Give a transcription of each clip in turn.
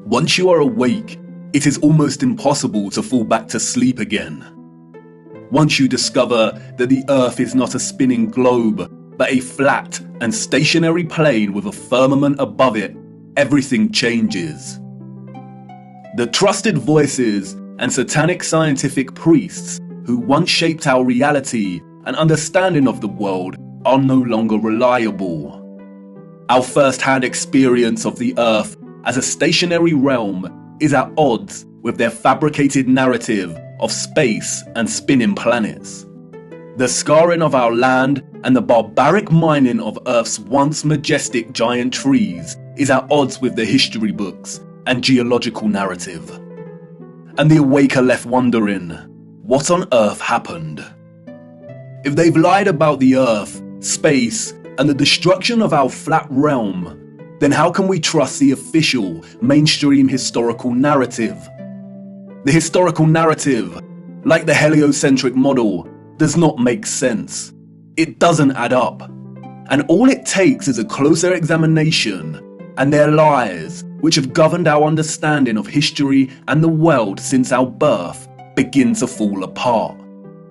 Once you are awake, it is almost impossible to fall back to sleep again. Once you discover that the Earth is not a spinning globe, but a flat and stationary plane with a firmament above it, everything changes. The trusted voices and satanic scientific priests who once shaped our reality and understanding of the world are no longer reliable. Our first-hand experience of the Earth as a stationary realm is at odds with their fabricated narrative of space and spinning planets. The scarring of our land and the barbaric mining of Earth's once majestic giant trees is at odds with the history books and geological narrative. And the awake are left wondering, what on earth happened? If they've lied about the Earth, space, and the destruction of our flat realm, then how can we trust the official, mainstream historical narrative? The historical narrative, like the heliocentric model, does not make sense. It doesn't add up. And all it takes is a closer examination, and their lies, which have governed our understanding of history and the world since our birth, begin to fall apart.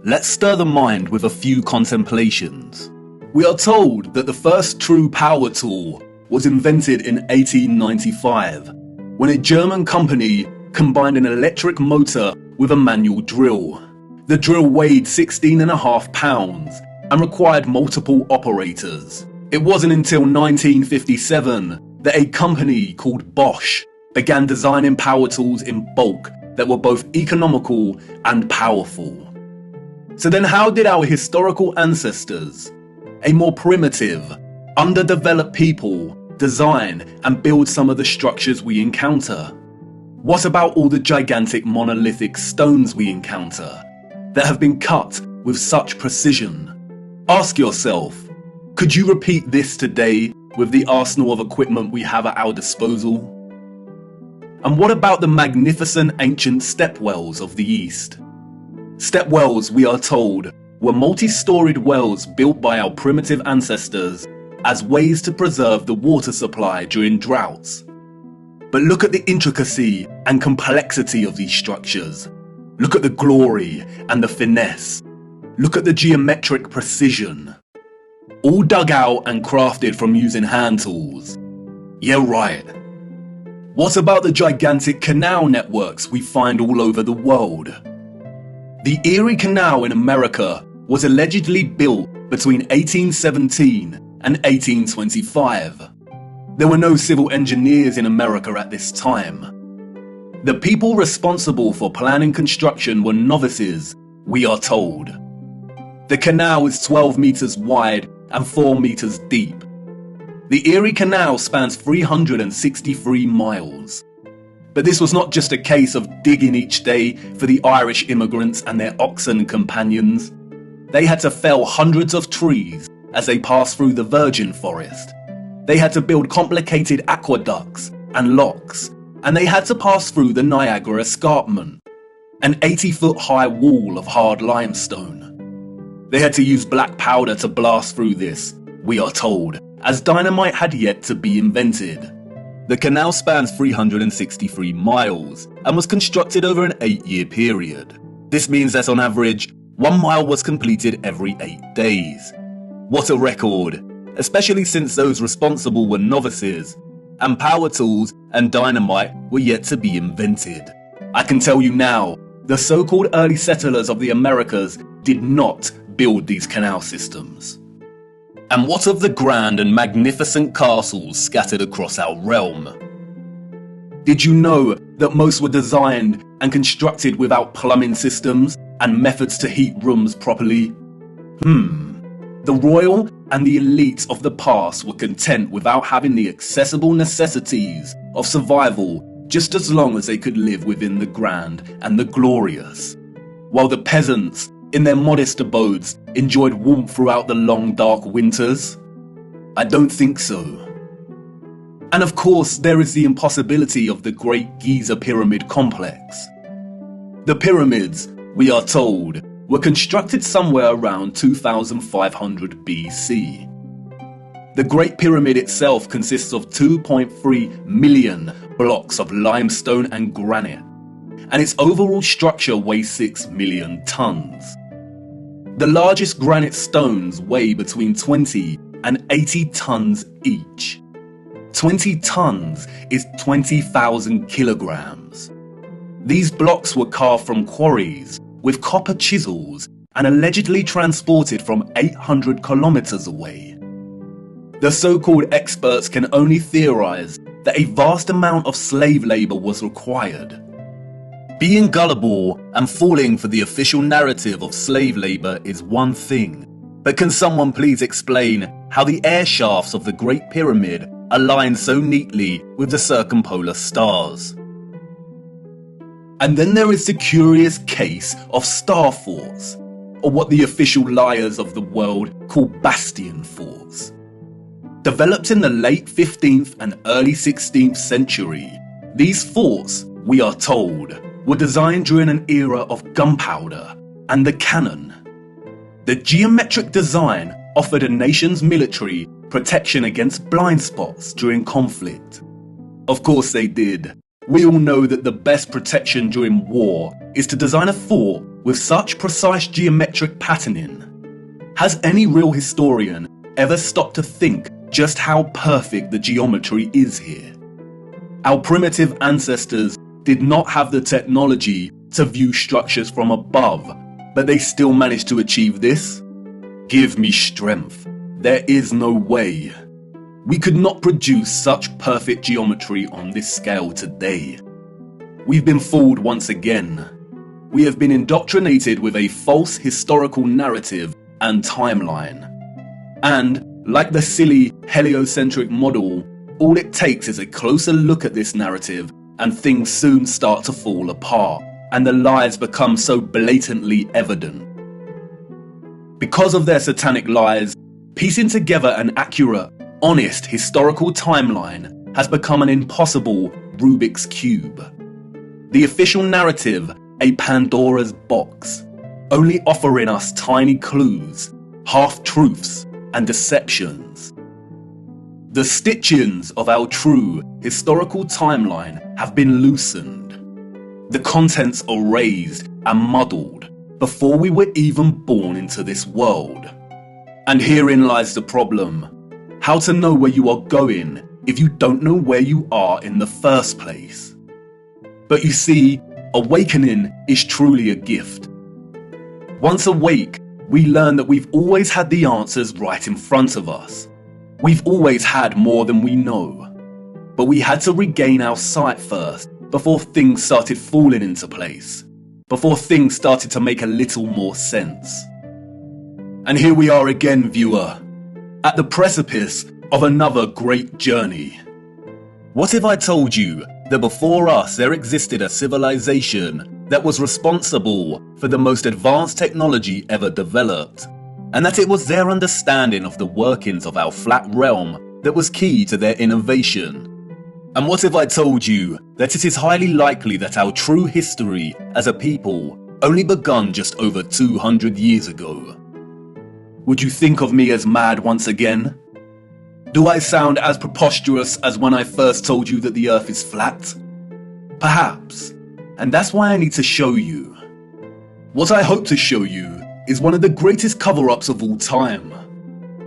Let's stir the mind with a few contemplations. We are told that the first true power tool was invented in 1895, when a German company combined an electric motor with a manual drill. The drill weighed 16.5 pounds and required multiple operators. It wasn't until 1957 that a company called Bosch began designing power tools in bulk that were both economical and powerful. So then how did our historical ancestors, a more primitive, underdeveloped people, design and build some of the structures we encounter? What about all the gigantic monolithic stones we encounter that have been cut with such precision? Ask yourself, could you repeat this today with the arsenal of equipment we have at our disposal? And what about the magnificent ancient stepwells of the East? Stepwells, we are told, were multi-storied wells built by our primitive ancestors as ways to preserve the water supply during droughts. But look at the intricacy and complexity of these structures. Look at the glory and the finesse. Look at the geometric precision. All dug out and crafted from using hand tools. Yeah, right. What about the gigantic canal networks we find all over the world? The Erie Canal in America was allegedly built between 1817 and 1825. There were no civil engineers in America at this time. The people responsible for planning construction were novices, we are told. The canal is 12 meters wide and 4 meters deep. The Erie Canal spans 363 miles. But this was not just a case of digging each day for the Irish immigrants and their oxen companions. They had to fell hundreds of trees as they passed through the virgin forest. They had to build complicated aqueducts and locks, and they had to pass through the Niagara Escarpment, an 80-foot high wall of hard limestone. They had to use black powder to blast through this, we are told, as dynamite had yet to be invented. The canal spans 363 miles and was constructed over an 8-year period. This means that on average, 1 mile was completed every 8 days. What a record, especially since those responsible were novices, and power tools and dynamite were yet to be invented. I can tell you now, the so-called early settlers of the Americas did not build these canal systems. And what of the grand and magnificent castles scattered across our realm? Did you know that most were designed and constructed without plumbing systems and methods to heat rooms properly? The royal and the elite of the past were content without having the accessible necessities of survival just as long as they could live within the grand and the glorious, while the peasants, in their modest abodes, enjoyed warmth throughout the long dark winters? I don't think so. And of course, there is the impossibility of the Great Giza Pyramid Complex. The pyramids, we are told, were constructed somewhere around 2500 BC. The Great Pyramid itself consists of 2.3 million blocks of limestone and granite, and its overall structure weighs 6 million tons. The largest granite stones weigh between 20 and 80 tons each. 20 tons is 20,000 kilograms. These blocks were carved from quarries with copper chisels and allegedly transported from 800 kilometers away. The so-called experts can only theorize that a vast amount of slave labor was required. Being gullible and falling for the official narrative of slave labor is one thing, but can someone please explain how the air shafts of the Great Pyramid align so neatly with the circumpolar stars? And then there is the curious case of star forts, or what the official liars of the world call bastion forts. Developed in the late 15th and early 16th century, these forts, we are told, were designed during an era of gunpowder and the cannon. The geometric design offered a nation's military protection against blind spots during conflict. Of course they did. We all know that the best protection during war is to design a fort with such precise geometric patterning. Has any real historian ever stopped to think just how perfect the geometry is here? Our primitive ancestors did not have the technology to view structures from above, but they still managed to achieve this? Give me strength. There is no way. We could not produce such perfect geometry on this scale today. We've been fooled once again. We have been indoctrinated with a false historical narrative and timeline. And, like the silly heliocentric model, all it takes is a closer look at this narrative and things soon start to fall apart, and the lies become so blatantly evident. Because of their satanic lies, piecing together an accurate, honest historical timeline has become an impossible Rubik's Cube. The official narrative, a Pandora's box, only offering us tiny clues, half-truths, and deceptions. The stitchings of our true historical timeline have been loosened. The contents erased and muddled before we were even born into this world. And herein lies the problem. How to know where you are going if you don't know where you are in the first place? But you see, awakening is truly a gift. Once awake, we learn that we've always had the answers right in front of us. We've always had more than we know. But we had to regain our sight first before things started falling into place. Before things started to make a little more sense. And here we are again, viewer, at the precipice of another great journey. What if I told you that before us there existed a civilization that was responsible for the most advanced technology ever developed, and that it was their understanding of the workings of our flat realm that was key to their innovation? And what if I told you that it is highly likely that our true history as a people only begun just over 200 years ago? Would you think of me as mad once again? Do I sound as preposterous as when I first told you that the Earth is flat? Perhaps, and that's why I need to show you. What I hope to show you is one of the greatest cover-ups of all time.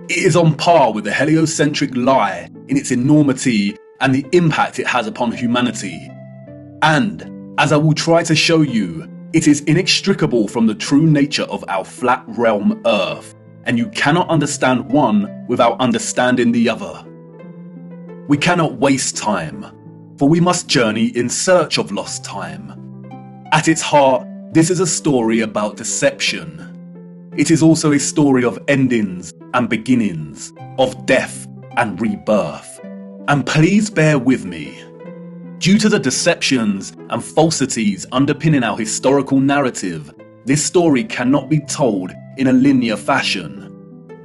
It is on par with the heliocentric lie in its enormity and the impact it has upon humanity. And, as I will try to show you, it is inextricable from the true nature of our flat realm Earth, and you cannot understand one without understanding the other. We cannot waste time, for we must journey in search of lost time. At its heart, this is a story about deception. It is also a story of endings and beginnings, of death and rebirth. And please bear with me. Due to the deceptions and falsities underpinning our historical narrative, this story cannot be told in a linear fashion.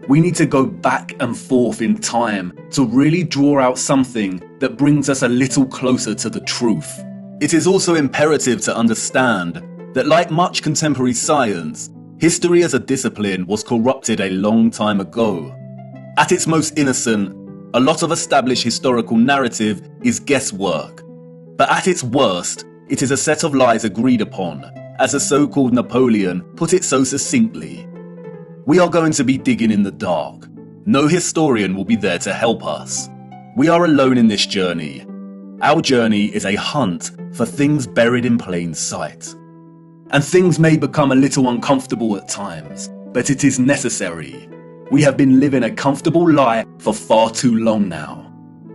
We need to go back and forth in time to really draw out something that brings us a little closer to the truth. It is also imperative to understand that, like much contemporary science, history as a discipline was corrupted a long time ago. At its most innocent, a lot of established historical narrative is guesswork. But at its worst, it is a set of lies agreed upon, as a so-called Napoleon put it so succinctly. We are going to be digging in the dark. No historian will be there to help us. We are alone in this journey. Our journey is a hunt for things buried in plain sight. And things may become a little uncomfortable at times, but it is necessary. We have been living a comfortable lie for far too long now.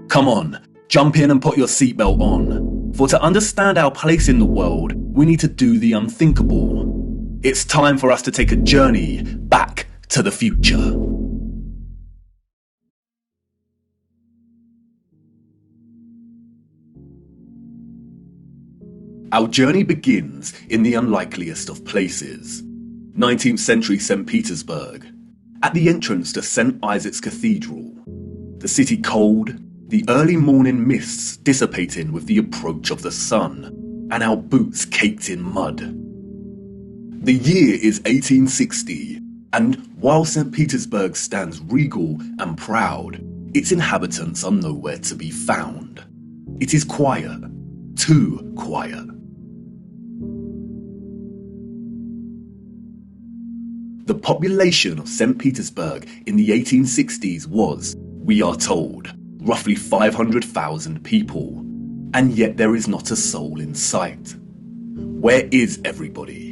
Come on, jump in and put your seatbelt on. For to understand our place in the world, we need to do the unthinkable. It's time for us to take a journey back to the future. Our journey begins in the unlikeliest of places, 19th century St. Petersburg, at the entrance to St. Isaac's Cathedral. The city cold, the early morning mists dissipating with the approach of the sun, and our boots caked in mud. The year is 1860, and while St. Petersburg stands regal and proud, its inhabitants are nowhere to be found. It is quiet, too quiet. The population of St. Petersburg in the 1860s was, we are told, roughly 500,000 people, and yet there is not a soul in sight. Where is everybody?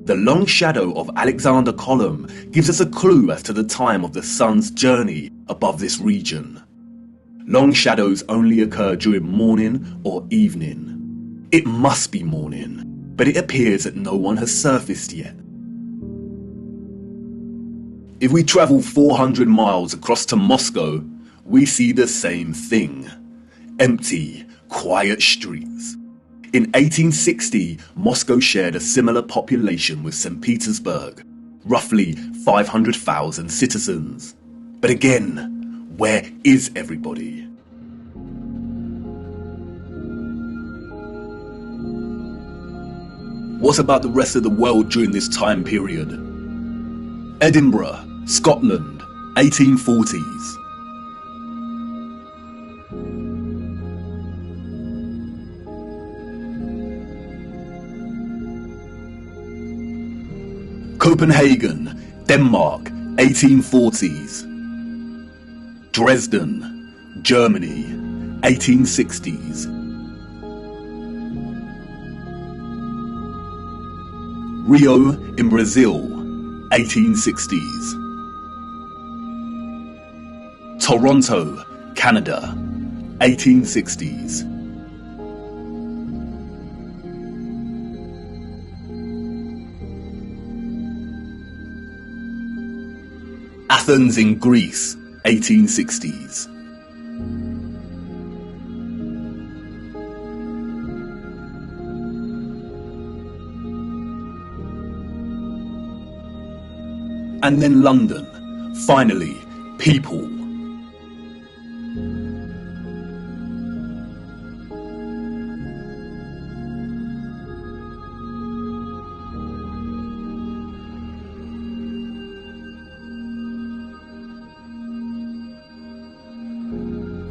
The long shadow of Alexander Column gives us a clue as to the time of the sun's journey above this region. Long shadows only occur during morning or evening. It must be morning, but it appears that no one has surfaced yet. If we travel 400 miles across to Moscow, we see the same thing. Empty, quiet streets. In 1860, Moscow shared a similar population with St. Petersburg, roughly 500,000 citizens. But again, where is everybody? What about the rest of the world during this time period? Edinburgh, Scotland, 1840s. Copenhagen, Denmark, 1840s. Dresden, Germany, 1860s. Rio in Brazil, 1860s. Toronto, Canada, 1860s. Athens in Greece, 1860s. And then London, finally, people.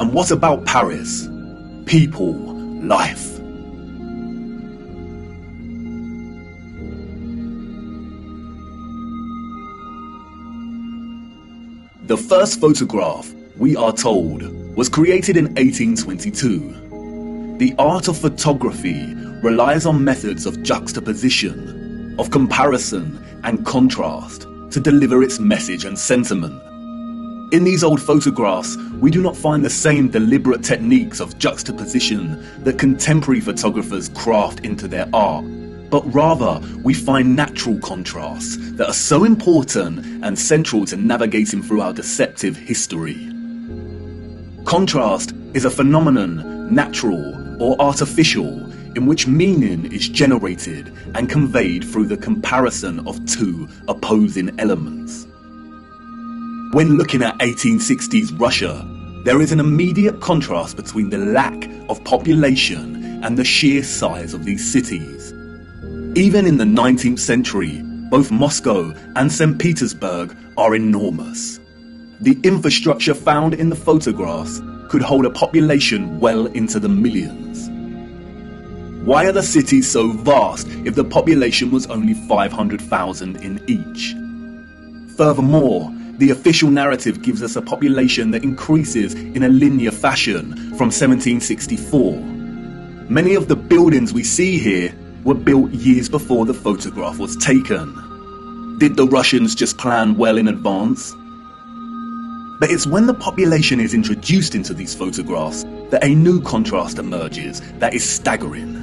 And what about Paris? People, life. The first photograph, we are told, was created in 1822. The art of photography relies on methods of juxtaposition, of comparison and contrast to deliver its message and sentiment. In these old photographs, we do not find the same deliberate techniques of juxtaposition that contemporary photographers craft into their art, but rather we find natural contrasts that are so important and central to navigating through our deceptive history. Contrast is a phenomenon, natural or artificial, in which meaning is generated and conveyed through the comparison of two opposing elements. When looking at 1860s Russia, there is an immediate contrast between the lack of population and the sheer size of these cities. Even in the 19th century, both Moscow and St. Petersburg are enormous. The infrastructure found in the photographs could hold a population well into the millions. Why are the cities so vast if the population was only 500,000 in each? Furthermore, the official narrative gives us a population that increases in a linear fashion from 1764. Many of the buildings we see here were built years before the photograph was taken. Did the Russians just plan well in advance? But it's when the population is introduced into these photographs that a new contrast emerges that is staggering.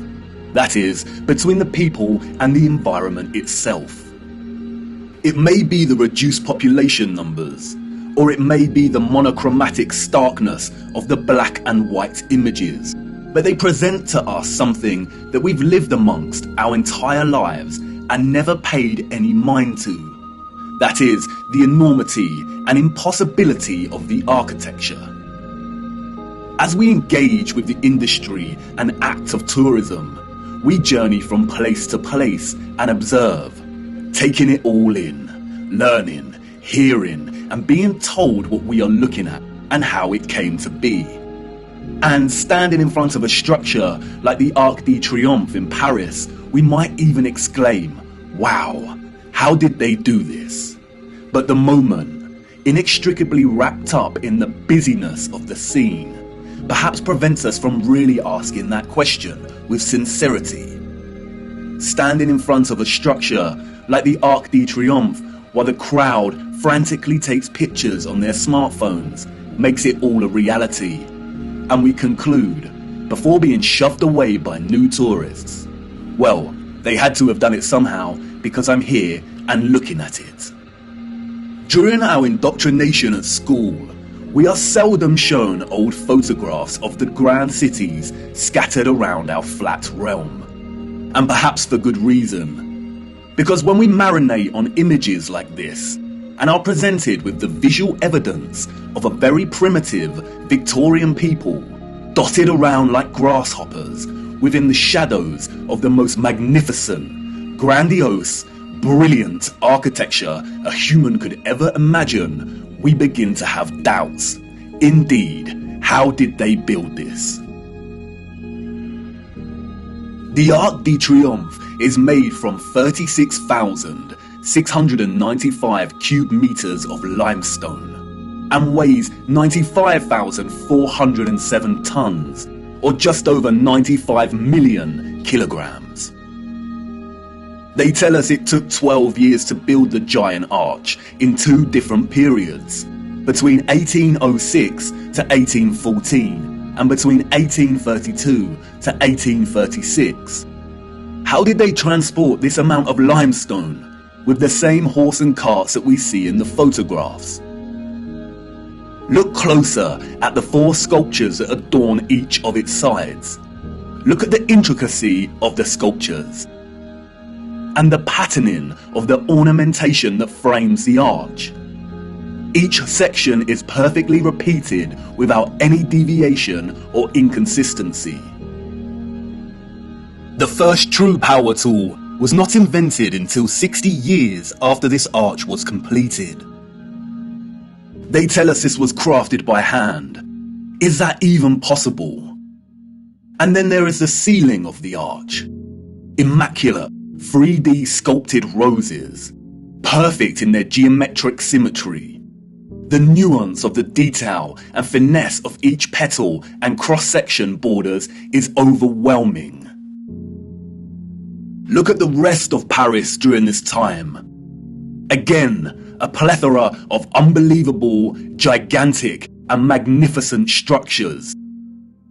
That is, between the people and the environment itself. It may be the reduced population numbers, or it may be the monochromatic starkness of the black and white images, but they present to us something that we've lived amongst our entire lives and never paid any mind to. That is, the enormity and impossibility of the architecture. As we engage with the industry and act of tourism, we journey from place to place and observe, taking it all in, learning, hearing, and being told what we are looking at and how it came to be. And standing in front of a structure like the Arc de Triomphe in Paris, we might even exclaim, "Wow, how did they do this?" But the moment, inextricably wrapped up in the busyness of the scene, perhaps prevents us from really asking that question with sincerity. Standing in front of a structure like the Arc de Triomphe while the crowd frantically takes pictures on their smartphones makes it all a reality. And we conclude, before being shoved away by new tourists, well, they had to have done it somehow because I'm here and looking at it. During our indoctrination at school, we are seldom shown old photographs of the grand cities scattered around our flat realm. And perhaps for good reason. Because when we marinate on images like this, and are presented with the visual evidence of a very primitive Victorian people, dotted around like grasshoppers, within the shadows of the most magnificent, grandiose, brilliant architecture a human could ever imagine, we begin to have doubts. Indeed, how did they build this? The Arc de Triomphe is made from 36,695 cubic meters of limestone and weighs 95,407 tons, or just over 95 million kilograms. They tell us it took 12 years to build the giant arch in two different periods, between 1806 to 1814 and between 1832 to 1836. How did they transport this amount of limestone with the same horse and carts that we see in the photographs? Look closer at the four sculptures that adorn each of its sides. Look at the intricacy of the sculptures and the patterning of the ornamentation that frames the arch. Each section is perfectly repeated without any deviation or inconsistency. The first true power tool was not invented until 60 years after this arch was completed. They tell us this was crafted by hand. Is that even possible? And then there is the ceiling of the arch. Immaculate, 3D sculpted roses, perfect in their geometric symmetry. The nuance of the detail and finesse of each petal and cross-section borders is overwhelming. Look at the rest of Paris during this time. Again, a plethora of unbelievable, gigantic and magnificent structures.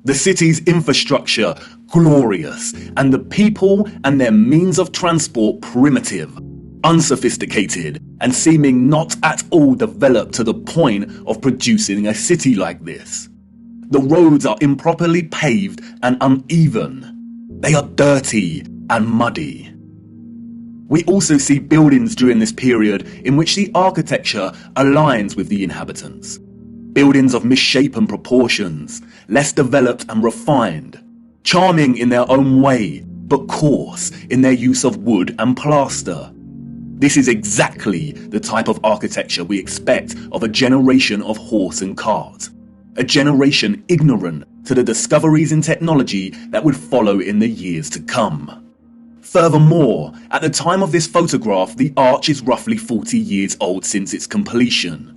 The city's infrastructure glorious, and the people and their means of transport primitive, unsophisticated, and seeming not at all developed to the point of producing a city like this. The roads are improperly paved and uneven. They are dirty and muddy. We also see buildings during this period in which the architecture aligns with the inhabitants. Buildings of misshapen proportions, less developed and refined, charming in their own way, but coarse in their use of wood and plaster. This is exactly the type of architecture we expect of a generation of horse and cart. A generation ignorant to the discoveries in technology that would follow in the years to come. Furthermore, at the time of this photograph, the arch is roughly 40 years old since its completion.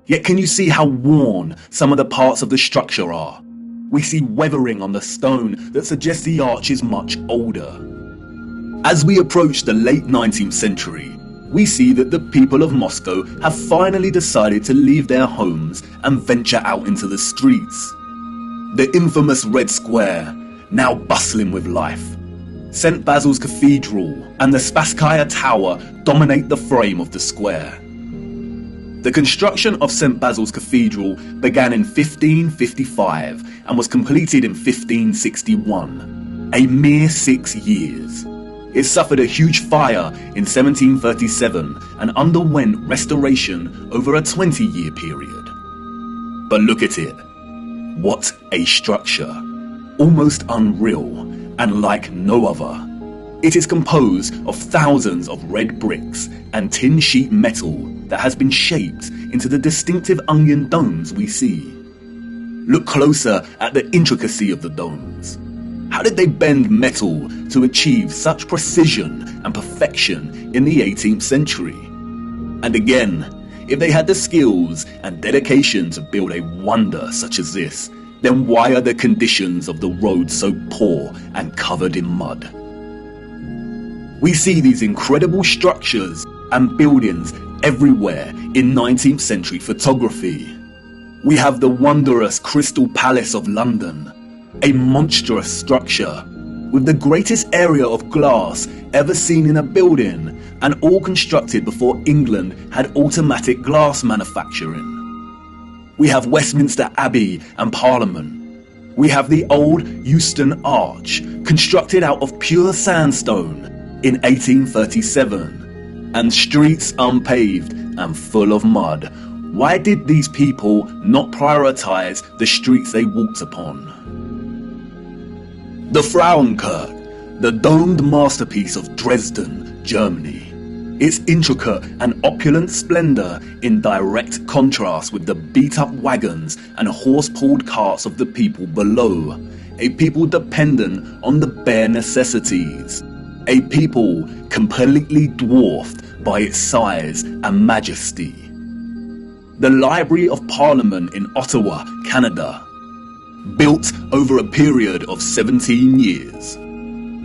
Yet can you see how worn some of the parts of the structure are? We see weathering on the stone that suggests the arch is much older. As we approach the late 19th century, we see that the people of Moscow have finally decided to leave their homes and venture out into the streets. The infamous Red Square, now bustling with life. St. Basil's Cathedral and the Spasskaya Tower dominate the frame of the square. The construction of St. Basil's Cathedral began in 1555 and was completed in 1561, a mere 6 years. It suffered a huge fire in 1737 and underwent restoration over a 20-year period. But look at it. What a structure. Almost unreal and like no other. It is composed of thousands of red bricks and tin sheet metal that has been shaped into the distinctive onion domes we see. Look closer at the intricacy of the domes. How did they bend metal to achieve such precision and perfection in the 18th century? And again, if they had the skills and dedication to build a wonder such as this, then why are the conditions of the road so poor and covered in mud? We see these incredible structures and buildings everywhere in 19th century photography. We have the wondrous Crystal Palace of London, a monstrous structure with the greatest area of glass ever seen in a building, and all constructed before England had automatic glass manufacturing. We have Westminster Abbey and Parliament. We have the old Euston Arch, constructed out of pure sandstone in 1837, and streets unpaved and full of mud. Why did these people not prioritize the streets they walked upon? The Frauenkirche, the domed masterpiece of Dresden, Germany. Its intricate and opulent splendor in direct contrast with the beat-up wagons and horse-pulled carts of the people below, a people dependent on the bare necessities, a people completely dwarfed by its size and majesty. The Library of Parliament in Ottawa, Canada, built over a period of 17 years.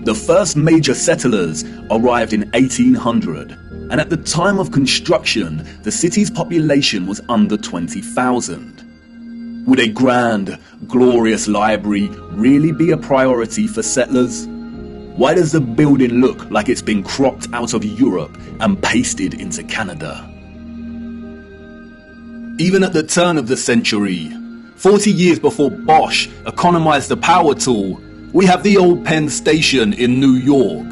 The first major settlers arrived in 1800, and at the time of construction, the city's population was under 20,000. Would a grand, glorious library really be a priority for settlers? Why does the building look like it's been cropped out of Europe and pasted into Canada? Even at the turn of the century, 40 years before Bosch economized the power tool, we have the old Penn Station in New York.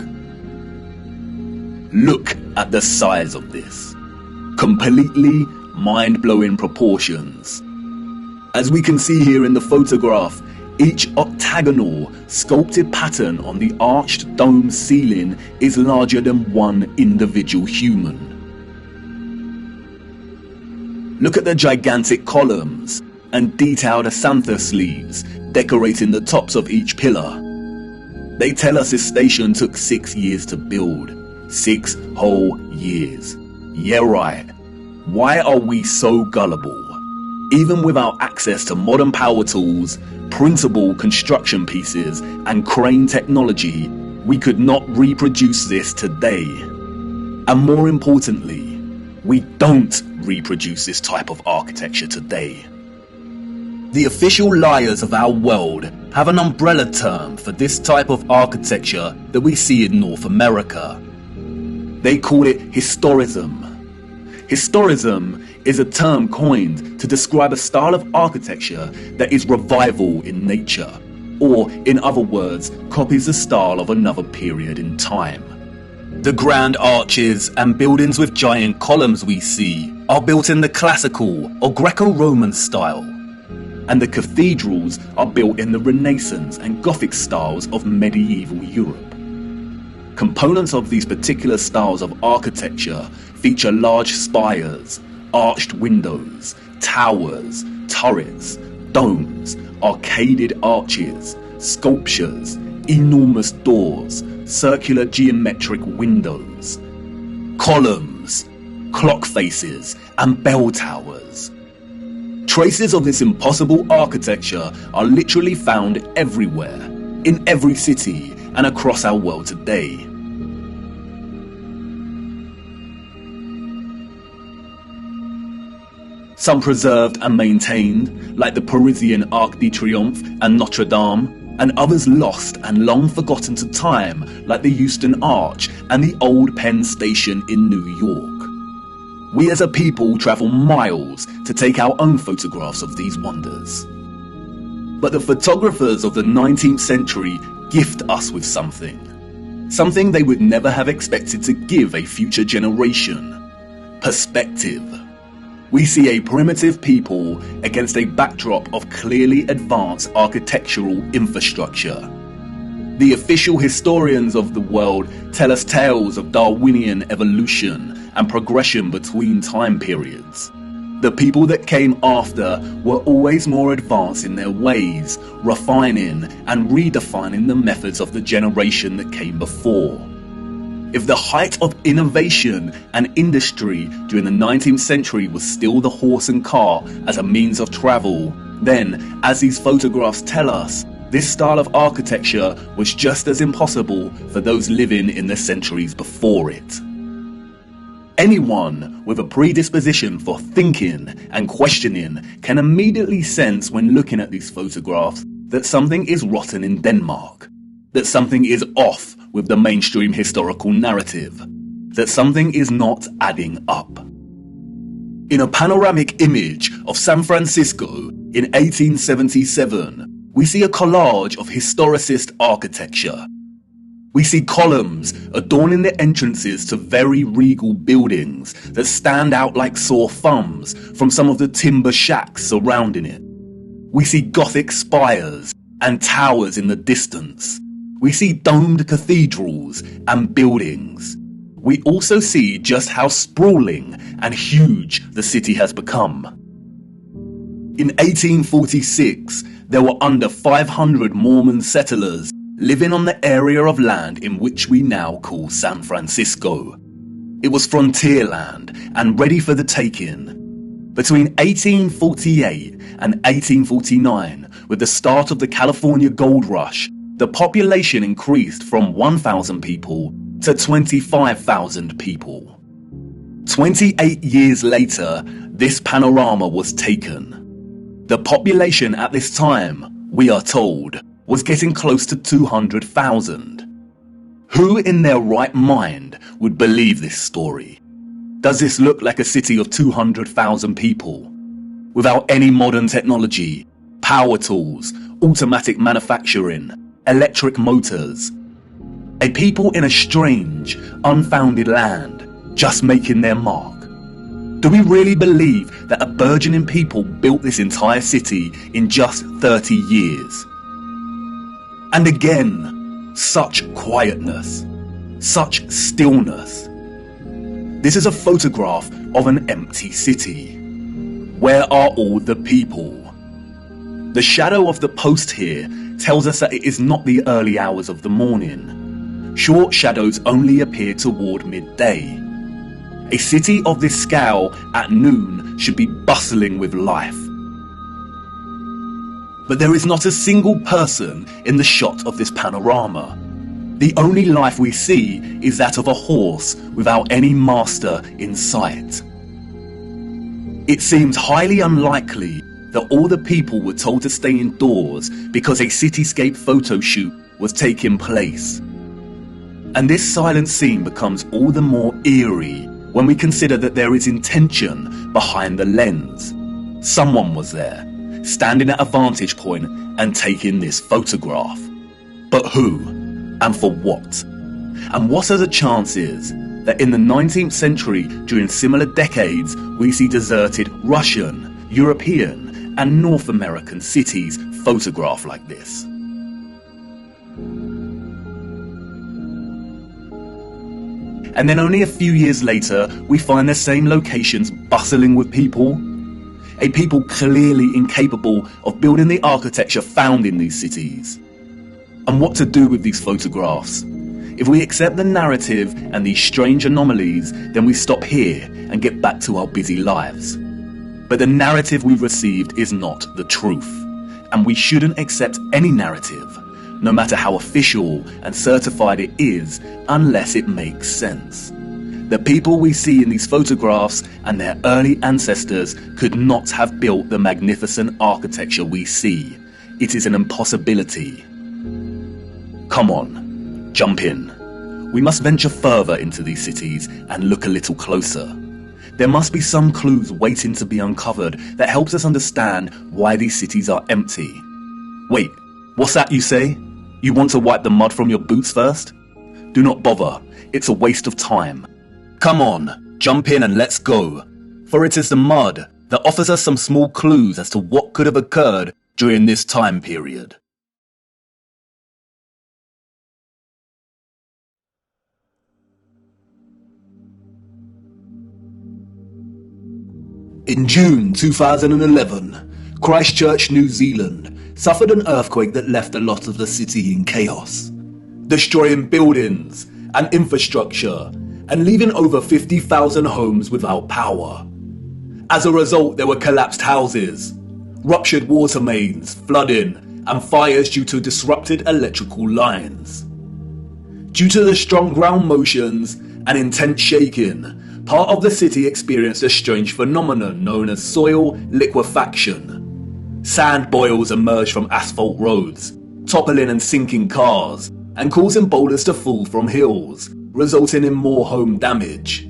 Look at the size of this. Completely mind-blowing proportions. As we can see here in the photograph, each octagonal, sculpted pattern on the arched dome ceiling is larger than one individual human. Look at the gigantic columns and detailed acanthus leaves decorating the tops of each pillar. They tell us this station took 6 years to build. 6 whole years. Yeah, right. Why are we so gullible? Even without access to modern power tools, printable construction pieces, and crane technology, we could not reproduce this today. And more importantly, we don't reproduce this type of architecture today. The official liars of our world have an umbrella term for this type of architecture that we see in North America. They call it historism. Historism is a term coined to describe a style of architecture that is revival in nature, or in other words, copies the style of another period in time. The grand arches and buildings with giant columns we see are built in the classical or Greco-Roman style, and the cathedrals are built in the Renaissance and Gothic styles of medieval Europe. Components of these particular styles of architecture feature large spires, arched windows, towers, turrets, domes, arcaded arches, sculptures, enormous doors, circular geometric windows, columns, clock faces, and bell towers. Traces of this impossible architecture are literally found everywhere, in every city and across our world today. Some preserved and maintained, like the Parisian Arc de Triomphe and Notre Dame, and others lost and long forgotten to time, like the Euston Arch and the Old Penn Station in New York. We as a people travel miles to take our own photographs of these wonders. But the photographers of the 19th century gift us with something they would never have expected to give a future generation: perspective. We see a primitive people against a backdrop of clearly advanced architectural infrastructure. The official historians of the world tell us tales of Darwinian evolution and progression between time periods. The people that came after were always more advanced in their ways, refining and redefining the methods of the generation that came before. If the height of innovation and industry during the 19th century was still the horse and car as a means of travel, then, as these photographs tell us, this style of architecture was just as impossible for those living in the centuries before it. Anyone with a predisposition for thinking and questioning can immediately sense when looking at these photographs that something is rotten in Denmark, that something is off with the mainstream historical narrative, that something is not adding up. In a panoramic image of San Francisco in 1877, we see a collage of historicist architecture. We see columns adorning the entrances to very regal buildings that stand out like sore thumbs from some of the timber shacks surrounding it. We see Gothic spires and towers in the distance. We see domed cathedrals and buildings. We also see just how sprawling and huge the city has become. In 1846, there were under 500 Mormon settlers living on the area of land in which we now call San Francisco. It was frontier land and ready for the taking. Between 1848 and 1849, with the start of the California Gold Rush, the population increased from 1,000 people to 25,000 people. 28 years later, this panorama was taken. The population at this time, we are told, was getting close to 200,000. Who in their right mind would believe this story? Does this look like a city of 200,000 people? Without any modern technology, power tools, automatic manufacturing, electric motors. A people in a strange, unfounded land, just making their mark. Do we really believe that a burgeoning people built this entire city in just 30 years? And again, such quietness, such stillness. This is a photograph of an empty city. Where are all the people? The shadow of the post here tells us that it is not the early hours of the morning. Short shadows only appear toward midday. A city of this scale at noon should be bustling with life. But there is not a single person in the shot of this panorama. The only life we see is that of a horse without any master in sight. It seems highly unlikely that all the people were told to stay indoors because a cityscape photo shoot was taking place. And this silent scene becomes all the more eerie when we consider that there is intention behind the lens. Someone was there, standing at a vantage point and taking this photograph. But who? And for what? And what are the chances that in the 19th century, during similar decades, we see deserted Russian, European, and North American cities photographed like this? And then only a few years later, we find the same locations bustling with people. A people clearly incapable of building the architecture found in these cities. And what to do with these photographs? If we accept the narrative and these strange anomalies, then we stop here and get back to our busy lives. But the narrative we've received is not the truth. And we shouldn't accept any narrative, no matter how official and certified it is, unless it makes sense. The people we see in these photographs and their early ancestors could not have built the magnificent architecture we see. It is an impossibility. Come on, jump in. We must venture further into these cities and look a little closer. There must be some clues waiting to be uncovered that helps us understand why these cities are empty. Wait, what's that you say? You want to wipe the mud from your boots first? Do not bother, it's a waste of time. Come on, jump in and let's go. For it is the mud that offers us some small clues as to what could have occurred during this time period. In June 2011, Christchurch, New Zealand, suffered an earthquake that left a lot of the city in chaos, destroying buildings and infrastructure and leaving over 50,000 homes without power. As a result, there were collapsed houses, ruptured water mains, flooding, and fires due to disrupted electrical lines. Due to the strong ground motions and intense shaking, part of the city experienced a strange phenomenon known as soil liquefaction. Sand boils emerged from asphalt roads, toppling and sinking cars, and causing boulders to fall from hills, resulting in more home damage.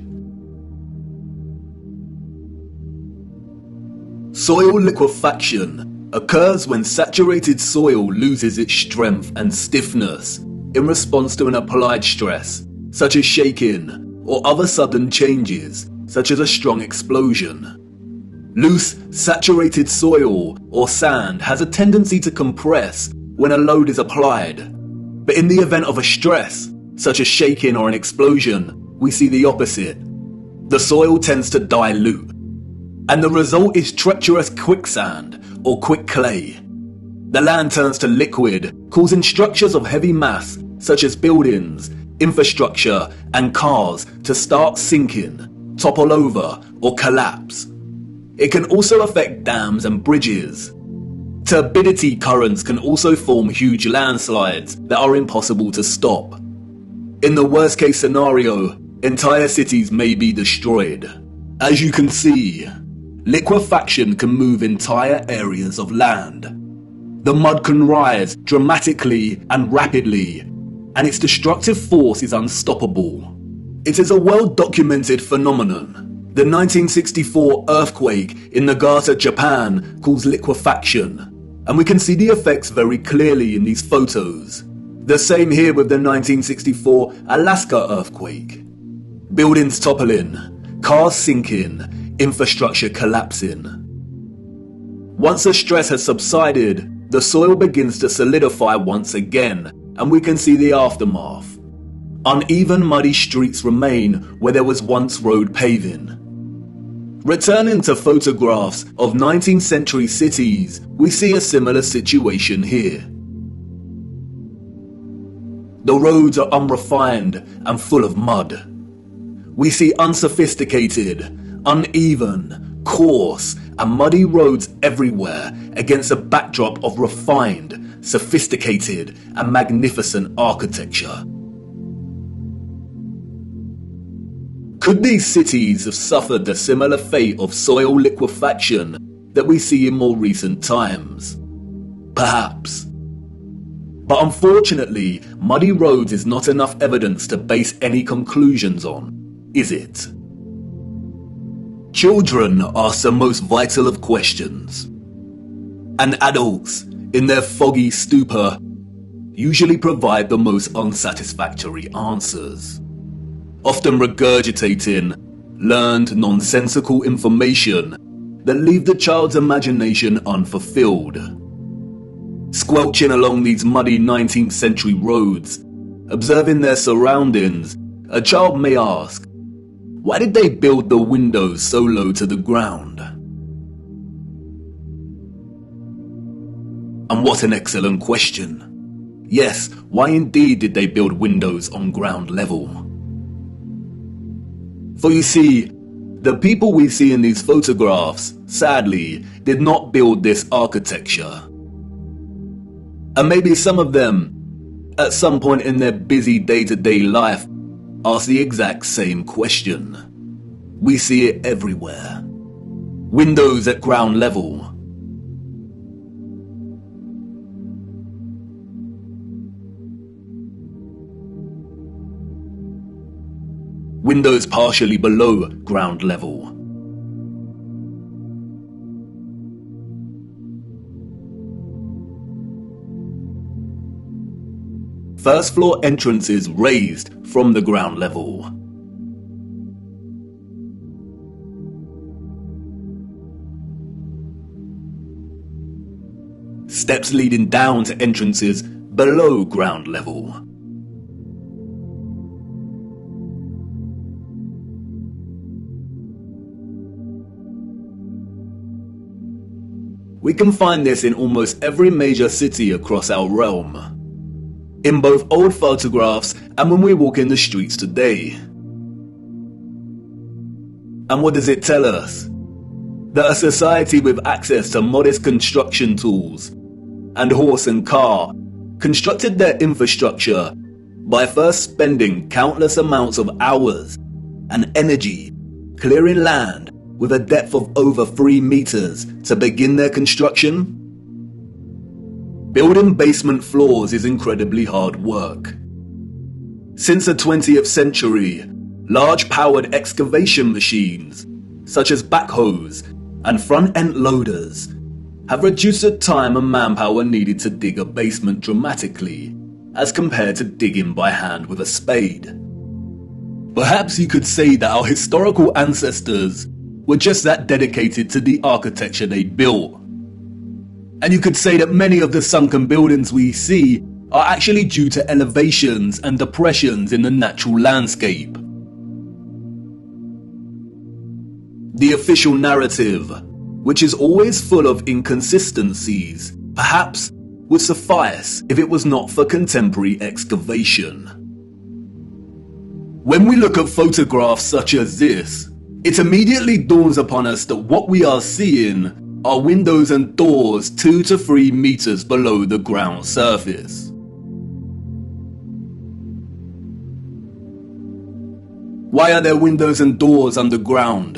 Soil liquefaction occurs when saturated soil loses its strength and stiffness in response to an applied stress, such as shaking, or other sudden changes, such as a strong explosion. Loose, saturated soil or sand has a tendency to compress when a load is applied. But in the event of a stress, such as shaking or an explosion, we see the opposite. The soil tends to dilute, and the result is treacherous quicksand or quick clay. The land turns to liquid, causing structures of heavy mass, such as buildings, infrastructure, and cars to start sinking, topple over, or collapse. It can also affect dams and bridges. Turbidity currents can also form huge landslides that are impossible to stop. In the worst case scenario, entire cities may be destroyed. As you can see, liquefaction can move entire areas of land. The mud can rise dramatically and rapidly, and its destructive force is unstoppable. It is a well-documented phenomenon. The 1964 earthquake in Nagata, Japan caused liquefaction, and we can see the effects very clearly in these photos. The same here with the 1964 Alaska earthquake. Buildings toppling, cars sinking, infrastructure collapsing. Once the stress has subsided, the soil begins to solidify once again, and we can see the aftermath. Uneven, muddy streets remain where there was once road paving. Returning to photographs of 19th century cities, we see a similar situation here. The roads are unrefined and full of mud. We see unsophisticated, uneven, coarse, and muddy roads everywhere against a backdrop of refined, sophisticated, and magnificent architecture. Could these cities have suffered the similar fate of soil liquefaction that we see in more recent times? Perhaps. But unfortunately, muddy roads is not enough evidence to base any conclusions on, is it? Children ask the most vital of questions, and adults, in their foggy stupor, usually provide the most unsatisfactory answers, often regurgitating learned nonsensical information that leave the child's imagination unfulfilled. Squelching along these muddy 19th century roads, observing their surroundings, a child may ask, why did they build the windows so low to the ground? And what an excellent question. Yes, why indeed did they build windows on ground level? For you see, the people we see in these photographs, sadly, did not build this architecture. And maybe some of them, at some point in their busy day-to-day life, ask the exact same question. We see it everywhere. Windows at ground level. Windows partially below ground level. First floor entrances raised from the ground level. Steps leading down to entrances below ground level. We can find this in almost every major city across our realm, in both old photographs and when we walk in the streets today. And what does it tell us? That a society with access to modest construction tools and horse and car constructed their infrastructure by first spending countless amounts of hours and energy clearing land with a depth of over 3 meters to begin their construction? Building basement floors is incredibly hard work. Since the 20th century, large powered excavation machines, such as backhoes and front-end loaders, have reduced the time and manpower needed to dig a basement dramatically, as compared to digging by hand with a spade. Perhaps you could say that our historical ancestors were just that dedicated to the architecture they built. And you could say that many of the sunken buildings we see are actually due to elevations and depressions in the natural landscape. The official narrative, which is always full of inconsistencies, perhaps would suffice if it was not for contemporary excavation. When we look at photographs such as this, it immediately dawns upon us that what we are seeing are windows and doors 2 to 3 meters below the ground surface. Why are there windows and doors underground?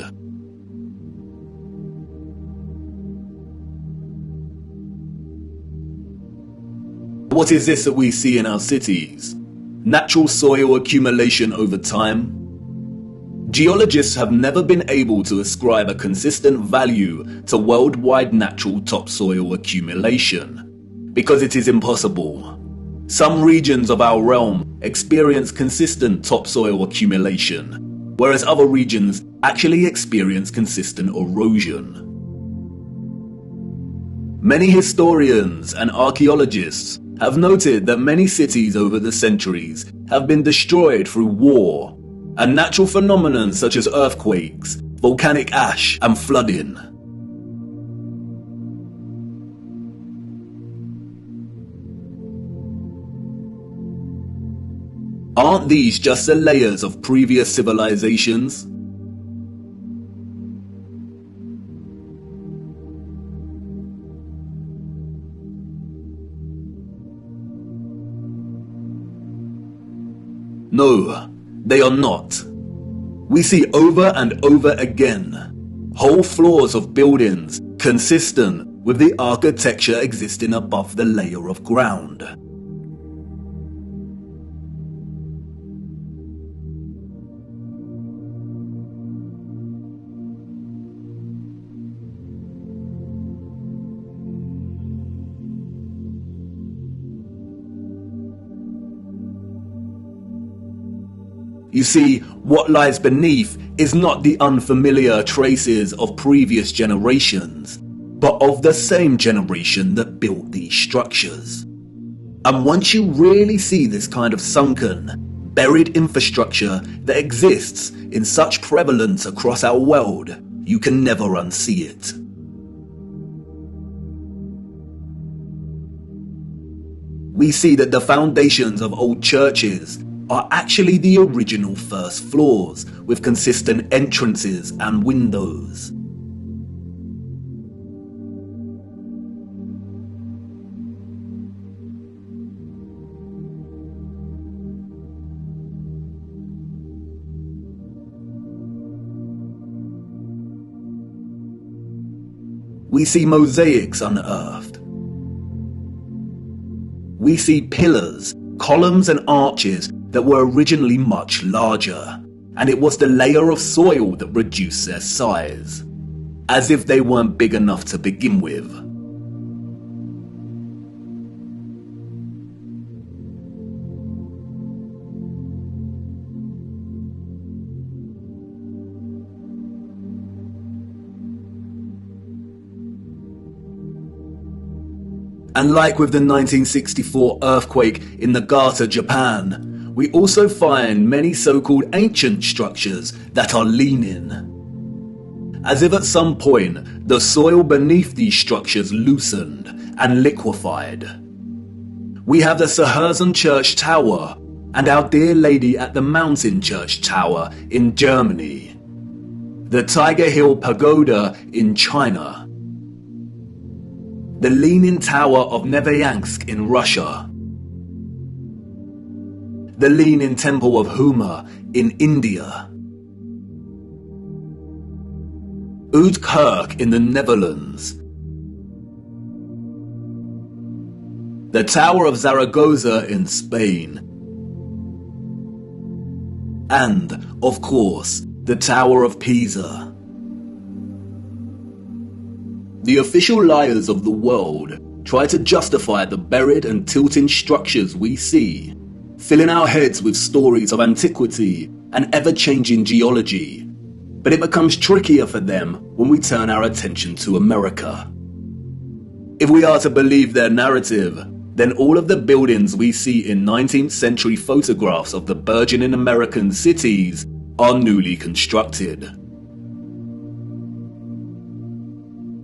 What is this that we see in our cities? Natural soil accumulation over time? Geologists have never been able to ascribe a consistent value to worldwide natural topsoil accumulation, because it is impossible. Some regions of our realm experience consistent topsoil accumulation, whereas other regions actually experience consistent erosion. Many historians and archaeologists have noted that many cities over the centuries have been destroyed through war and natural phenomena such as earthquakes, volcanic ash, and flooding. Aren't these just the layers of previous civilizations? No, they are not. We see over and over again whole floors of buildings consistent with the architecture existing above the layer of ground. You see, what lies beneath is not the unfamiliar traces of previous generations, but of the same generation that built these structures. And once you really see this kind of sunken, buried infrastructure that exists in such prevalence across our world, you can never unsee it. We see that the foundations of old churches are actually the original first floors, with consistent entrances and windows. We see mosaics unearthed. We see pillars, columns and arches that were originally much larger, and it was the layer of soil that reduced their size, as if they weren't big enough to begin with. And like with the 1964 earthquake in Nagata, Japan, we also find many so-called ancient structures that are leaning, as if at some point the soil beneath these structures loosened and liquefied. We have the Sahersen Church Tower and Our Dear Lady at the Mountain Church Tower in Germany, the Tiger Hill Pagoda in China, the Leaning Tower of Neveyansk in Russia, the Leaning Temple of Huma in India, Oudkerk in the Netherlands, the Tower of Zaragoza in Spain, and, of course, the Tower of Pisa. The official liars of the world try to justify the buried and tilting structures we see, filling our heads with stories of antiquity and ever-changing geology. But it becomes trickier for them when we turn our attention to America. If we are to believe their narrative, then all of the buildings we see in 19th century photographs of the burgeoning American cities are newly constructed.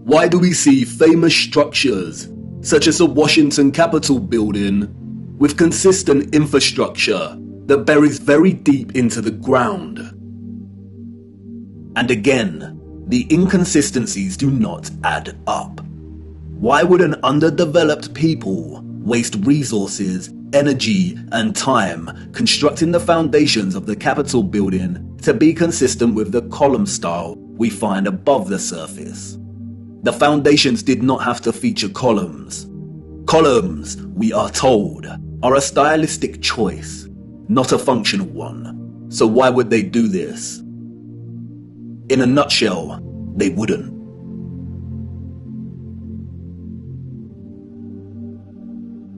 Why do we see famous structures, such as the Washington Capitol building, with consistent infrastructure that buries very deep into the ground? And again, the inconsistencies do not add up. Why would an underdeveloped people waste resources, energy, and time constructing the foundations of the Capitol building to be consistent with the column style we find above the surface? The foundations did not have to feature columns. Columns, we are told, are a stylistic choice, not a functional one. So why would they do this? In a nutshell, they wouldn't.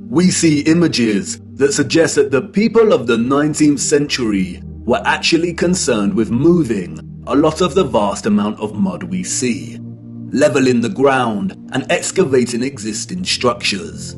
We see images that suggest that the people of the 19th century were actually concerned with moving a lot of the vast amount of mud we see, leveling the ground and excavating existing structures.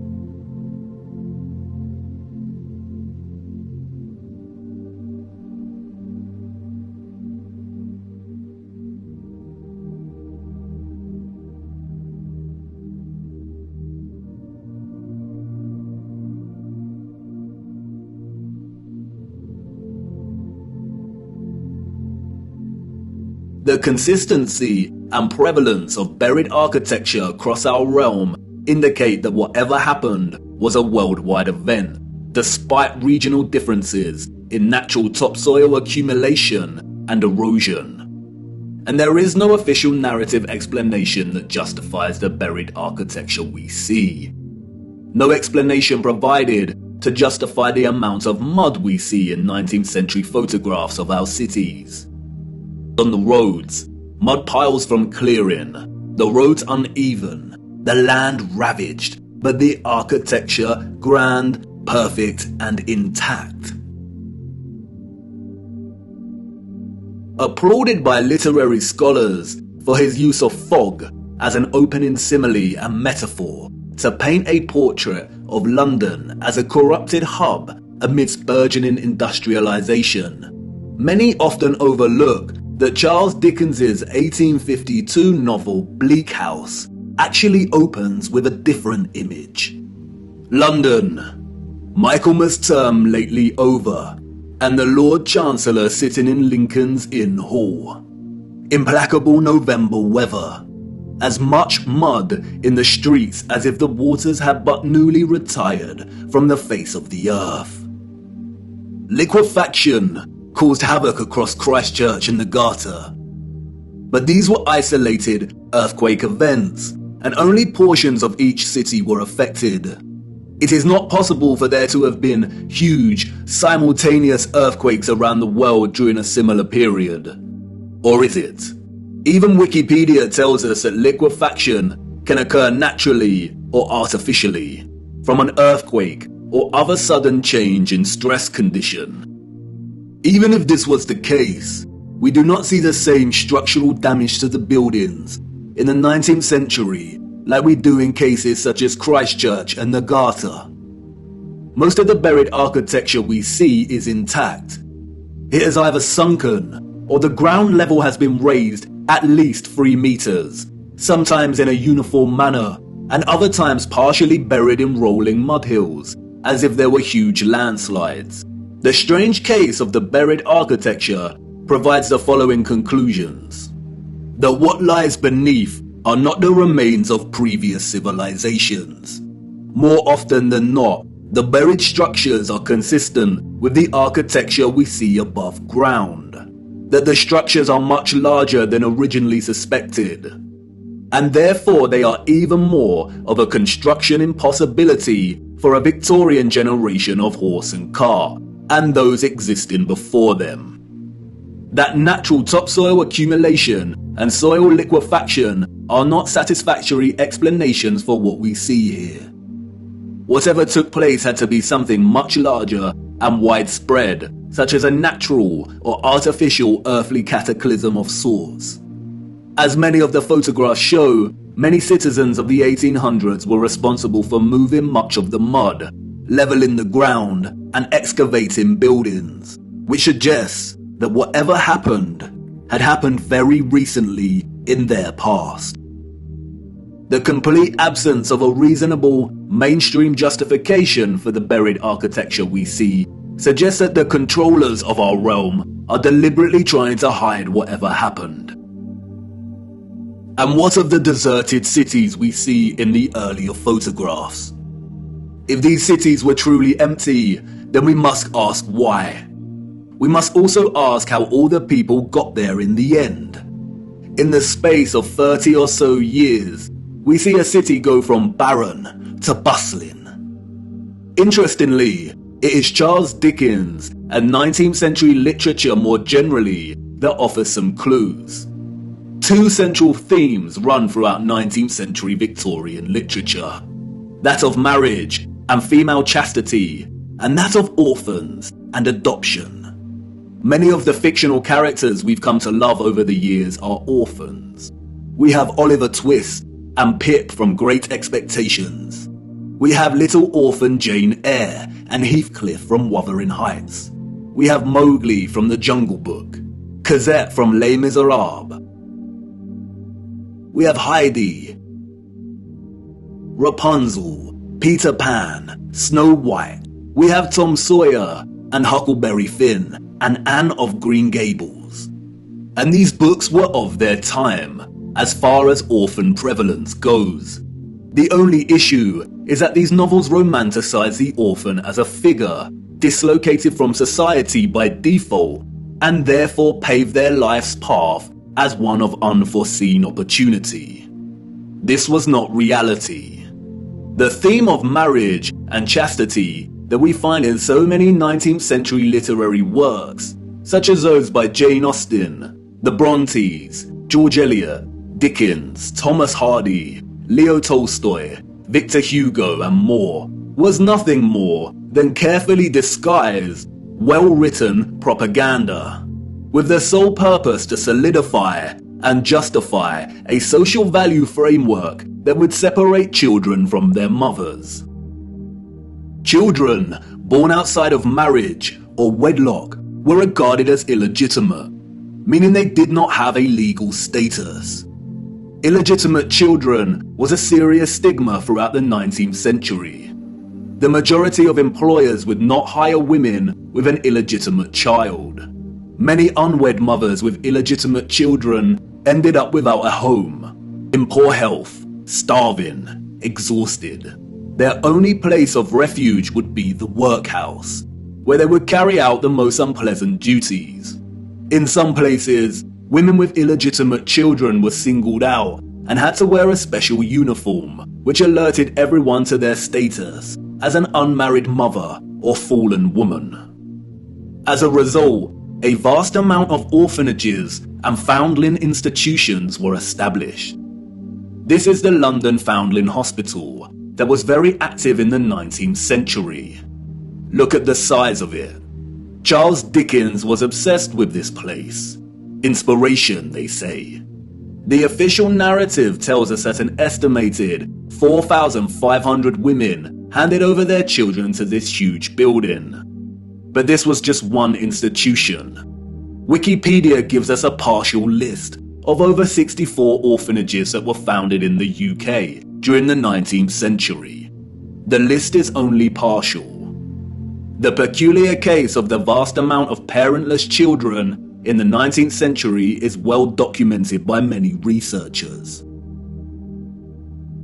The consistency and prevalence of buried architecture across our realm indicate that whatever happened was a worldwide event, despite regional differences in natural topsoil accumulation and erosion. And there is no official narrative explanation that justifies the buried architecture we see. No explanation provided to justify the amount of mud we see in 19th century photographs of our cities. On the roads, mud piles from clearing, the roads uneven, the land ravaged, but the architecture grand, perfect, and intact. applauded by literary scholars for his use of fog as an opening simile and metaphor to paint a portrait of London as a corrupted hub amidst burgeoning industrialization. Many often overlook that Charles Dickens's 1852 novel Bleak House actually opens with a different image. London, Michaelmas term lately over, and the Lord Chancellor sitting in Lincoln's Inn Hall. Implacable November weather, as much mud in the streets as if the waters had but newly retired from the face of the earth. Liquefaction caused havoc across Christchurch and the Garter. But these were isolated earthquake events, and only portions of each city were affected. It is not possible for there to have been huge, simultaneous earthquakes around the world during a similar period. Or is it? Even Wikipedia tells us that liquefaction can occur naturally or artificially, from an earthquake or other sudden change in stress condition. Even if this was the case, we do not see the same structural damage to the buildings in the 19th century like we do in cases such as Christchurch and the Garter. Most of the buried architecture we see is intact. It is either sunken or the ground level has been raised at least 3 meters, sometimes in a uniform manner, and other times partially buried in rolling mud hills, as if there were huge landslides. The strange case of the buried architecture provides the following conclusions: that what lies beneath are not the remains of previous civilizations. More often than not, the buried structures are consistent with the architecture we see above ground, that the structures are much larger than originally suspected, and therefore they are even more of a construction impossibility for a Victorian generation of horse and car, and those existing before them. That natural topsoil accumulation and soil liquefaction are not satisfactory explanations for what we see here. Whatever took place had to be something much larger and widespread, such as a natural or artificial earthly cataclysm of sorts. As many of the photographs show, many citizens of the 1800s were responsible for moving much of the mud, leveling the ground, and excavating buildings, which suggests that whatever happened had happened very recently in their past. The complete absence of a reasonable, mainstream justification for the buried architecture we see suggests that the controllers of our realm are deliberately trying to hide whatever happened. And what of the deserted cities we see in the earlier photographs? If these cities were truly empty, then we must ask why. We must also ask how all the people got there in the end. In the space of 30 or so years, we see a city go from barren to bustling. Interestingly, it is Charles Dickens and 19th century literature more generally that offers some clues. 2 central themes run throughout 19th century Victorian literature: that of marriage and female chastity, and that of orphans and adoption. Many of the fictional characters we've come to love over the years are orphans. We have Oliver Twist and Pip from Great Expectations. We have little orphan Jane Eyre and Heathcliff from Wuthering Heights. We have Mowgli from The Jungle Book, Cosette from Les Miserables. We have Heidi, Rapunzel, Peter Pan, Snow White. We have Tom Sawyer and Huckleberry Finn and Anne of Green Gables. And these books were of their time, as far as orphan prevalence goes. The only issue is that these novels romanticize the orphan as a figure dislocated from society by default, and therefore pave their life's path as one of unforeseen opportunity. This was not reality. The theme of marriage and chastity that we find in so many 19th century literary works, such as those by Jane Austen, the Brontes, George Eliot, Dickens, Thomas Hardy, Leo Tolstoy, Victor Hugo, and more, was nothing more than carefully disguised, well-written propaganda. with the sole purpose to solidify and justify a social value framework that would separate children from their mothers. Children born outside of marriage or wedlock were regarded as illegitimate, meaning they did not have a legal status. Illegitimate children was a serious stigma throughout the 19th century. The majority of employers would not hire women with an illegitimate child. Many unwed mothers with illegitimate children ended up without a home, in poor health, starving, exhausted. Their only place of refuge would be the workhouse, where they would carry out the most unpleasant duties. In some places, women with illegitimate children were singled out and had to wear a special uniform, which alerted everyone to their status as an unmarried mother or fallen woman. As a result, a vast amount of orphanages and foundling institutions were established. This is the London Foundling Hospital that was very active in the 19th century. Look at the size of it. Charles Dickens was obsessed with this place. Inspiration, they say. The official narrative tells us that an estimated 4,500 women handed over their children to this huge building. But this was just one institution. Wikipedia gives us a partial list of over 64 orphanages that were founded in the UK during the 19th century. The list is only partial. The peculiar case of the vast amount of parentless children in the 19th century is well documented by many researchers.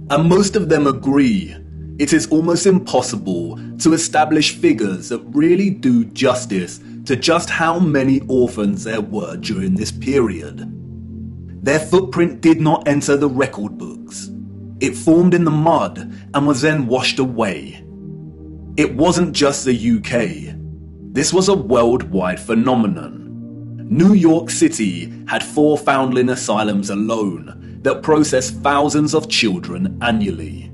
And most of them agree it is almost impossible to establish figures that really do justice to just how many orphans there were during this period. Their footprint did not enter the record books. It formed in the mud and was then washed away. It wasn't just the UK. This was a worldwide phenomenon. New York City had 4 foundling asylums alone that processed thousands of children annually.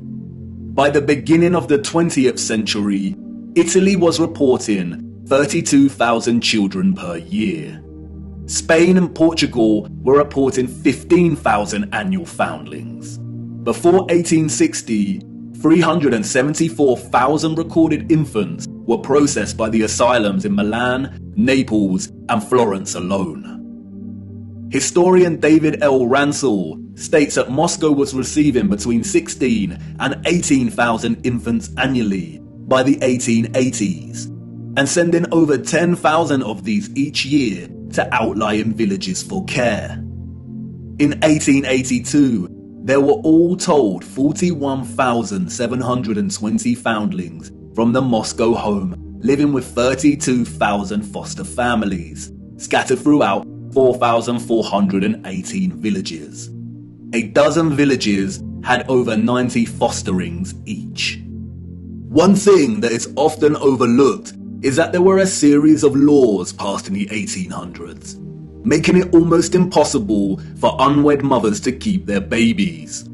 By the beginning of the 20th century, Italy was reporting 32,000 children per year. Spain and Portugal were reporting 15,000 annual foundlings. Before 1860, 374,000 recorded infants were processed by the asylums in Milan, Naples, and Florence alone. Historian David L. Ransell states that Moscow was receiving between 16 and 18,000 infants annually by the 1880s, and sending over 10,000 of these each year to outlying villages for care. In 1882, there were all told 41,720 foundlings from the Moscow home living with 32,000 foster families, scattered throughout 4,418 villages. A dozen villages had over 90 fosterings each. One thing that is often overlooked is that there were a series of laws passed in the 1800s, making it almost impossible for unwed mothers to keep their babies.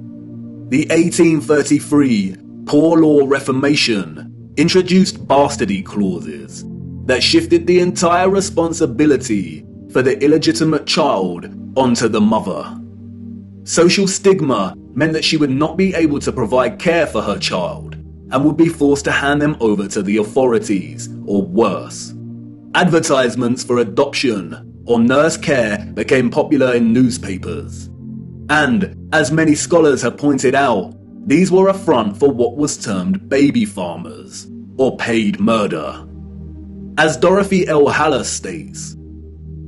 The 1833 Poor Law Reformation introduced bastardy clauses that shifted the entire responsibility for the illegitimate child onto the mother. Social stigma meant that she would not be able to provide care for her child and would be forced to hand them over to the authorities, or worse. Advertisements for adoption or nurse care became popular in newspapers. And, as many scholars have pointed out, these were a front for what was termed baby farmers, or paid murder. As Dorothy L. Haller states,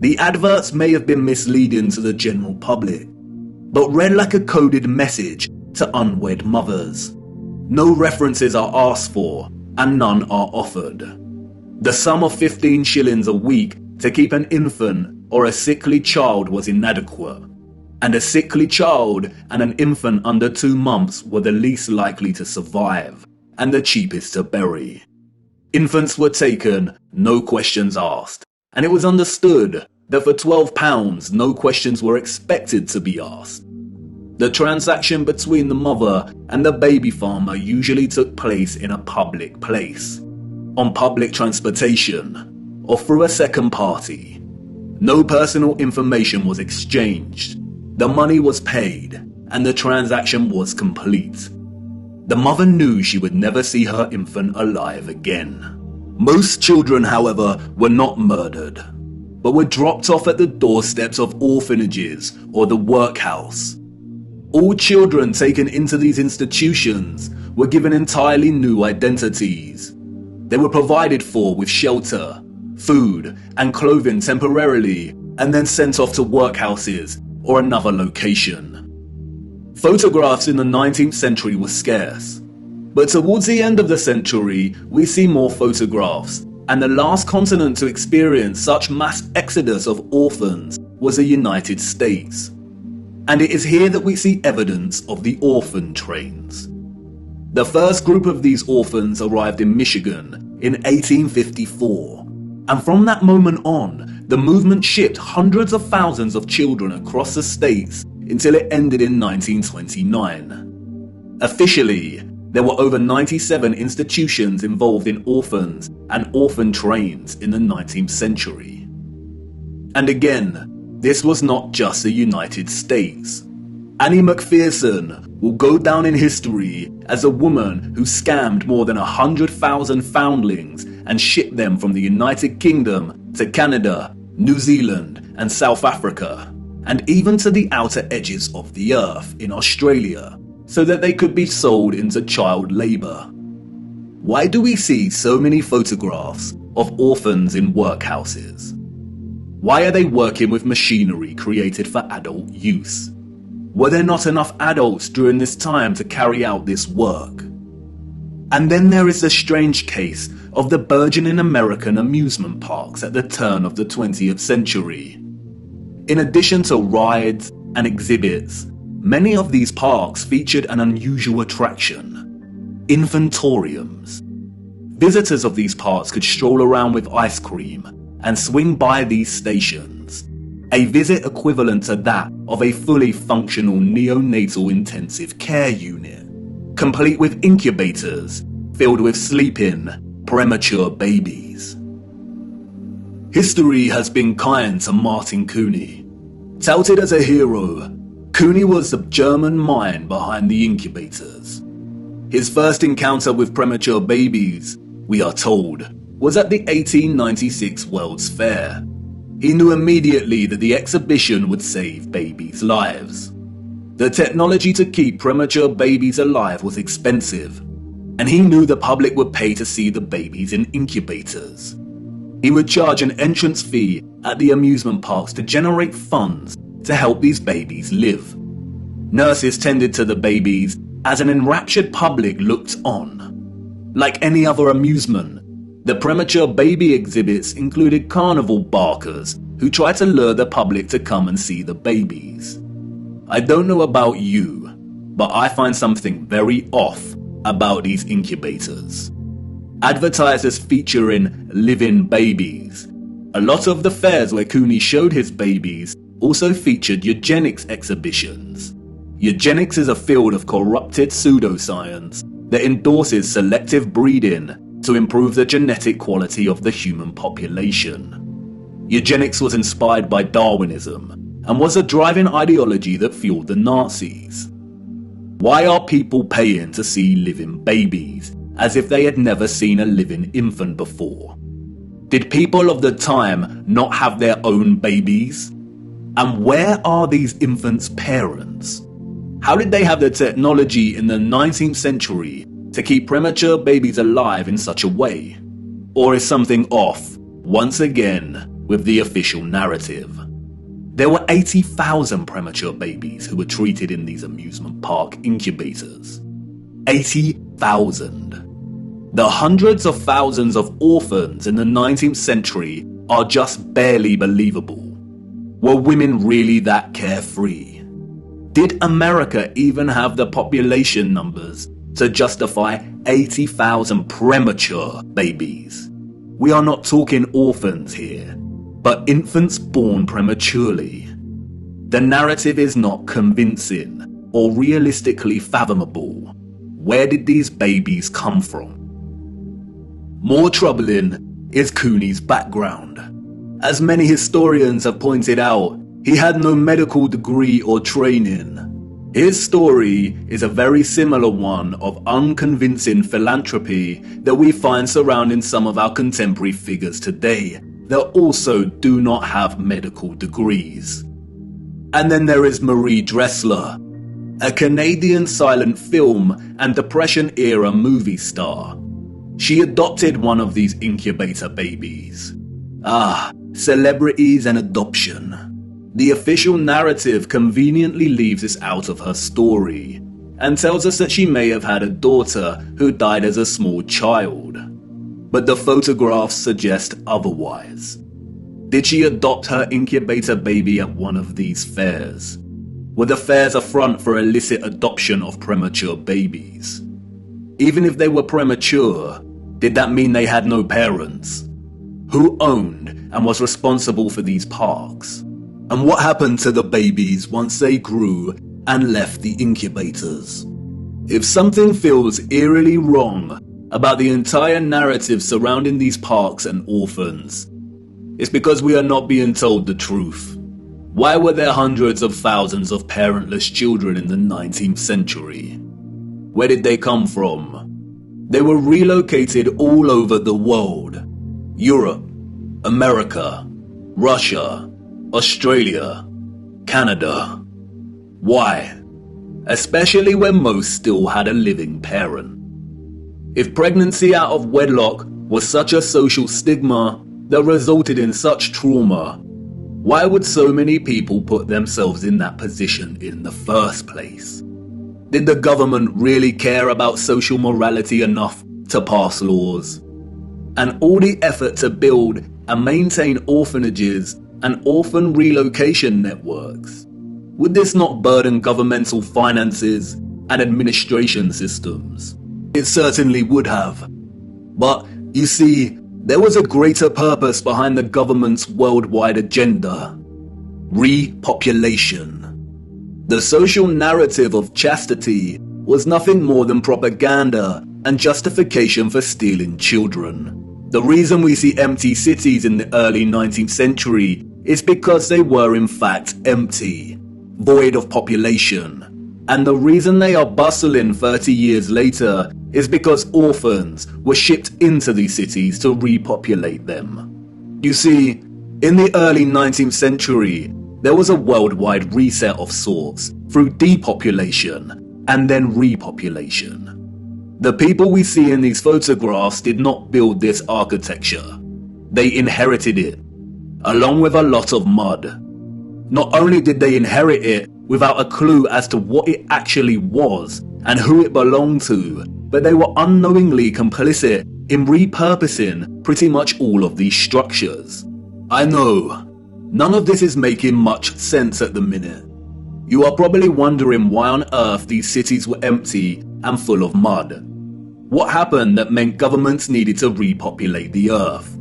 the adverts may have been misleading to the general public, but read like a coded message to unwed mothers. No references are asked for, and none are offered. The sum of 15 shillings a week to keep an infant or a sickly child was inadequate, and a sickly child and an infant under 2 months were the least likely to survive, and the cheapest to bury. Infants were taken, no questions asked, and it was understood that for £12 no questions were expected to be asked. The transaction between the mother and the baby farmer usually took place in a public place, on public transportation, or through a second party. No personal information was exchanged. The money was paid, and the transaction was complete. The mother knew she would never see her infant alive again. Most children, however, were not murdered, but were dropped off at the doorsteps of orphanages or the workhouse. All children taken into these institutions were given entirely new identities. They were provided for with shelter, food, and clothing temporarily, and then sent off to workhouses or another location. Photographs in the 19th century were scarce, but towards the end of the century, we see more photographs, and the last continent to experience such mass exodus of orphans was the United States. And it is here that we see evidence of the orphan trains. The first group of these orphans arrived in Michigan in 1854, and from that moment on, the movement shipped hundreds of thousands of children across the states until it ended in 1929. Officially, there were over 97 institutions involved in orphans and orphan trains in the 19th century. And again, this was not just the United States. Annie McPherson will go down in history as a woman who scammed more than 100,000 foundlings and shipped them from the United Kingdom to Canada, New Zealand, and South Africa, and even to the outer edges of the earth in Australia, so that they could be sold into child labour. Why do we see so many photographs of orphans in workhouses? Why are they working with machinery created for adult use? Were there not enough adults during this time to carry out this work? And then there is the strange case of the burgeoning American amusement parks at the turn of the 20th century. In addition to rides and exhibits, many of these parks featured an unusual attraction: infantoriums. Visitors of these parks could stroll around with ice cream and swing by these stations, a visit equivalent to that of a fully functional neonatal intensive care unit, complete with incubators filled with sleeping, premature babies. History has been kind to Martin Cooney. Touted as a hero, Cooney was the German mind behind the incubators. His first encounter with premature babies, we are told, was at the 1896 World's Fair. He knew immediately that the exhibition would save babies' lives. The technology to keep premature babies alive was expensive, and he knew the public would pay to see the babies in incubators. He would charge an entrance fee at the amusement parks to generate funds to help these babies live. Nurses tended to the babies as an enraptured public looked on. Like any other amusement, the premature baby exhibits included carnival barkers who tried to lure the public to come and see the babies. I don't know about you, but I find something very off about these incubators. Advertisers featuring living babies. A lot of the fairs where Cooney showed his babies also featured eugenics exhibitions. Eugenics is a field of corrupted pseudoscience that endorses selective breeding to improve the genetic quality of the human population. Eugenics was inspired by Darwinism and was a driving ideology that fueled the Nazis. Why are people paying to see living babies, as if they had never seen a living infant before? Did people of the time not have their own babies? And where are these infants' parents? How did they have the technology in the 19th century to keep premature babies alive in such a way? Or is something off, once again, with the official narrative? There were 80,000 premature babies who were treated in these amusement park incubators. 80,000. The hundreds of thousands of orphans in the 19th century are just barely believable. Were women really that carefree? Did America even have the population numbers to justify 80,000 premature babies? We are not talking orphans here, but infants born prematurely. The narrative is not convincing or realistically fathomable. Where did these babies come from? More troubling is Cooney's background. As many historians have pointed out, he had no medical degree or training. His story is a very similar one of unconvincing philanthropy that we find surrounding some of our contemporary figures today that also do not have medical degrees. And then there is Marie Dressler, a Canadian silent film and Depression-era movie star. She adopted one of these incubator babies. Celebrities and adoption. The official narrative conveniently leaves this out of her story and tells us that she may have had a daughter who died as a small child. But the photographs suggest otherwise. Did she adopt her incubator baby at one of these fairs? Were the fairs a front for illicit adoption of premature babies? Even if they were premature, did that mean they had no parents? Who owned and was responsible for these parks? And what happened to the babies once they grew and left the incubators? If something feels eerily wrong about the entire narrative surrounding these parks and orphans, it's because we are not being told the truth. Why were there hundreds of thousands of parentless children in the 19th century? Where did they come from? They were relocated all over the world. Europe, America, Russia, Australia, Canada. Why? Especially when most still had a living parent. If pregnancy out of wedlock was such a social stigma that resulted in such trauma, why would so many people put themselves in that position in the first place? Did the government really care about social morality enough to pass laws? And all the effort to build and maintain orphanages and orphan relocation networks, would this not burden governmental finances and administration systems? It certainly would have. But you see, there was a greater purpose behind the government's worldwide agenda: repopulation. The social narrative of chastity was nothing more than propaganda and justification for stealing children. The reason we see empty cities in the early 19th century is because they were in fact empty, void of population. And the reason they are bustling 30 years later is because orphans were shipped into these cities to repopulate them. You see, in the early 19th century, there was a worldwide reset of sorts through depopulation and then repopulation. The people we see in these photographs did not build this architecture. They inherited it, along with a lot of mud. Not only did they inherit it without a clue as to what it actually was and who it belonged to, but they were unknowingly complicit in repurposing pretty much all of these structures. I know, none of this is making much sense at the minute. You are probably wondering why on earth these cities were empty and full of mud. What happened that meant governments needed to repopulate the earth?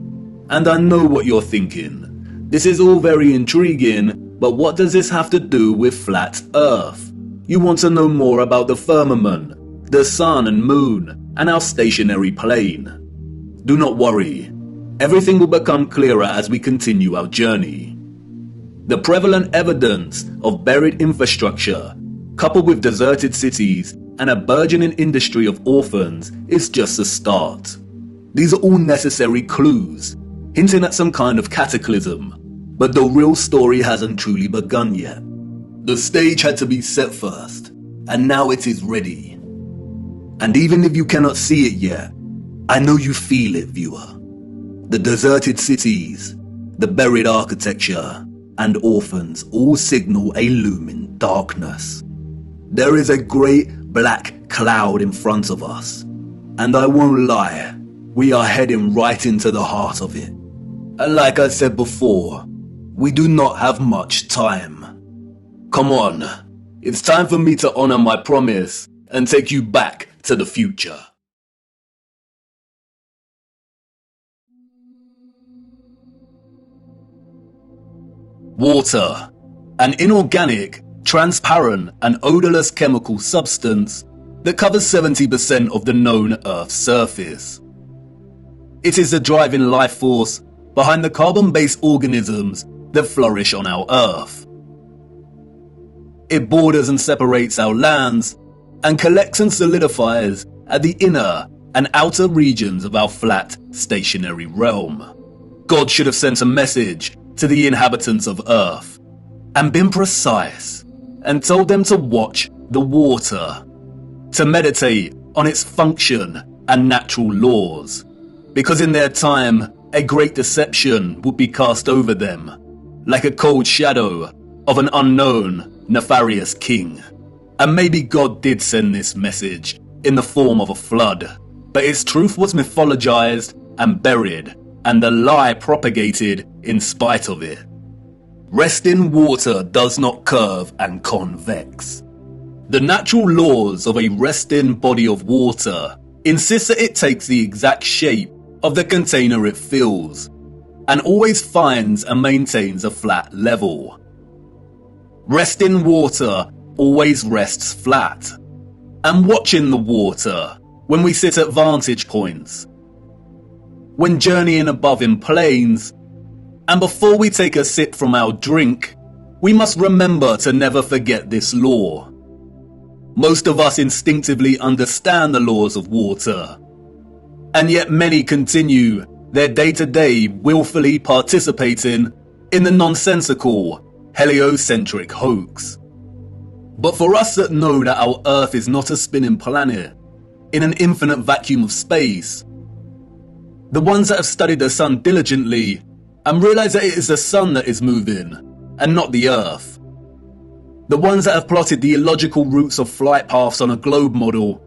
And I know what you're thinking. This is all very intriguing, but what does this have to do with flat earth? You want to know more about the firmament, the sun and moon, and our stationary plane. Do not worry. Everything will become clearer as we continue our journey. The prevalent evidence of buried infrastructure, coupled with deserted cities and a burgeoning industry of orphans, is just a start. These are all necessary clues, hinting at some kind of cataclysm, but the real story hasn't truly begun yet. The stage had to be set first, and now it is ready. And even if you cannot see it yet, I know you feel it, viewer. The deserted cities, the buried architecture, and orphans all signal a looming darkness. There is a great black cloud in front of us, and I won't lie, we are heading right into the heart of it. And like I said before, we do not have much time. Come on, it's time for me to honor my promise and take you back to the future. Water, an inorganic, transparent and odorless chemical substance that covers 70% of the known Earth's surface. It is the driving life force behind the carbon-based organisms that flourish on our Earth. It borders and separates our lands and collects and solidifies at the inner and outer regions of our flat, stationary realm. God should have sent a message to the inhabitants of Earth and been precise and told them to watch the water, to meditate on its function and natural laws, because in their time a great deception would be cast over them, like a cold shadow of an unknown, nefarious king. And maybe God did send this message in the form of a flood, but its truth was mythologized and buried, and the lie propagated in spite of it. Resting water does not curve and convex. The natural laws of a resting body of water insist that it takes the exact shape of the container it fills, and always finds and maintains a flat level. Resting water always rests flat, and watching the water when we sit at vantage points, when journeying above in planes, and before we take a sip from our drink, we must remember to never forget this law. Most of us instinctively understand the laws of water, and yet many continue their day-to-day willfully participating in the nonsensical, heliocentric hoax. But for us that know that our Earth is not a spinning planet in an infinite vacuum of space, the ones that have studied the sun diligently and realize that it is the sun that is moving and not the Earth, the ones that have plotted the illogical routes of flight paths on a globe model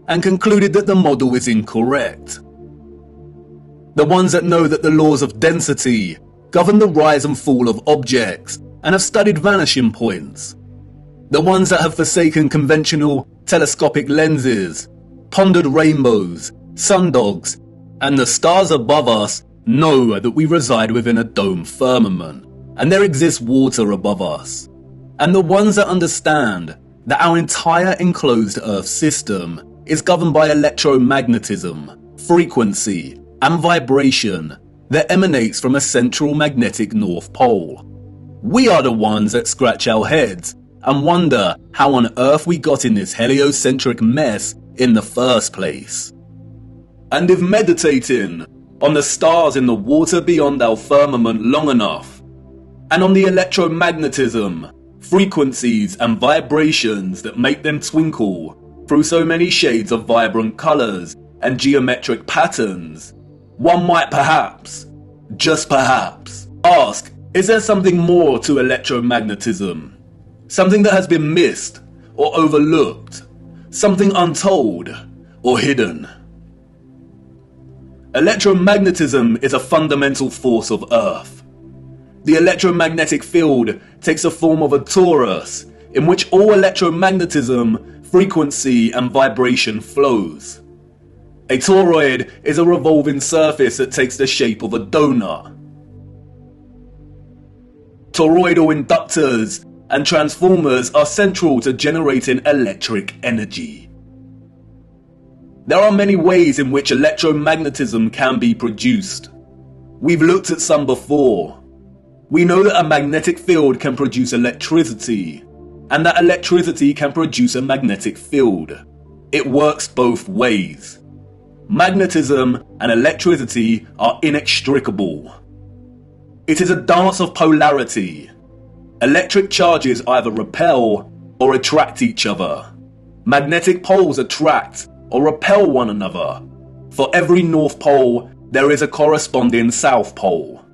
and concluded that the model is incorrect, the ones that know that the laws of density govern the rise and fall of objects and have studied vanishing points, the ones that have forsaken conventional telescopic lenses, pondered rainbows, sundogs, and the stars above us know that we reside within a dome firmament, and there exists water above us. And the ones that understand that our entire enclosed Earth system is governed by electromagnetism, frequency, and vibration that emanates from a central magnetic North Pole. We are the ones that scratch our heads and wonder how on earth we got in this heliocentric mess in the first place. And if meditating on the stars in the water beyond our firmament long enough, and on the electromagnetism, frequencies and vibrations that make them twinkle through so many shades of vibrant colours and geometric patterns, one might perhaps, just perhaps, ask, is there something more to electromagnetism? Something that has been missed or overlooked? Something untold or hidden? Electromagnetism is a fundamental force of Earth. The electromagnetic field takes the form of a torus in which all electromagnetism, frequency and vibration flows. A toroid is a revolving surface that takes the shape of a donut. Toroidal inductors and transformers are central to generating electric energy. There are many ways in which electromagnetism can be produced. We've looked at some before. We know that a magnetic field can produce electricity, and that electricity can produce a magnetic field. It works both ways. Magnetism and electricity are inextricable. It is a dance of polarity. Electric charges either repel or attract each other. Magnetic poles attract or repel one another. For every North Pole, there is a corresponding South Pole.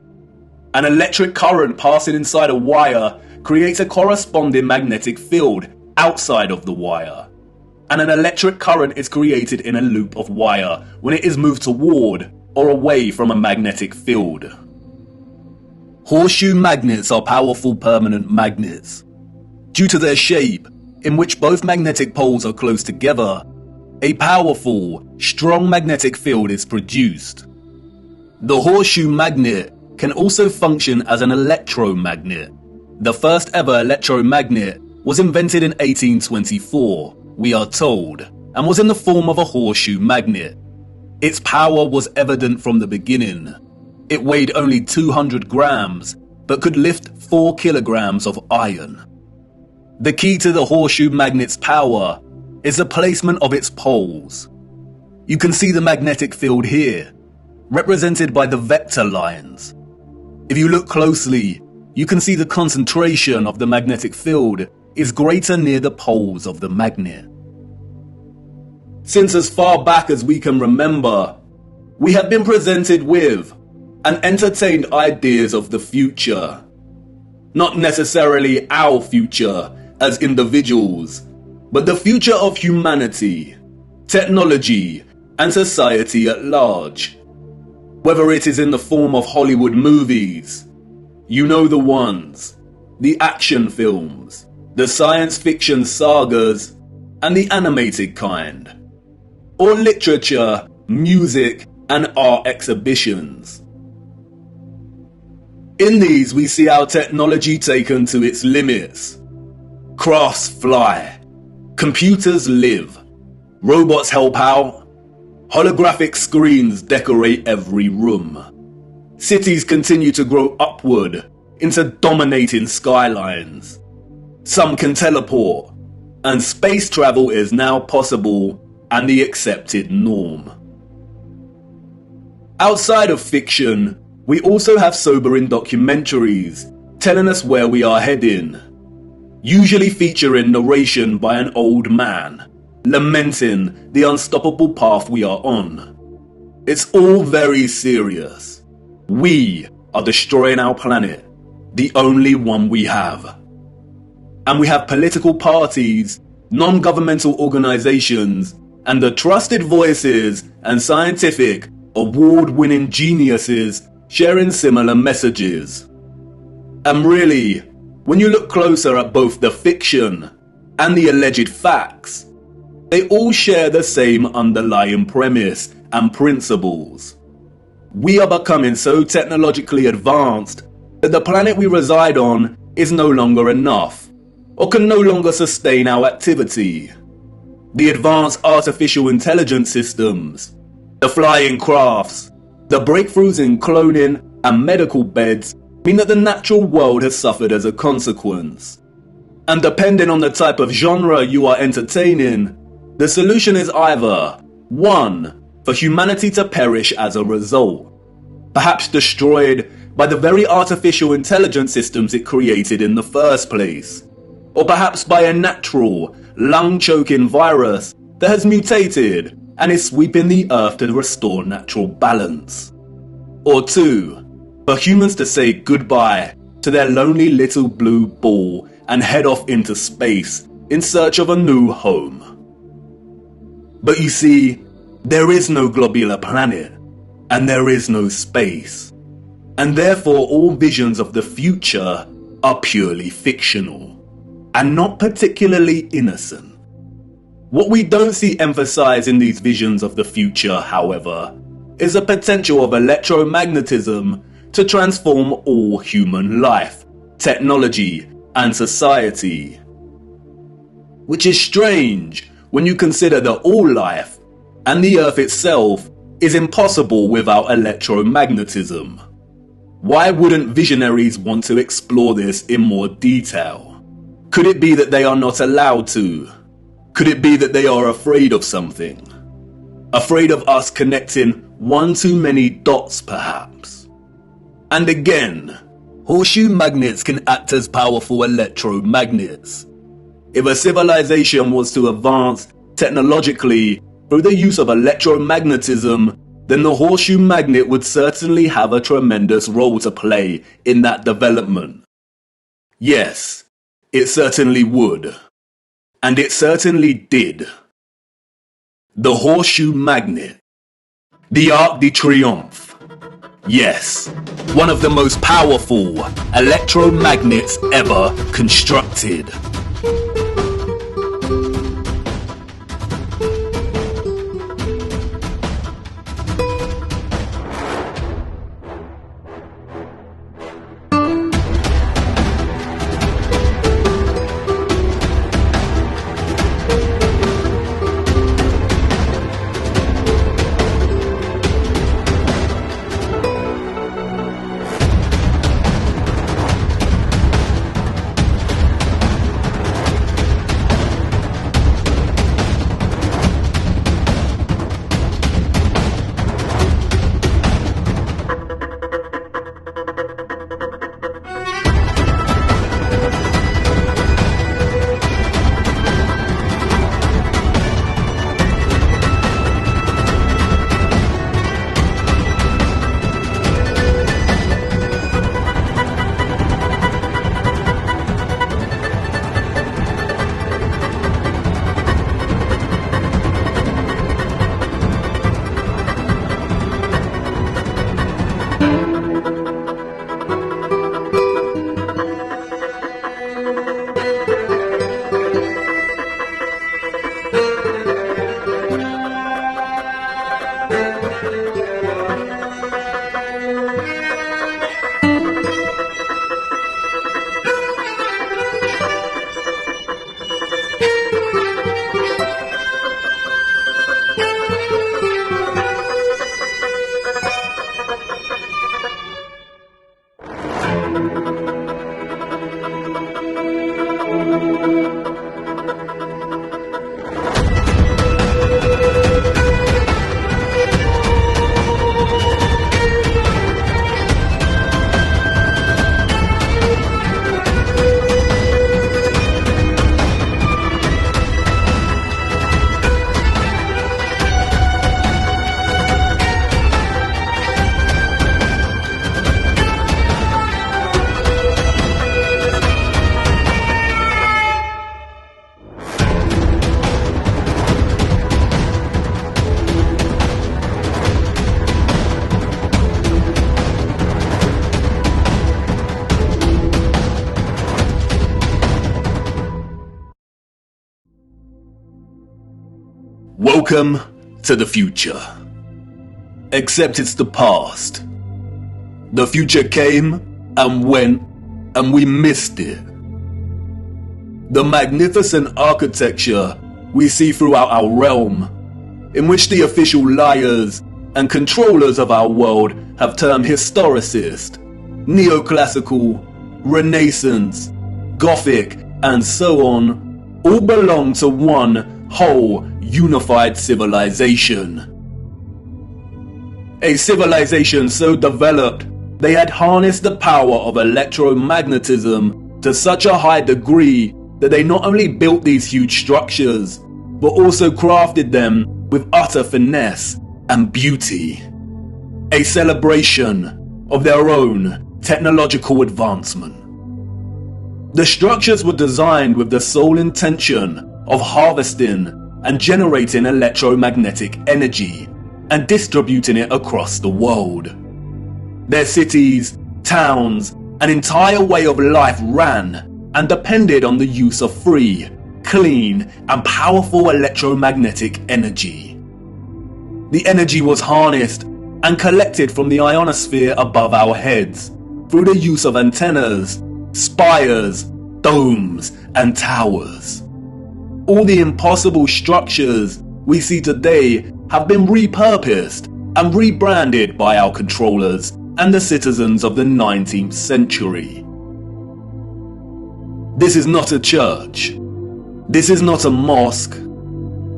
An electric current passing inside a wire creates a corresponding magnetic field outside of the wire. And an electric current is created in a loop of wire when it is moved toward or away from a magnetic field. Horseshoe magnets are powerful permanent magnets. Due to their shape, in which both magnetic poles are close together, a powerful, strong magnetic field is produced. The horseshoe magnet can also function as an electromagnet. The first ever electromagnet was invented in 1824, we are told, and was in the form of a horseshoe magnet. Its power was evident from the beginning. It weighed only 200 grams, but could lift 4 kilograms of iron. The key to the horseshoe magnet's power is the placement of its poles. You can see the magnetic field here, represented by the vector lines. If you look closely, you can see the concentration of the magnetic field is greater near the poles of the magnet. Since as far back as we can remember, we have been presented with and entertained ideas of the future. Not necessarily our future as individuals, but the future of humanity, technology, and society at large. Whether it is in the form of Hollywood movies, you know the ones, the action films, the science fiction sagas, and the animated kind, or literature, music, and art exhibitions. In these, we see our technology taken to its limits. Crafts fly, computers live, robots help out, holographic screens decorate every room. Cities continue to grow upward into dominating skylines. Some can teleport, and space travel is now possible and the accepted norm. Outside of fiction, we also have sobering documentaries telling us where we are heading, usually featuring narration by an old man, lamenting the unstoppable path we are on. It's all very serious. We are destroying our planet, the only one we have. And we have political parties, non-governmental organizations, and the trusted voices and scientific, award-winning geniuses sharing similar messages. And really, when you look closer at both the fiction and the alleged facts, they all share the same underlying premise and principles. We are becoming so technologically advanced that the planet we reside on is no longer enough, or can no longer sustain our activity. The advanced artificial intelligence systems, the flying crafts, the breakthroughs in cloning and medical beds mean that the natural world has suffered as a consequence. And depending on the type of genre you are entertaining, the solution is either 1. For humanity to perish as a result, perhaps destroyed by the very artificial intelligence systems it created in the first place, or perhaps by a natural, lung-choking virus that has mutated and is sweeping the earth to restore natural balance. Or 2, for humans to say goodbye to their lonely little blue ball and head off into space in search of a new home. But you see, there is no globular planet, and there is no space, and therefore all visions of the future are purely fictional, and not particularly innocent. What we don't see emphasized in these visions of the future, however, is the potential of electromagnetism to transform all human life, technology, and society. Which is strange when you consider that all life, and the Earth itself, is impossible without electromagnetism. Why wouldn't visionaries want to explore this in more detail? Could it be that they are not allowed to? Could it be that they are afraid of something? Afraid of us connecting one too many dots, perhaps? And again, horseshoe magnets can act as powerful electromagnets. If a civilization was to advance technologically through the use of electromagnetism, then the horseshoe magnet would certainly have a tremendous role to play in that development. Yes, it certainly would. And it certainly did. The horseshoe magnet. The Arc de Triomphe. Yes, one of the most powerful electromagnets ever constructed. Welcome to the future. Except it's the past. The future came and went, and we missed it. The magnificent architecture we see throughout our realm, in which the official liars and controllers of our world have termed historicist, neoclassical, Renaissance, Gothic, and so on, all belong to one whole unified civilization. A civilization so developed they had harnessed the power of electromagnetism to such a high degree that they not only built these huge structures, but also crafted them with utter finesse and beauty. A celebration of their own technological advancement. The structures were designed with the sole intention of harvesting and generating electromagnetic energy and distributing it across the world. Their cities, towns, an entire way of life ran and depended on the use of free, clean, and powerful electromagnetic energy. The energy was harnessed and collected from the ionosphere above our heads through the use of antennas, spires, domes, and towers. All the impossible structures we see today have been repurposed and rebranded by our controllers and the citizens of the 19th century. This is not a church. This is not a mosque.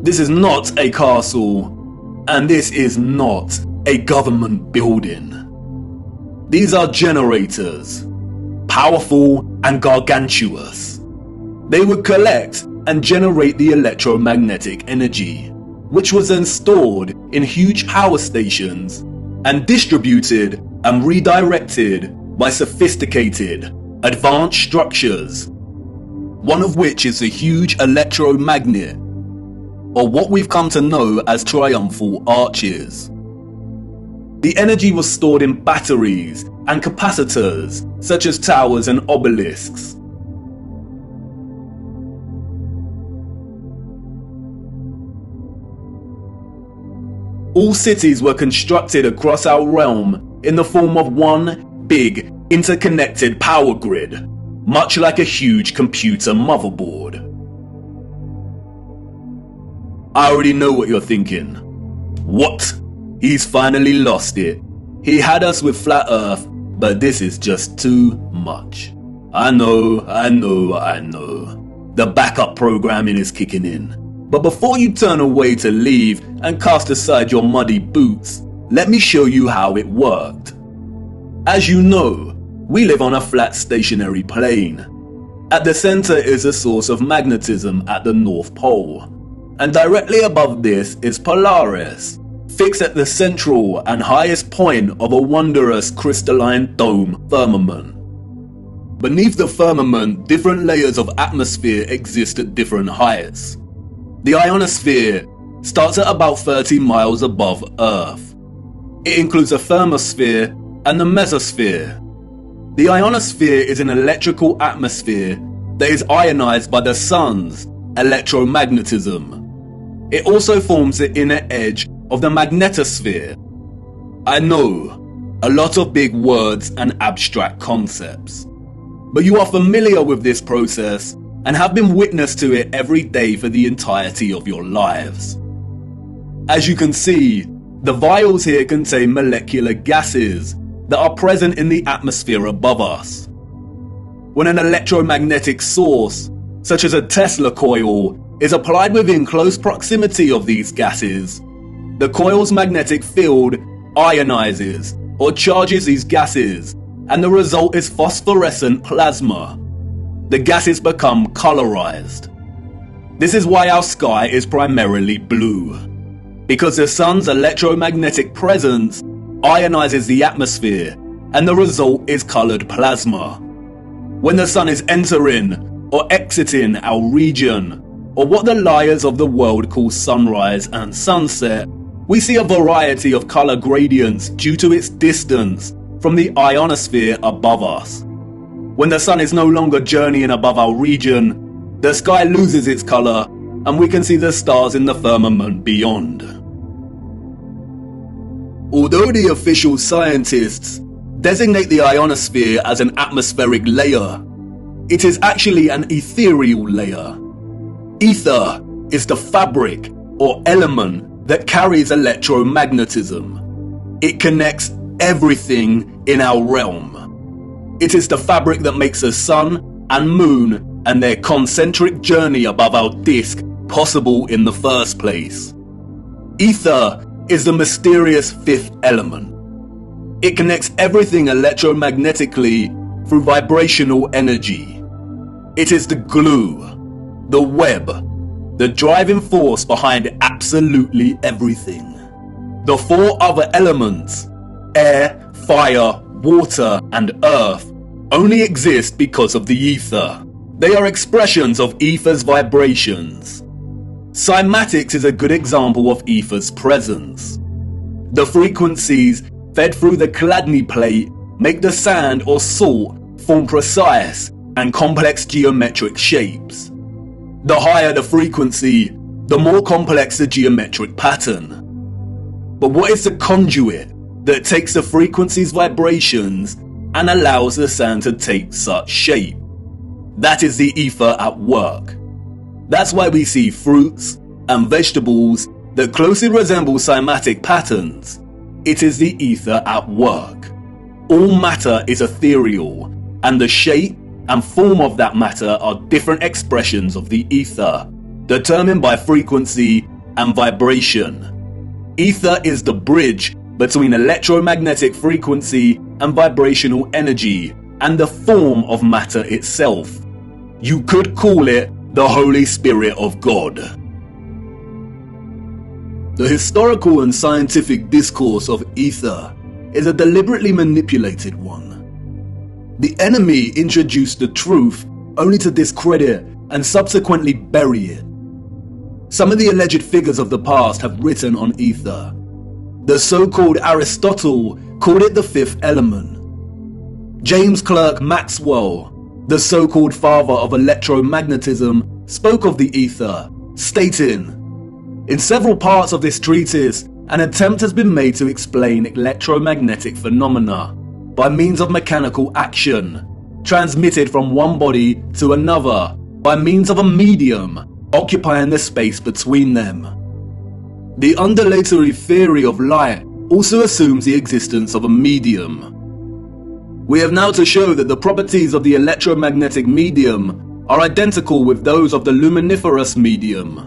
This is not a castle. And this is not a government building. These are generators, powerful and gargantuous. They would collect and generate the electromagnetic energy, which was then stored in huge power stations and distributed and redirected by sophisticated, advanced structures, one of which is a huge electromagnet, or what we've come to know as triumphal arches. The energy was stored in batteries and capacitors, such as towers and obelisks. All cities were constructed across our realm in the form of one big, interconnected power grid, much like a huge computer motherboard. I already know what you're thinking. What? He's finally lost it. He had us with flat earth, but this is just too much. I know. The backup programming is kicking in. But before you turn away to leave and cast aside your muddy boots, let me show you how it worked. As you know, we live on a flat stationary plane. At the center is a source of magnetism at the North Pole, and directly above this is Polaris, fixed at the central and highest point of a wondrous crystalline dome firmament. Beneath the firmament, different layers of atmosphere exist at different heights. The ionosphere starts at about 30 miles above Earth. It includes a thermosphere and the mesosphere. The ionosphere is an electrical atmosphere that is ionized by the sun's electromagnetism. It also forms the inner edge of the magnetosphere. I know, a lot of big words and abstract concepts, but you are familiar with this process and have been witness to it every day for the entirety of your lives. As you can see, the vials here contain molecular gases, that are present in the atmosphere above us. When an electromagnetic source, such as a Tesla coil, is applied within close proximity of these gases, the coil's magnetic field ionizes or charges these gases, and the result is phosphorescent plasma. The gases become colorized. This is why our sky is primarily blue, because the sun's electromagnetic presence ionizes the atmosphere, and the result is colored plasma. When the sun is entering or exiting our region, or what the liars of the world call sunrise and sunset, we see a variety of color gradients due to its distance from the ionosphere above us. When the sun is no longer journeying above our region, the sky loses its color and we can see the stars in the firmament beyond. Although the official scientists designate the ionosphere as an atmospheric layer, it is actually an ethereal layer. Ether is the fabric or element that carries electromagnetism. It connects everything in our realm. It is the fabric that makes the sun and moon and their concentric journey above our disk possible in the first place. Ether is the mysterious fifth element. It connects everything electromagnetically through vibrational energy. It is the glue, the web, the driving force behind absolutely everything. The four other elements, air, fire, water, and earth, only exist because of the ether. They are expressions of ether's vibrations. Cymatics is a good example of ether's presence. The frequencies fed through the Chladni plate make the sand or salt form precise and complex geometric shapes. The higher the frequency, the more complex the geometric pattern. But what is the conduit that takes the frequency's vibrations and allows the sand to take such shape? That is the ether at work. That's why we see fruits and vegetables that closely resemble cymatic patterns. It is the ether at work. All matter is ethereal, and the shape and form of that matter are different expressions of the ether, determined by frequency and vibration. Ether is the bridge between electromagnetic frequency and vibrational energy and the form of matter itself. You could call it the Holy Spirit of God. The historical and scientific discourse of ether is a deliberately manipulated one. The enemy introduced the truth only to discredit and subsequently bury it. Some of the alleged figures of the past have written on ether. The so-called Aristotle called it the fifth element. James Clerk Maxwell, the so-called father of electromagnetism, spoke of the ether, stating, "In several parts of this treatise, an attempt has been made to explain electromagnetic phenomena by means of mechanical action, transmitted from one body to another by means of a medium occupying the space between them. The undulatory theory of light also assumes the existence of a medium. We have now to show that the properties of the electromagnetic medium are identical with those of the luminiferous medium.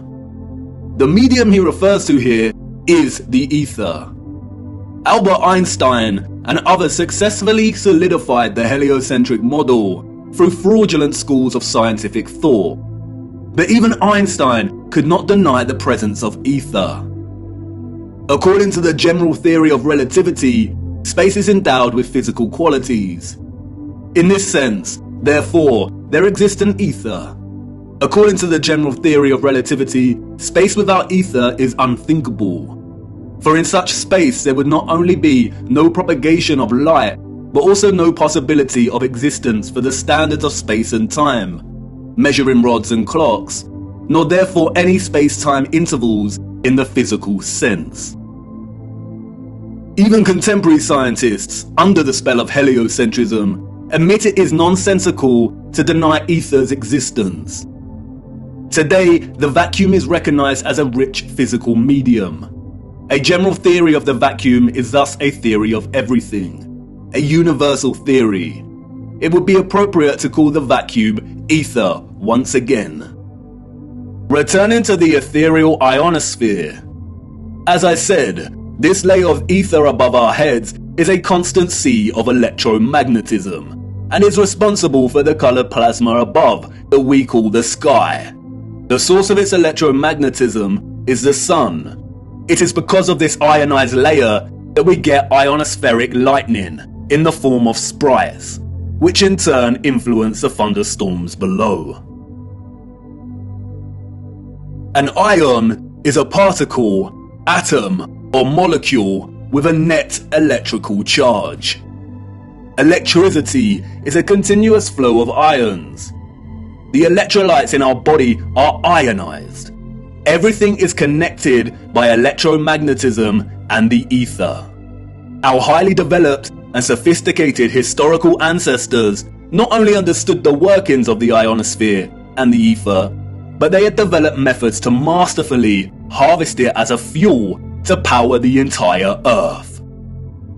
The medium he refers to here is the ether." Albert Einstein and others successfully solidified the heliocentric model through fraudulent schools of scientific thought. But even Einstein could not deny the presence of ether. According to the general theory of relativity, space is endowed with physical qualities. In this sense, therefore, there exists an ether. According to the general theory of relativity, space without ether is unthinkable. For in such space there would not only be no propagation of light, but also no possibility of existence for the standards of space and time, measuring rods and clocks, nor therefore any space-time intervals in the physical sense. Even contemporary scientists, under the spell of heliocentrism, admit it is nonsensical to deny ether's existence. Today, the vacuum is recognized as a rich physical medium. A general theory of the vacuum is thus a theory of everything. a universal theory. It would be appropriate to call the vacuum ether once again. Returning to the ethereal ionosphere. As I said, this layer of ether above our heads is a constant sea of electromagnetism, and is responsible for the coloured plasma above that we call the sky. The source of its electromagnetism is the sun. It is because of this ionized layer that we get ionospheric lightning in the form of sprites, which in turn influence the thunderstorms below. An ion is a particle, atom, or molecule with a net electrical charge. Electricity is a continuous flow of ions. The electrolytes in our body are ionized. Everything is connected by electromagnetism and the ether. Our highly developed and sophisticated historical ancestors not only understood the workings of the ionosphere and the ether, but they had developed methods to masterfully harvest it as a fuel to power the entire Earth.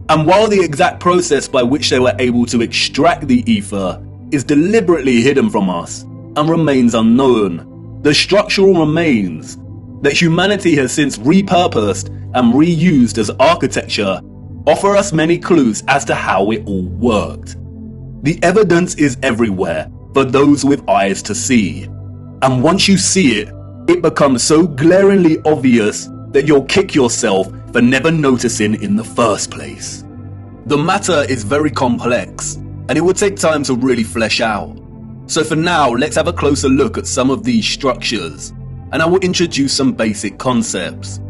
And while the exact process by which they were able to extract the ether is deliberately hidden from us and remains unknown, the structural remains that humanity has since repurposed and reused as architecture offer us many clues as to how it all worked. The evidence is everywhere for those with eyes to see, and once you see it, it becomes so glaringly obvious that you'll kick yourself for never noticing in the first place. The matter is very complex, and it would take time to really flesh out. So for now, let's have a closer look at some of these structures, and I will introduce some basic concepts.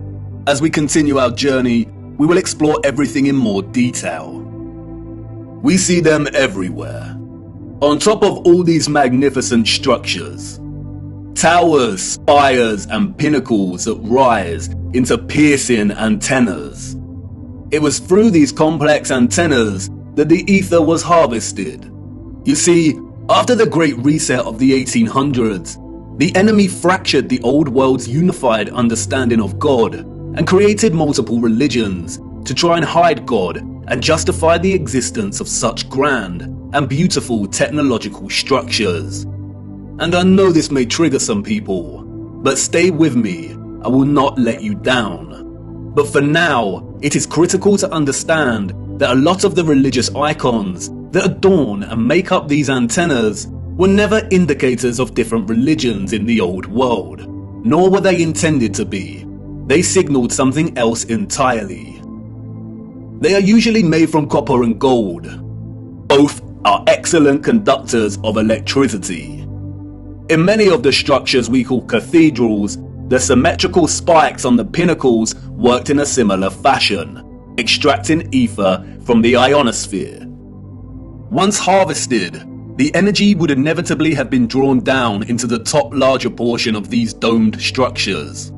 As we continue our journey, we will explore everything in more detail. We see them everywhere. On top of all these magnificent structures, towers, spires, and pinnacles that rise into piercing antennas. It was through these complex antennas that the ether was harvested. You see, after the Great Reset of the 1800s, the enemy fractured the old world's unified understanding of God and created multiple religions to try and hide God and justify the existence of such grand and beautiful technological structures. And I know this may trigger some people, but stay with me, I will not let you down. But for now, it is critical to understand that a lot of the religious icons that adorn and make up these antennas were never indicators of different religions in the old world, nor were they intended to be. They signaled something else entirely. They are usually made from copper and gold. Both are excellent conductors of electricity. In many of the structures we call cathedrals, the symmetrical spikes on the pinnacles worked in a similar fashion, extracting ether from the ionosphere. Once harvested, the energy would inevitably have been drawn down into the top larger portion of these domed structures.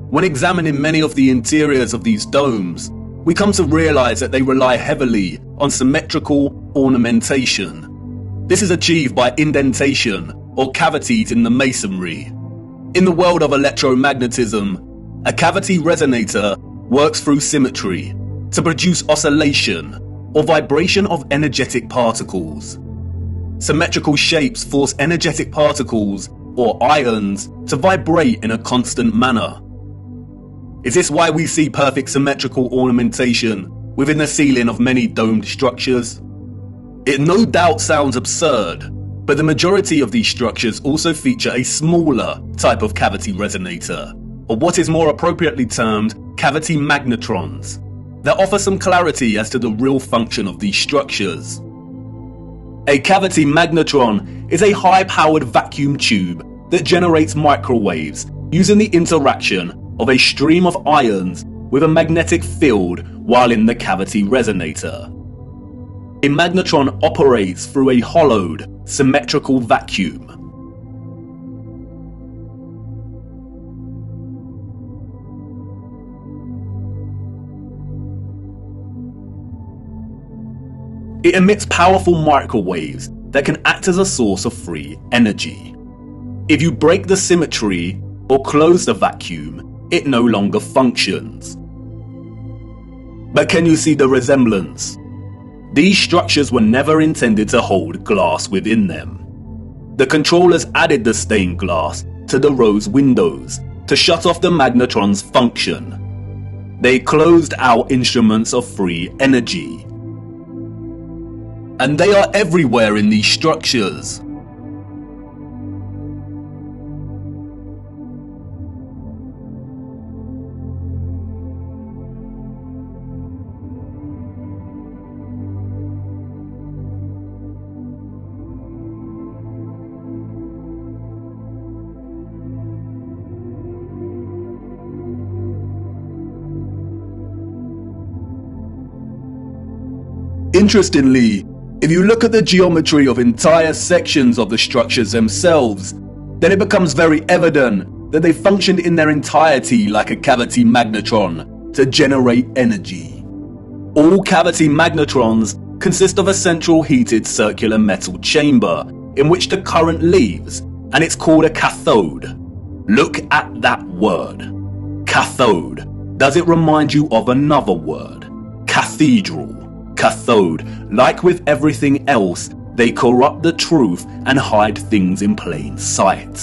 When examining many of the interiors of these domes, we come to realize that they rely heavily on symmetrical ornamentation. This is achieved by indentation or cavities in the masonry. In the world of electromagnetism, a cavity resonator works through symmetry to produce oscillation or vibration of energetic particles. Symmetrical shapes force energetic particles, or ions, to vibrate in a constant manner. Is this why we see perfect symmetrical ornamentation within the ceiling of many domed structures? It no doubt sounds absurd, but the majority of these structures also feature a smaller type of cavity resonator, or what is more appropriately termed cavity magnetrons, that offer some clarity as to the real function of these structures. A cavity magnetron is a high-powered vacuum tube that generates microwaves using the interaction of a stream of ions with a magnetic field while in the cavity resonator. A magnetron operates through a hollowed, symmetrical vacuum. It emits powerful microwaves that can act as a source of free energy. If you break the symmetry or close the vacuum, it no longer functions. But can you see the resemblance? These structures were never intended to hold glass within them. The controllers added the stained glass to the rose windows to shut off the magnetron's function. They closed out instruments of free energy. And they are everywhere in these structures. Interestingly, if you look at the geometry of entire sections of the structures themselves, then it becomes very evident that they functioned in their entirety like a cavity magnetron to generate energy. All cavity magnetrons consist of a central heated circular metal chamber in which the current leaves, and it's called a cathode. Look at that word, cathode. Does it remind you of another word? Cathedral. Cathode. Like with everything else, they corrupt the truth and hide things in plain sight.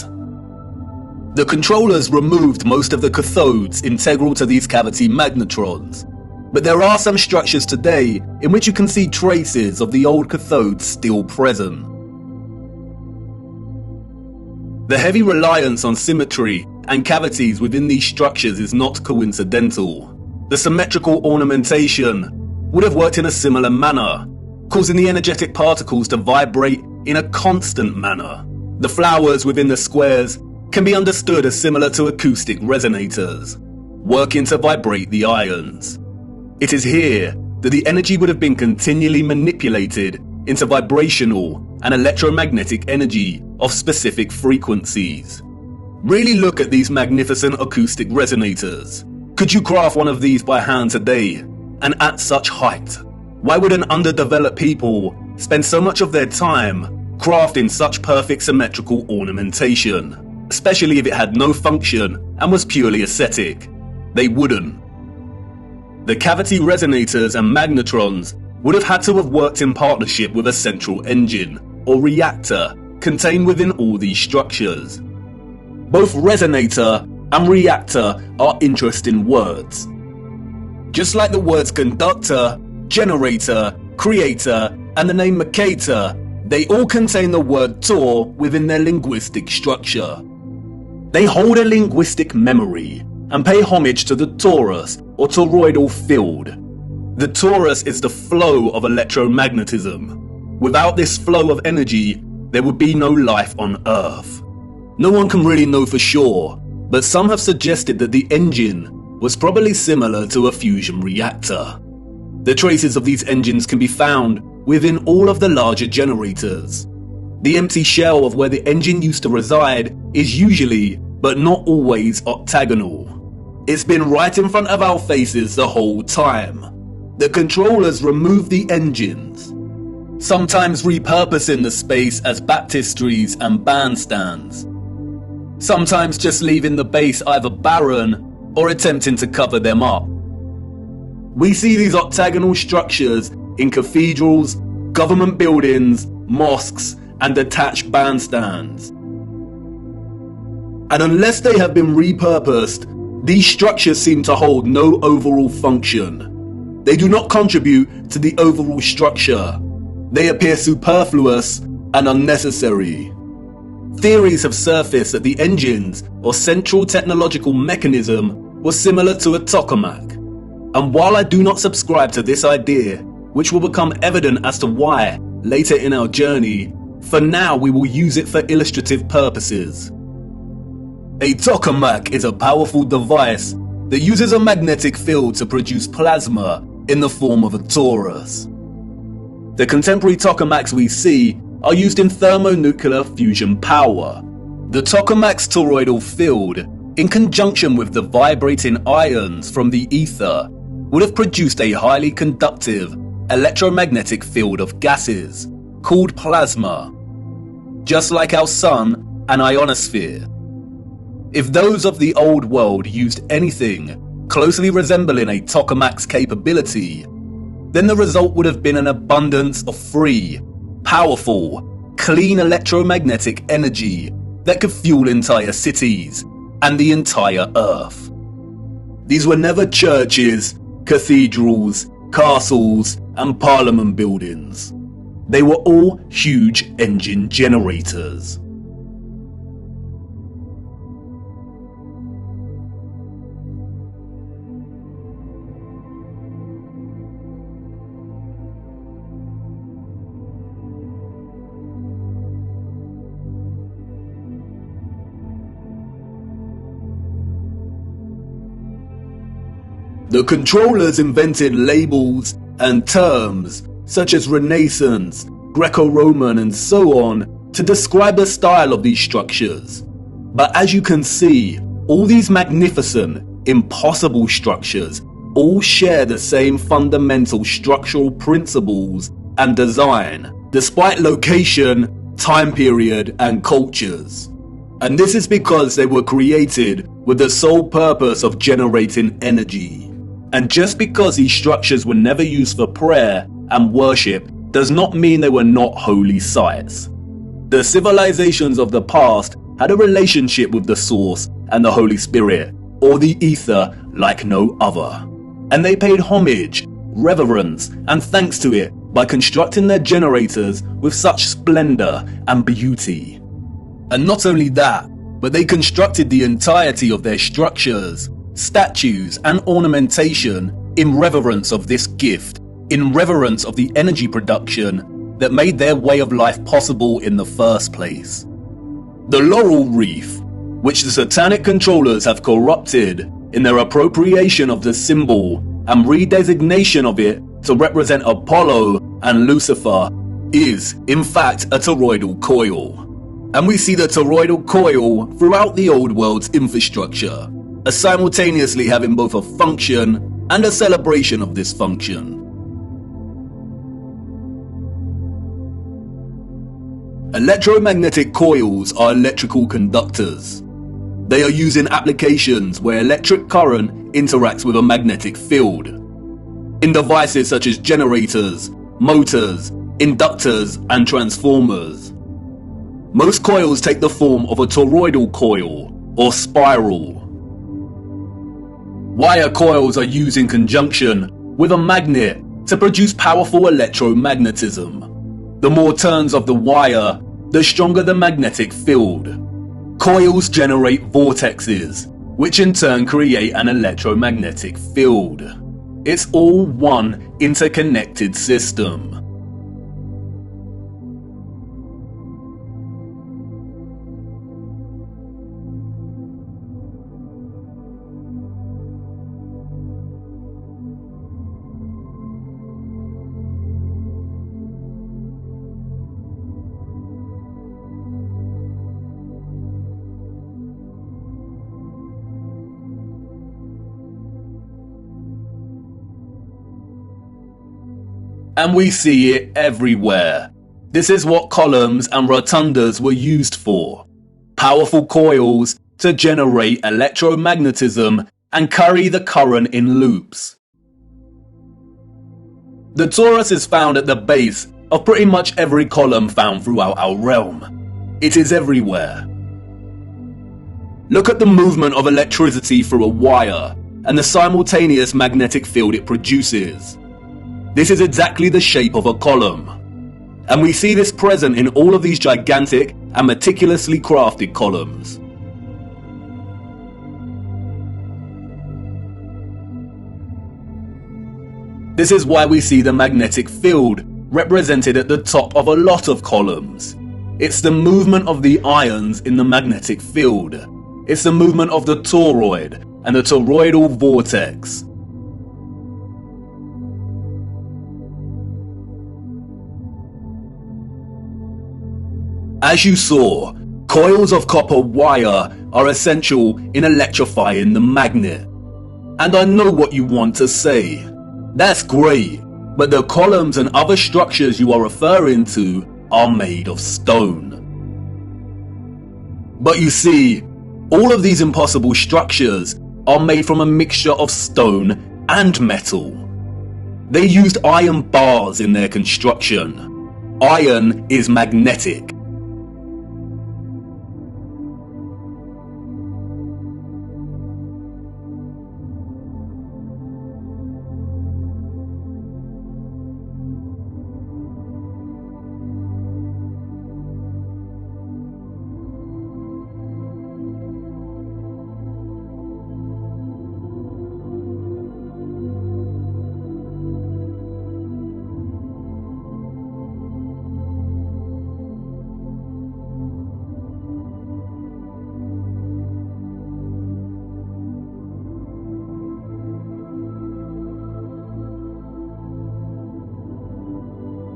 The controllers removed most of the cathodes integral to these cavity magnetrons, but there are some structures today in which you can see traces of the old cathodes still present. The heavy reliance on symmetry and cavities within these structures is not coincidental. The symmetrical ornamentation would have worked in a similar manner, causing the energetic particles to vibrate in a constant manner. The flowers within the squares can be understood as similar to acoustic resonators, working to vibrate the ions. It is here that the energy would have been continually manipulated into vibrational and electromagnetic energy of specific frequencies. Really look at these magnificent acoustic resonators. Could you craft one of these by hand today? And at such height? Why would an underdeveloped people spend so much of their time crafting such perfect symmetrical ornamentation, especially if it had no function and was purely aesthetic? They wouldn't. The cavity resonators and magnetrons would have had to have worked in partnership with a central engine or reactor contained within all these structures. Both resonator and reactor are interesting words. Just like the words conductor, generator, creator, and the name Mercator, they all contain the word Tor within their linguistic structure. They hold a linguistic memory and pay homage to the torus or toroidal field. The torus is the flow of electromagnetism. Without this flow of energy, there would be no life on Earth. No one can really know for sure, but some have suggested that the engine was probably similar to a fusion reactor. The traces of these engines can be found within all of the larger generators. The empty shell of where the engine used to reside is usually, but not always, octagonal. It's been right in front of our faces the whole time. The controllers remove the engines, sometimes repurposing the space as baptistries and bandstands, sometimes just leaving the base either barren or attempting to cover them up. We see these octagonal structures in cathedrals, government buildings, mosques, and detached bandstands. And unless they have been repurposed, these structures seem to hold no overall function. They do not contribute to the overall structure. They appear superfluous and unnecessary. Theories have surfaced that the engines or central technological mechanism was similar to a tokamak. And while I do not subscribe to this idea, which will become evident as to why later in our journey, for now we will use it for illustrative purposes. A tokamak is a powerful device that uses a magnetic field to produce plasma in the form of a torus. The contemporary tokamaks we see are used in thermonuclear fusion power. The tokamak's toroidal field, in conjunction with the vibrating ions from the ether, would have produced a highly conductive electromagnetic field of gases called plasma, just like our sun and ionosphere. If those of the old world used anything closely resembling a tokamak's capability, then the result would have been an abundance of free, powerful, clean electromagnetic energy that could fuel entire cities and the entire Earth. These were never churches, cathedrals, castles, and parliament buildings. They were all huge engine generators. The controllers invented labels and terms such as Renaissance, Greco-Roman, and so on to describe the style of these structures. But as you can see, all these magnificent, impossible structures all share the same fundamental structural principles and design, despite location, time period, and cultures. And this is because they were created with the sole purpose of generating energy. And just because these structures were never used for prayer and worship does not mean they were not holy sites. The civilizations of the past had a relationship with the Source and the Holy Spirit, or the Ether, like no other. And they paid homage, reverence, and thanks to it by constructing their generators with such splendor and beauty. And not only that, but they constructed the entirety of their structures, statues, and ornamentation in reverence of this gift, in reverence of the energy production that made their way of life possible in the first place. The laurel wreath, which the satanic controllers have corrupted in their appropriation of the symbol and redesignation of it to represent Apollo and Lucifer, is, in fact, a toroidal coil. And we see the toroidal coil throughout the old world's infrastructure, as simultaneously having both a function and a celebration of this function. Electromagnetic coils are electrical conductors. They are used in applications where electric current interacts with a magnetic field. In devices such as generators, motors, inductors, and transformers. Most coils take the form of a toroidal coil or spiral. Wire coils are used in conjunction with a magnet to produce powerful electromagnetism. The more turns of the wire, the stronger the magnetic field. Coils generate vortexes, which in turn create an electromagnetic field. It's all one interconnected system. And we see it everywhere. This is what columns and rotundas were used for. Powerful coils to generate electromagnetism and carry the current in loops. The torus is found at the base of pretty much every column found throughout our realm. It is everywhere. Look at the movement of electricity through a wire and the simultaneous magnetic field it produces. This is exactly the shape of a column. And we see this present in all of these gigantic and meticulously crafted columns. This is why we see the magnetic field represented at the top of a lot of columns. It's the movement of the ions in the magnetic field. It's the movement of the toroid and the toroidal vortex. As you saw, coils of copper wire are essential in electrifying the magnet. And I know what you want to say. That's great, but the columns and other structures you are referring to are made of stone. But you see, all of these impossible structures are made from a mixture of stone and metal. They used iron bars in their construction. Iron is magnetic.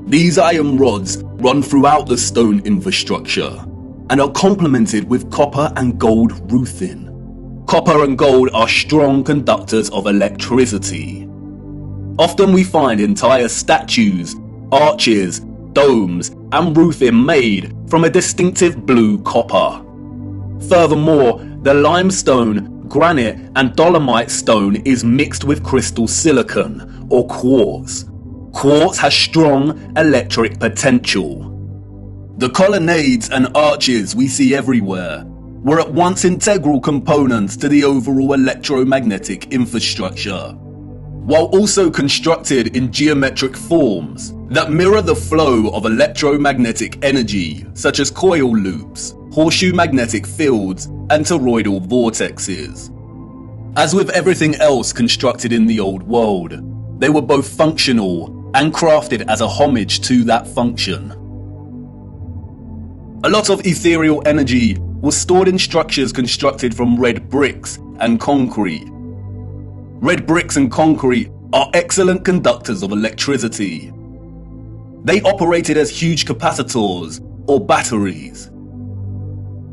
These iron rods run throughout the stone infrastructure and are complemented with copper and gold roofing. Copper and gold are strong conductors of electricity. Often we find entire statues, arches, domes, and roofing made from a distinctive blue copper. Furthermore, the limestone, granite, and dolomite stone is mixed with crystal silicon or quartz. Quartz has strong electric potential. The colonnades and arches we see everywhere were at once integral components to the overall electromagnetic infrastructure, while also constructed in geometric forms that mirror the flow of electromagnetic energy, such as coil loops, horseshoe magnetic fields, and toroidal vortexes. As with everything else constructed in the old world, they were both functional and crafted as a homage to that function. A lot of ethereal energy was stored in structures constructed from red bricks and concrete. Red bricks and concrete are excellent conductors of electricity. They operated as huge capacitors or batteries.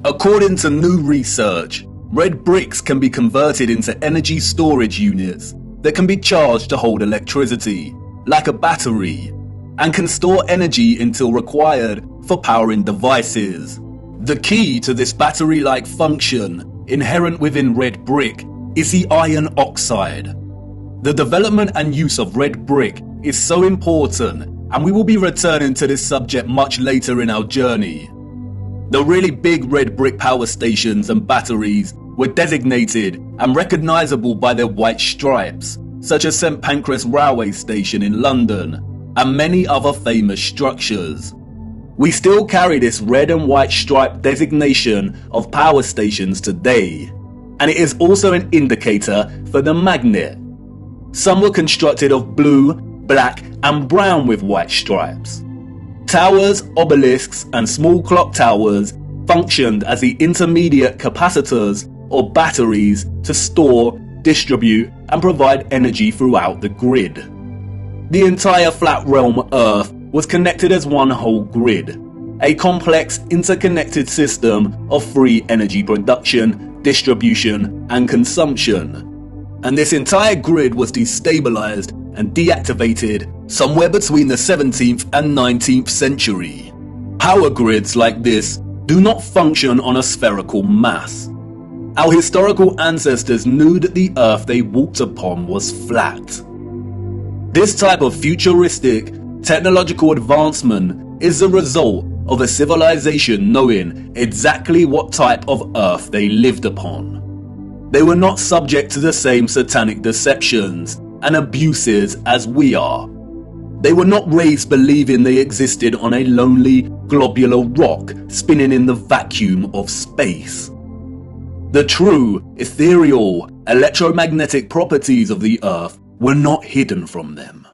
According to new research, red bricks can be converted into energy storage units that can be charged to hold electricity, like a battery, and can store energy until required for powering devices. The key to this battery-like function inherent within red brick is the iron oxide. The development and use of red brick is so important, and we will be returning to this subject much later in our journey. The really big red brick power stations and batteries were designated and recognizable by their white stripes, such as St Pancras Railway Station in London, and many other famous structures. We still carry this red and white stripe designation of power stations today, and it is also an indicator for the magnet. Some were constructed of blue, black, and brown with white stripes. Towers, obelisks, and small clock towers functioned as the intermediate capacitors or batteries to store, distribute, and provide energy throughout the grid. The entire flat realm Earth was connected as one whole grid, a complex interconnected system of free energy production, distribution, and consumption. And this entire grid was destabilized and deactivated somewhere between the 17th and 19th century. Power grids like this do not function on a spherical mass. Our historical ancestors knew that the earth they walked upon was flat. This type of futuristic technological advancement is the result of a civilization knowing exactly what type of earth they lived upon. They were not subject to the same satanic deceptions and abuses as we are. They were not raised believing they existed on a lonely, globular rock spinning in the vacuum of space. The true, ethereal, electromagnetic properties of the Earth were not hidden from them.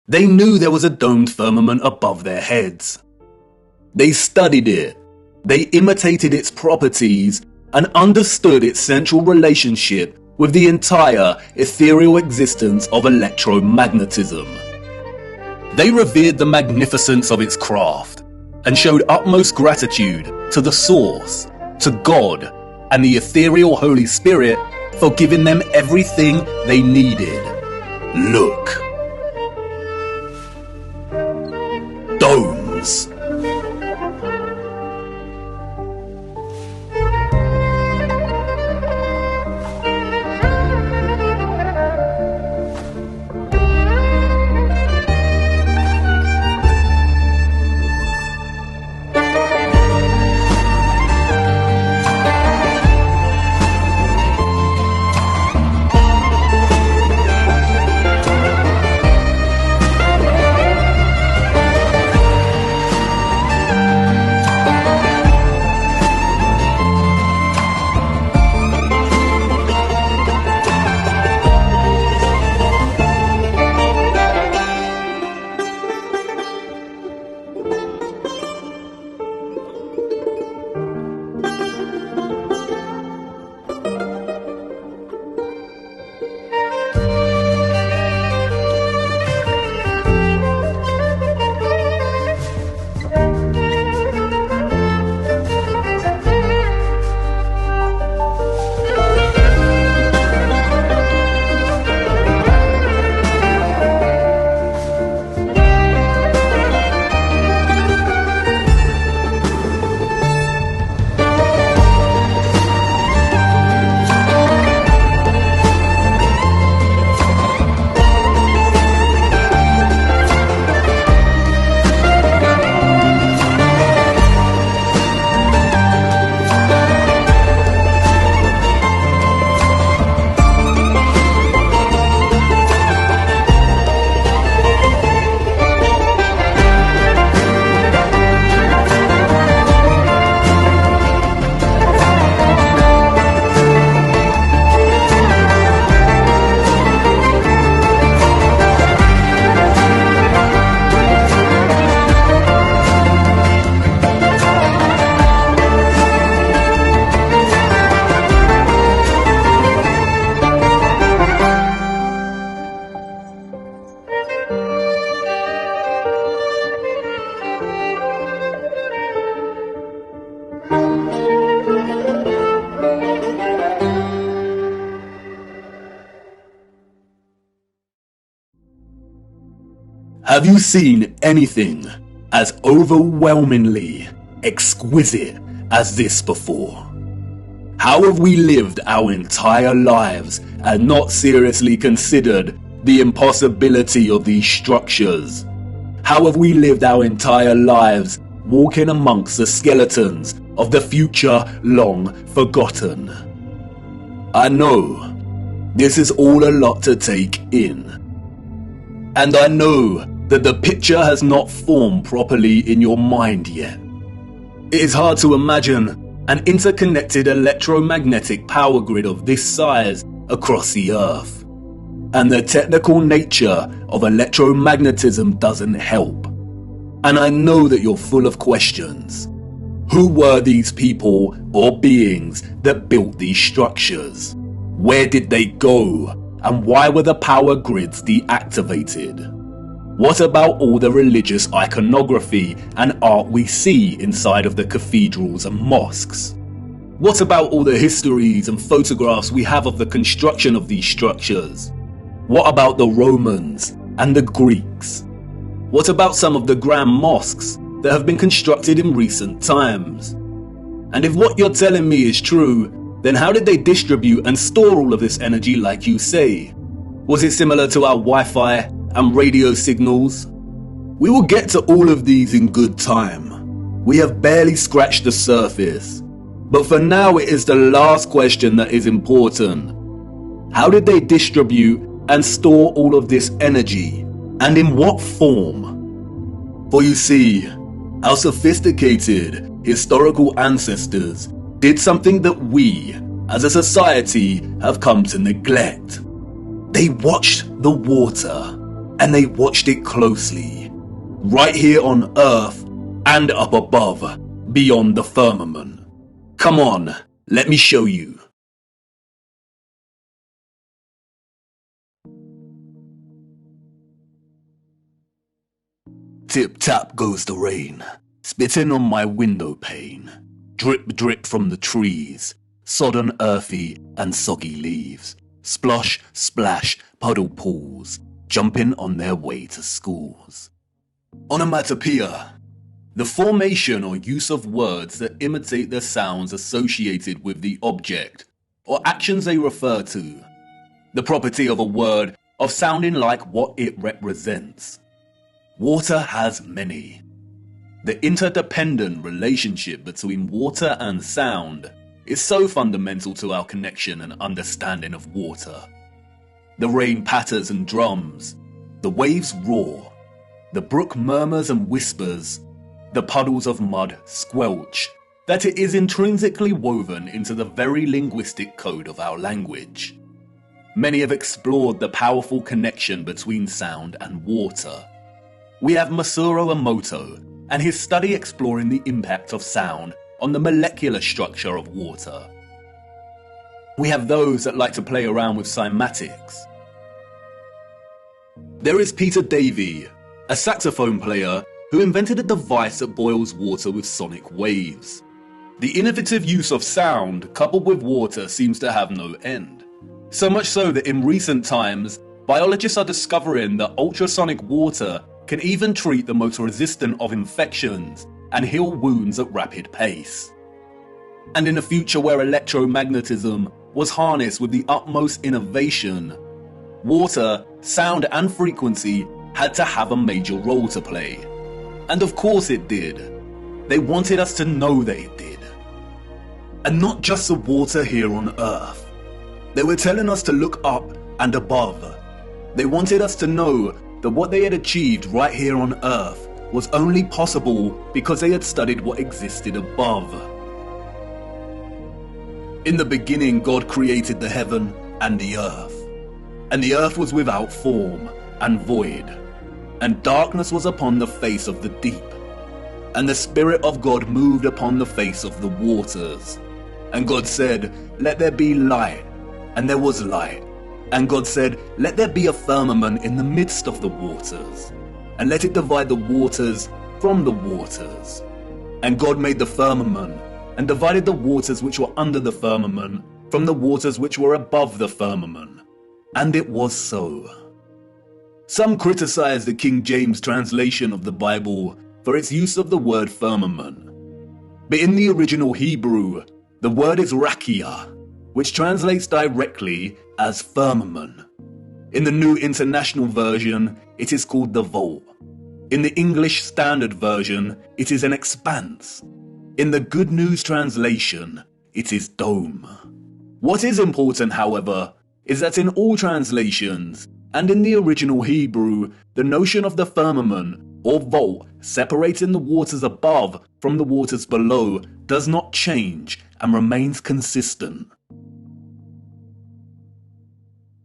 They knew there was a domed firmament above their heads. They studied it, they imitated its properties, and understood its central relationship with the entire ethereal existence of electromagnetism. They revered the magnificence of its craft, and showed utmost gratitude to the Source, to God, and the ethereal Holy Spirit for giving them everything they needed. Look. Domes. Have you seen anything as overwhelmingly exquisite as this before? How have we lived our entire lives and not seriously considered the impossibility of these structures? How have we lived our entire lives walking amongst the skeletons of the future long forgotten? I know this is all a lot to take in, and I know that the picture has not formed properly in your mind yet. It is hard to imagine an interconnected electromagnetic power grid of this size across the Earth. And the technical nature of electromagnetism doesn't help. And I know that you're full of questions. Who were these people or beings that built these structures? Where did they go? And why were the power grids deactivated? What about all the religious iconography and art we see inside of the cathedrals and mosques? What about all the histories and photographs we have of the construction of these structures? What about the Romans and the Greeks? What about some of the grand mosques that have been constructed in recent times? And if what you're telling me is true, then how did they distribute and store all of this energy like you say? Was it similar to our Wi-Fi and radio signals? We will get to all of these in good time. We have barely scratched the surface. But for now, it is the last question that is important. How did they distribute and store all of this energy? And in what form? For you see, our sophisticated historical ancestors did something that we, as a society, have come to neglect. They watched the water, and they watched it closely, right here on Earth and up above, beyond the firmament. Come on, let me show you. Tip-tap goes the rain, spitting on my window pane. Drip-drip from the trees, sodden earthy and soggy leaves. Splosh, splash, puddle pools, jumping on their way to schools. Onomatopoeia, the formation or use of words that imitate the sounds associated with the object or actions they refer to. The property of a word of sounding like what it represents. Water has many. The interdependent relationship between water and sound is so fundamental to our connection and understanding of water. The rain patters and drums, the waves roar, the brook murmurs and whispers, the puddles of mud squelch, that it is intrinsically woven into the very linguistic code of our language. Many have explored the powerful connection between sound and water. We have Masaru Emoto and his study exploring the impact of sound on the molecular structure of water. We have those that like to play around with cymatics. There is Peter Davey, a saxophone player who invented a device that boils water with sonic waves. The innovative use of sound coupled with water seems to have no end. So much so that in recent times, biologists are discovering that ultrasonic water can even treat the most resistant of infections and heal wounds at rapid pace. And in a future where electromagnetism was harnessed with the utmost innovation, water, sound and frequency had to have a major role to play. And of course it did. They wanted us to know that it did. And not just the water here on Earth. They were telling us to look up and above. They wanted us to know that what they had achieved right here on Earth was only possible because they had studied what existed above. In the beginning, God created the heaven and the earth was without form and void, and darkness was upon the face of the deep, and the Spirit of God moved upon the face of the waters. And God said, "Let there be light," and there was light. And God said, "Let there be a firmament in the midst of the waters, and let it divide the waters from the waters." And God made the firmament, and divided the waters which were under the firmament from the waters which were above the firmament. And it was so. Some criticize the King James translation of the Bible for its use of the word firmament. But in the original Hebrew, the word is rakia, which translates directly as firmament. In the New International Version, it is called the vault. In the English Standard Version, it is an expanse. In the Good News Translation, it is dome. What is important, however, is that in all translations, and in the original Hebrew, the notion of the firmament or vault separating the waters above from the waters below does not change and remains consistent.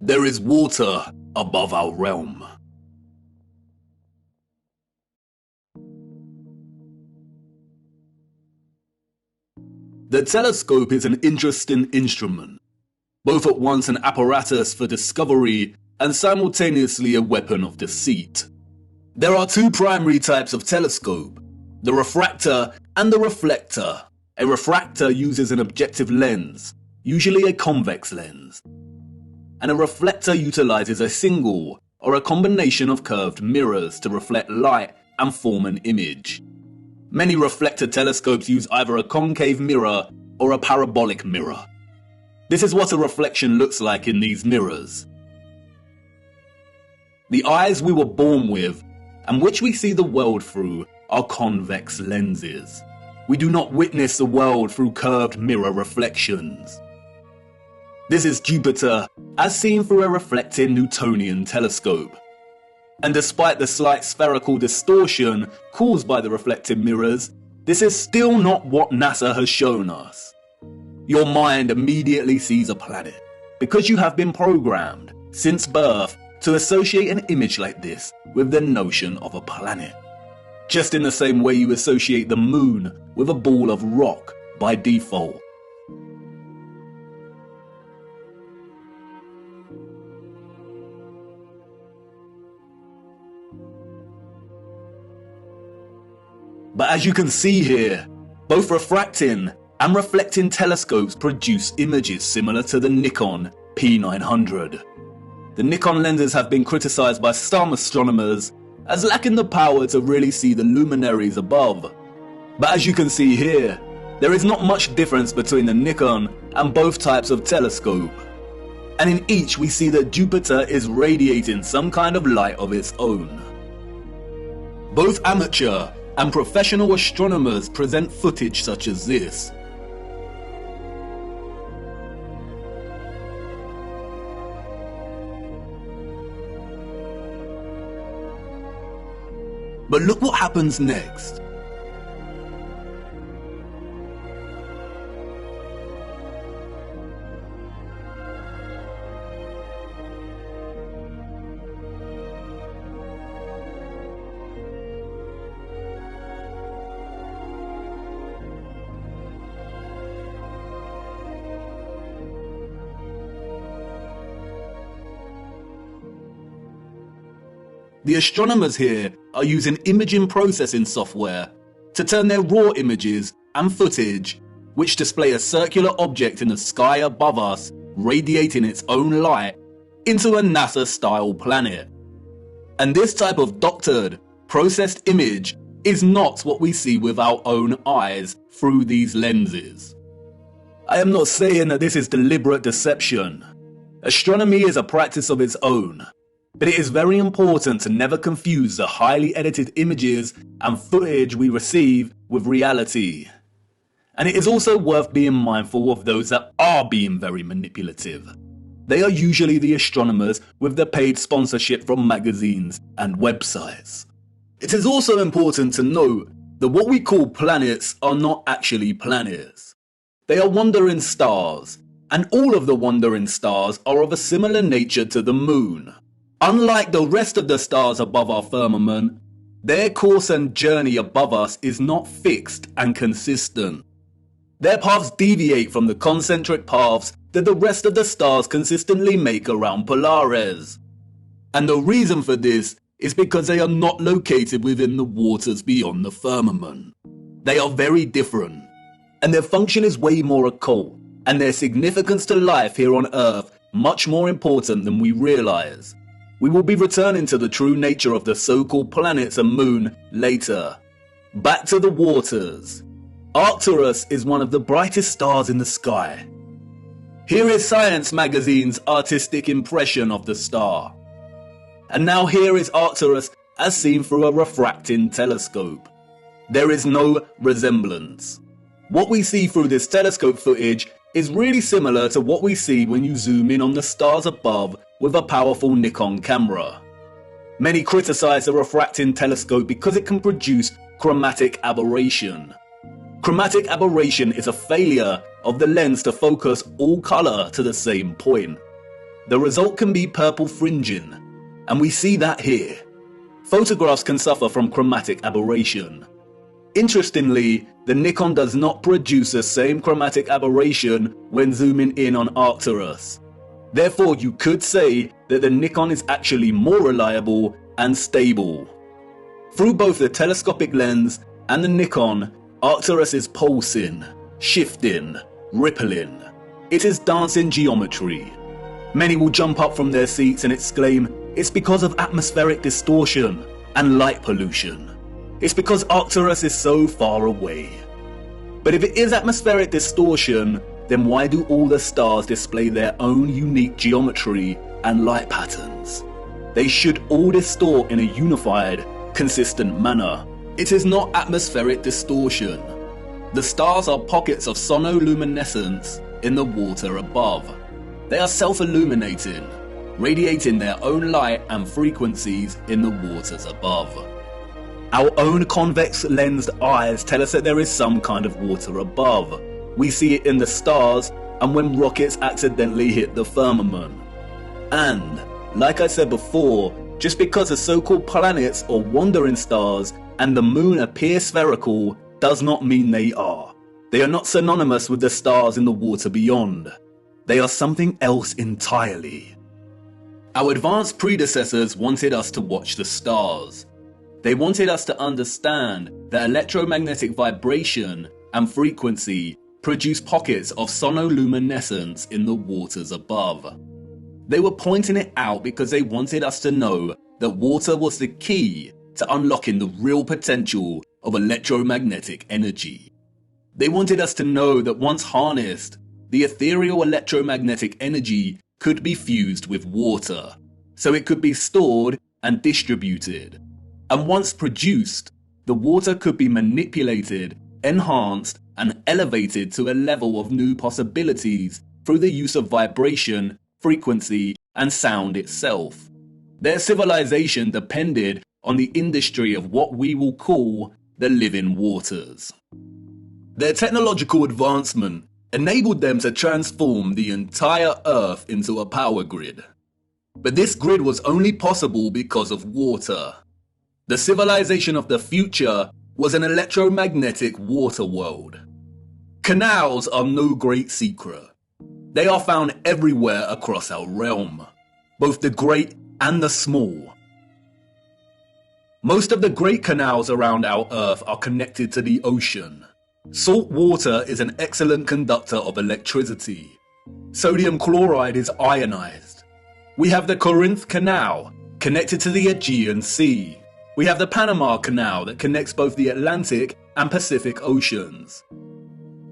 There is water above our realm. The telescope is an interesting instrument, both at once an apparatus for discovery and simultaneously a weapon of deceit. There are two primary types of telescope, the refractor and the reflector. A refractor uses an objective lens, usually a convex lens, and a reflector utilizes a single or a combination of curved mirrors to reflect light and form an image. Many reflector telescopes use either a concave mirror or a parabolic mirror. This is what a reflection looks like in these mirrors. The eyes we were born with, and which we see the world through, are convex lenses. We do not witness the world through curved mirror reflections. This is Jupiter, as seen through a reflecting Newtonian telescope. And despite the slight spherical distortion caused by the reflected mirrors, this is still not what NASA has shown us. Your mind immediately sees a planet, because you have been programmed, since birth, to associate an image like this with the notion of a planet. Just in the same way you associate the moon with a ball of rock by default. But as you can see here, both refracting and reflecting telescopes produce images similar to the Nikon P900. The Nikon lenses have been criticized by some astronomers as lacking the power to really see the luminaries above. But as you can see here, there is not much difference between the Nikon and both types of telescope. And in each we see that Jupiter is radiating some kind of light of its own. Both amateur and professional astronomers present footage such as this. But look what happens next. The astronomers here are using imaging processing software to turn their raw images and footage, which display a circular object in the sky above us radiating its own light, into a NASA-style planet. And this type of doctored, processed image is not what we see with our own eyes through these lenses. I am not saying that this is deliberate deception. Astronomy is a practice of its own. But it is very important to never confuse the highly edited images and footage we receive with reality. And it is also worth being mindful of those that are being very manipulative. They are usually the astronomers with the paid sponsorship from magazines and websites. It is also important to note that what we call planets are not actually planets. They are wandering stars, and all of the wandering stars are of a similar nature to the moon. Unlike the rest of the stars above our firmament, their course and journey above us is not fixed and consistent. Their paths deviate from the concentric paths that the rest of the stars consistently make around Polaris. And the reason for this is because they are not located within the waters beyond the firmament. They are very different, and their function is way more occult, and their significance to life here on Earth much more important than we realize. We will be returning to the true nature of the so-called planets and moon later. Back to the waters. Arcturus is one of the brightest stars in the sky. Here is Science magazine's artistic impression of the star. And now here is Arcturus as seen through a refracting telescope. There is no resemblance. What we see through this telescope footage is really similar to what we see when you zoom in on the stars above with a powerful Nikon camera. Many criticize the refracting telescope because it can produce chromatic aberration. Chromatic aberration is a failure of the lens to focus all color to the same point. The result can be purple fringing, and we see that here. Photographs can suffer from chromatic aberration. Interestingly, the Nikon does not produce the same chromatic aberration when zooming in on Arcturus. Therefore, you could say that the Nikon is actually more reliable and stable. Through both the telescopic lens and the Nikon, Arcturus is pulsing, shifting, rippling. It is dancing geometry. Many will jump up from their seats and exclaim, it's because of atmospheric distortion and light pollution. It's because Arcturus is so far away. But if it is atmospheric distortion, then why do all the stars display their own unique geometry and light patterns? They should all distort in a unified, consistent manner. It is not atmospheric distortion. The stars are pockets of sonoluminescence in the water above. They are self-illuminating, radiating their own light and frequencies in the waters above. Our own convex-lensed eyes tell us that there is some kind of water above. We see it in the stars and when rockets accidentally hit the firmament. And, like I said before, just because the so-called planets or wandering stars and the moon appear spherical does not mean they are. They are not synonymous with the stars in the water beyond. They are something else entirely. Our advanced predecessors wanted us to watch the stars. They wanted us to understand that electromagnetic vibration and frequency produce pockets of sonoluminescence in the waters above. They were pointing it out because they wanted us to know that water was the key to unlocking the real potential of electromagnetic energy. They wanted us to know that once harnessed, the ethereal electromagnetic energy could be fused with water, so it could be stored and distributed. And once produced, the water could be manipulated, enhanced, and elevated to a level of new possibilities through the use of vibration, frequency, and sound itself. Their civilization depended on the industry of what we will call the living waters. Their technological advancement enabled them to transform the entire Earth into a power grid. But this grid was only possible because of water. The civilization of the future was an electromagnetic water world. Canals are no great secret. They are found everywhere across our realm, both the great and the small. Most of the great canals around our Earth are connected to the ocean. Salt water is an excellent conductor of electricity. Sodium chloride is ionized. We have the Corinth Canal, connected to the Aegean Sea. We have the Panama Canal that connects both the Atlantic and Pacific Oceans.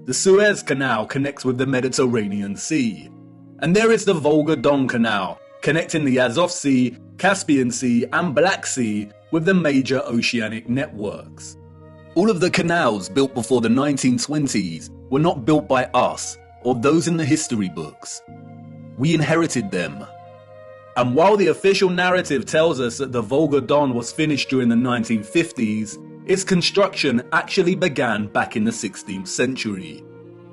The Suez Canal connects with the Mediterranean Sea. And there is the Volga-Don Canal, connecting the Azov Sea, Caspian Sea, and Black Sea with the major oceanic networks. All of the canals built before the 1920s were not built by us or those in the history books. We inherited them. And while the official narrative tells us that the Volga-Don was finished during the 1950s, its construction actually began back in the 16th century.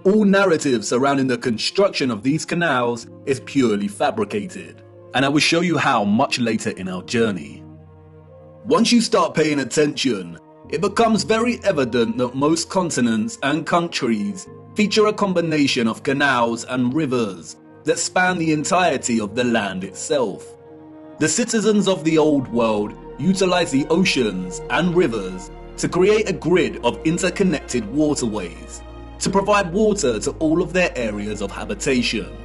All narrative surrounding the construction of these canals is purely fabricated, and I will show you how much later in our journey. Once you start paying attention, it becomes very evident that most continents and countries feature a combination of canals and rivers that span the entirety of the land itself. The citizens of the old world utilize the oceans and rivers to create a grid of interconnected waterways to provide water to all of their areas of habitation.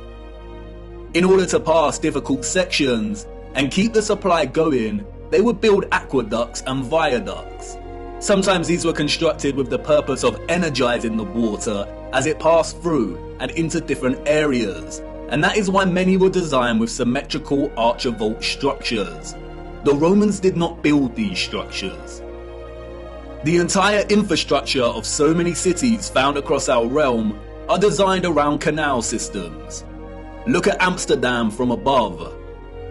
In order to pass difficult sections, And keep the supply going, they would build aqueducts and viaducts. Sometimes these were constructed with the purpose of energizing the water as it passed through and into different areas, and that is why many were designed with symmetrical archivolt structures. The Romans did not build these structures. The entire infrastructure of so many cities found across our realm are designed around canal systems. Look at Amsterdam from above.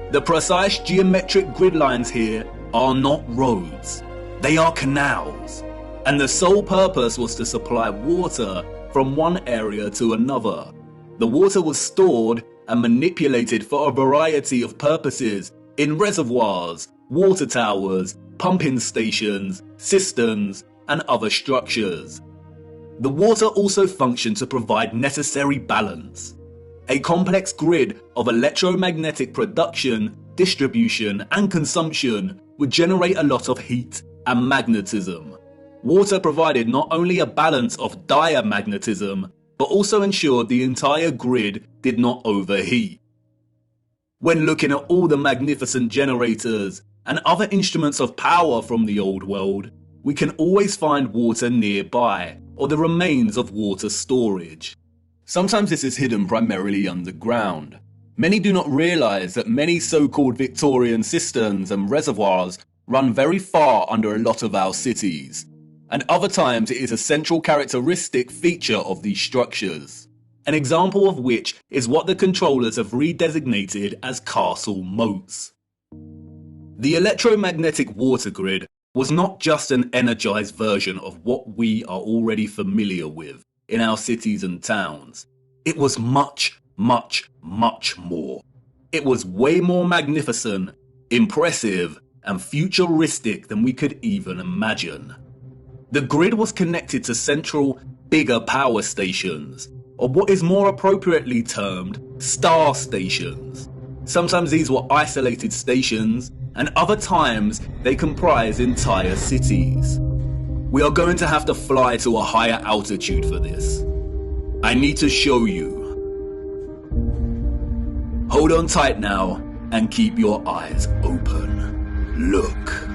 The precise geometric grid lines here are not roads, they are canals, and the sole purpose was to supply water from one area to another. The water was stored and manipulated for a variety of purposes in reservoirs, water towers, pumping stations, cisterns, and other structures. The water also functioned to provide necessary balance. A complex grid of electromagnetic production, distribution, and consumption would generate a lot of heat and magnetism. Water provided not only a balance of diamagnetism, but also ensured the entire grid did not overheat. When looking at all the magnificent generators and other instruments of power from the old world, we can always find water nearby, or the remains of water storage. Sometimes this is hidden primarily underground. Many do not realise that many so-called Victorian cisterns and reservoirs run very far under a lot of our cities, and other times it is a central characteristic feature of these structures. An example of which is what the controllers have redesignated as castle moats. The electromagnetic water grid was not just an energized version of what we are already familiar with in our cities and towns. It was much, much, much more. It was way more magnificent, impressive, and futuristic than we could even imagine. The grid was connected to central, bigger power stations, or what is more appropriately termed star stations. Sometimes these were isolated stations, and other times they comprise entire cities. We are going to have to fly to a higher altitude for this. I need to show you. Hold on tight now and keep your eyes open. Look.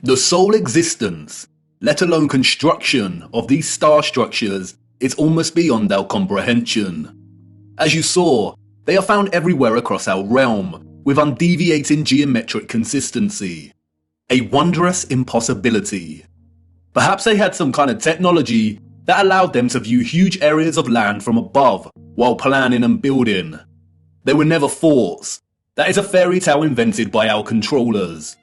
The sole existence, let alone construction, of these star structures is almost beyond our comprehension. As you saw, they are found everywhere across our realm, with undeviating geometric consistency. A wondrous impossibility. Perhaps they had some kind of technology that allowed them to view huge areas of land from above while planning and building. They were never forts. That is a fairy tale invented by our controllers.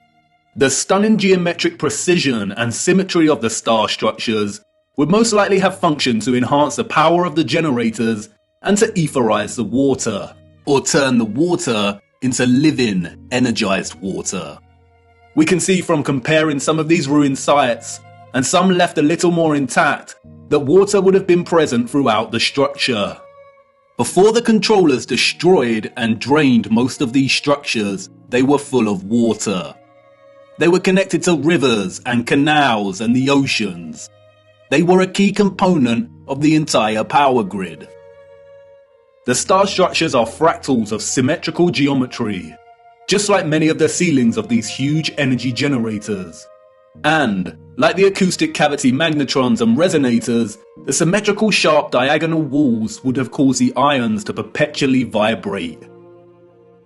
The stunning geometric precision and symmetry of the star structures would most likely have functioned to enhance the power of the generators and to etherize the water, or turn the water into living, energized water. We can see from comparing some of these ruined sites, and some left a little more intact, that water would have been present throughout the structure. Before the controllers destroyed and drained most of these structures, they were full of water. They were connected to rivers and canals and the oceans. They were a key component of the entire power grid. The star structures are fractals of symmetrical geometry, just like many of the ceilings of these huge energy generators. And, like the acoustic cavity magnetrons and resonators, the symmetrical sharp diagonal walls would have caused the ions to perpetually vibrate.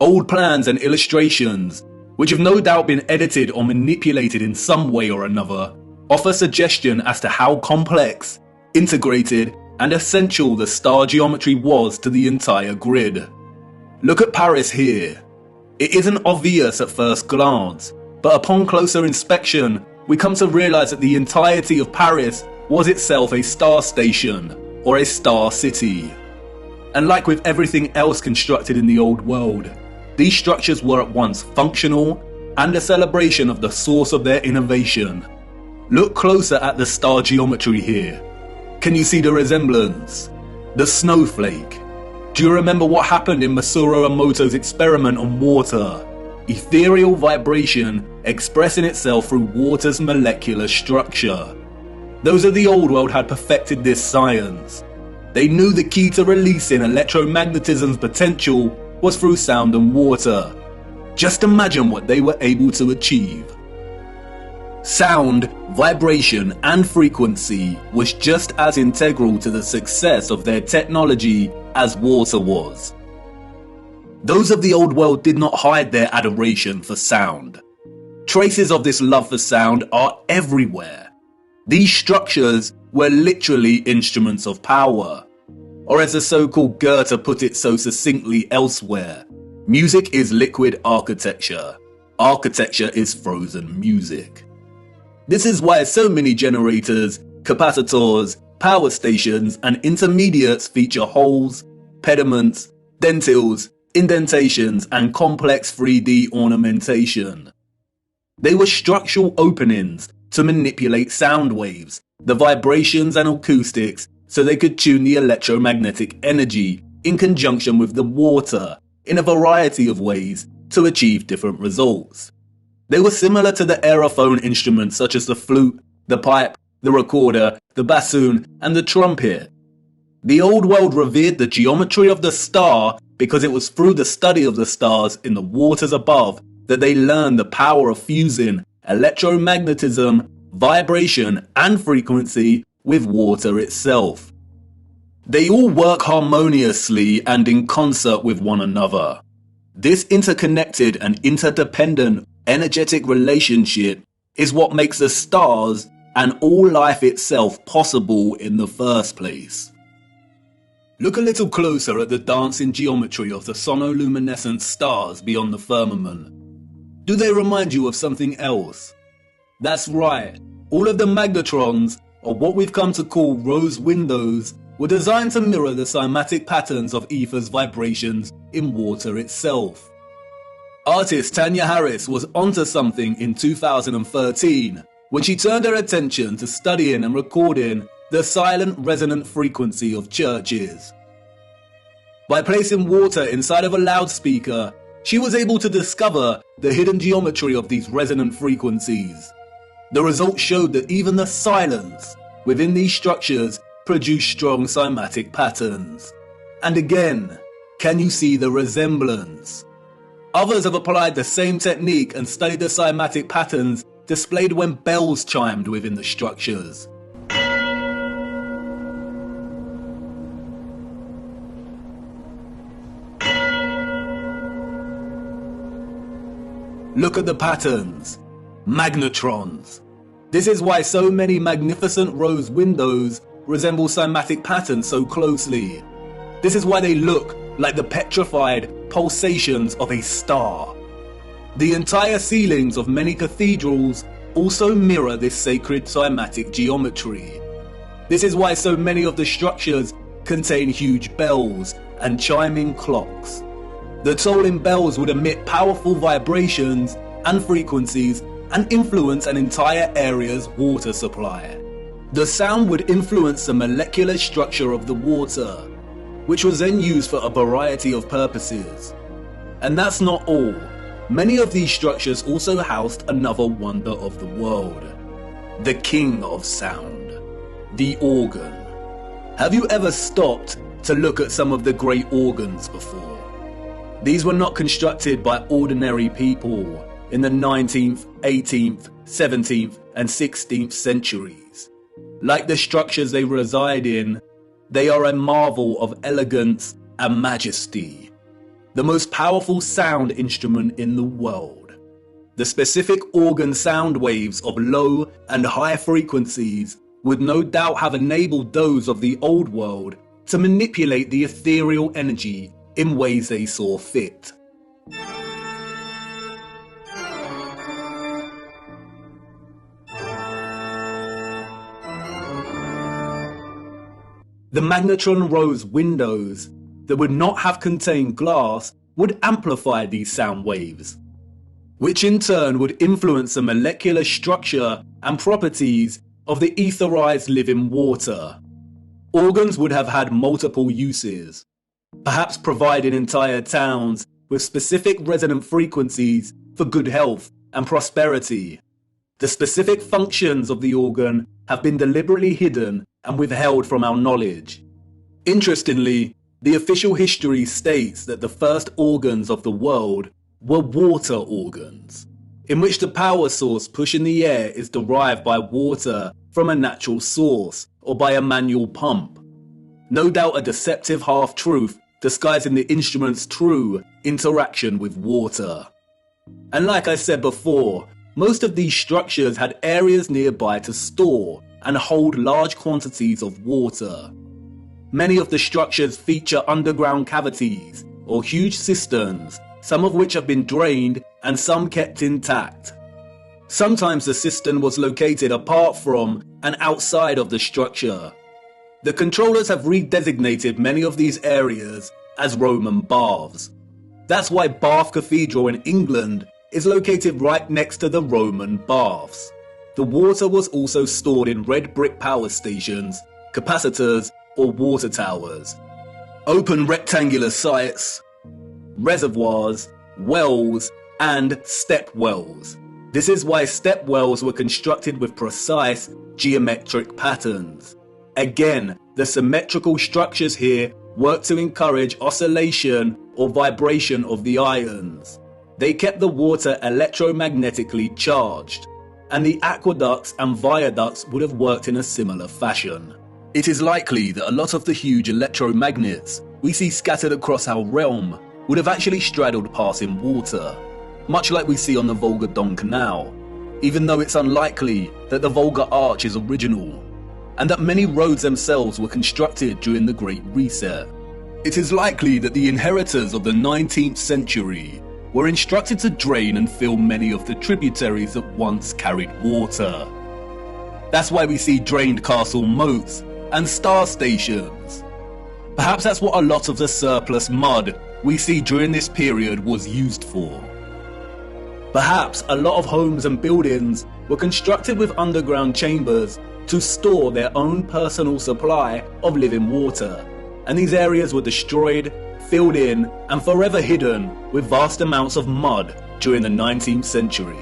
Old plans and illustrations, which have no doubt been edited or manipulated in some way or another, offer suggestion as to how complex, integrated, and essential the star geometry was to the entire grid. Look at Paris here. It isn't obvious at first glance, but upon closer inspection, we come to realize that the entirety of Paris was itself a star station, or a star city. And like with everything else constructed in the old world, these structures were at once functional and a celebration of the source of their innovation. Look closer at the star geometry here. Can you see the resemblance? The snowflake. Do you remember what happened in Masaru Emoto's experiment on water? Ethereal vibration expressing itself through water's molecular structure. Those of the old world had perfected this science. They knew the key to releasing electromagnetism's potential was through sound and water. Just imagine what they were able to achieve. Sound, vibration, and frequency was just as integral to the success of their technology as water was. Those of the old world did not hide their adoration for sound. Traces of this love for sound are everywhere. These structures were literally instruments of power. Or as the so-called Goethe put it so succinctly elsewhere, music is liquid architecture. Architecture is frozen music. This is why so many generators, capacitors, power stations, and intermediates feature holes, pediments, dentils, indentations, and complex 3D ornamentation. They were structural openings to manipulate sound waves, the vibrations and acoustics, so they could tune the electromagnetic energy in conjunction with the water in a variety of ways to achieve different results. They were similar to the aerophone instruments such as the flute, the pipe, the recorder, the bassoon, and the trumpet. The old world revered the geometry of the star because it was through the study of the stars in the waters above that they learned the power of fusing electromagnetism, vibration, and frequency with water itself. They all work harmoniously and in concert with one another. This interconnected and interdependent energetic relationship is what makes the stars and all life itself possible in the first place. Look a little closer at the dancing geometry of the sonoluminescent stars beyond the firmament. Do they remind you of something else? That's right, all of the magnetrons, or what we've come to call rose windows, were designed to mirror the cymatic patterns of ether's vibrations in water itself. Artist Tanya Harris was onto something in 2013 when she turned her attention to studying and recording the silent resonant frequency of churches. By placing water inside of a loudspeaker, she was able to discover the hidden geometry of these resonant frequencies. The results showed that even the silence within these structures produced strong cymatic patterns. And again, can you see the resemblance? Others have applied the same technique and studied the cymatic patterns displayed when bells chimed within the structures. Look at the patterns. Magnetrons. This is why so many magnificent rose windows resemble cymatic patterns so closely. This is why they look like the petrified pulsations of a star. The entire ceilings of many cathedrals also mirror this sacred cymatic geometry. This is why so many of the structures contain huge bells and chiming clocks. The tolling bells would emit powerful vibrations and frequencies and influence an entire area's water supply. The sound would influence the molecular structure of the water, which was then used for a variety of purposes. And that's not all. Many of these structures also housed another wonder of the world, the king of sound, the organ. Have you ever stopped to look at some of the great organs before? These were not constructed by ordinary people in the 19th, 18th, 17th and 16th centuries. Like the structures they reside in, they are a marvel of elegance and majesty. The most powerful sound instrument in the world. The specific organ sound waves of low and high frequencies would no doubt have enabled those of the old world to manipulate the ethereal energy in ways they saw fit. The magnetron rose windows that would not have contained glass would amplify these sound waves, which in turn would influence the molecular structure and properties of the etherized living water. Organs would have had multiple uses, perhaps providing entire towns with specific resonant frequencies for good health and prosperity. The specific functions of the organ have been deliberately hidden and withheld from our knowledge. Interestingly, the official history states that the first organs of the world were water organs, in which the power source pushing the air is derived by water from a natural source or by a manual pump. No doubt a deceptive half-truth disguising the instrument's true interaction with water. And like I said before, most of these structures had areas nearby to store and hold large quantities of water. Many of the structures feature underground cavities or huge cisterns, some of which have been drained and some kept intact. Sometimes the cistern was located apart from and outside of the structure. The controllers have redesignated many of these areas as Roman baths. That's why Bath Cathedral in England is located right next to the Roman baths. The water was also stored in red brick power stations, capacitors, or water towers. Open rectangular sites, reservoirs, wells, and step wells. This is why step wells were constructed with precise geometric patterns. Again, the symmetrical structures here work to encourage oscillation or vibration of the ions. They kept the water electromagnetically charged, and the aqueducts and viaducts would have worked in a similar fashion. It is likely that a lot of the huge electromagnets we see scattered across our realm would have actually straddled passing water, much like we see on the Volga-Don Canal, even though it's unlikely that the Volga Arch is original, and that many roads themselves were constructed during the Great Reset. It is likely that the inheritors of the 19th century were instructed to drain and fill many of the tributaries that once carried water. That's why we see drained castle moats and star stations. Perhaps that's what a lot of the surplus mud we see during this period was used for. Perhaps a lot of homes and buildings were constructed with underground chambers to store their own personal supply of living water, and these areas were destroyed, filled in, and forever hidden with vast amounts of mud during the 19th century.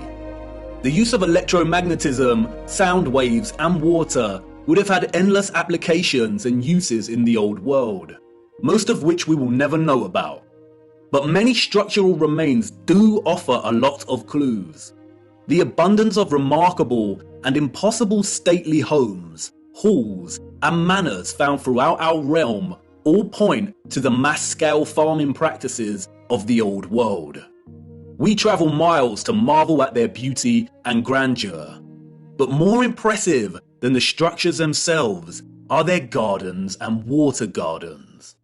The use of electromagnetism, sound waves, and water would have had endless applications and uses in the old world, most of which we will never know about. But many structural remains do offer a lot of clues. The abundance of remarkable and impossible stately homes, halls, and manors found throughout our realm all point to the mass-scale farming practices of the old world. We travel miles to marvel at their beauty and grandeur. But more impressive than the structures themselves are their gardens and water gardens.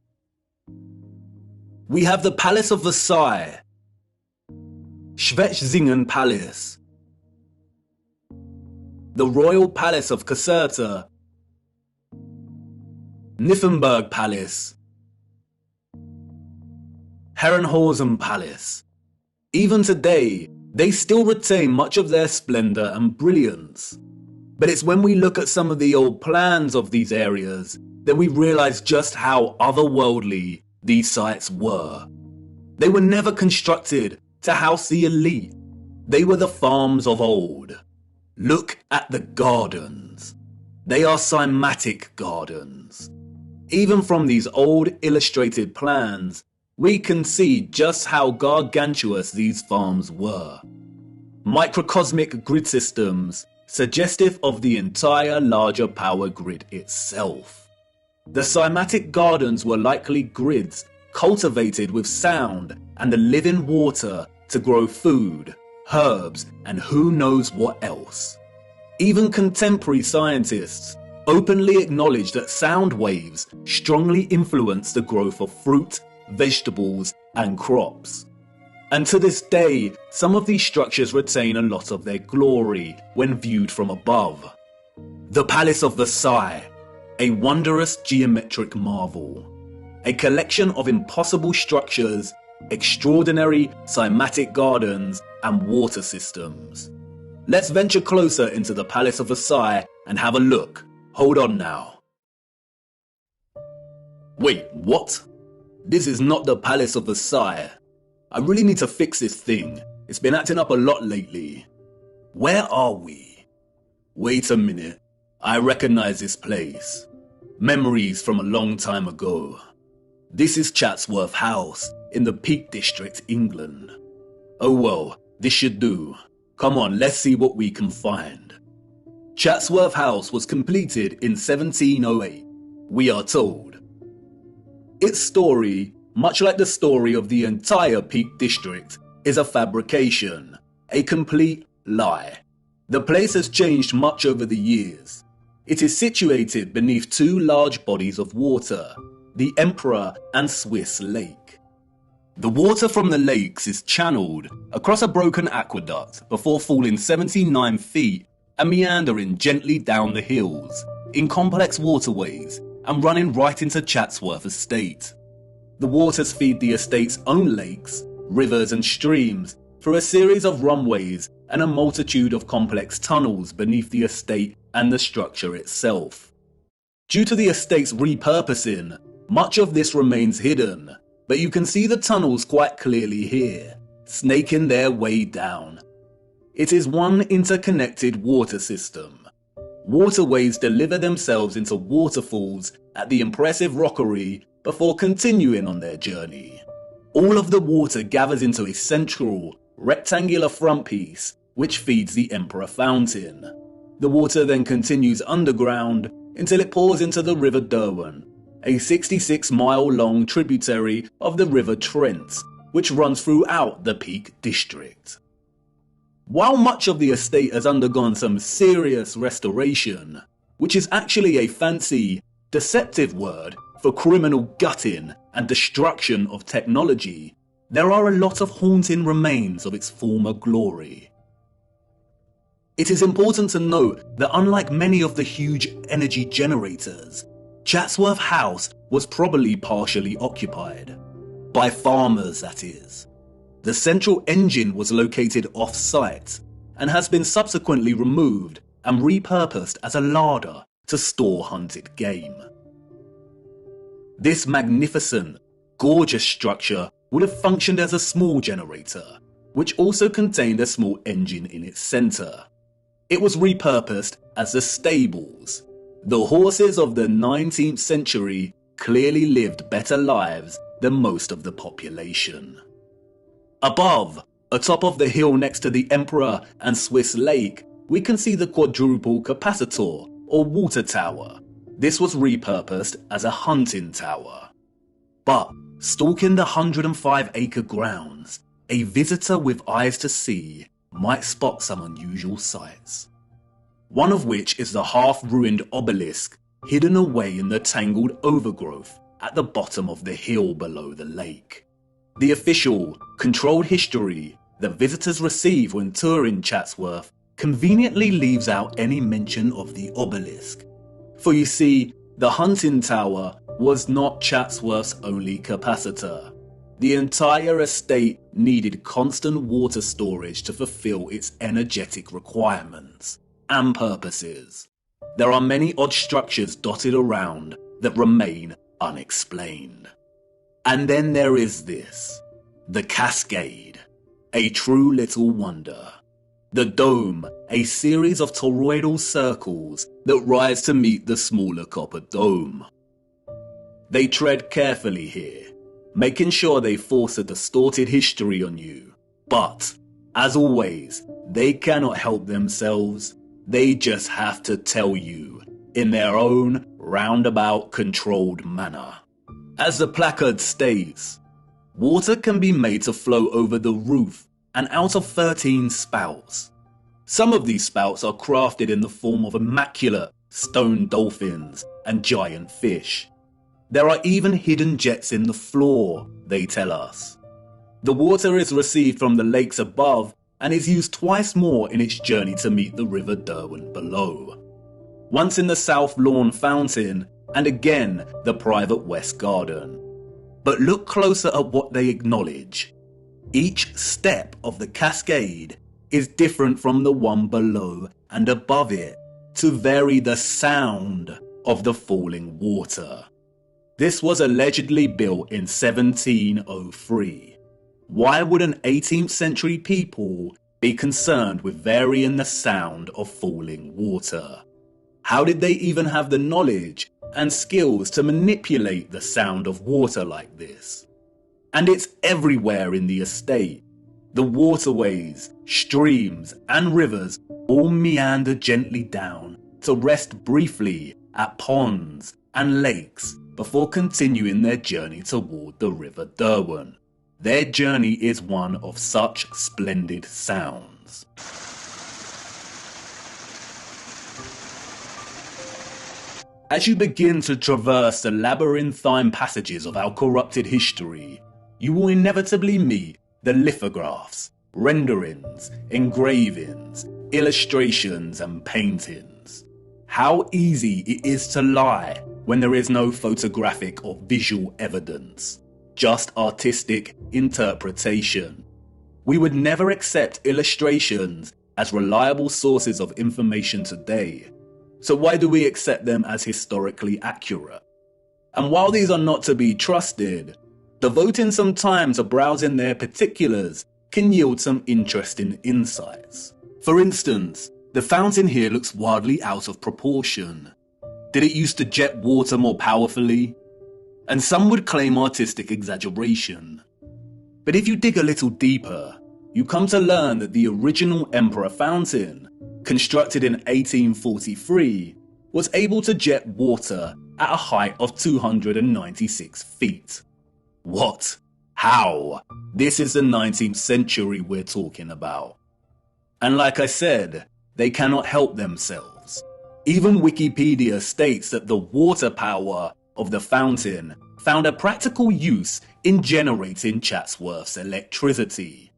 We have the Palace of Versailles, Schwetzingen Palace, the Royal Palace of Caserta, Nymphenburg Palace, Herrenhausen Palace. Even today, they still retain much of their splendour and brilliance. But it's when we look at some of the old plans of these areas that we realise just how otherworldly these sites were. They were never constructed to house the elite. They were the farms of old. Look at the gardens. They are cymatic gardens. Even from these old illustrated plans, we can see just how gargantuous these farms were. Microcosmic grid systems, suggestive of the entire larger power grid itself. The cymatic gardens were likely grids cultivated with sound and the living water to grow food, herbs, and who knows what else. Even contemporary scientists openly acknowledge that sound waves strongly influence the growth of fruit, vegetables, and crops. And to this day, some of these structures retain a lot of their glory when viewed from above. The Palace of Versailles, a wondrous geometric marvel, a collection of impossible structures, extraordinary cymatic gardens, and water systems. Let's venture closer into the Palace of Versailles and have a look. Hold on now. Wait, what? This is not the Palace of Versailles. I really need to fix this thing. It's been acting up a lot lately. Where are we? Wait a minute. I recognize this place. Memories from a long time ago. This is Chatsworth House in the Peak District, England. Oh well, this should do. Come on, let's see what we can find. Chatsworth House was completed in 1708, we are told. Its story, much like the story of the entire Peak District, is a fabrication, a complete lie. The place has changed much over the years. It is situated beneath two large bodies of water, the Emperor and Swiss Lake. The water from the lakes is channeled across a broken aqueduct before falling 79 feet and meandering gently down the hills in complex waterways and running right into Chatsworth Estate. The waters feed the estate's own lakes, rivers and streams through a series of runways and a multitude of complex tunnels beneath the estate and the structure itself. Due to the estate's repurposing, much of this remains hidden, but you can see the tunnels quite clearly here, snaking their way down. It is one interconnected water system. Waterways deliver themselves into waterfalls at the impressive rockery before continuing on their journey. All of the water gathers into a central, rectangular front piece which feeds the Emperor Fountain. The water then continues underground until it pours into the River Derwent, a 66-mile-long tributary of the River Trent, which runs throughout the Peak District. While much of the estate has undergone some serious restoration, which is actually a fancy, deceptive word for criminal gutting and destruction of technology, there are a lot of haunting remains of its former glory. It is important to note that unlike many of the huge energy generators, Chatsworth House was probably partially occupied. By farmers, that is. The central engine was located off-site and has been subsequently removed and repurposed as a larder to store hunted game. This magnificent, gorgeous structure would have functioned as a small generator, which also contained a small engine in its centre. It was repurposed as the stables. The horses of the 19th century clearly lived better lives than most of the population. Above, Atop of the hill next to the Emperor and Swiss Lake, we can see the quadruple capacitor or water tower. This was repurposed as a hunting tower. But stalking the 105-acre grounds, a visitor with eyes to see might spot some unusual sights. One of which is the half-ruined obelisk hidden away in the tangled overgrowth at the bottom of the hill below the lake. The official, controlled history that visitors receive when touring Chatsworth conveniently leaves out any mention of the obelisk. For you see, the hunting tower was not Chatsworth's only capacitor. The entire estate needed constant water storage to fulfill its energetic requirements and purposes. There are many odd structures dotted around that remain unexplained. And then there is this, the cascade, a true little wonder. The dome, a series of toroidal circles that rise to meet the smaller copper dome. They tread carefully here, making sure they force a distorted history on you. But, as always, they cannot help themselves. They just have to tell you, in their own roundabout controlled manner. As the placard states, water can be made to flow over the roof and out of 13 spouts. Some of these spouts are crafted in the form of immaculate stone dolphins and giant fish. There are even hidden jets in the floor, they tell us. The water is received from the lakes above and is used twice more in its journey to meet the River Derwent below. Once in the South Lawn Fountain, and again the private West Garden. But look closer at what they acknowledge. Each step of the cascade is different from the one below and above it to vary the sound of the falling water. This was allegedly built in 1703. Why would an 18th century people be concerned with varying the sound of falling water? How did they even have the knowledge and skills to manipulate the sound of water like this? And it's everywhere in the estate. The waterways, streams and rivers all meander gently down to rest briefly at ponds and lakes before continuing their journey toward the River Derwent. Their journey is one of such splendid sounds. As you begin to traverse the labyrinthine passages of our corrupted history, you will inevitably meet the lithographs, renderings, engravings, illustrations and paintings. How easy it is to lie when there is no photographic or visual evidence, just artistic interpretation. We would never accept illustrations as reliable sources of information today. So why do we accept them as historically accurate? And while these are not to be trusted, devoting some time to browsing their particulars can yield some interesting insights. For instance, the fountain here looks wildly out of proportion. Did it used to jet water more powerfully? And some would claim artistic exaggeration. But if you dig a little deeper, you come to learn that the original Emperor fountain, constructed in 1843, was able to jet water at a height of 296 feet. What? How? This is the 19th century we're talking about. And like I said, they cannot help themselves. Even Wikipedia states that the water power of the fountain found a practical use in generating Chatsworth's electricity.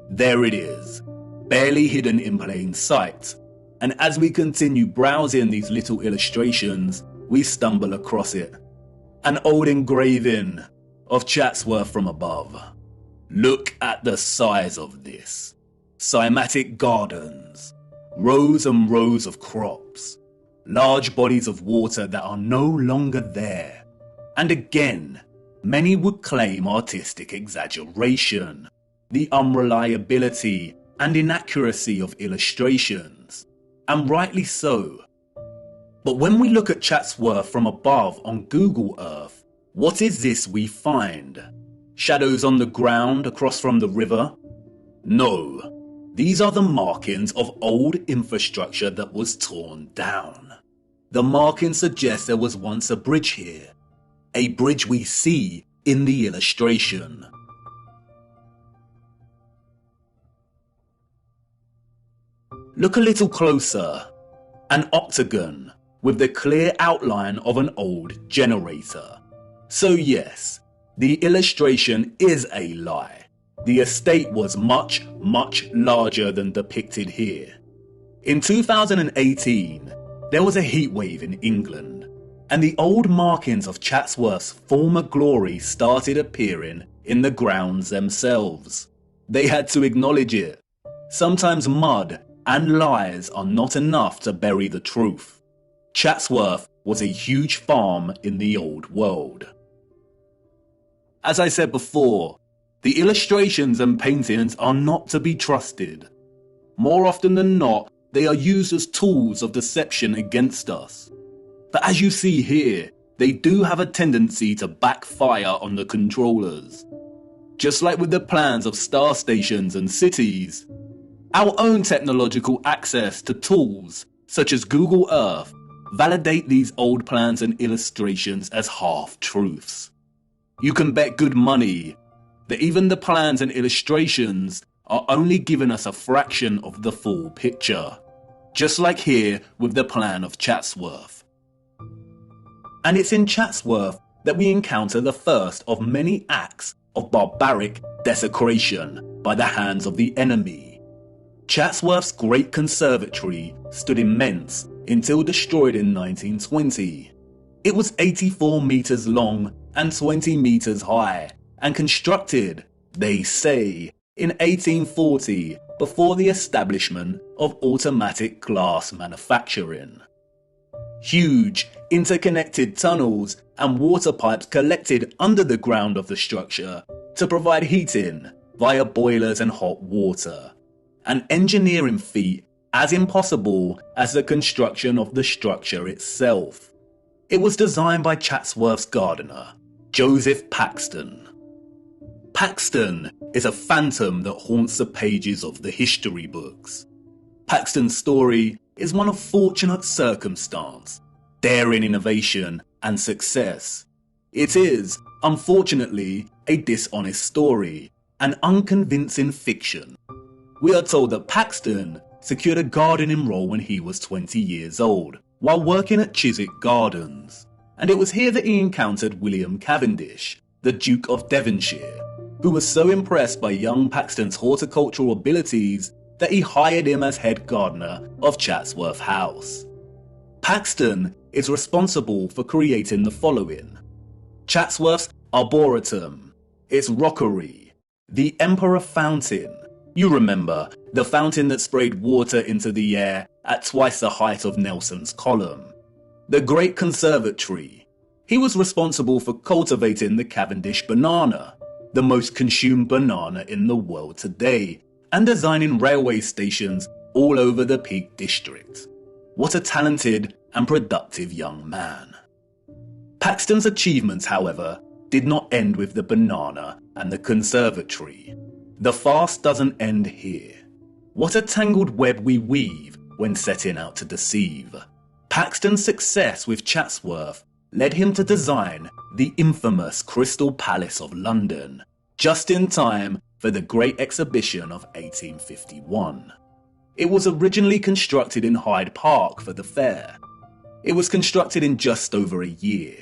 There it is, barely hidden in plain sight. And as we continue browsing these little illustrations, we stumble across it. An old engraving of Chatsworth from above. Look at the size of this. Cymatic gardens, rows and rows of crops, large bodies of water that are no longer there. And again, many would claim artistic exaggeration, the unreliability and inaccuracy of illustrations, and rightly so. But when we look at Chatsworth from above on Google Earth, what is this we find? Shadows on the ground across from the river? No, these are the markings of old infrastructure that was torn down. The markings suggest there was once a bridge here, a bridge we see in the illustration. Look a little closer. An octagon with the clear outline of an old generator. So yes, the illustration is a lie. The estate was much, much larger than depicted here. In 2018, there was a heatwave in England, and the old markings of Chatsworth's former glory started appearing in the grounds themselves. They had to acknowledge it. Sometimes mud and lies are not enough to bury the truth. Chatsworth was a huge farm in the old world. As I said before, the illustrations and paintings are not to be trusted. More often than not, they are used as tools of deception against us. But as you see here, they do have a tendency to backfire on the controllers. Just like with the plans of star stations and cities, our own technological access to tools, such as Google Earth, validate these old plans and illustrations as half-truths. You can bet good money that even the plans and illustrations are only giving us a fraction of the full picture, just like here with the plan of Chatsworth. And it's in Chatsworth that we encounter the first of many acts of barbaric desecration by the hands of the enemy. Chatsworth's great conservatory stood immense until destroyed in 1920. It was 84 meters long and 20 meters high, and constructed, they say, in 1840 before the establishment of automatic glass manufacturing. Huge interconnected tunnels and water pipes collected under the ground of the structure to provide heating via boilers and hot water. An engineering feat as impossible as the construction of the structure itself. It was designed by Chatsworth's gardener, Joseph Paxton. Paxton is a phantom that haunts the pages of the history books. Paxton's story is one of fortunate circumstance, daring innovation and success. It is, unfortunately, a dishonest story, an unconvincing fiction. We are told that Paxton secured a gardening role when he was 20 years old, while working at Chiswick Gardens, and it was here that he encountered William Cavendish, the Duke of Devonshire, who was so impressed by young Paxton's horticultural abilities that he hired him as head gardener of Chatsworth House. Paxton is responsible for creating the following: Chatsworth's Arboretum, its rockery, the Emperor Fountain. You remember, the fountain that sprayed water into the air at twice the height of Nelson's Column. The Great Conservatory. He was responsible for cultivating the Cavendish banana, the most consumed banana in the world today, and designing railway stations all over the Peak District. What a talented and productive young man. Paxton's achievements, however, did not end with the banana and the conservatory. The farce doesn't end here. What a tangled web we weave when setting out to deceive. Paxton's success with Chatsworth led him to design the infamous Crystal Palace of London, just in time for the Great Exhibition of 1851. It was originally constructed in Hyde Park for the fair. It was constructed in just over a year,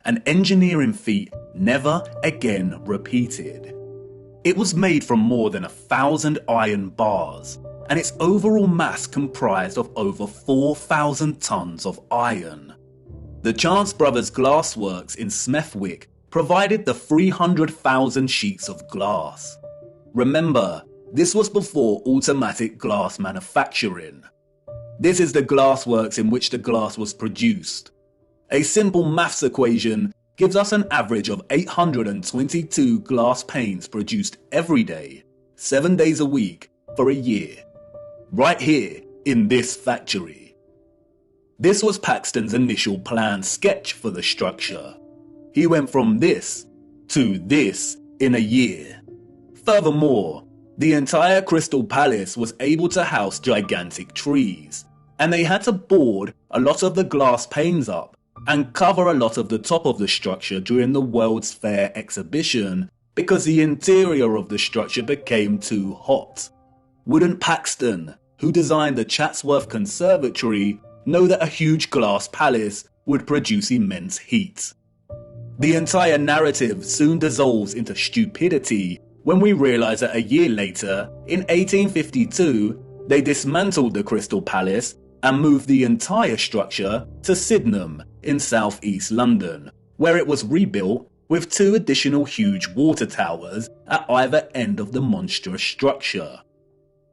an engineering feat never again repeated. It was made from more than 1,000 iron bars, and its overall mass comprised of over 4,000 tons of iron. The Chance Brothers Glassworks in Smethwick provided the 300,000 sheets of glass. Remember, this was before automatic glass manufacturing. This is the glassworks in which the glass was produced. A simple maths equation gives us an average of 822 glass panes produced every day, 7 days a week, for a year. Right here, in this factory. This was Paxton's initial plan sketch for the structure. He went from this to this in a year. Furthermore, The entire Crystal Palace was able to house gigantic trees, and they had to board a lot of the glass panes up and cover a lot of the top of the structure during the World's Fair exhibition because the interior of the structure became too hot. Wouldn't Paxton, who designed the Chatsworth Conservatory, know that a huge glass palace would produce immense heat? The entire narrative soon dissolves into stupidity when we realise that a year later, in 1852, they dismantled the Crystal Palace and moved the entire structure to Sydenham in southeast London, where it was rebuilt with 2 additional huge water towers at either end of the monstrous structure.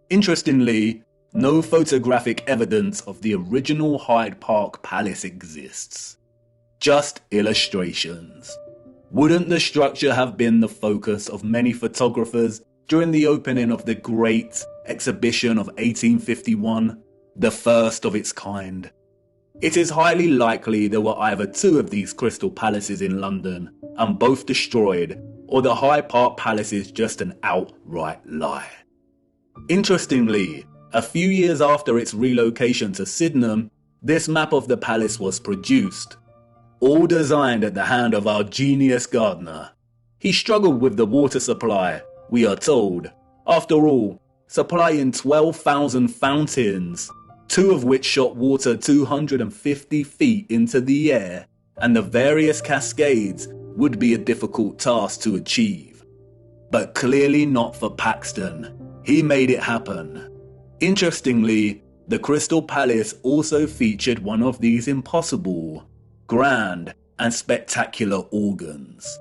Interestingly, no photographic evidence of the original Hyde Park Palace exists. Just illustrations. Wouldn't the structure have been the focus of many photographers during the opening of the Great Exhibition of 1851, the first of its kind? It is highly likely there were either 2 of these crystal palaces in London and both destroyed, or the Hyde Park Palace is just an outright lie. Interestingly, a few years after its relocation to Sydenham, this map of the palace was produced, all designed at the hand of our genius gardener. He struggled with the water supply, we are told. After all, supplying 12,000 fountains, 2 of which shot water 250 feet into the air, and the various cascades would be a difficult task to achieve. But clearly not for Paxton. He made it happen. Interestingly, the Crystal Palace also featured one of these impossible, grand, and spectacular organs.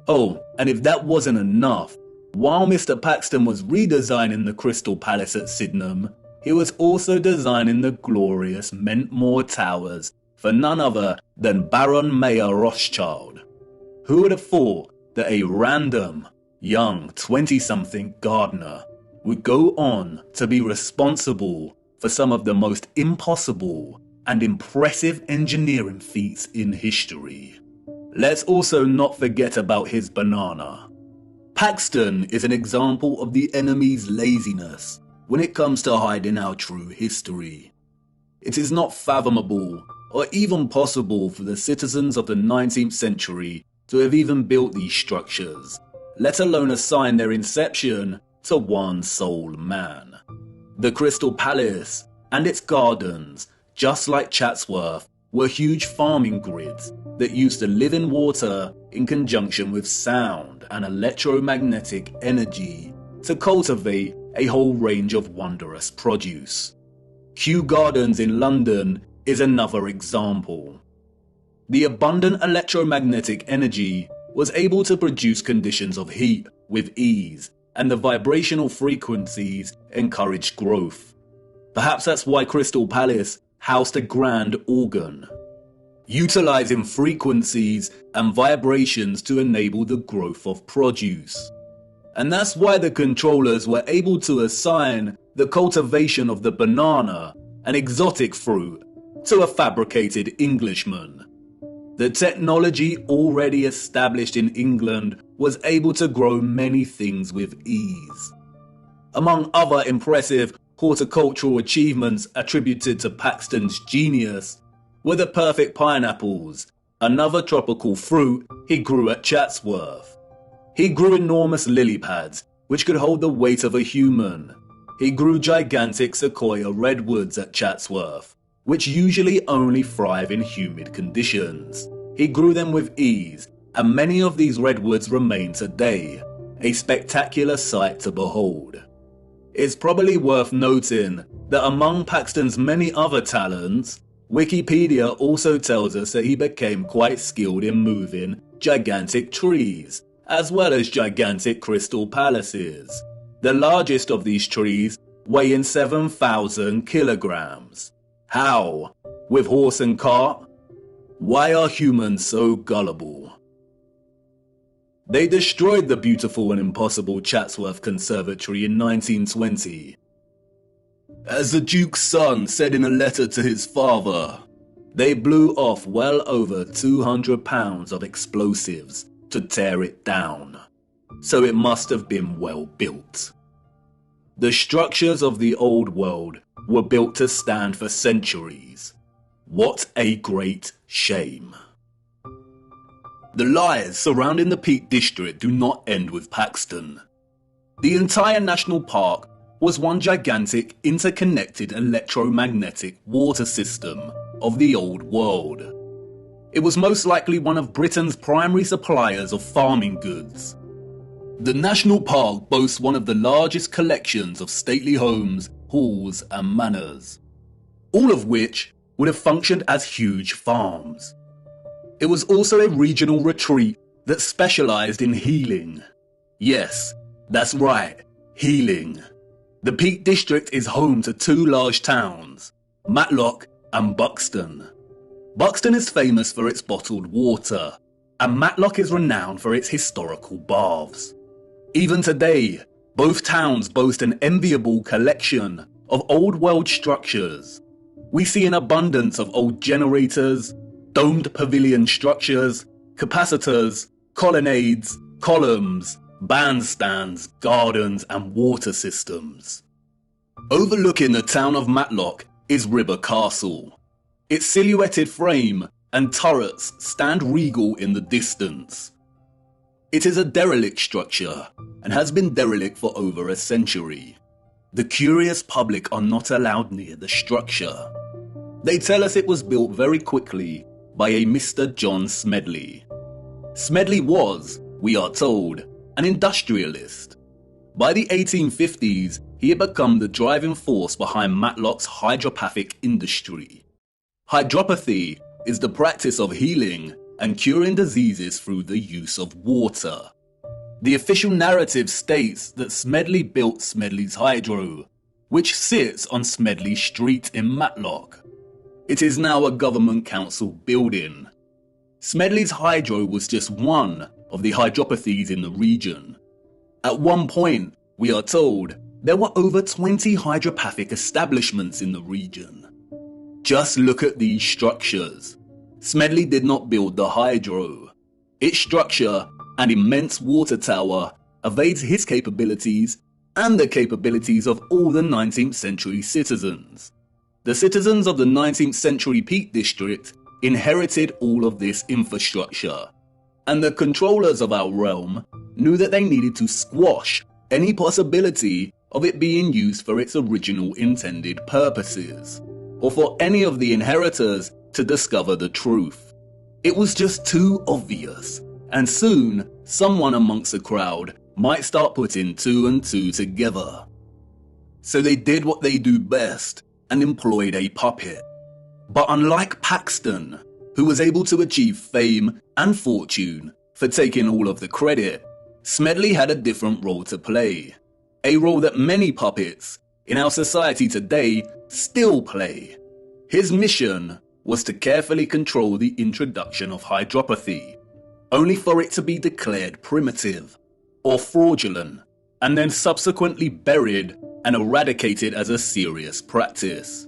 Oh, and if that wasn't enough, while Mr. Paxton was redesigning the Crystal Palace at Sydenham, he was also designing the glorious Mentmore Towers for none other than Baron Mayer Rothschild. Who would have thought that a random, young 20-something gardener would go on to be responsible for some of the most impossible and impressive engineering feats in history? Let's also not forget about his banana. Paxton is an example of the enemy's laziness when it comes to hiding our true history. It is not fathomable or even possible for the citizens of the 19th century to have even built these structures, let alone assign their inception to one sole man. The Crystal Palace and its gardens, just like Chatsworth, were huge farming grids that used to live in water in conjunction with sound and electromagnetic energy to cultivate a whole range of wondrous produce. Kew Gardens in London is another example. The abundant electromagnetic energy was able to produce conditions of heat with ease, and the vibrational frequencies encouraged growth. Perhaps that's why Crystal Palace housed a grand organ, utilizing frequencies and vibrations to enable the growth of produce. And that's why the controllers were able to assign the cultivation of the banana, an exotic fruit, to a fabricated Englishman. The technology already established in England was able to grow many things with ease. Among other impressive horticultural achievements attributed to Paxton's genius were the perfect pineapples, another tropical fruit he grew at Chatsworth. He grew enormous lily pads, which could hold the weight of a human. He grew gigantic sequoia redwoods at Chatsworth, which usually only thrive in humid conditions. He grew them with ease, and many of these redwoods remain today, a spectacular sight to behold. It's probably worth noting that among Paxton's many other talents, Wikipedia also tells us that he became quite skilled in moving gigantic trees, as well as gigantic crystal palaces. The largest of these trees weighing 7,000 kilograms. How? With horse and cart? Why are humans so gullible? They destroyed the beautiful and impossible Chatsworth Conservatory in 1920. As the Duke's son said in a letter to his father, they blew off well over 200 pounds of explosives to tear it down. So it must have been well built. The structures of the old world were built to stand for centuries. What a great shame. The lies surrounding the Peak District do not end with Paxton. The entire national park was one gigantic interconnected electromagnetic water system of the old world. It was most likely one of Britain's primary suppliers of farming goods. The national park boasts one of the largest collections of stately homes, halls and manors, all of which would have functioned as huge farms. It was also a regional retreat that specialised in healing. Yes, that's right, healing. The Peak District is home to two large towns, Matlock and Buxton. Buxton is famous for its bottled water, and Matlock is renowned for its historical baths. Even today, both towns boast an enviable collection of old world structures. We see an abundance of old generators, domed pavilion structures, capacitors, colonnades, columns, bandstands, gardens and water systems. Overlooking the town of Matlock is River Castle. Its silhouetted frame and turrets stand regal in the distance. It is a derelict structure and has been derelict for over a century. The curious public are not allowed near the structure. They tell us it was built very quickly by a Mr. John Smedley. Smedley was, we are told, an industrialist. By the 1850s, he had become the driving force behind Matlock's hydropathic industry. Hydropathy is the practice of healing and curing diseases through the use of water. The official narrative states that Smedley built Smedley's Hydro, which sits on Smedley Street in Matlock. It is now a government council building. Smedley's Hydro was just one of the hydropathies in the region. At one point, we are told, there were over 20 hydropathic establishments in the region. Just look at these structures. Smedley did not build the Hydro. Its structure, an immense water tower, evades his capabilities and the capabilities of all the 19th century citizens. The citizens of the 19th century Peak District inherited all of this infrastructure, and the controllers of our realm knew that they needed to squash any possibility of it being used for its original intended purposes, or for any of the inheritors to discover the truth. It was just too obvious, and soon someone amongst the crowd might start putting two and two together. So they did what they do best and employed a puppet. But unlike Paxton, who was able to achieve fame and fortune for taking all of the credit, Smedley had a different role to play. A role that many puppets in our society today still play. His mission was to carefully control the introduction of hydropathy, only for it to be declared primitive or fraudulent, and then subsequently buried and eradicated as a serious practice.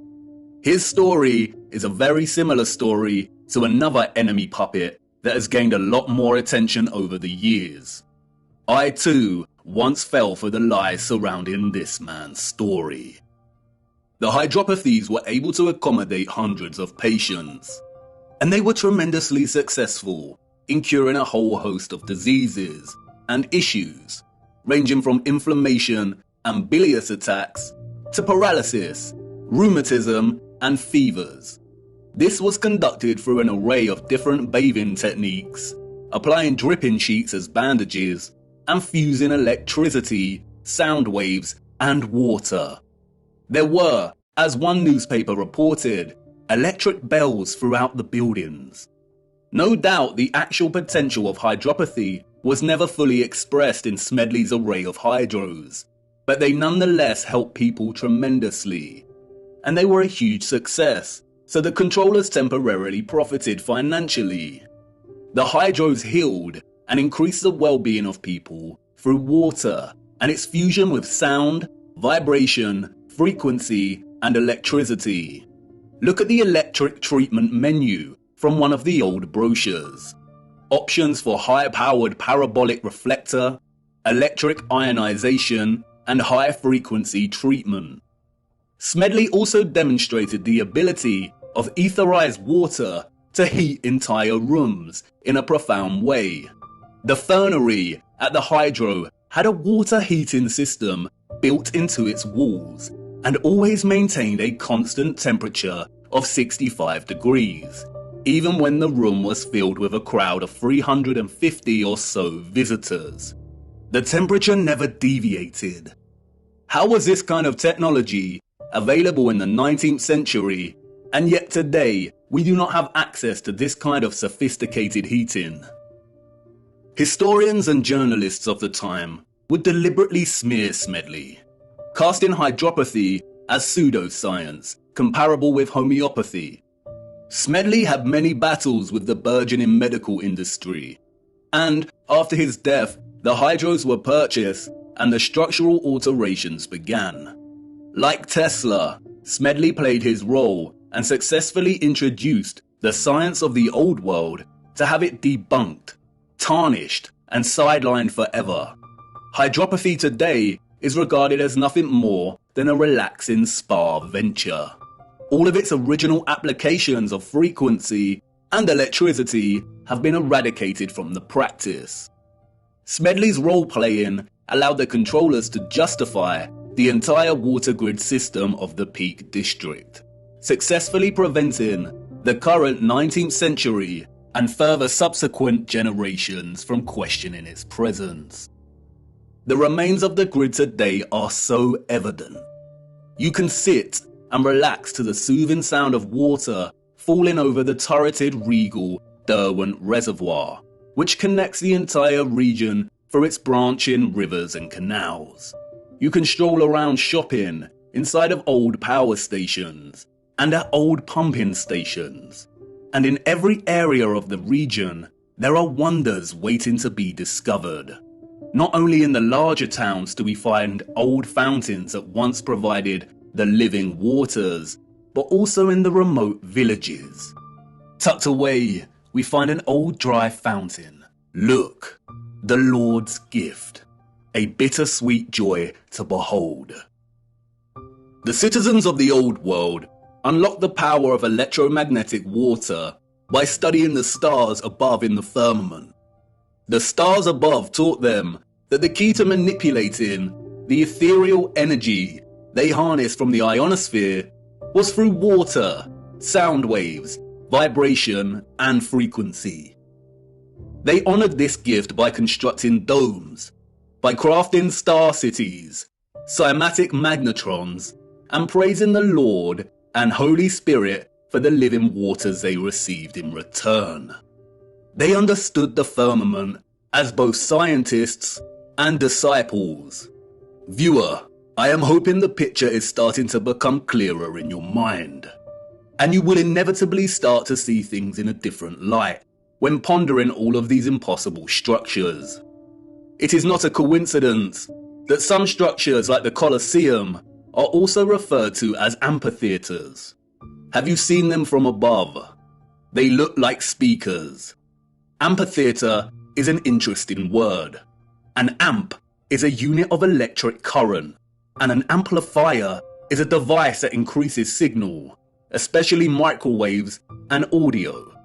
His story is a very similar story to another enemy puppet that has gained a lot more attention over the years. I too once fell for the lies surrounding this man's story. The hydropathies were able to accommodate hundreds of patients, and they were tremendously successful in curing a whole host of diseases and issues, ranging from inflammation and bilious attacks to paralysis, rheumatism, and fevers. This was conducted through an array of different bathing techniques, applying dripping sheets as bandages, and fusing electricity, sound waves, and water. There were, as one newspaper reported, electric bells throughout the buildings. No doubt the actual potential of hydropathy was never fully expressed in Smedley's array of hydros, but they nonetheless helped people tremendously. And they were a huge success, so the controllers temporarily profited financially. The hydros healed and increased the well-being of people through water and its fusion with sound, vibration, frequency, and electricity. Look at the electric treatment menu from one of the old brochures. Options for high-powered parabolic reflector, electric ionization, and high-frequency treatment. Smedley also demonstrated the ability of etherized water to heat entire rooms in a profound way. The fernery at the hydro had a water heating system built into its walls and always maintained a constant temperature of 65 degrees, even when the room was filled with a crowd of 350 or so visitors. The temperature never deviated. How was this kind of technology available in the 19th century, and yet today we do not have access to this kind of sophisticated heating? Historians and journalists of the time would deliberately smear Smedley, casting hydropathy as pseudoscience, comparable with homeopathy. Smedley had many battles with the burgeoning medical industry, and after his death, the hydros were purchased and the structural alterations began. Like Tesla, Smedley played his role and successfully introduced the science of the old world to have it debunked, tarnished, and sidelined forever. Hydropathy today is regarded as nothing more than a relaxing spa venture. All of its original applications of frequency and electricity have been eradicated from the practice. Smedley's role-playing allowed the controllers to justify the entire water grid system of the Peak District, successfully preventing the current 19th century and further subsequent generations from questioning its presence. The remains of the grid today are so evident. You can sit and relax to the soothing sound of water falling over the turreted regal Derwent Reservoir, which connects the entire region for its branching rivers and canals. You can stroll around shopping inside of old power stations and at old pumping stations. And in every area of the region, there are wonders waiting to be discovered. Not only in the larger towns do we find old fountains that once provided the living waters, but also in the remote villages. Tucked away, we find an old dry fountain. Look, the Lord's gift, a bittersweet joy to behold. The citizens of the old world unlocked the power of electromagnetic water by studying the stars above in the firmament. The stars above taught them that the key to manipulating the ethereal energy they harnessed from the ionosphere was through water, sound waves, vibration, and frequency. They honored this gift by constructing domes, by crafting star cities, cymatic magnetrons, and praising the Lord and Holy Spirit for the living waters they received in return. They understood the firmament as both scientists and disciples. Viewer, I am hoping the picture is starting to become clearer in your mind, and you will inevitably start to see things in a different light when pondering all of these impossible structures. It is not a coincidence that some structures like the Colosseum are also referred to as amphitheaters. Have you seen them from above? They look like speakers. Amphitheater is an interesting word. An amp is a unit of electric current, and an amplifier is a device that increases signal, especially microwaves and audio.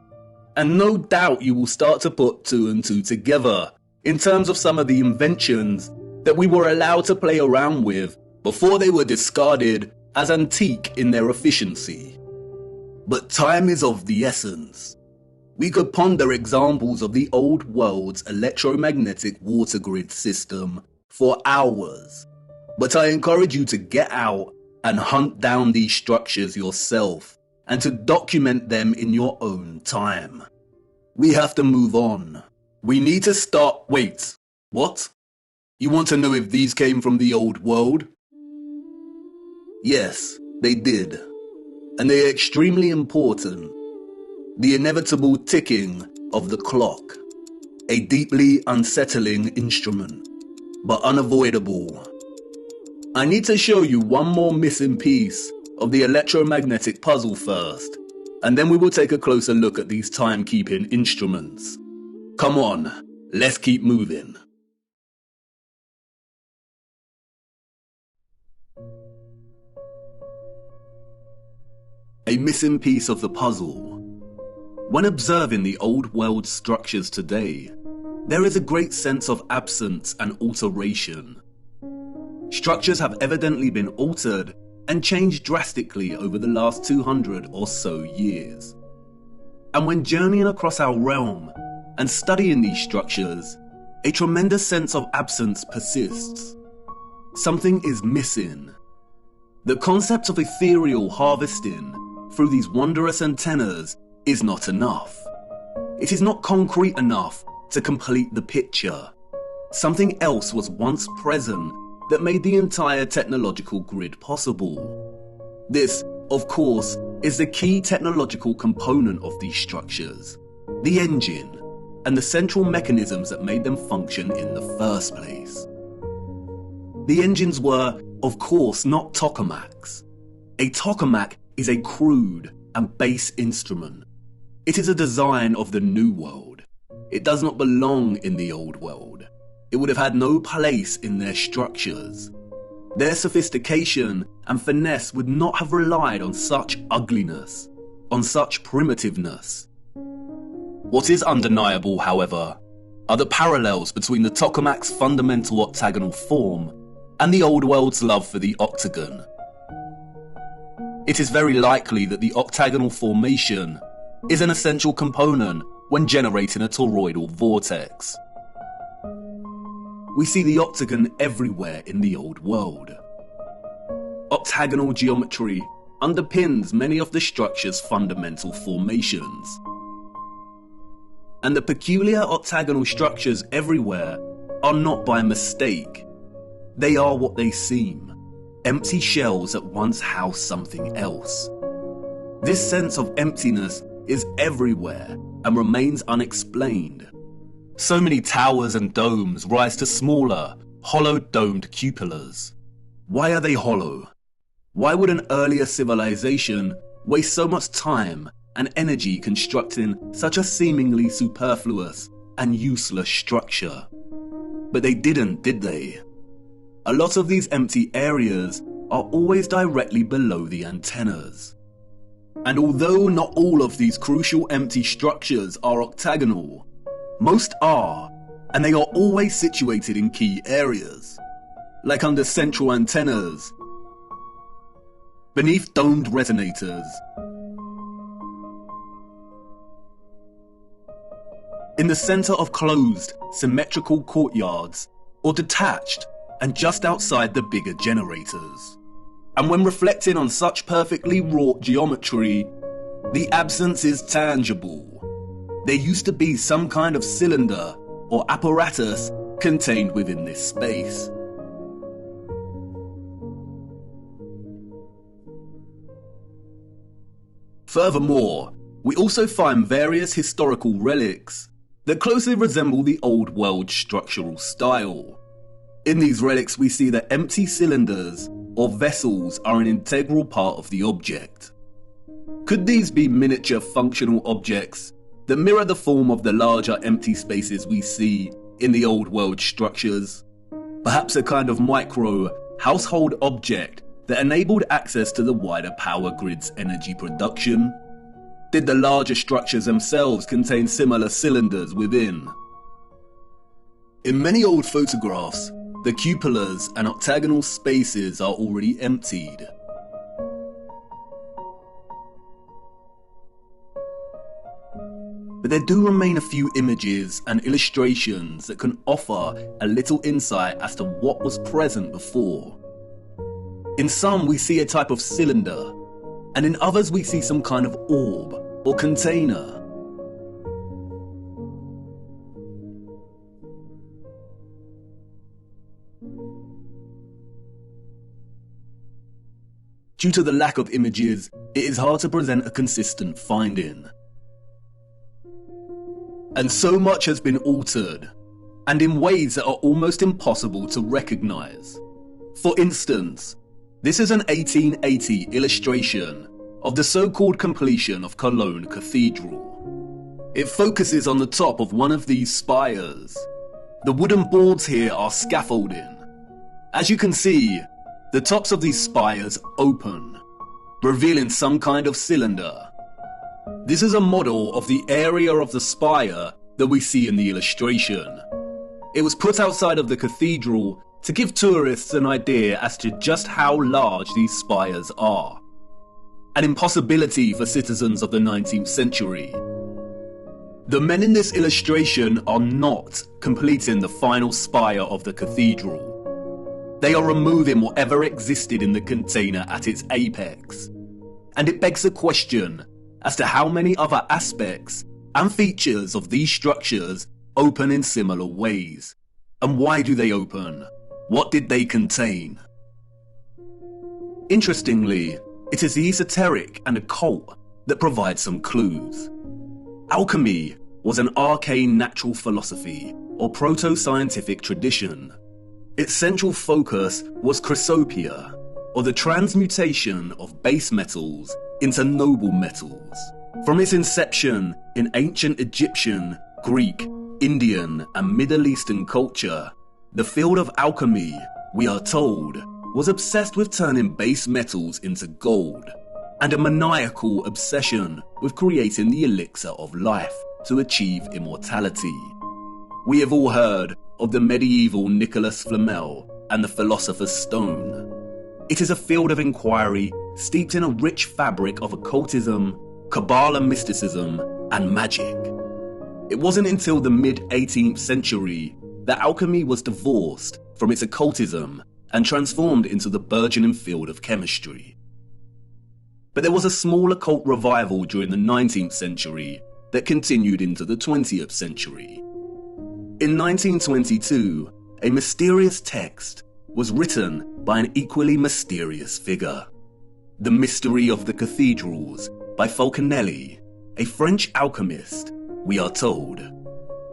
And no doubt you will start to put two and two together in terms of some of the inventions that we were allowed to play around with before they were discarded as antique in their efficiency. But time is of the essence. We could ponder examples of the old world's electromagnetic water grid system for hours, but I encourage you to get out and hunt down these structures yourself and to document them in your own time. We have to move on. We need to start. Wait, what? You want to know if these came from the old world? Yes, they did. And they are extremely important. The inevitable ticking of the clock. A deeply unsettling instrument, but unavoidable. I need to show you one more missing piece of the electromagnetic puzzle first, and then we will take a closer look at these timekeeping instruments. Come on, let's keep moving. a missing piece of the puzzle. When observing the old world structures today, there is a great sense of absence and alteration. Structures have evidently been altered and changed drastically over the last 200 or so years. And when journeying across our realm and studying these structures, a tremendous sense of absence persists. Something is missing. The concept of ethereal harvesting through these wondrous antennas is not enough. It is not concrete enough to complete the picture. Something else was once present that made the entire technological grid possible. This, of course, is the key technological component of these structures, the engine, and the central mechanisms that made them function in the first place. The engines were, of course, not tokamaks. A tokamak is a crude and base instrument. It is a design of the New World. It does not belong in the Old World. It would have had no place in their structures. Their sophistication and finesse would not have relied on such ugliness, on such primitiveness. What is undeniable, however, are the parallels between the tokamak's fundamental octagonal form and the Old World's love for the octagon. It is very likely that the octagonal formation is an essential component when generating a toroidal vortex. We see the octagon everywhere in the Old World. Octagonal geometry underpins many of the structure's fundamental formations. And the peculiar octagonal structures everywhere are not by mistake. They are what they seem, empty shells that once housed something else. This sense of emptiness is everywhere and remains unexplained. So many towers and domes rise to smaller, hollow domed cupolas. Why are they hollow? Why would an earlier civilization waste so much time and energy constructing such a seemingly superfluous and useless structure? But they didn't, did they? A lot of these empty areas are always directly below the antennas. And although not all of these crucial empty structures are octagonal, most are, and they are always situated in key areas, like under central antennas, beneath domed resonators, in the center of closed, symmetrical courtyards, or detached and just outside the bigger generators. And when reflecting on such perfectly wrought geometry, the absence is tangible. There used to be some kind of cylinder or apparatus contained within this space. Furthermore, we also find various historical relics that closely resemble the Old World structural style. In these relics, we see that empty cylinders or vessels are an integral part of the object. Could these be miniature functional objects that mirror the form of the larger empty spaces we see in the Old World structures? Perhaps a kind of micro household object that enabled access to the wider power grid's energy production? Did the larger structures themselves contain similar cylinders within? In many old photographs, the cupolas and octagonal spaces are already emptied. But there do remain a few images and illustrations that can offer a little insight as to what was present before. In some we see a type of cylinder, and in others we see some kind of orb or container. Due to the lack of images, it is hard to present a consistent finding. And so much has been altered, and in ways that are almost impossible to recognize. For instance, this is an 1880 illustration of the so-called completion of Cologne Cathedral. It focuses on the top of one of these spires. The wooden boards here are scaffolding. As you can see, the tops of these spires open, revealing some kind of cylinder. This is a model of the area of the spire that we see in the illustration. It was put outside of the cathedral to give tourists an idea as to just how large these spires are. An impossibility for citizens of the 19th century. The men in this illustration are not completing the final spire of the cathedral. They are removing whatever existed in the container at its apex. And it begs the question as to how many other aspects and features of these structures open in similar ways. And why do they open? What did they contain? Interestingly, it is the esoteric and occult that provide some clues. Alchemy was an arcane natural philosophy or proto-scientific tradition. Its central focus was chrysopia, or the transmutation of base metals into noble metals. From its inception in ancient Egyptian, Greek, Indian, and Middle Eastern culture, the field of alchemy, we are told, was obsessed with turning base metals into gold, and a maniacal obsession with creating the elixir of life to achieve immortality. We have all heard of the medieval Nicholas Flamel and the Philosopher's Stone. It is a field of inquiry steeped in a rich fabric of occultism, Kabbalah mysticism, and magic. It wasn't until the mid-18th century that alchemy was divorced from its occultism and transformed into the burgeoning field of chemistry. But there was a small occult revival during the 19th century that continued into the 20th century. In 1922, a mysterious text was written by an equally mysterious figure. The Mystery of the Cathedrals by Fulcanelli, a French alchemist, we are told.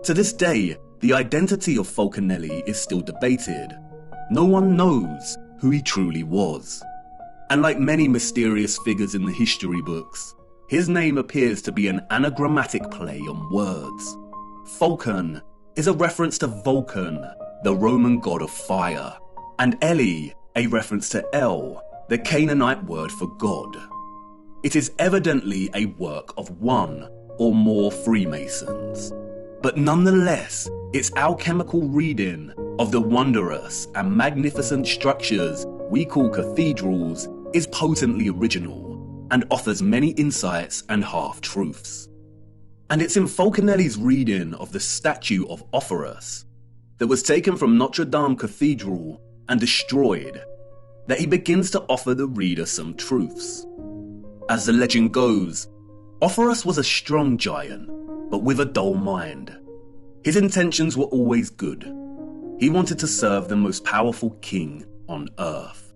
To this day, the identity of Fulcanelli is still debated. No one knows who he truly was. And like many mysterious figures in the history books, his name appears to be an anagrammatic play on words. Fulcan is a reference to Vulcan, the Roman god of fire, and Eli, a reference to El, the Canaanite word for God. It is evidently a work of one or more Freemasons, but nonetheless, its alchemical reading of the wondrous and magnificent structures we call cathedrals is potently original and offers many insights and half-truths. And it's in Fulcanelli's reading of the statue of Offerus that was taken from Notre Dame Cathedral and destroyed that he begins to offer the reader some truths. As the legend goes, Offerus was a strong giant, but with a dull mind. His intentions were always good. He wanted to serve the most powerful king on earth.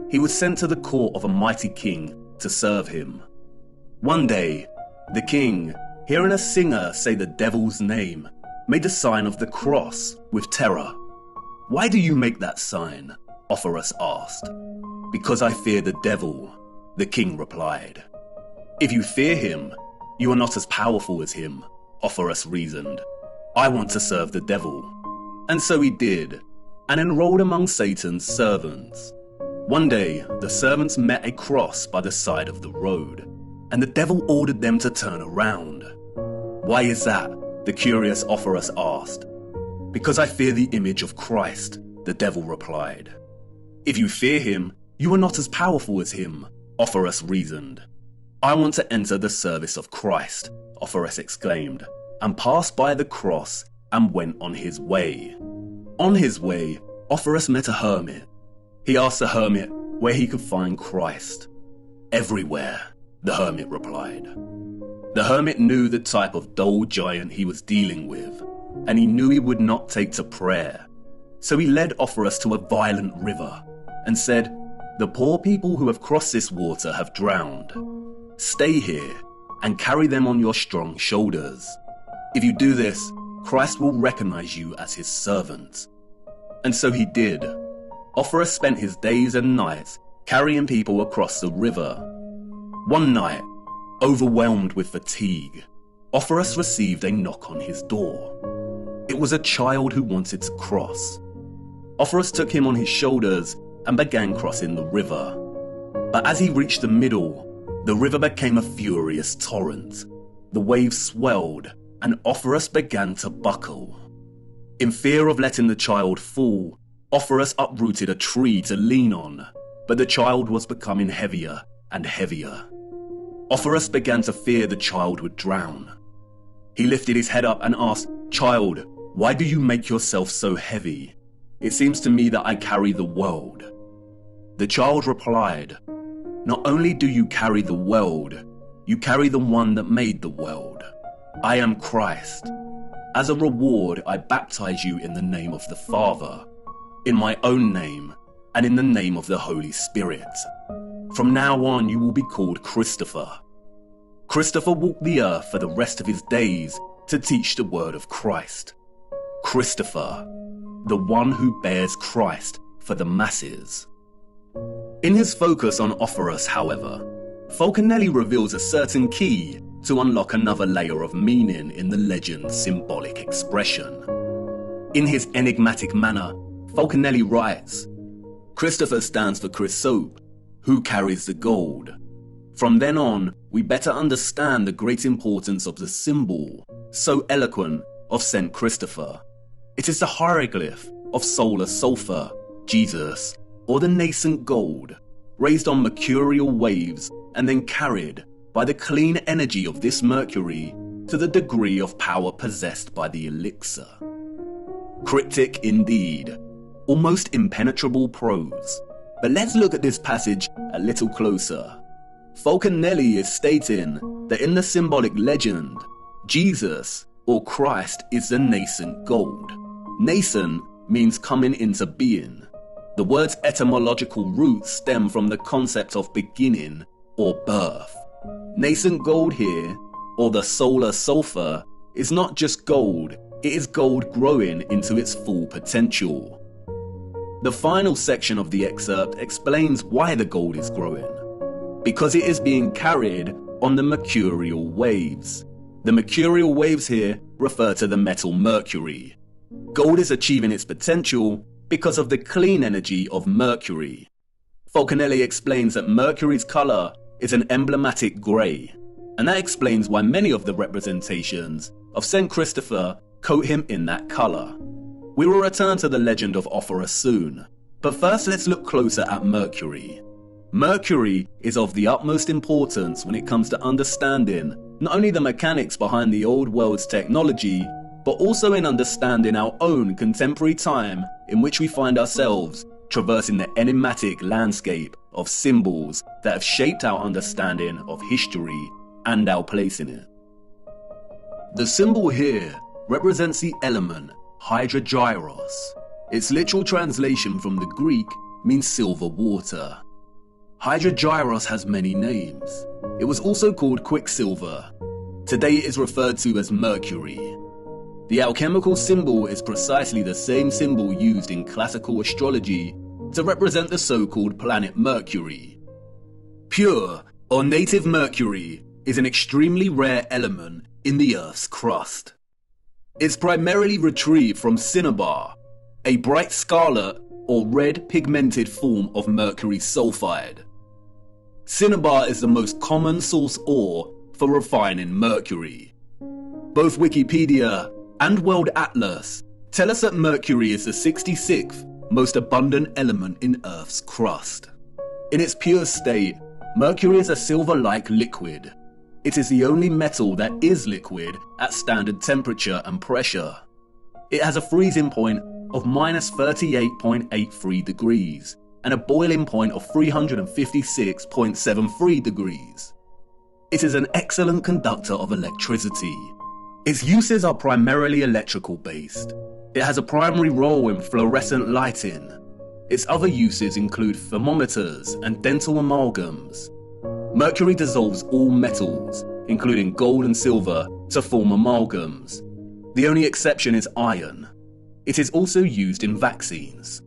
He was sent to the court of a mighty king to serve him. One day, the king, hearing a singer say the devil's name, made the sign of the cross with terror. "Why do you make that sign?" Offerus asked. "Because I fear the devil," the king replied. "If you fear him, you are not as powerful as him," Offerus reasoned. "I want to serve the devil." And so he did, and enrolled among Satan's servants. One day, the servants met a cross by the side of the road, and the devil ordered them to turn around. "Why is that?" the curious Offerus asked. "Because I fear the image of Christ," the devil replied. "If you fear him, you are not as powerful as him," Offerus reasoned. "I want to enter the service of Christ," Offerus exclaimed, and passed by the cross and went on his way. On his way, Offerus met a hermit. He asked the hermit where he could find Christ. "Everywhere," the hermit replied. The hermit knew the type of dull giant he was dealing with, and he knew he would not take to prayer. So he led Offerus to a violent river and said, "The poor people who have crossed this water have drowned. Stay here and carry them on your strong shoulders. If you do this, Christ will recognize you as his servant." And so he did. Offerus spent his days and nights carrying people across the river. One night, overwhelmed with fatigue, Offerus received a knock on his door. It was a child who wanted to cross. Offerus took him on his shoulders and began crossing the river. But as he reached the middle, the river became a furious torrent. The waves swelled, and Ophoros began to buckle. In fear of letting the child fall, Ophoros uprooted a tree to lean on, but the child was becoming heavier and heavier. Ophoros began to fear the child would drown. He lifted his head up and asked, "Child, why do you make yourself so heavy? It seems to me that I carry the world." The child replied, "Not only do you carry the world, you carry the one that made the world. I am Christ. As a reward, I baptize you in the name of the Father, in my own name, and in the name of the Holy Spirit. From now on, you will be called Christopher." Christopher walked the earth for the rest of his days to teach the word of Christ. Christopher, the one who bears Christ for the masses. In his focus on Ophoros, however, Falconelli reveals a certain key to unlock another layer of meaning in the legend's symbolic expression. In his enigmatic manner, Falconelli writes, "Christopher stands for Chrysope, who carries the gold. From then on, we better understand the great importance of the symbol, so eloquent, of St. Christopher. It is the hieroglyph of solar sulfur, Jesus, or the nascent gold, raised on mercurial waves and then carried by the clean energy of this mercury to the degree of power possessed by the elixir." Cryptic indeed, almost impenetrable prose. But let's look at this passage a little closer. Falconelli is stating that in the symbolic legend, Jesus, or Christ, is the nascent gold. Nascent means coming into being. The word's etymological roots stem from the concept of beginning or birth. Nascent gold here, or the solar sulfur, is not just gold, it is gold growing into its full potential. The final section of the excerpt explains why the gold is growing. Because it is being carried on the mercurial waves. The mercurial waves here refer to the metal mercury. Gold is achieving its potential because of the clean energy of mercury. Falconelli explains that mercury's colour is an emblematic grey, and that explains why many of the representations of St. Christopher coat him in that colour. We will return to the legend of Ophoros soon, but first let's look closer at Mercury. Mercury is of the utmost importance when it comes to understanding not only the mechanics behind the old world's technology, but also in understanding our own contemporary time in which we find ourselves traversing the enigmatic landscape of symbols that have shaped our understanding of history and our place in it. The symbol here represents the element hydrogyros. Its literal translation from the Greek means silver water. Hydrogyros has many names. It was also called quicksilver. Today it is referred to as mercury. The alchemical symbol is precisely the same symbol used in classical astrology to represent the so-called planet Mercury. Pure or native mercury is an extremely rare element in the Earth's crust. It's primarily retrieved from cinnabar, a bright scarlet or red pigmented form of mercury sulfide. Cinnabar is the most common source ore for refining mercury. Both Wikipedia and World Atlas tell us that mercury is the 66th most abundant element in Earth's crust. In its pure state, mercury is a silver-like liquid. It is the only metal that is liquid at standard temperature and pressure. It has a freezing point of -38.83 degrees and a boiling point of 356.73 degrees. It is an excellent conductor of electricity. Its uses are primarily electrical based. It has a primary role in fluorescent lighting. Its other uses include thermometers and dental amalgams. Mercury dissolves all metals, including gold and silver, to form amalgams. The only exception is iron. It is also used in vaccines.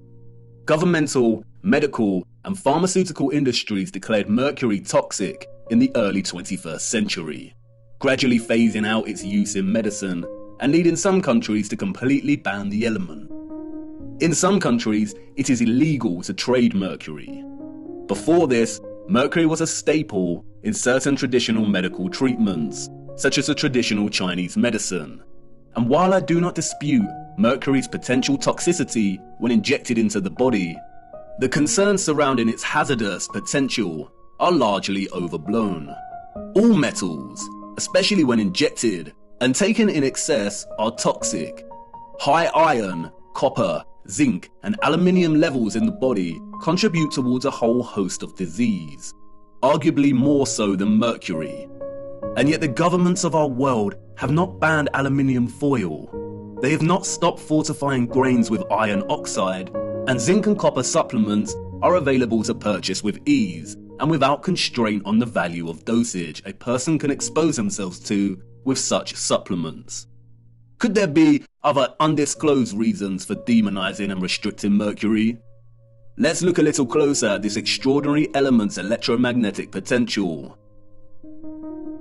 Governmental, medical, and pharmaceutical industries declared mercury toxic in the early 21st century, gradually phasing out its use in medicine and leading some countries to completely ban the element. In some countries, it is illegal to trade mercury. Before this, mercury was a staple in certain traditional medical treatments, such as the traditional Chinese medicine. And while I do not dispute mercury's potential toxicity when injected into the body, the concerns surrounding its hazardous potential are largely overblown. All metals, especially when injected and taken in excess, are toxic. High iron, copper, zinc, and aluminium levels in the body contribute towards a whole host of disease, arguably more so than mercury. And yet the governments of our world have not banned aluminium foil. They have not stopped fortifying grains with iron oxide, and zinc and copper supplements are available to purchase with ease and without constraint on the value of dosage a person can expose themselves to with such supplements. Could there be other undisclosed reasons for demonizing and restricting mercury? Let's look a little closer at this extraordinary element's electromagnetic potential.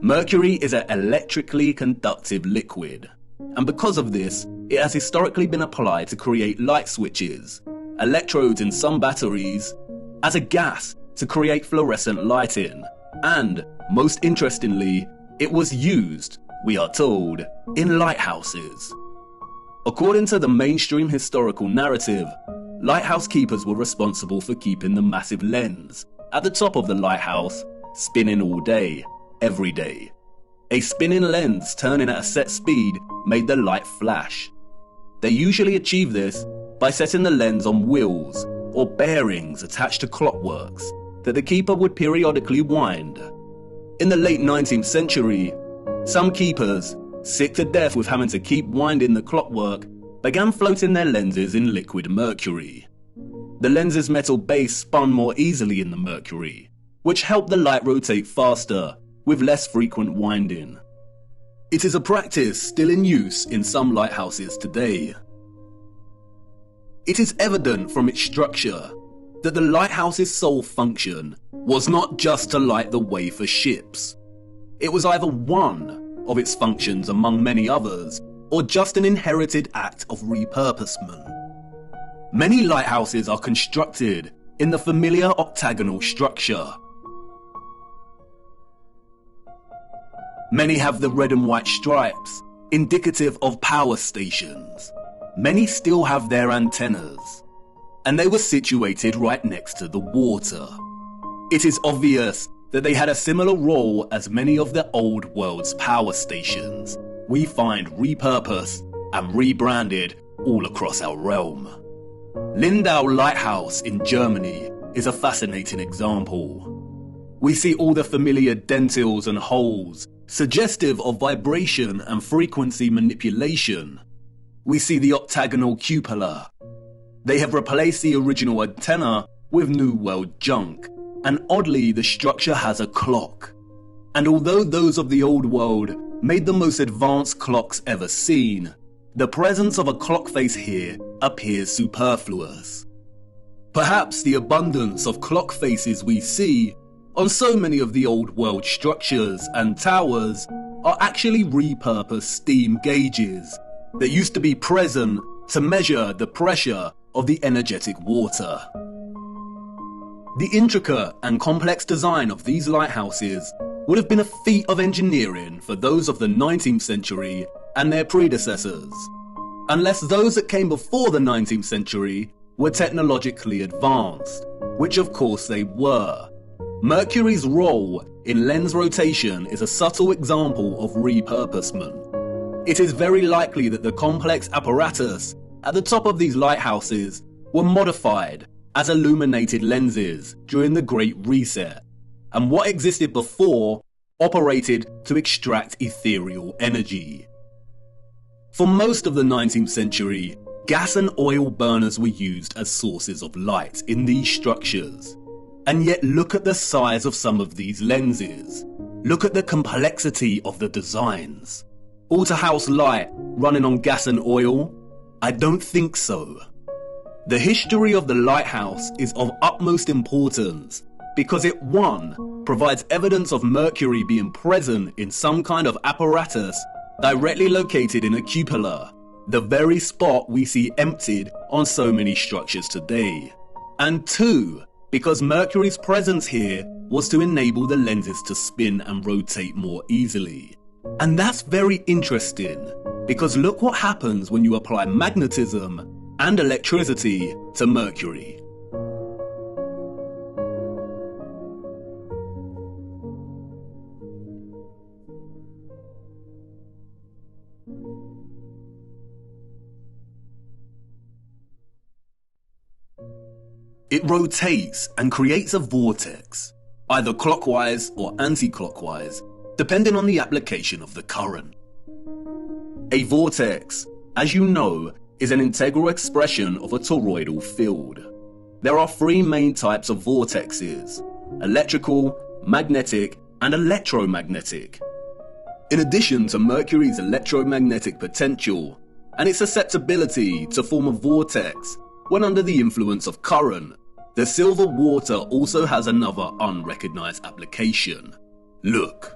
Mercury is an electrically conductive liquid, and because of this, it has historically been applied to create light switches, electrodes in some batteries, as a gas to create fluorescent lighting, and, most interestingly, it was used, we are told, in lighthouses. According to the mainstream historical narrative, lighthouse keepers were responsible for keeping the massive lens at the top of the lighthouse spinning all day, every day. A spinning lens turning at a set speed made the light flash. They usually achieve this by setting the lens on wheels or bearings attached to clockworks that the keeper would periodically wind. In the late 19th century, some keepers, sick to death with having to keep winding the clockwork, began floating their lenses in liquid mercury. The lens's metal base spun more easily in the mercury, which helped the light rotate faster with less frequent winding. It is a practice still in use in some lighthouses today. It is evident from its structure that the lighthouse's sole function was not just to light the way for ships. It was either one of its functions among many others, or just an inherited act of repurposement. Many lighthouses are constructed in the familiar octagonal structure. Many have the red and white stripes, indicative of power stations. Many still have their antennas, and they were situated right next to the water. It is obvious that they had a similar role as many of the old world's power stations we find repurposed and rebranded all across our realm. Lindau Lighthouse in Germany is a fascinating example. We see all the familiar dentils and holes, suggestive of vibration and frequency manipulation. We see the octagonal cupola. They have replaced the original antenna with New World junk, and oddly the structure has a clock. And although those of the old world made the most advanced clocks ever seen, the presence of a clock face here appears superfluous. Perhaps the abundance of clock faces we see on so many of the old world structures and towers are actually repurposed steam gauges that used to be present to measure the pressure of the energetic water. The intricate and complex design of these lighthouses would have been a feat of engineering for those of the 19th century and their predecessors, unless those that came before the 19th century were technologically advanced, which of course they were. Mercury's role in lens rotation is a subtle example of repurposement. It is very likely that the complex apparatus at the top of these lighthouses were modified as illuminated lenses during the Great Reset, and what existed before operated to extract ethereal energy. For most of the 19th century, gas and oil burners were used as sources of light in these structures. And yet look at the size of some of these lenses. Look at the complexity of the designs. All to house light running on gas and oil? I don't think so. The history of the lighthouse is of utmost importance because it, one, provides evidence of mercury being present in some kind of apparatus directly located in a cupola, the very spot we see emptied on so many structures today. And two, because mercury's presence here was to enable the lenses to spin and rotate more easily. And that's very interesting, because look what happens when you apply magnetism and electricity to mercury. It rotates and creates a vortex, either clockwise or anti-clockwise, depending on the application of the current. A vortex, as you know, is an integral expression of a toroidal field. There are three main types of vortexes: electrical, magnetic, and electromagnetic. In addition to Mercury's electromagnetic potential and its susceptibility to form a vortex when under the influence of current, the silver water also has another unrecognized application. Look.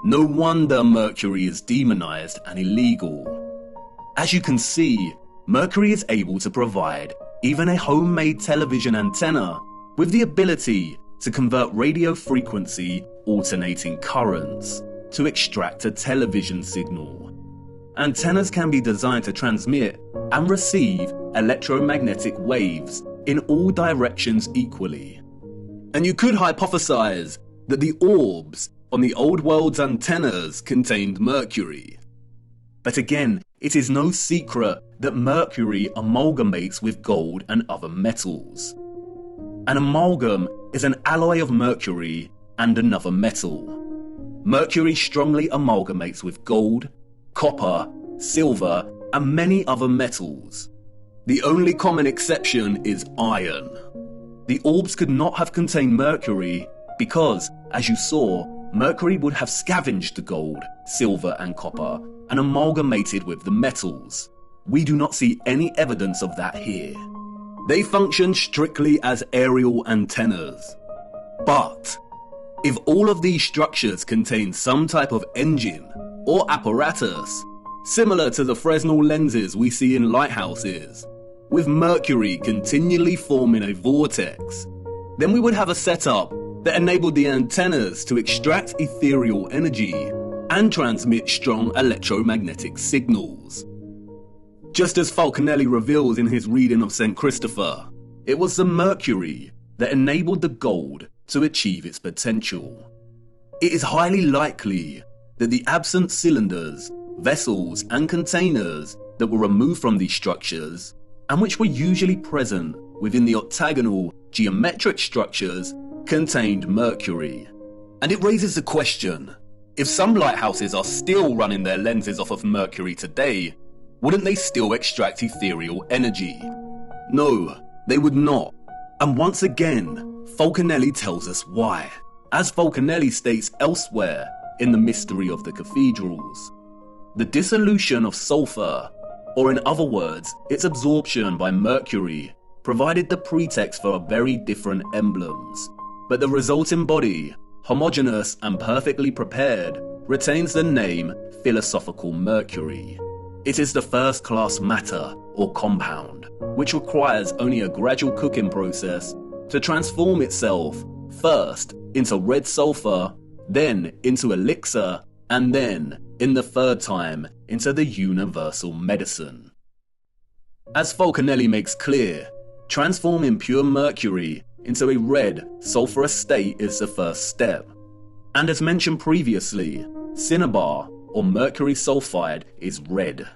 No wonder Mercury is demonized and illegal. As you can see, Mercury is able to provide even a homemade television antenna with the ability to convert radio frequency alternating currents to extract a television signal. Antennas can be designed to transmit and receive electromagnetic waves in all directions equally. And you could hypothesize that the orbs on the old world's antennas contained mercury. But again, it is no secret that mercury amalgamates with gold and other metals. An amalgam is an alloy of mercury and another metal. Mercury strongly amalgamates with gold, copper, silver, and many other metals. The only common exception is iron. The orbs could not have contained mercury because, as you saw, mercury would have scavenged the gold, silver, and copper and amalgamated with the metals. We do not see any evidence of that here. They function strictly as aerial antennas. But if all of these structures contain some type of engine or apparatus, similar to the Fresnel lenses we see in lighthouses, with mercury continually forming a vortex, then we would have a setup that enabled the antennas to extract ethereal energy and transmit strong electromagnetic signals. Just as Falconelli reveals in his reading of St. Christopher, it was the mercury that enabled the gold to achieve its potential. It is highly likely that the absent cylinders, vessels, and containers that were removed from these structures, and which were usually present within the octagonal geometric structures, contained mercury. And it raises the question, if some lighthouses are still running their lenses off of mercury today, wouldn't they still extract ethereal energy? No, they would not. And once again, Falconelli tells us why. As Falconelli states elsewhere in The Mystery of the Cathedrals, the dissolution of sulfur, or in other words, its absorption by mercury, provided the pretext for very different emblems. But the resulting body, homogeneous and perfectly prepared, retains the name philosophical mercury. It is the first-class matter, or compound, which requires only a gradual cooking process to transform itself first into red sulfur, then into elixir, and then, in the third time, into the universal medicine. As Falconelli makes clear, transforming pure mercury into a red, sulfurous state is the first step. And as mentioned previously, cinnabar, or mercury sulfide, is red.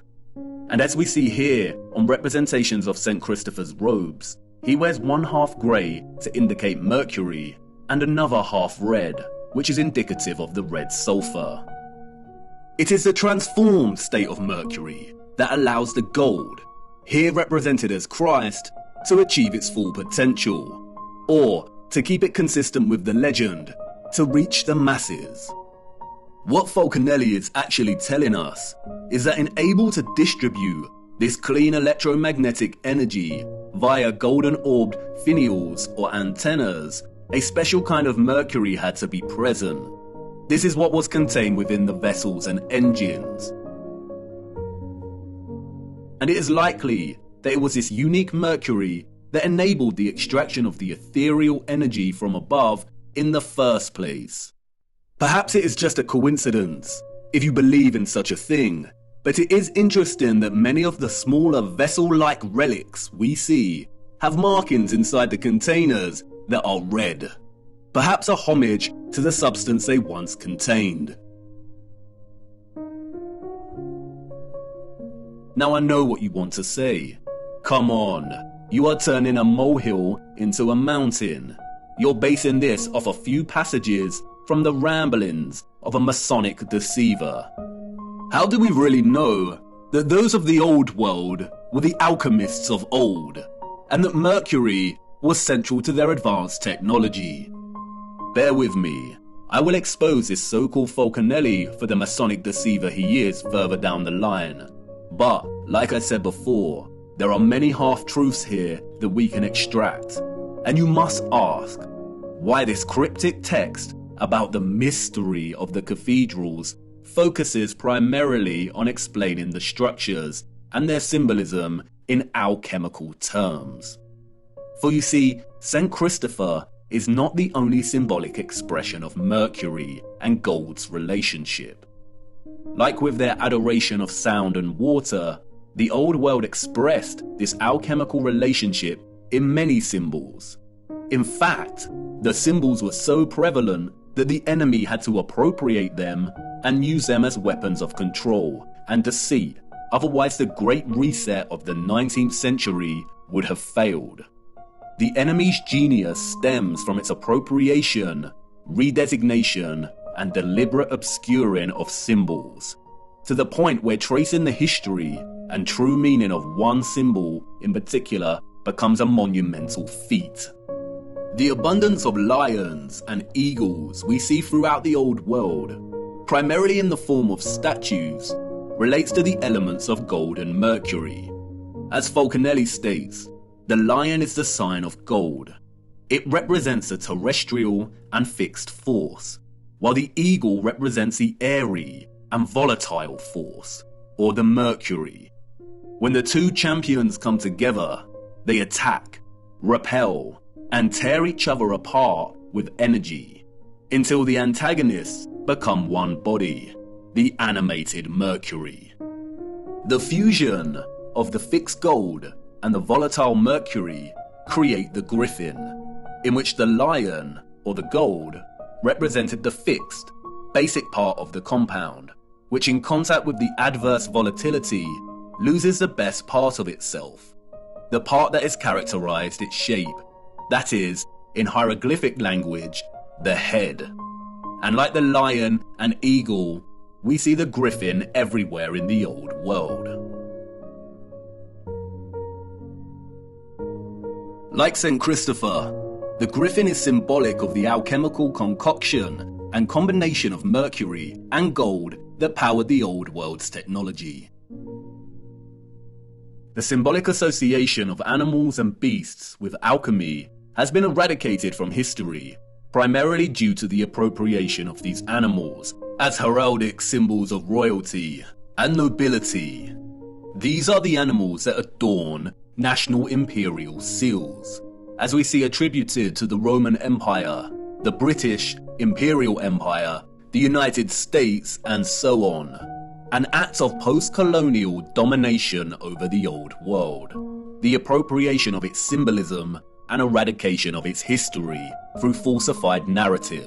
And as we see here on representations of St. Christopher's robes, he wears one half grey to indicate mercury and another half red, which is indicative of the red sulfur. It is the transformed state of mercury that allows the gold, here represented as Christ, to achieve its full potential, or, to keep it consistent with the legend, to reach the masses. What Falconelli is actually telling us is that in able to distribute this clean electromagnetic energy via golden orbed finials or antennas, a special kind of mercury had to be present. This is what was contained within the vessels and engines. And it is likely that it was this unique mercury that enabled the extraction of the ethereal energy from above in the first place. Perhaps it is just a coincidence, if you believe in such a thing, but it is interesting that many of the smaller vessel-like relics we see have markings inside the containers that are red, perhaps a homage to the substance they once contained. Now I know what you want to say. Come on, you are turning a molehill into a mountain. You're basing this off a few passages from the ramblings of a Masonic deceiver. How do we really know that those of the old world were the alchemists of old, and that mercury was central to their advanced technology? Bear with me, I will expose this so-called Falconelli for the Masonic deceiver he is further down the line. But, like I said before, there are many half-truths here that we can extract, and you must ask, why this cryptic text about the mystery of the cathedrals focuses primarily on explaining the structures and their symbolism in alchemical terms. For you see, St. Christopher is not the only symbolic expression of Mercury and gold's relationship. Like with their adoration of sound and water, the old world expressed this alchemical relationship in many symbols. In fact, the symbols were so prevalent that the enemy had to appropriate them and use them as weapons of control and deceit, otherwise the great reset of the 19th century would have failed. The enemy's genius stems from its appropriation, redesignation, and deliberate obscuring of symbols, to the point where tracing the history and true meaning of one symbol in particular becomes a monumental feat. The abundance of lions and eagles we see throughout the old world, primarily in the form of statues, relates to the elements of gold and mercury. As Falconelli states, the lion is the sign of gold. It represents a terrestrial and fixed force, while the eagle represents the airy and volatile force, or the mercury. When the two champions come together, they attack, repel, and tear each other apart with energy, until the antagonists become one body, the animated mercury. The fusion of the fixed gold and the volatile mercury create the griffin, in which the lion, or the gold, represented the fixed, basic part of the compound, which in contact with the adverse volatility loses the best part of itself, the part that has characterized its shape, that is, in hieroglyphic language, the head. And like the lion and eagle, we see the griffin everywhere in the old world. Like St. Christopher, the griffin is symbolic of the alchemical concoction and combination of mercury and gold that powered the old world's technology. The symbolic association of animals and beasts with alchemy has been eradicated from history, primarily due to the appropriation of these animals as heraldic symbols of royalty and nobility. These are the animals that adorn national imperial seals, as we see attributed to the Roman Empire, the British Imperial Empire, the United States, and so on. an act of post-colonial domination over the old world, the appropriation of its symbolism and eradication of its history through falsified narrative.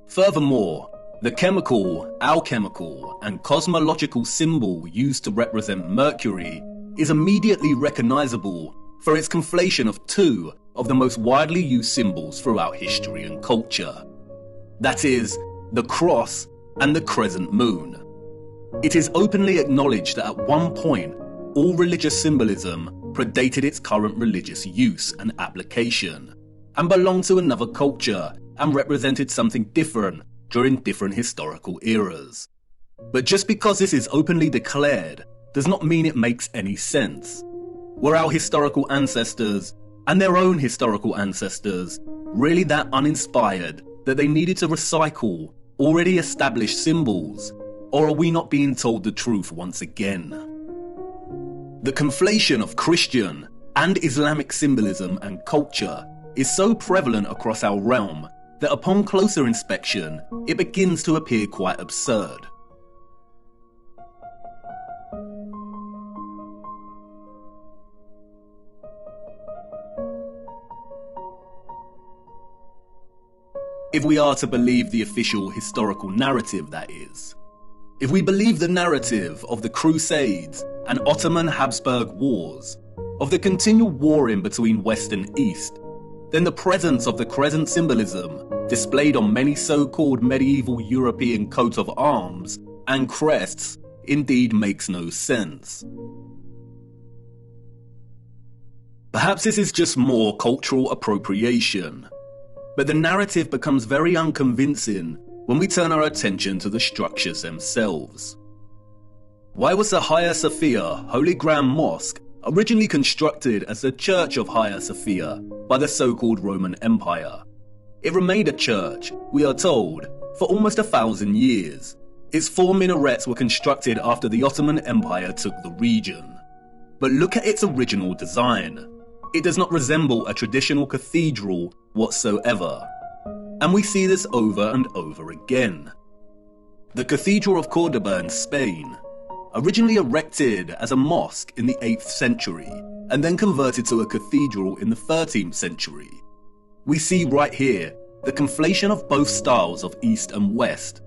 Furthermore, the chemical, alchemical, and cosmological symbol used to represent Mercury is immediately recognizable for its conflation of two of the most widely used symbols throughout history and culture. That is, the cross and the crescent moon. It is openly acknowledged that at one point, all religious symbolism predated its current religious use and application, and belonged to another culture and represented something different during different historical eras. But just because this is openly declared does not mean it makes any sense. Were our historical ancestors and their own historical ancestors really that uninspired that they needed to recycle already established symbols, or are we not being told the truth once again? The conflation of Christian and Islamic symbolism and culture is so prevalent across our realm that upon closer inspection, it begins to appear quite absurd. If we are to believe the official historical narrative, that is. If we believe the narrative of the Crusades and Ottoman-Habsburg wars, of the continual warring between West and East, then the presence of the crescent symbolism displayed on many so-called medieval European coats of arms and crests indeed makes no sense. Perhaps this is just more cultural appropriation, but the narrative becomes very unconvincing when we turn our attention to the structures themselves. Why was the Hagia Sophia Holy Grand Mosque originally constructed as the Church of Hagia Sophia by the so-called Roman Empire? It remained a church, we are told, for almost 1,000 years. Its 4 minarets were constructed after the Ottoman Empire took the region. But look at its original design. It does not resemble a traditional cathedral whatsoever. And we see this over and over again. The Cathedral of Cordoba in Spain, originally erected as a mosque in the 8th century and then converted to a cathedral in the 13th century. We see right here the conflation of both styles of East and West.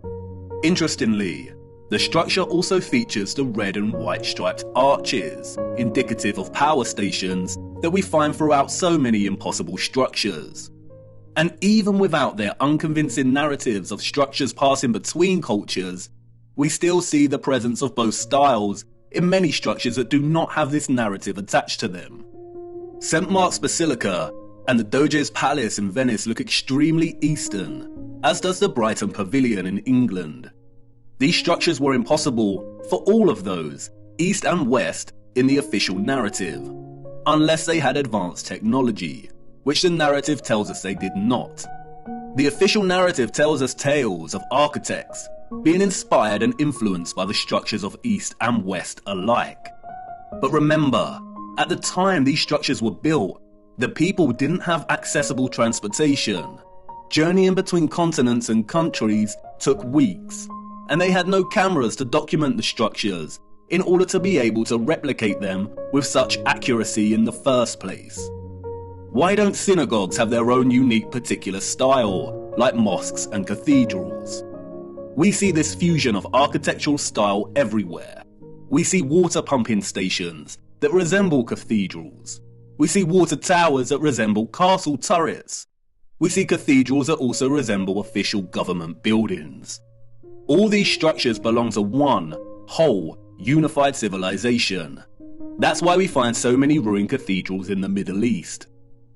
Interestingly, the structure also features the red and white striped arches, indicative of power stations that we find throughout so many impossible structures. And even without their unconvincing narratives of structures passing between cultures, we still see the presence of both styles in many structures that do not have this narrative attached to them. St. Mark's Basilica and the Doge's Palace in Venice look extremely Eastern, as does the Brighton Pavilion in England. These structures were impossible for all of those, East and West, in the official narrative, unless they had advanced technology, which the narrative tells us they did not. The official narrative tells us tales of architects being inspired and influenced by the structures of East and West alike. But remember, at the time these structures were built, the people didn't have accessible transportation. Journeying between continents and countries took weeks, and they had no cameras to document the structures in order to be able to replicate them with such accuracy in the first place. Why don't synagogues have their own unique particular style, like mosques and cathedrals? We see this fusion of architectural style everywhere. We see water pumping stations that resemble cathedrals. We see water towers that resemble castle turrets. We see cathedrals that also resemble official government buildings. All these structures belong to one whole, unified civilization. That's why we find so many ruined cathedrals in the Middle East.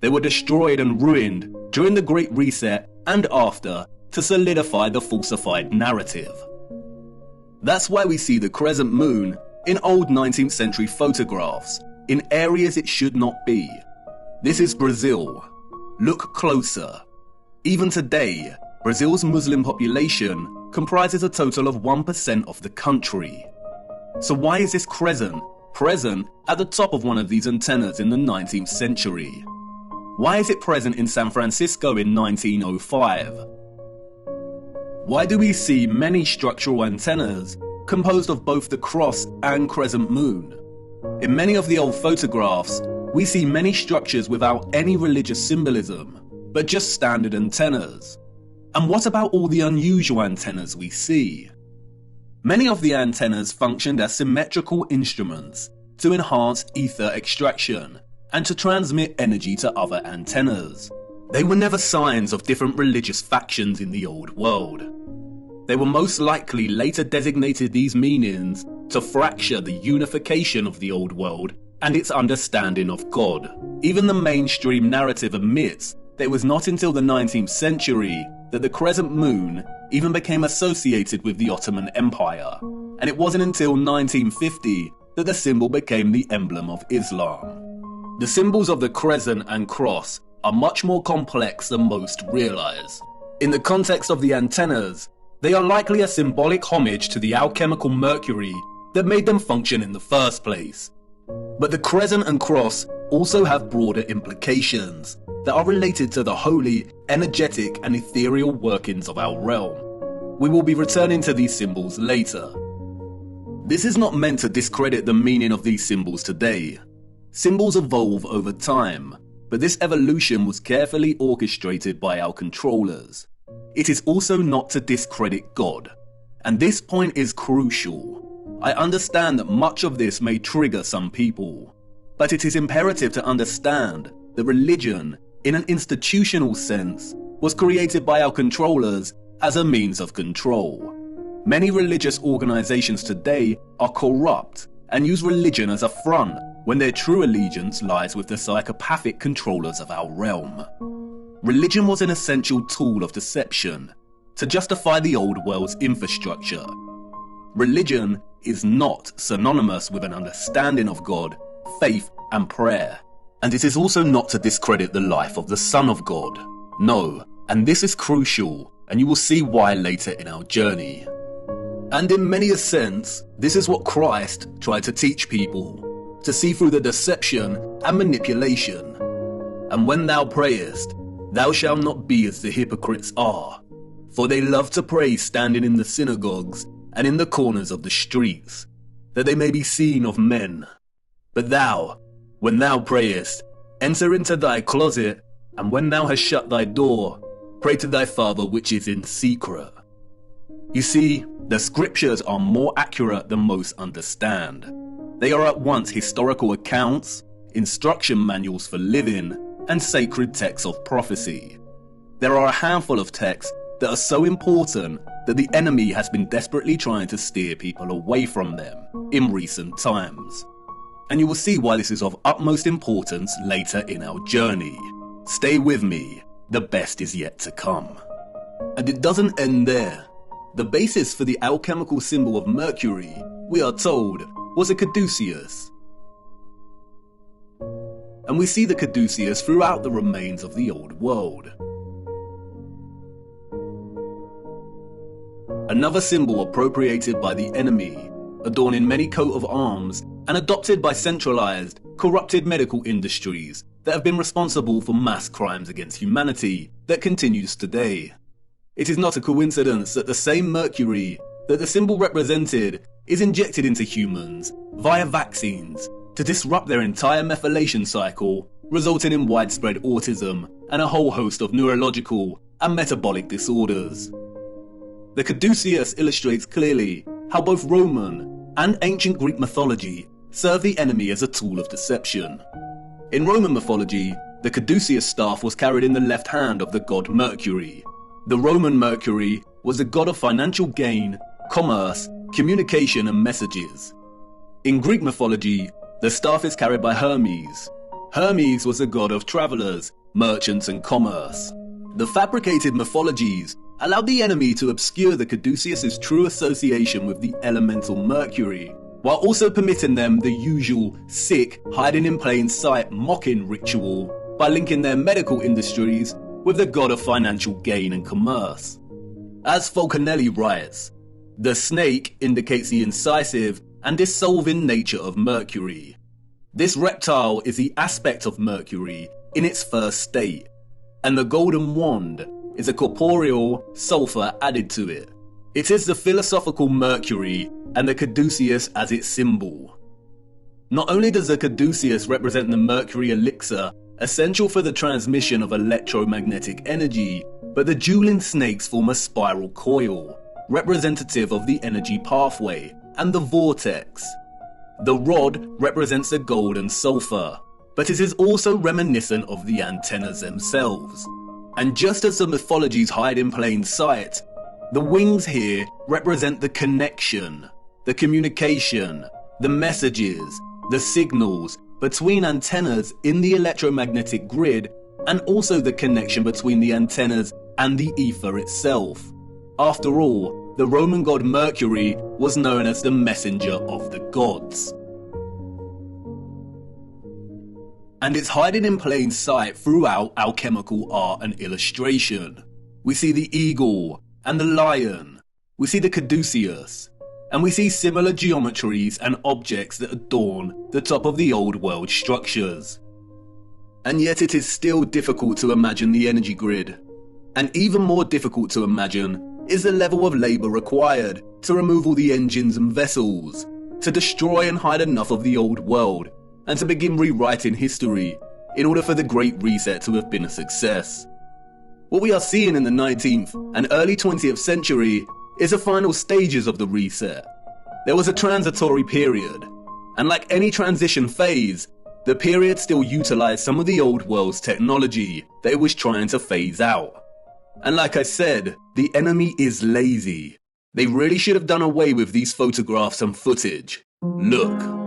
They were destroyed and ruined during the Great Reset and after to solidify the falsified narrative. That's why we see the crescent moon in old 19th century photographs in areas it should not be. This is Brazil. Look closer. Even today, Brazil's Muslim population comprises a total of 1% of the country. So why is this crescent present at the top of one of these antennas in the 19th century? Why is it present in San Francisco in 1905? Why do we see many structural antennas composed of both the cross and crescent moon. In many of the old photographs, we see many structures without any religious symbolism, but just standard antennas. And what about all the unusual antennas we see? Many of the antennas functioned as symmetrical instruments to enhance ether extraction and to transmit energy to other antennas. They were never signs of different religious factions in the old world. They were most likely later designated these meanings to fracture the unification of the old world and its understanding of God. Even the mainstream narrative admits that it was not until the 19th century that the crescent moon even became associated with the Ottoman Empire, and it wasn't until 1950 that the symbol became the emblem of Islam. The symbols of the crescent and cross are much more complex than most realize. In the context of the antennas, they are likely a symbolic homage to the alchemical mercury that made them function in the first place. But the crescent and cross also have broader implications that are related to the holy, energetic and ethereal workings of our realm. We will be returning to these symbols later. This is not meant to discredit the meaning of these symbols today. Symbols evolve over time, but this evolution was carefully orchestrated by our controllers. It is also not to discredit God, and this point is crucial. I understand that much of this may trigger some people, but it is imperative to understand that religion, in an institutional sense, was created by our controllers as a means of control. Many religious organizations today are corrupt and use religion as a front when their true allegiance lies with the psychopathic controllers of our realm. Religion was an essential tool of deception to justify the old world's infrastructure. Religion is not synonymous with an understanding of God, faith and prayer. And it is also not to discredit the life of the Son of God. No, and this is crucial, and you will see why later in our journey. And in many a sense, this is what Christ tried to teach people, to see through the deception and manipulation. And when thou prayest, thou shalt not be as the hypocrites are, for they love to pray standing in the synagogues and in the corners of the streets, that they may be seen of men. But thou, when thou prayest, enter into thy closet, and when thou hast shut thy door, pray to thy Father which is in secret. You see, the scriptures are more accurate than most understand. They are at once historical accounts, instruction manuals for living, and sacred texts of prophecy. There are a handful of texts that are so important that the enemy has been desperately trying to steer people away from them in recent times. And you will see why this is of utmost importance later in our journey. Stay with me, the best is yet to come. And it doesn't end there. The basis for the alchemical symbol of Mercury, we are told, was a caduceus. And we see the caduceus throughout the remains of the old world. Another symbol appropriated by the enemy, adorning many coat of arms, and adopted by centralized, corrupted medical industries that have been responsible for mass crimes against humanity that continues today. It is not a coincidence that the same mercury that the symbol represented is injected into humans via vaccines to disrupt their entire methylation cycle, resulting in widespread autism and a whole host of neurological and metabolic disorders. The caduceus illustrates clearly how both Roman and ancient Greek mythology serve the enemy as a tool of deception. In Roman mythology, the caduceus staff was carried in the left hand of the god Mercury. The Roman Mercury was the god of financial gain, commerce, communication and messages. In Greek mythology, the staff is carried by Hermes. Hermes was the god of travelers, merchants and commerce. The fabricated mythologies allowed the enemy to obscure the caduceus's true association with the elemental Mercury, while also permitting them the usual sick, hiding in plain sight mocking ritual by linking their medical industries with the god of financial gain and commerce. As Falconelli writes, the snake indicates the incisive and dissolving nature of Mercury. This reptile is the aspect of Mercury in its first state, and the golden wand is a corporeal sulfur added to it. It is the philosophical Mercury and the caduceus as its symbol. Not only does the caduceus represent the mercury elixir essential for the transmission of electromagnetic energy, but the dueling snakes form a spiral coil, representative of the energy pathway and the vortex. The rod represents the gold and sulfur, but it is also reminiscent of the antennas themselves. And just as the mythologies hide in plain sight, the wings here represent the connection, the communication, the messages, the signals between antennas in the electromagnetic grid, and also the connection between the antennas and the ether itself. After all, the Roman god Mercury was known as the messenger of the gods. And it's hiding in plain sight throughout alchemical art and illustration. We see the eagle and the lion, we see the caduceus, and we see similar geometries and objects that adorn the top of the old world structures. And yet it is still difficult to imagine the energy grid. And even more difficult to imagine is the level of labour required to remove all the engines and vessels, to destroy and hide enough of the old world, and to begin rewriting history in order for the Great Reset to have been a success. What we are seeing in the 19th and early 20th century is the final stages of the reset. There was a transitory period, and like any transition phase, the period still utilised some of the old world's technology that it was trying to phase out. And like I said, the enemy is lazy. They really should have done away with these photographs and footage. Look.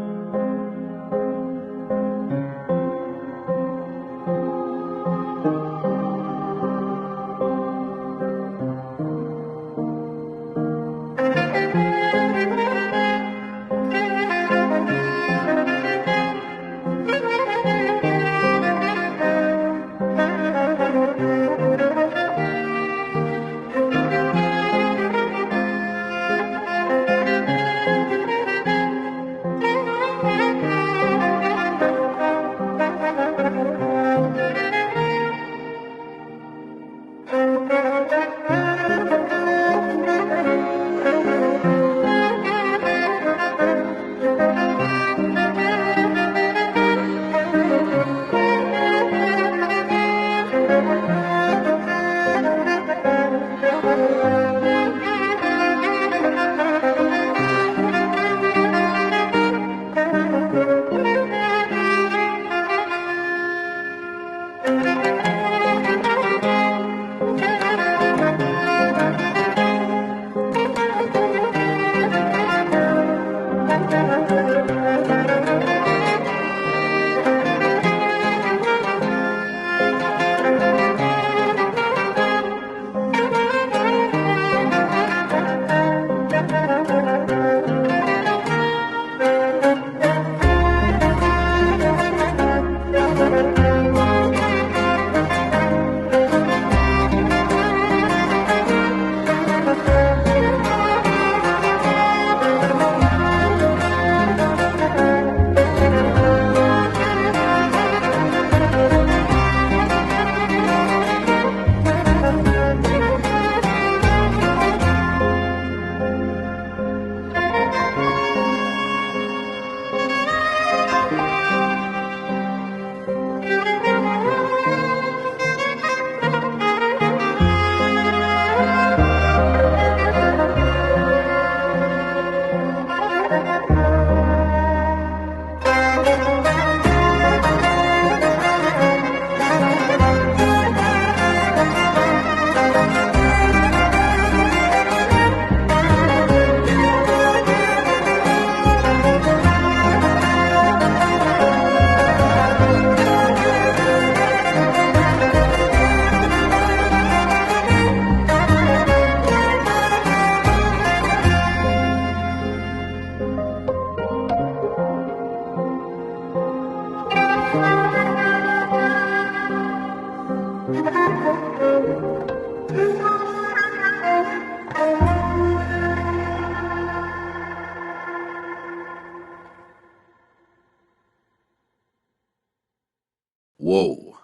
Whoa.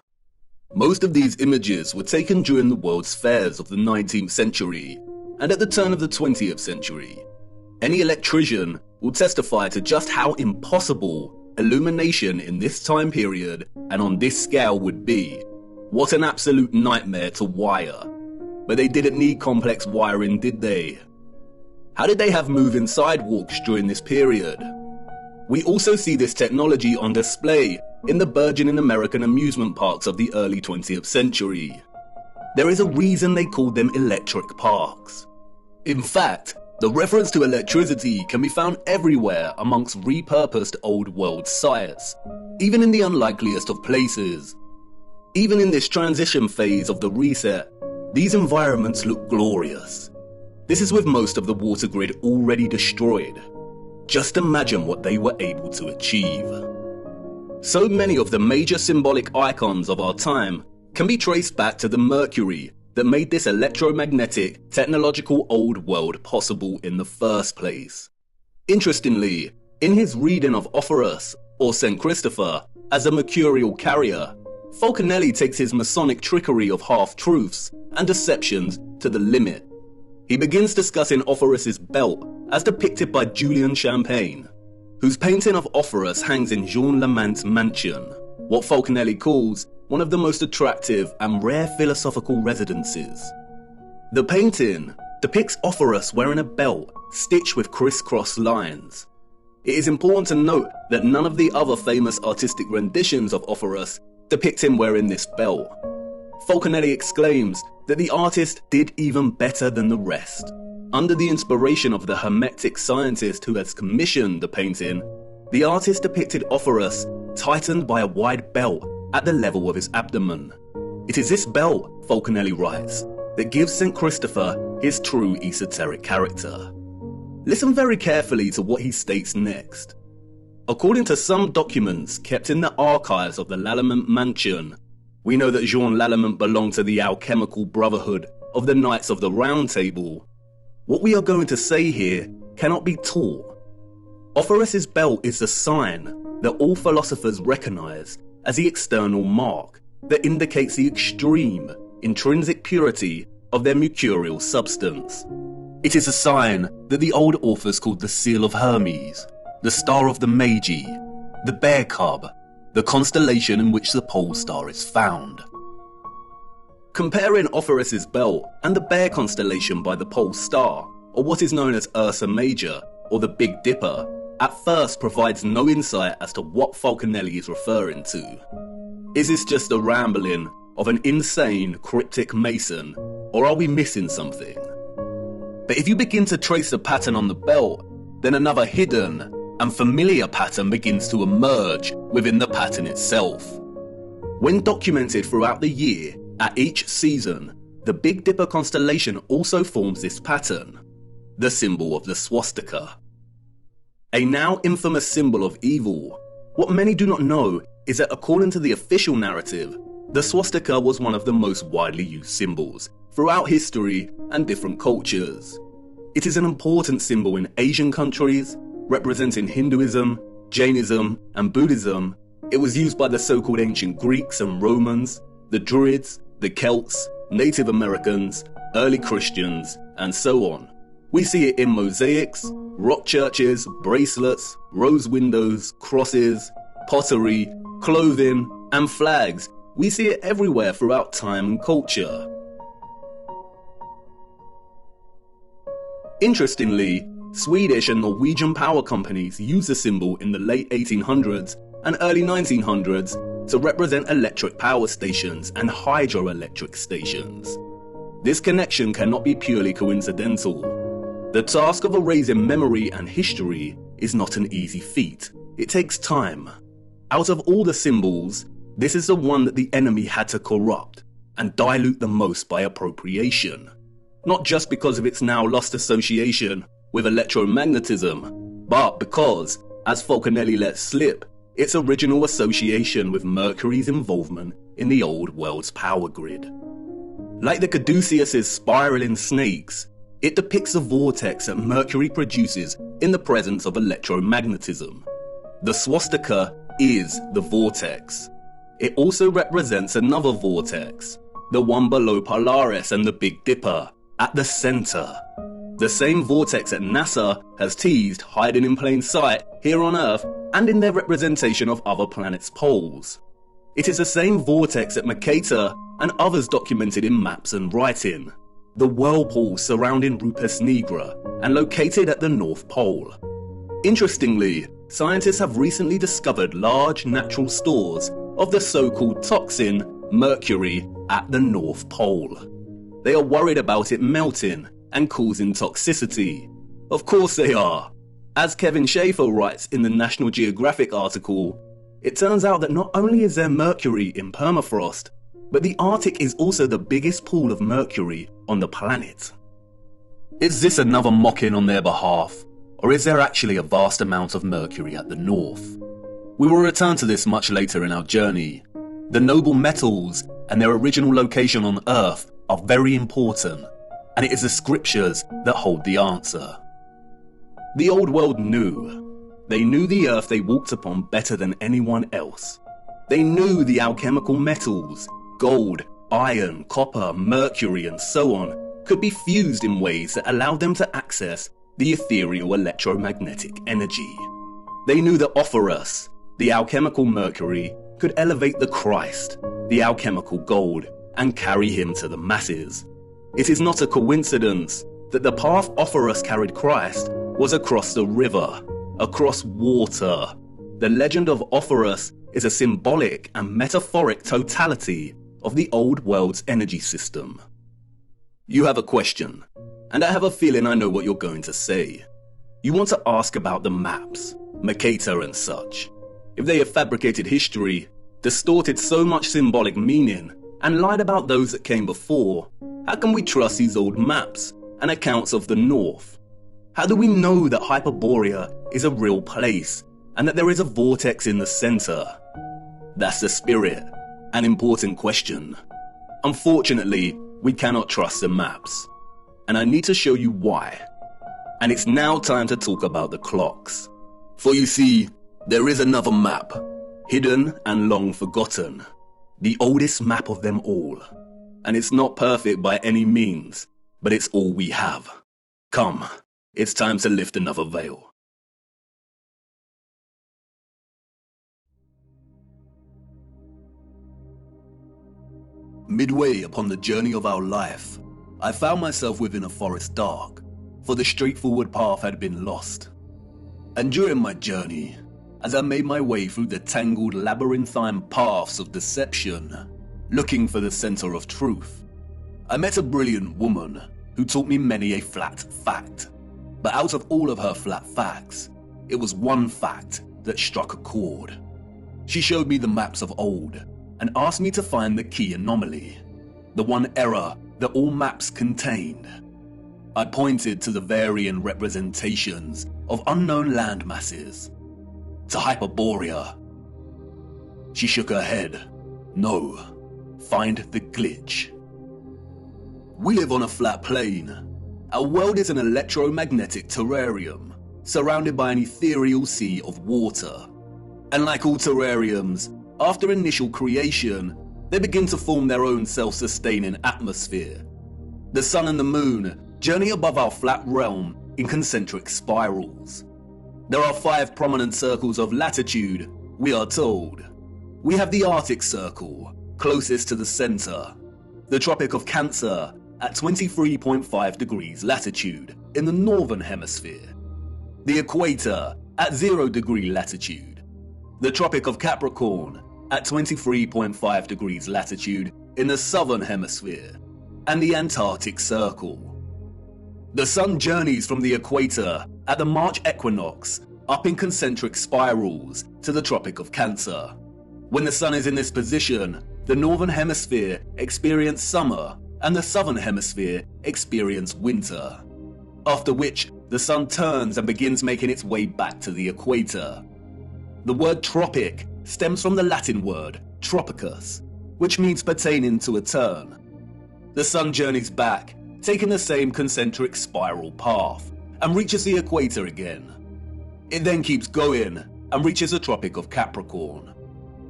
Most of these images were taken during the World's Fairs of the 19th century, and at the turn of the 20th century. Any electrician will testify to just how impossible illumination in this time period and on this scale would be. What an absolute nightmare to wire. But they didn't need complex wiring, did they? How did they have moving sidewalks during this period? We also see this technology on display in the burgeoning American amusement parks of the early 20th century. There is a reason they called them electric parks. In fact, the reference to electricity can be found everywhere amongst repurposed old world sites, even in the unlikeliest of places. Even in this transition phase of the reset, these environments look glorious. This is with most of the water grid already destroyed. Just imagine what they were able to achieve. So many of the major symbolic icons of our time can be traced back to the mercury that made this electromagnetic, technological old world possible in the first place. Interestingly, in his reading of Orpheus, or St. Christopher, as a mercurial carrier, Falconelli takes his Masonic trickery of half-truths and deceptions to the limit. He begins discussing Orpheus's belt as depicted by Julian Champagne, whose painting of Orpheus hangs in Jean Lamant's mansion, what Falconelli calls one of the most attractive and rare philosophical residences. The painting depicts Orpheus wearing a belt stitched with crisscross lines. It is important to note that none of the other famous artistic renditions of Orpheus depict him wearing this belt. Falconelli exclaims that the artist did even better than the rest. Under the inspiration of the Hermetic scientist who has commissioned the painting, the artist depicted Orpheus tightened by a wide belt at the level of his abdomen. It is this belt, Falconelli writes, that gives St. Christopher his true esoteric character. Listen very carefully to what he states next. According to some documents kept in the archives of the Lallement mansion, we know that Jean Lallement belonged to the alchemical brotherhood of the Knights of the Round Table. What we are going to say here cannot be taught. Orpheus's belt is the sign that all philosophers recognize as the external mark that indicates the extreme, intrinsic purity of their mercurial substance. It is a sign that the old authors called the Seal of Hermes, the Star of the Magi, the Bear Cub, the constellation in which the pole star is found. Comparing Orpheus's belt and the Bear constellation by the pole star, or what is known as Ursa Major, or the Big Dipper, at first provides no insight as to what Falconelli is referring to. Is this just a rambling of an insane, cryptic mason, or are we missing something? But if you begin to trace the pattern on the belt, then another hidden and familiar pattern begins to emerge within the pattern itself. When documented throughout the year, at each season, the Big Dipper constellation also forms this pattern, the symbol of the swastika. A now infamous symbol of evil. What many do not know is that according to the official narrative, the swastika was one of the most widely used symbols throughout history and different cultures. It is an important symbol in Asian countries, representing Hinduism, Jainism, and Buddhism. It was used by the so-called ancient Greeks and Romans, the Druids, the Celts, Native Americans, early Christians, and so on. We see it in mosaics, rock churches, bracelets, rose windows, crosses, pottery, clothing, and flags. We see it everywhere throughout time and culture. Interestingly, Swedish and Norwegian power companies used the symbol in the late 1800s and early 1900s to represent electric power stations and hydroelectric stations. This connection cannot be purely coincidental. The task of erasing memory and history is not an easy feat. It takes time. Out of all the symbols, this is the one that the enemy had to corrupt and dilute the most by appropriation. Not just because of its now lost association with electromagnetism, but because, as Falconelli let slip, its original association with Mercury's involvement in the old world's power grid. Like the caduceus's spiraling snakes, it depicts the vortex that Mercury produces in the presence of electromagnetism. The swastika is the vortex. It also represents another vortex, the one below Polaris and the Big Dipper, at the center. The same vortex that NASA has teased hiding in plain sight here on Earth and in their representation of other planets' poles. It is the same vortex that Mercator and others documented in maps and writing. The whirlpool surrounding Rupes Nigra and located at the North Pole. Interestingly, scientists have recently discovered large natural stores of the so-called toxin mercury at the North Pole. They are worried about it melting and causing toxicity. Of course they are. As Kevin Schaefer writes in the National Geographic article, it turns out that not only is there mercury in permafrost, but the Arctic is also the biggest pool of mercury on the planet. Is this another mocking on their behalf, or is there actually a vast amount of mercury at the north? We will return to this much later in our journey. The noble metals and their original location on Earth are very important, and it is the scriptures that hold the answer. The old world knew. They knew the Earth they walked upon better than anyone else. They knew the alchemical metals, gold, iron, copper, mercury, and so on, could be fused in ways that allowed them to access the ethereal electromagnetic energy. They knew that Ophorus, the alchemical mercury, could elevate the Christ, the alchemical gold, and carry him to the masses. It is not a coincidence that the path Ophorus carried Christ was across the river, across water. The legend of Ophorus is a symbolic and metaphoric totality of the old world's energy system. You have a question, and I have a feeling I know what you're going to say. You want to ask about the maps, Mercator and such. If they have fabricated history, distorted so much symbolic meaning, and lied about those that came before, how can we trust these old maps and accounts of the North? How do we know that Hyperborea is a real place and that there is a vortex in the center? That's the spirit, an important question. Unfortunately, we cannot trust the maps, and I need to show you why. And it's now time to talk about the clocks. For you see, there is another map, hidden and long forgotten, the oldest map of them all. And it's not perfect by any means, but it's all we have. Come, it's time to lift another veil. Midway upon the journey of our life, I found myself within a forest dark, for the straightforward path had been lost. And during my journey, as I made my way through the tangled labyrinthine paths of deception, looking for the center of truth, I met a brilliant woman who taught me many a flat fact. But out of all of her flat facts, it was one fact that struck a chord. She showed me the maps of old and asked me to find the key anomaly, the one error that all maps contained. I pointed to the varying representations of unknown land masses, to Hyperborea. She shook her head. No, find the glitch. We live on a flat plane. Our world is an electromagnetic terrarium, surrounded by an ethereal sea of water. And like all terrariums, after initial creation, they begin to form their own self-sustaining atmosphere. The sun and the moon journey above our flat realm in concentric spirals. There are 5 prominent circles of latitude, we are told. We have the Arctic Circle, closest to the center, the Tropic of Cancer at 23.5 degrees latitude in the northern hemisphere, the Equator at 0 degree latitude, the Tropic of Capricorn at 23.5 degrees latitude in the southern hemisphere, and the Antarctic Circle. The sun journeys from the equator at the March equinox up in concentric spirals to the Tropic of Cancer. When the sun is in this position, the northern hemisphere experiences summer and the southern hemisphere experiences winter, after which the sun turns and begins making its way back to the equator. The word tropic stems from the Latin word tropicus, which means pertaining to a turn. The sun journeys back, taking the same concentric spiral path, and reaches the equator again. It then keeps going and reaches the Tropic of Capricorn.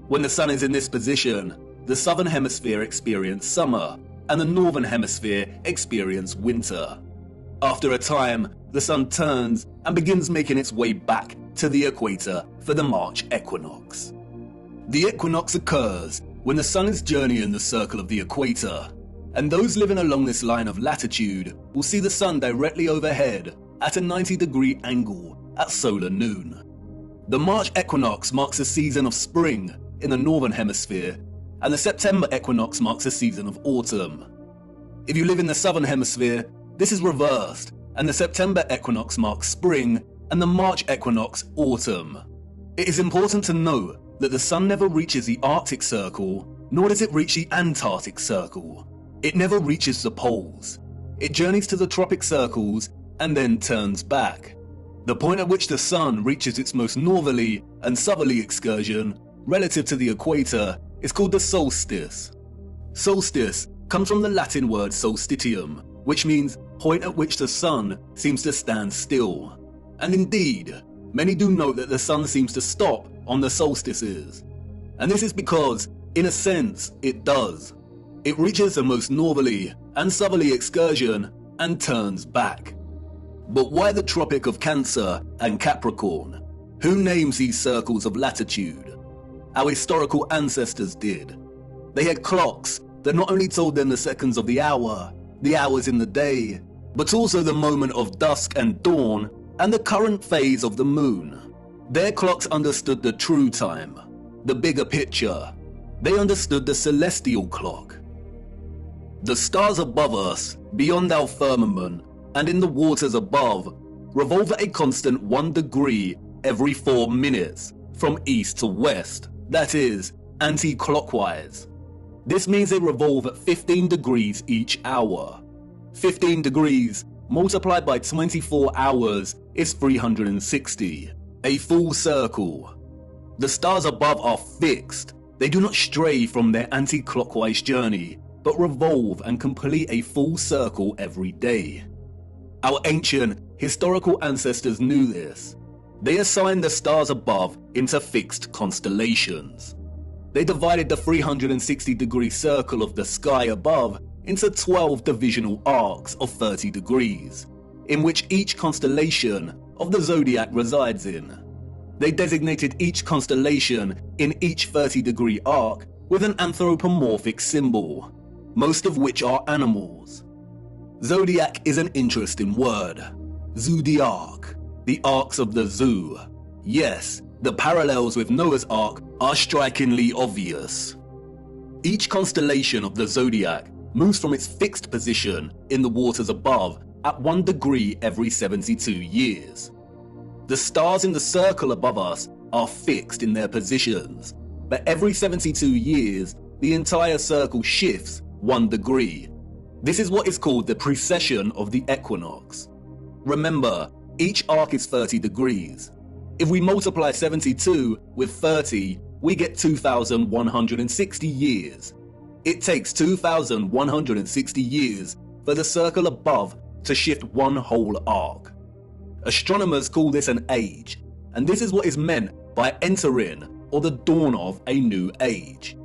When the sun is in this position, the southern hemisphere experiences summer, and the northern hemisphere experience winter. After a time, the sun turns and begins making its way back to the equator for the March equinox. The equinox occurs when the sun is journeying the circle of the equator, and those living along this line of latitude will see the sun directly overhead at a 90-degree angle at solar noon. The March equinox marks a season of spring in the northern hemisphere, and the September equinox marks a season of autumn. If you live in the southern hemisphere, this is reversed, and the September equinox marks spring and the March equinox autumn. It is important to note that the sun never reaches the Arctic Circle, nor does it reach the Antarctic Circle. It never reaches the poles. It journeys to the tropic circles and then turns back. The point at which the sun reaches its most northerly and southerly excursion relative to the equator is called the solstice. Solstice comes from the Latin word solstitium, which means point at which the sun seems to stand still. And indeed, many do note that the sun seems to stop on the solstices. And this is because, in a sense, it does. It reaches the most northerly and southerly excursion and turns back. But why the Tropic of Cancer and Capricorn? Who names these circles of latitude? Our historical ancestors did. They had clocks that not only told them the seconds of the hour, the hours in the day, but also the moment of dusk and dawn and the current phase of the moon. Their clocks understood the true time, the bigger picture. They understood the celestial clock. The stars above us, beyond our firmament, and in the waters above, revolve at a constant 1 degree every 4 minutes, from east to west, that is, anti-clockwise. This means they revolve at 15 degrees each hour. 15 degrees multiplied by 24 hours is 360, a full circle. The stars above are fixed. They do not stray from their anti-clockwise journey, but revolve and complete a full circle every day. Our ancient, historical ancestors knew this. They assigned the stars above into fixed constellations. They divided the 360-degree circle of the sky above into 12 divisional arcs of 30 degrees, in which each constellation of the zodiac resides in. They designated each constellation in each 30-degree arc with an anthropomorphic symbol, most of which are animals. Zodiac is an interesting word. Zodiac, the arcs of the zoo. Yes, the parallels with Noah's Ark are strikingly obvious. Each constellation of the zodiac moves from its fixed position in the waters above at 1 degree every 72 years. The stars in the circle above us are fixed in their positions, but every 72 years, the entire circle shifts 1 degree. This is what is called the precession of the equinox. Remember, each arc is 30 degrees. If we multiply 72 with 30, we get 2,160 years. It takes 2,160 years for the circle above to shift 1 whole arc. Astronomers call this an age, and this is what is meant by entering or the dawn of a new age.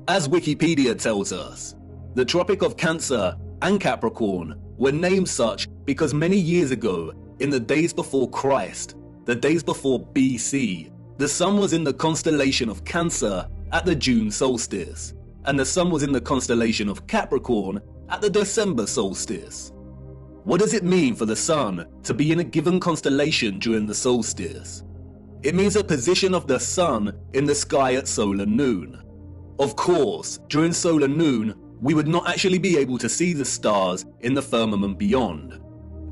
As Wikipedia tells us, the Tropic of Cancer and Capricorn were named such because many years ago, in the days before Christ, the days before BC, the sun was in the constellation of Cancer at the June solstice, and the sun was in the constellation of Capricorn at the December solstice. What does it mean for the sun to be in a given constellation during the solstice? It means a position of the sun in the sky at solar noon. Of course, during solar noon, we would not actually be able to see the stars in the firmament beyond.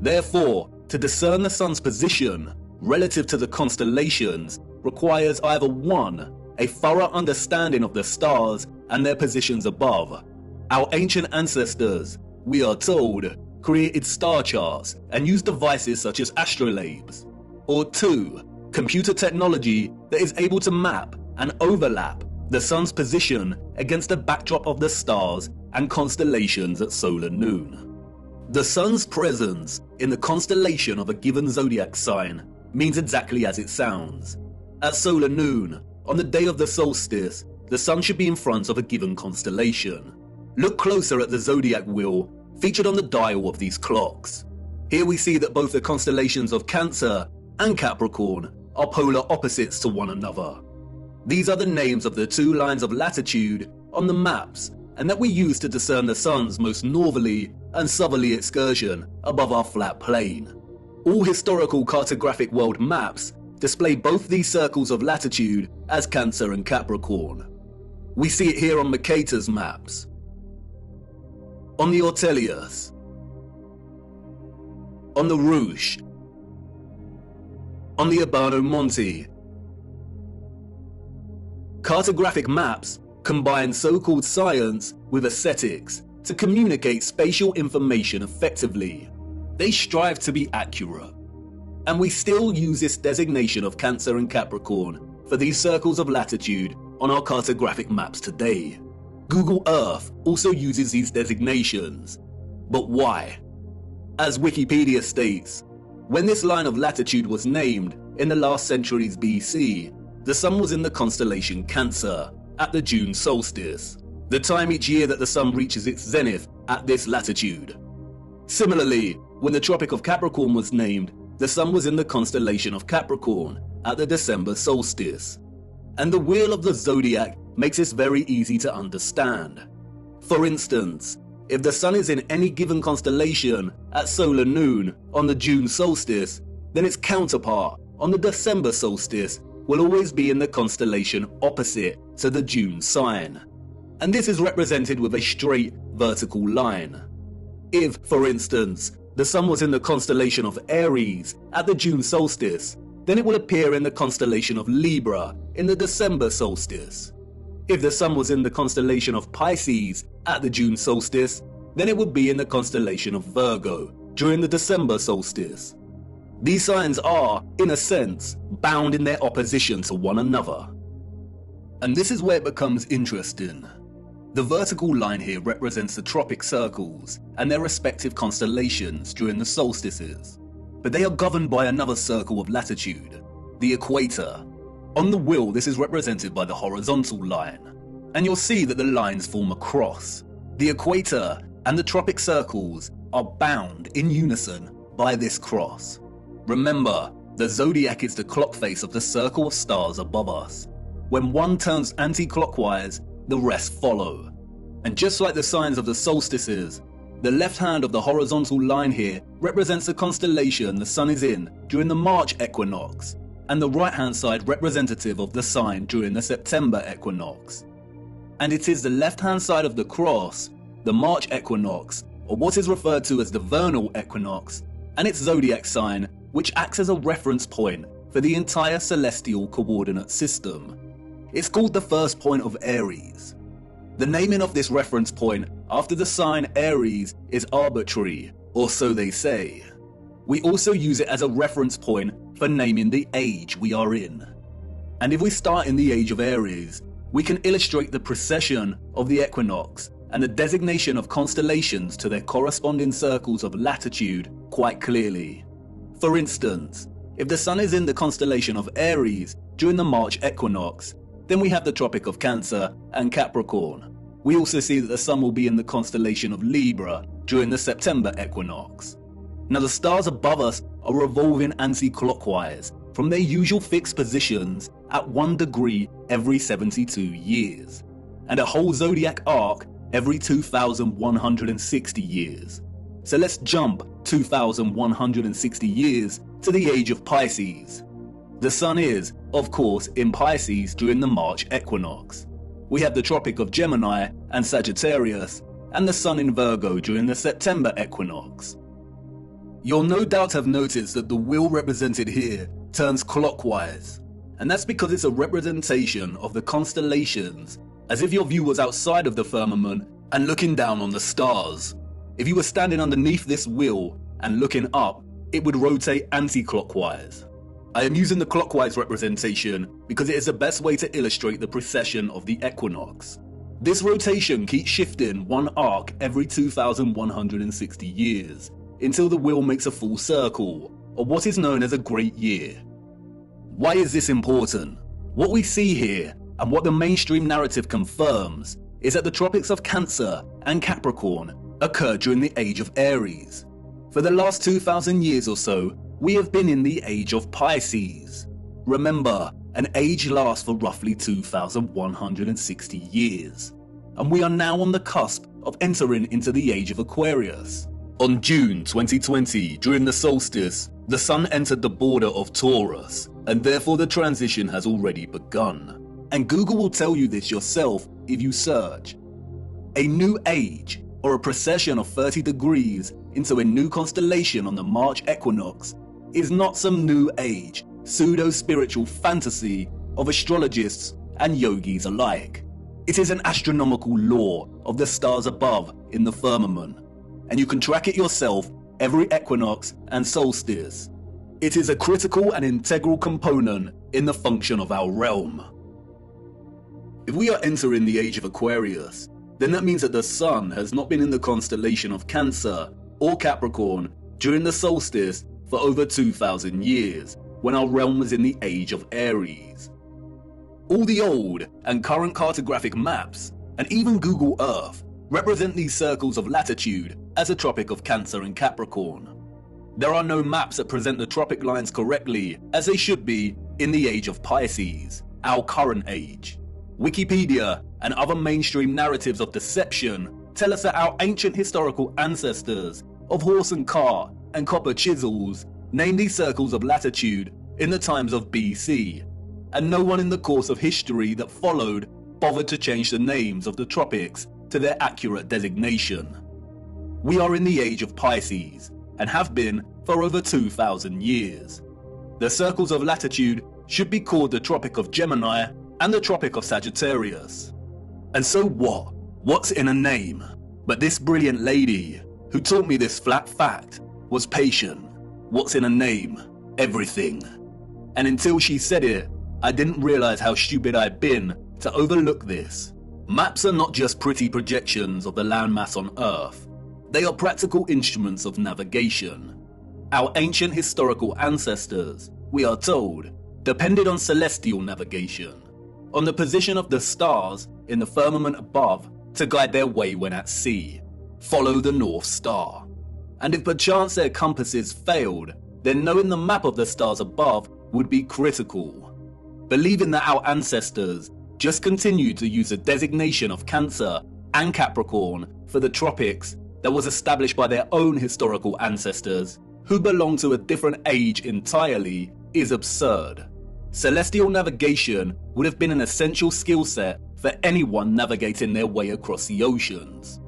Therefore, to discern the sun's position relative to the constellations requires either 1, a thorough understanding of the stars and their positions above. Our ancient ancestors, we are told, created star charts and used devices such as astrolabes. Or 2, computer technology that is able to map and overlap the sun's position against the backdrop of the stars and constellations at solar noon. The sun's presence in the constellation of a given zodiac sign means exactly as it sounds. At solar noon, on the day of the solstice, the sun should be in front of a given constellation. Look closer at the zodiac wheel featured on the dial of these clocks. Here we see that both the constellations of Cancer and Capricorn are polar opposites to one another. These are the names of the two lines of latitude on the maps and that we use to discern the sun's most northerly and southerly excursion above our flat plane. All historical cartographic world maps display both these circles of latitude as Cancer and Capricorn. We see it here on Mercator's maps, on the Ortelius, on the Rouge, on the Urbano Monte. Cartographic maps combine so-called science with aesthetics to communicate spatial information effectively. They strive to be accurate. And we still use this designation of Cancer and Capricorn for these circles of latitude on our cartographic maps today. Google Earth also uses these designations. But why? As Wikipedia states, when this line of latitude was named in the last centuries BC, the sun was in the constellation Cancer at the June solstice, the time each year that the sun reaches its zenith at this latitude. Similarly, when the Tropic of Capricorn was named, the sun was in the constellation of Capricorn at the December solstice. And the wheel of the zodiac makes this very easy to understand. For instance, if the sun is in any given constellation at solar noon on the June solstice, then its counterpart on the December solstice will always be in the constellation opposite to the June sign. And this is represented with a straight vertical line. If, for instance, the sun was in the constellation of Aries at the June solstice, then it will appear in the constellation of Libra in the December solstice. If the sun was in the constellation of Pisces at the June solstice, then it would be in the constellation of Virgo during the December solstice. These signs are, in a sense, bound in their opposition to one another. And this is where it becomes interesting. The vertical line here represents the tropic circles and their respective constellations during the solstices, but they are governed by another circle of latitude, the equator. On the wheel, this is represented by the horizontal line, and you'll see that the lines form a cross. The equator and the tropic circles are bound in unison by this cross. Remember, the zodiac is the clock face of the circle of stars above us. When one turns anti-clockwise, the rest follow. And just like the signs of the solstices, the left hand of the horizontal line here represents the constellation the sun is in during the March equinox, and the right hand side representative of the sign during the September equinox. And it is the left hand side of the cross, the March equinox, or what is referred to as the vernal equinox, and its zodiac sign, which acts as a reference point for the entire celestial coordinate system. It's called the first point of Aries. The naming of this reference point after the sign Aries is arbitrary, or so they say. We also use it as a reference point for naming the age we are in. And if we start in the age of Aries, we can illustrate the precession of the equinox and the designation of constellations to their corresponding circles of latitude quite clearly. For instance, if the sun is in the constellation of Aries during the March equinox, then we have the Tropic of Cancer and Capricorn. We also see that the sun will be in the constellation of Libra during the September equinox. Now the stars above us are revolving anti-clockwise from their usual fixed positions at 1 degree every 72 years, and a whole zodiac arc every 2,160 years. So let's jump 2,160 years to the age of Pisces. The sun is, of course, in Pisces during the March equinox. We have the Tropic of Gemini and Sagittarius, and the sun in Virgo during the September equinox. You'll no doubt have noticed that the wheel represented here turns clockwise, and that's because it's a representation of the constellations, as if your view was outside of the firmament and looking down on the stars. If you were standing underneath this wheel and looking up, it would rotate anti-clockwise. I am using the clockwise representation because it is the best way to illustrate the precession of the equinox. This rotation keeps shifting one arc every 2,160 years until the wheel makes a full circle, or what is known as a great year. Why is this important? What we see here, and what the mainstream narrative confirms, is that the tropics of Cancer and Capricorn occurred during the age of Aries. For the last 2,000 years or so, we have been in the age of Pisces. Remember, an age lasts for roughly 2,160 years. And we are now on the cusp of entering into the age of Aquarius. On June 2020, during the solstice, the sun entered the border of Taurus, and therefore the transition has already begun. And Google will tell you this yourself if you search. A new age, or a precession of 30 degrees into a new constellation on the March equinox, is not some new age, pseudo-spiritual fantasy of astrologists and yogis alike. It is an astronomical law of the stars above in the firmament, and you can track it yourself every equinox and solstice. It is a critical and integral component in the function of our realm. If we are entering the age of Aquarius, then that means that the sun has not been in the constellation of Cancer or Capricorn during the solstice for over 2,000 years, when our realm was in the age of Aries. All the old and current cartographic maps, and even Google Earth, represent these circles of latitude as a tropic of Cancer and Capricorn. There are no maps that present the tropic lines correctly as they should be in the age of Pisces, our current age. Wikipedia and other mainstream narratives of deception tell us that our ancient historical ancestors of horse and cart and copper chisels named these circles of latitude in the times of BC, and no one in the course of history that followed bothered to change the names of the tropics to their accurate designation. We are in the age of Pisces, and have been for over 2,000 years. The circles of latitude should be called the Tropic of Gemini and the Tropic of Sagittarius. And so what? What's in a name? But this brilliant lady, who taught me this flat fact, was patient. What's in a name? Everything. And until she said it, I didn't realize how stupid I'd been to overlook this. Maps are not just pretty projections of the landmass on Earth. They are practical instruments of navigation. Our ancient historical ancestors, we are told, depended on celestial navigation, on the position of the stars in the firmament above to guide their way when at sea. Follow the North Star. And if perchance their compasses failed, then knowing the map of the stars above would be critical. Believing that our ancestors just continued to use the designation of Cancer and Capricorn for the tropics that was established by their own historical ancestors, who belong to a different age entirely, is absurd. Celestial navigation would have been an essential skill set for anyone navigating their way across the oceans.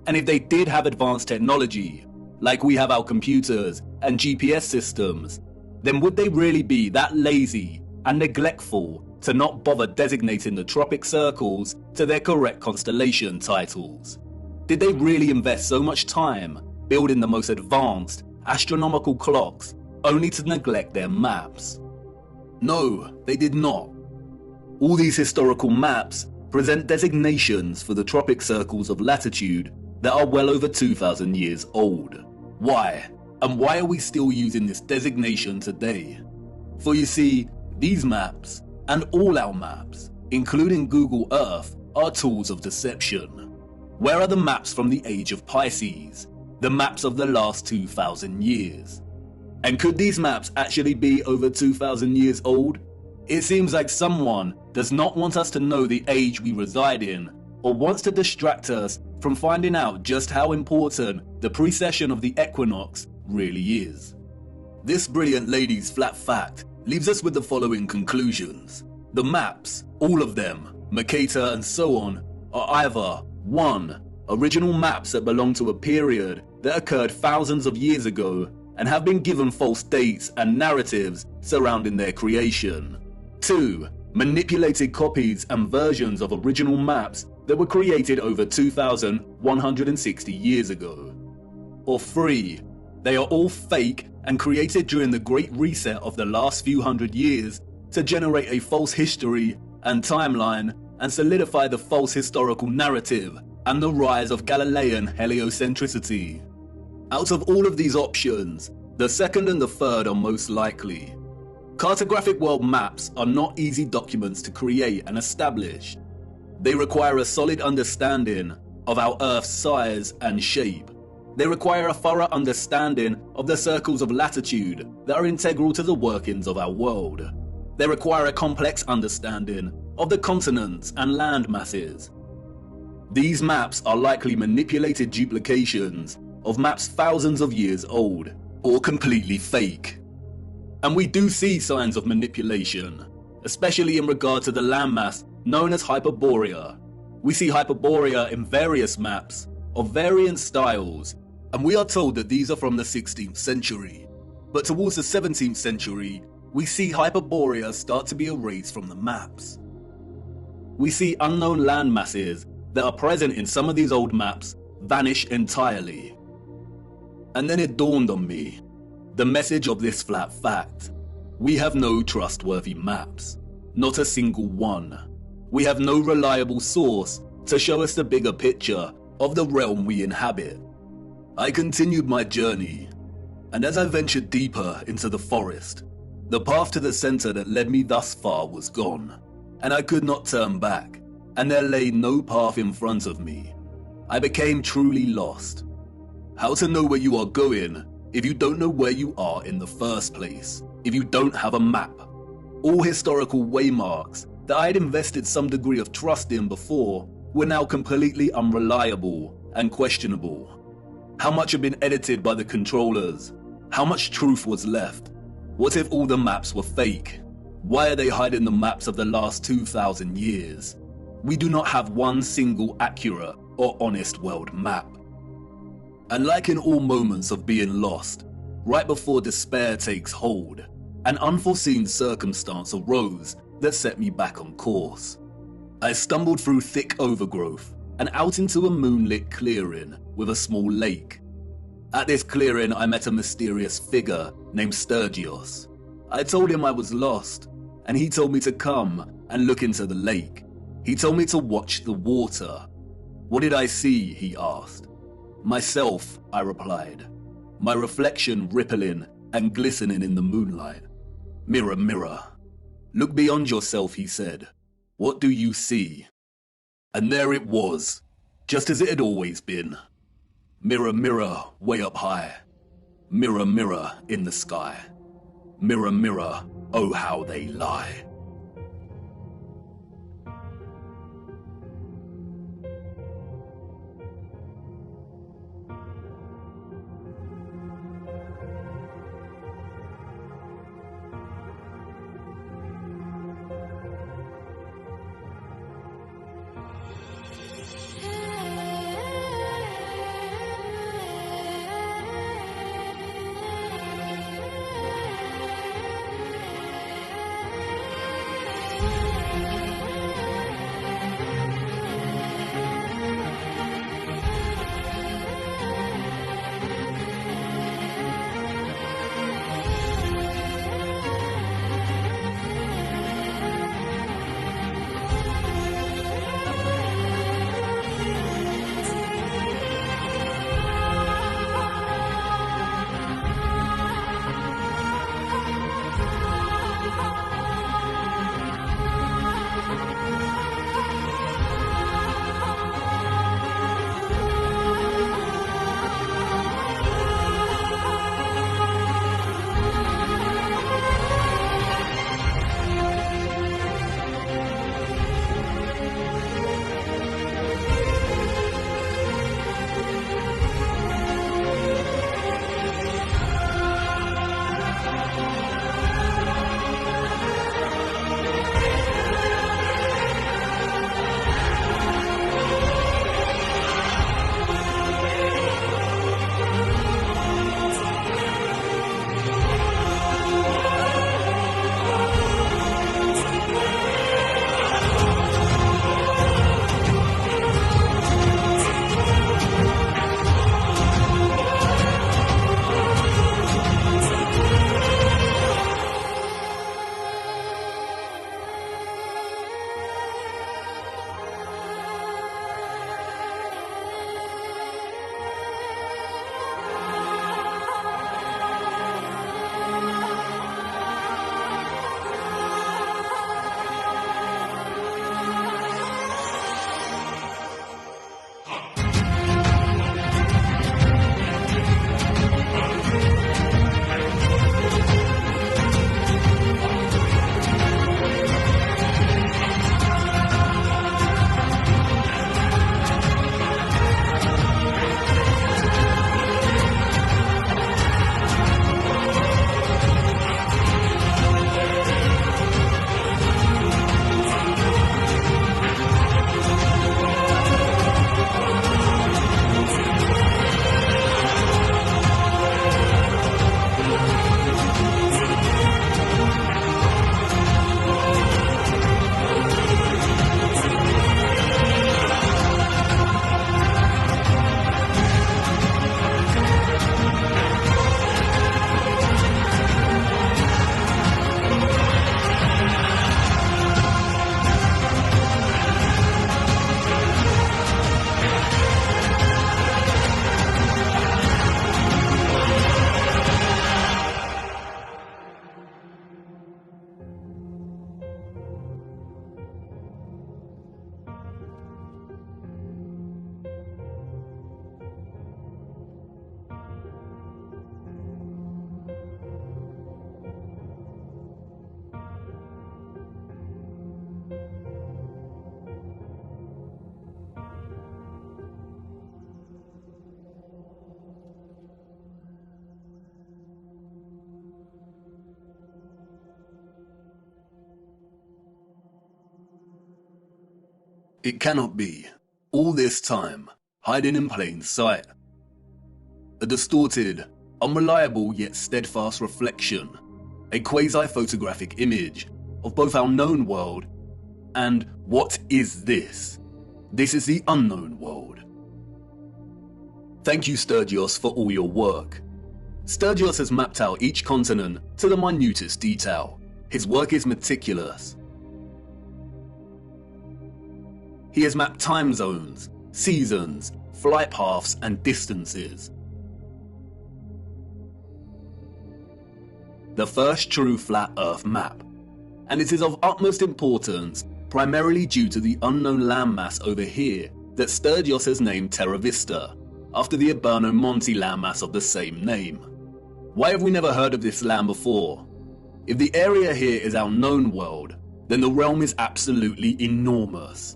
And if they did have advanced technology, like we have our computers and GPS systems, then would they really be that lazy and neglectful to not bother designating the tropic circles to their correct constellation titles? Did they really invest so much time building the most advanced astronomical clocks only to neglect their maps? No, they did not. All these historical maps present designations for the tropic circles of latitude that are well over 2,000 years old. Why? And why are we still using this designation today? For you see, these maps, and all our maps, including Google Earth, are tools of deception. Where are the maps from the age of Pisces? The maps of the last 2,000 years? And could these maps actually be over 2,000 years old? It seems like someone does not want us to know the age we reside in, or wants to distract us from finding out just how important the precession of the equinox really is. This brilliant lady's flat fact leaves us with the following conclusions. The maps, all of them, Mercator and so on, are either 1. Original maps that belong to a period that occurred thousands of years ago and have been given false dates and narratives surrounding their creation. 2. Manipulated copies and versions of original maps that were created over 2,160 years ago. Or 3. They are all fake and created during the Great Reset of the last few hundred years to generate a false history and timeline and solidify the false historical narrative and the rise of Galilean heliocentricity. Out of all of these options, the second and the third are most likely. Cartographic world maps are not easy documents to create and establish. They require a solid understanding of our Earth's size and shape. They require a thorough understanding of the circles of latitude that are integral to the workings of our world. They require a complex understanding of the continents and land masses. These maps are likely manipulated duplications of maps thousands of years old, or completely fake. And we do see signs of manipulation, especially in regard to the landmass known as Hyperborea. We see Hyperborea in various maps of variant styles, and we are told that these are from the 16th century. But towards the 17th century, we see Hyperborea start to be erased from the maps. We see unknown land masses that are present in some of these old maps vanish entirely. And then it dawned on me, the message of this flat fact. We have no trustworthy maps, not a single one. We have no reliable source to show us the bigger picture of the realm we inhabit. I continued my journey, and as I ventured deeper into the forest, the path to the center that led me thus far was gone, and I could not turn back, and there lay no path in front of me. I became truly lost. How to know where you are going if you don't know where you are in the first place, if you don't have a map? All historical waymarks that I had invested some degree of trust in before were now completely unreliable and questionable. How much had been edited by the controllers? How much truth was left? What if all the maps were fake? Why are they hiding the maps of the last 2,000 years? We do not have one single accurate or honest world map. And like in all moments of being lost, right before despair takes hold, an unforeseen circumstance arose that set me back on course. I stumbled through thick overgrowth and out into a moonlit clearing with a small lake. At this clearing, I met a mysterious figure named Sturgios. I told him I was lost, and he told me to come and look into the lake. He told me to watch the water. What did I see? He asked. Myself, I replied, my reflection rippling and glistening in the moonlight. Mirror, mirror, look beyond yourself, he said. What do you see? And there it was, just as it had always been. Mirror, mirror, way up high. Mirror, mirror in the sky. Mirror, mirror, oh how they lie. It cannot be. All this time, hiding in plain sight. A distorted, unreliable yet steadfast reflection, a quasi-photographic image of both our known world and what is this? This is the unknown world. Thank you, Sturgios, for all your work. Sturgios has mapped out each continent to the minutest detail. His work is meticulous. He has mapped time zones, seasons, flight paths, and distances. The first true flat Earth map, and it is of utmost importance primarily due to the unknown landmass over here that Sturgios has named Terra Vista, after the Eberno Monte landmass of the same name. Why have we never heard of this land before? If the area here is our known world, then the realm is absolutely enormous.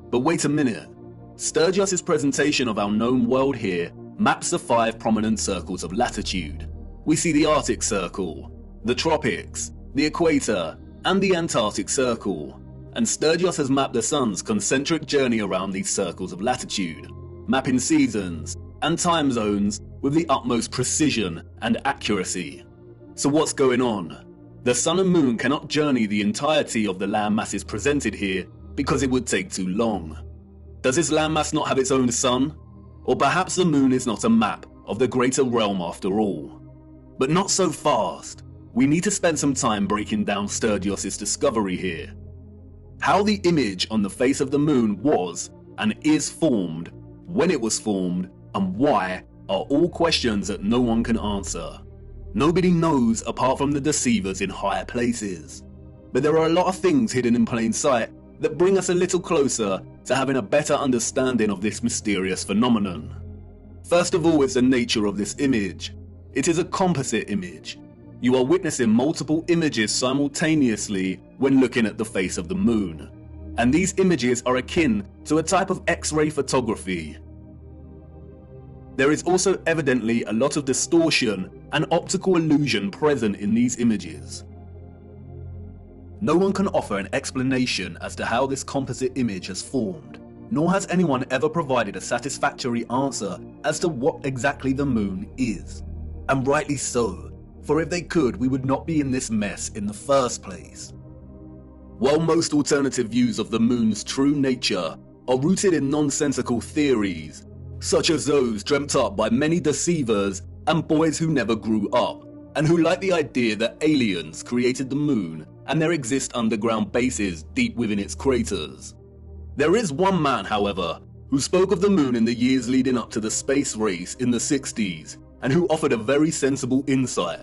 But wait a minute, Sturgios' presentation of our known world here maps the 5 prominent circles of latitude. We see the Arctic Circle, the tropics, the equator, and the Antarctic Circle, and Sturgios has mapped the sun's concentric journey around these circles of latitude, mapping seasons and time zones with the utmost precision and accuracy. So what's going on? The sun and moon cannot journey the entirety of the land masses presented here because it would take too long. Does this landmass not have its own sun? Or perhaps the moon is not a map of the greater realm after all. But not so fast. We need to spend some time breaking down Sturgios' discovery here. How the image on the face of the moon was and is formed, when it was formed, and why are all questions that no one can answer. Nobody knows apart from the deceivers in higher places. But there are a lot of things hidden in plain sight that bring us a little closer to having a better understanding of this mysterious phenomenon. First of all is the nature of this image. It is a composite image. You are witnessing multiple images simultaneously when looking at the face of the moon. And these images are akin to a type of X-ray photography. There is also evidently a lot of distortion and optical illusion present in these images. No one can offer an explanation as to how this composite image has formed, nor has anyone ever provided a satisfactory answer as to what exactly the moon is. And rightly so, for if they could, we would not be in this mess in the first place. While most alternative views of the moon's true nature are rooted in nonsensical theories, such as those dreamt up by many deceivers and boys who never grew up, and who like the idea that aliens created the moon and there exist underground bases deep within its craters. There is one man, however, who spoke of the moon in the years leading up to the space race in the 60s, and who offered a very sensible insight.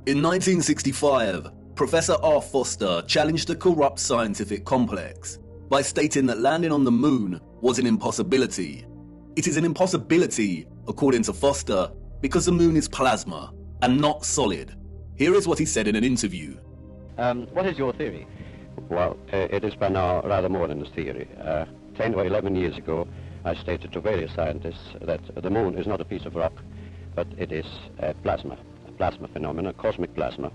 In 1965, Professor R. Foster challenged the corrupt scientific complex by stating that landing on the moon was an impossibility. It is an impossibility, according to Foster, because the moon is plasma and not solid. Here is what he said in an interview. What is your theory? Well, it is by now rather more than a theory. 10 or 11 years ago, I stated to various scientists that the moon is not a piece of rock, but it is a plasma phenomenon, cosmic plasma,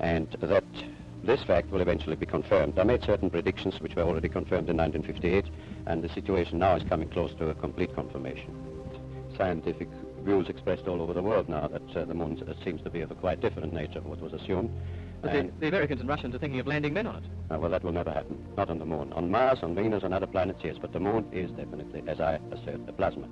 and that this fact will eventually be confirmed. I made certain predictions which were already confirmed in 1958, and the situation now is coming close to a complete confirmation. Scientific views expressed all over the world now that the moon seems to be of a quite different nature from what was assumed. But the Americans and Russians are thinking of landing men on it. Well, that will never happen. Not on the moon. On Mars, on Venus, on other planets, yes, but the moon is definitely, as I assert, a plasma.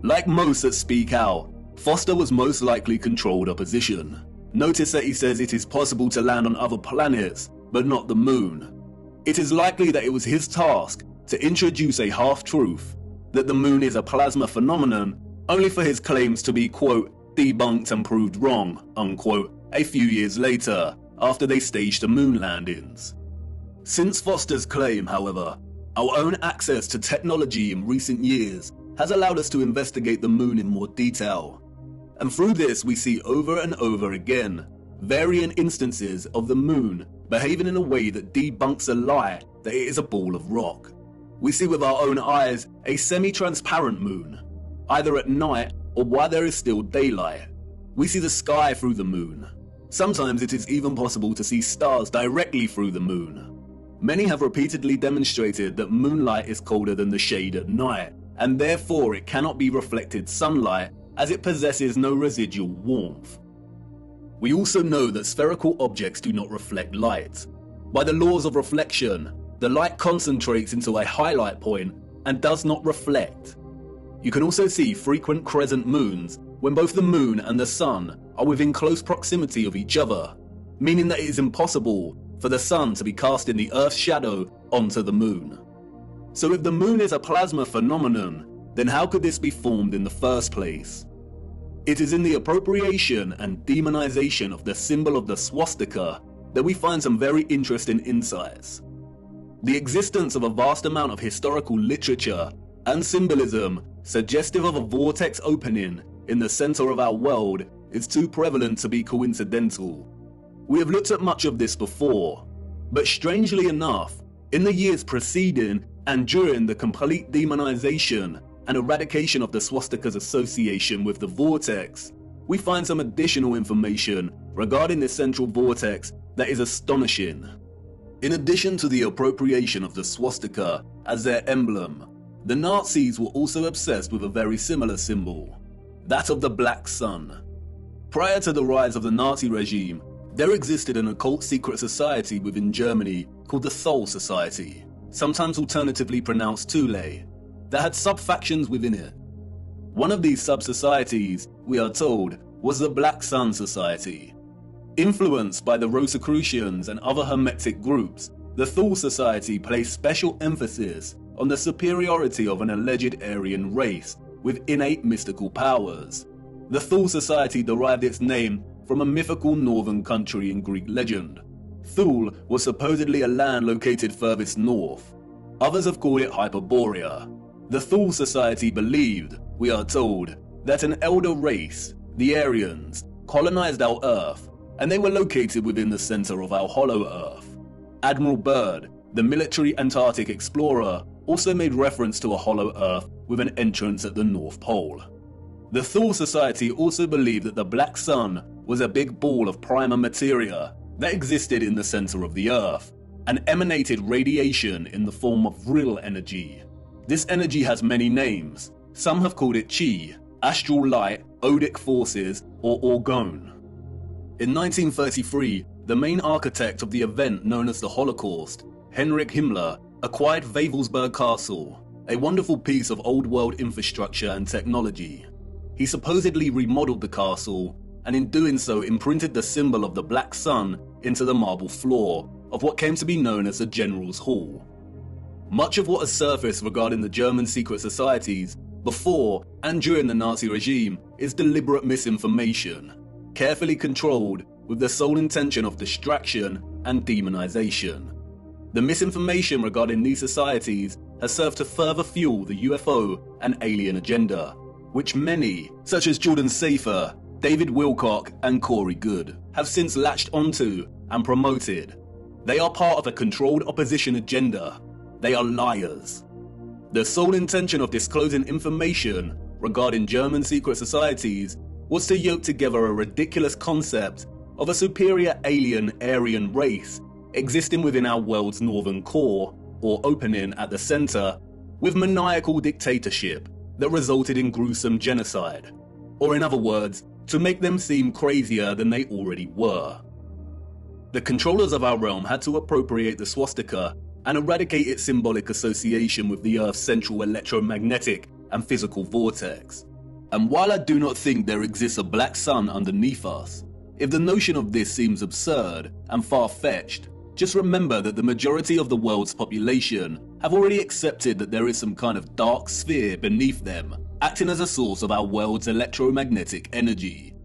Like most that speak out, Foster was most likely controlled opposition. Notice that he says it is possible to land on other planets, but not the moon. It is likely that it was his task to introduce a half-truth, that the moon is a plasma phenomenon, only for his claims to be, quote, debunked and proved wrong, unquote, a few years later, after they staged the moon landings. Since Foster's claim, however, our own access to technology in recent years has allowed us to investigate the moon in more detail. And through this we see over and over again varying instances of the moon behaving in a way that debunks a lie that it is a ball of rock. We see with our own eyes a semi-transparent moon, either at night or while there is still daylight. We see the sky through the moon. Sometimes it is even possible to see stars directly through the moon. Many have repeatedly demonstrated that moonlight is colder than the shade at night, and therefore it cannot be reflected sunlight as it possesses no residual warmth. We also know that spherical objects do not reflect light. By the laws of reflection, the light concentrates into a highlight point and does not reflect. You can also see frequent crescent moons when both the moon and the sun are within close proximity of each other, meaning that it is impossible for the sun to be cast in the Earth's shadow onto the moon. So if the moon is a plasma phenomenon, then how could this be formed in the first place? It is in the appropriation and demonization of the symbol of the swastika that we find some very interesting insights. The existence of a vast amount of historical literature and symbolism suggestive of a vortex opening in the center of our world is too prevalent to be coincidental. We have looked at much of this before, but strangely enough, in the years preceding and during the complete demonization and eradication of the swastika's association with the vortex, we find some additional information regarding this central vortex that is astonishing. In addition to the appropriation of the swastika as their emblem, the Nazis were also obsessed with a very similar symbol, that of the Black Sun. Prior to the rise of the Nazi regime, there existed an occult secret society within Germany called the Thule Society, sometimes alternatively pronounced Thule, that had sub-factions within it. One of these sub-societies, we are told, was the Black Sun Society. Influenced by the Rosicrucians and other Hermetic groups, the Thule Society placed special emphasis on the superiority of an alleged Aryan race with innate mystical powers. The Thule Society derived its name from a mythical northern country in Greek legend. Thule was supposedly a land located furthest north. Others have called it Hyperborea. The Thule Society believed, we are told, that an elder race, the Aryans, colonized our Earth, and they were located within the center of our hollow Earth. Admiral Byrd, the military Antarctic explorer, also made reference to a hollow Earth with an entrance at the North Pole. The Thule Society also believed that the Black Sun was a big ball of primer materia that existed in the center of the Earth and emanated radiation in the form of vril energy. This energy has many names. Some have called it chi, astral light, odic forces, or orgone. In 1933, the main architect of the event known as the Holocaust, Heinrich Himmler, acquired Wewelsburg Castle, a wonderful piece of old-world infrastructure and technology. He supposedly remodeled the castle, and in doing so imprinted the symbol of the Black Sun into the marble floor of what came to be known as the General's Hall. Much of what has surfaced regarding the German secret societies before and during the Nazi regime is deliberate misinformation, carefully controlled with the sole intention of distraction and demonization. The misinformation regarding these societies has served to further fuel the UFO and alien agenda, which many, such as Jordan Safer, David Wilcock and Corey Good, have since latched onto and promoted. They are part of a controlled opposition agenda. They are liars. The sole intention of disclosing information regarding German secret societies was to yoke together a ridiculous concept of a superior alien Aryan race existing within our world's northern core, or opening at the center, with maniacal dictatorship that resulted in gruesome genocide, or in other words, to make them seem crazier than they already were. The controllers of our realm had to appropriate the swastika and eradicate its symbolic association with the Earth's central electromagnetic and physical vortex. And while I do not think there exists a black sun underneath us, if the notion of this seems absurd and far-fetched, just remember that the majority of the world's population have already accepted that there is some kind of dark sphere beneath them, acting as a source of our world's electromagnetic energy.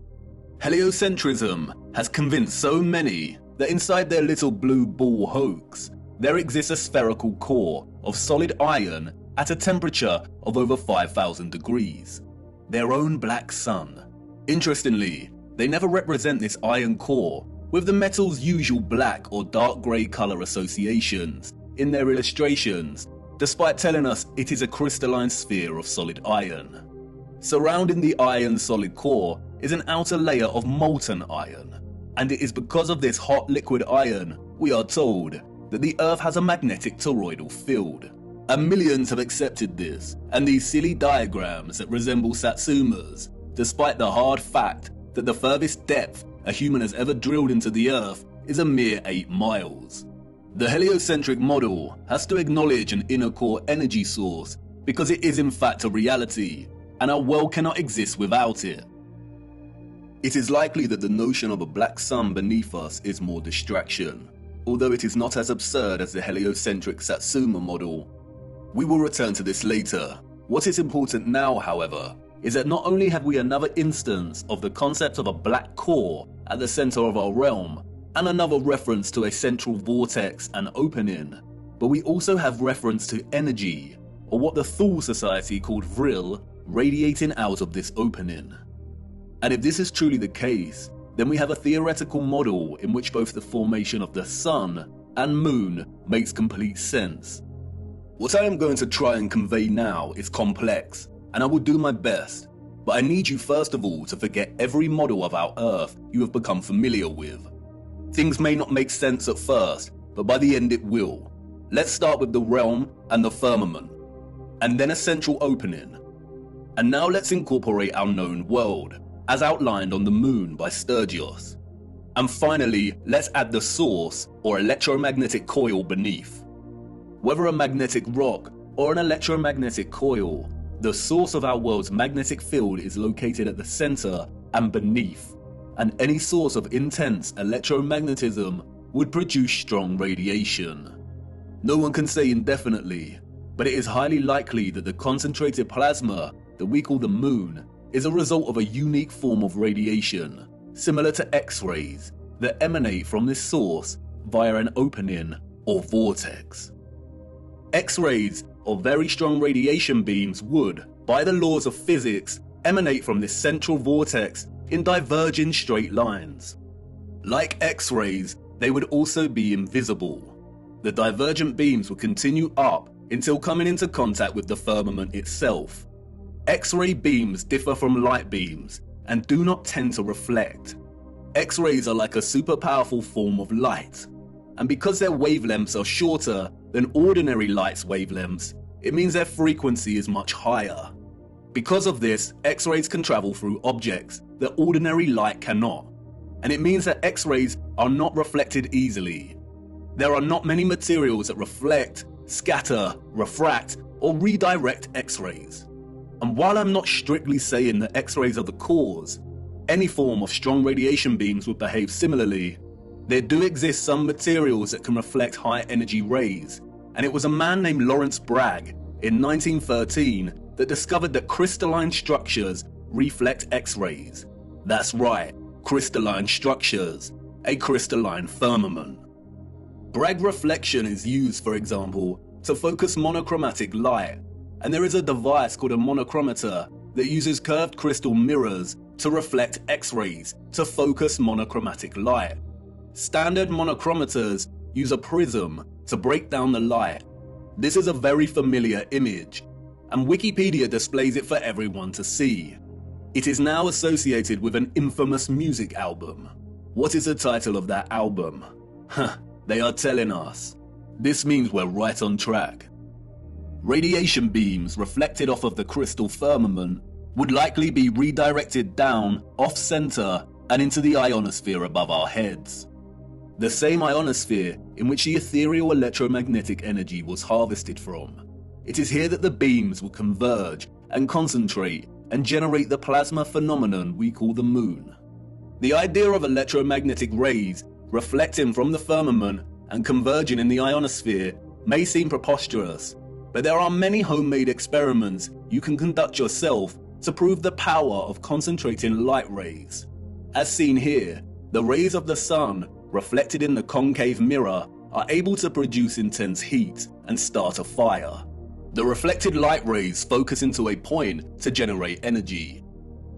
Heliocentrism has convinced so many that inside their little blue ball hoax, there exists a spherical core of solid iron at a temperature of over 5,000 degrees. Their own black sun. Interestingly, they never represent this iron core with the metal's usual black or dark grey colour associations in their illustrations, despite telling us it is a crystalline sphere of solid iron. Surrounding the iron's solid core is an outer layer of molten iron, and it is because of this hot liquid iron, we are told, that the Earth has a magnetic toroidal field. And millions have accepted this, and these silly diagrams that resemble Satsumas, despite the hard fact that the furthest depth a human has ever drilled into the Earth is a mere 8 miles. The heliocentric model has to acknowledge an inner core energy source because it is in fact a reality, and our world cannot exist without it. It is likely that the notion of a black sun beneath us is more distraction, although it is not as absurd as the heliocentric Satsuma model. We will return to this later. What is important now, however, is that not only have we another instance of the concept of a black core at the center of our realm, and another reference to a central vortex and opening, but we also have reference to energy, or what the Thule Society called vril, radiating out of this opening. And if this is truly the case, then we have a theoretical model in which both the formation of the sun and moon makes complete sense. What I am going to try and convey now is complex, and I will do my best, but I need you first of all to forget every model of our Earth you have become familiar with. Things may not make sense at first, but by the end it will. Let's start with the realm and the firmament, and then a central opening. And now let's incorporate our known world, as outlined on the moon by Sturgios. And finally, let's add the source or electromagnetic coil beneath. Whether a magnetic rock or an electromagnetic coil, the source of our world's magnetic field is located at the center and beneath, and any source of intense electromagnetism would produce strong radiation. No one can say indefinitely, but it is highly likely that the concentrated plasma that we call the moon is a result of a unique form of radiation, similar to X-rays, that emanate from this source via an opening or vortex. X-rays, or very strong radiation beams, would, by the laws of physics, emanate from this central vortex in diverging straight lines. Like X-rays, they would also be invisible. The divergent beams would continue up until coming into contact with the firmament itself. X-ray beams differ from light beams and do not tend to reflect. X-rays are like a super powerful form of light, and because their wavelengths are shorter than ordinary light's wavelengths, it means their frequency is much higher. Because of this, X-rays can travel through objects that ordinary light cannot, and it means that X-rays are not reflected easily. There are not many materials that reflect, scatter, refract, or redirect X-rays. And while I'm not strictly saying that X-rays are the cause, any form of strong radiation beams would behave similarly. There do exist some materials that can reflect high energy rays, and it was a man named Lawrence Bragg in 1913 that discovered that crystalline structures reflect X-rays. That's right, crystalline structures, a crystalline firmament. Bragg reflection is used, for example, to focus monochromatic light, and there is a device called a monochromator that uses curved crystal mirrors to reflect X-rays to focus monochromatic light. Standard monochromators use a prism to break down the light. This is a very familiar image, and Wikipedia displays it for everyone to see. It is now associated with an infamous music album. What is the title of that album? They are telling us. This means we're right on track. Radiation beams reflected off of the crystal firmament would likely be redirected down, off-center, and into the ionosphere above our heads. The same ionosphere in which the ethereal electromagnetic energy was harvested from. It is here that the beams will converge and concentrate and generate the plasma phenomenon we call the moon. The idea of electromagnetic rays reflecting from the firmament and converging in the ionosphere may seem preposterous, but there are many homemade experiments you can conduct yourself to prove the power of concentrating light rays. As seen here, the rays of the sun reflected in the concave mirror are able to produce intense heat and start a fire. The reflected light rays focus into a point to generate energy.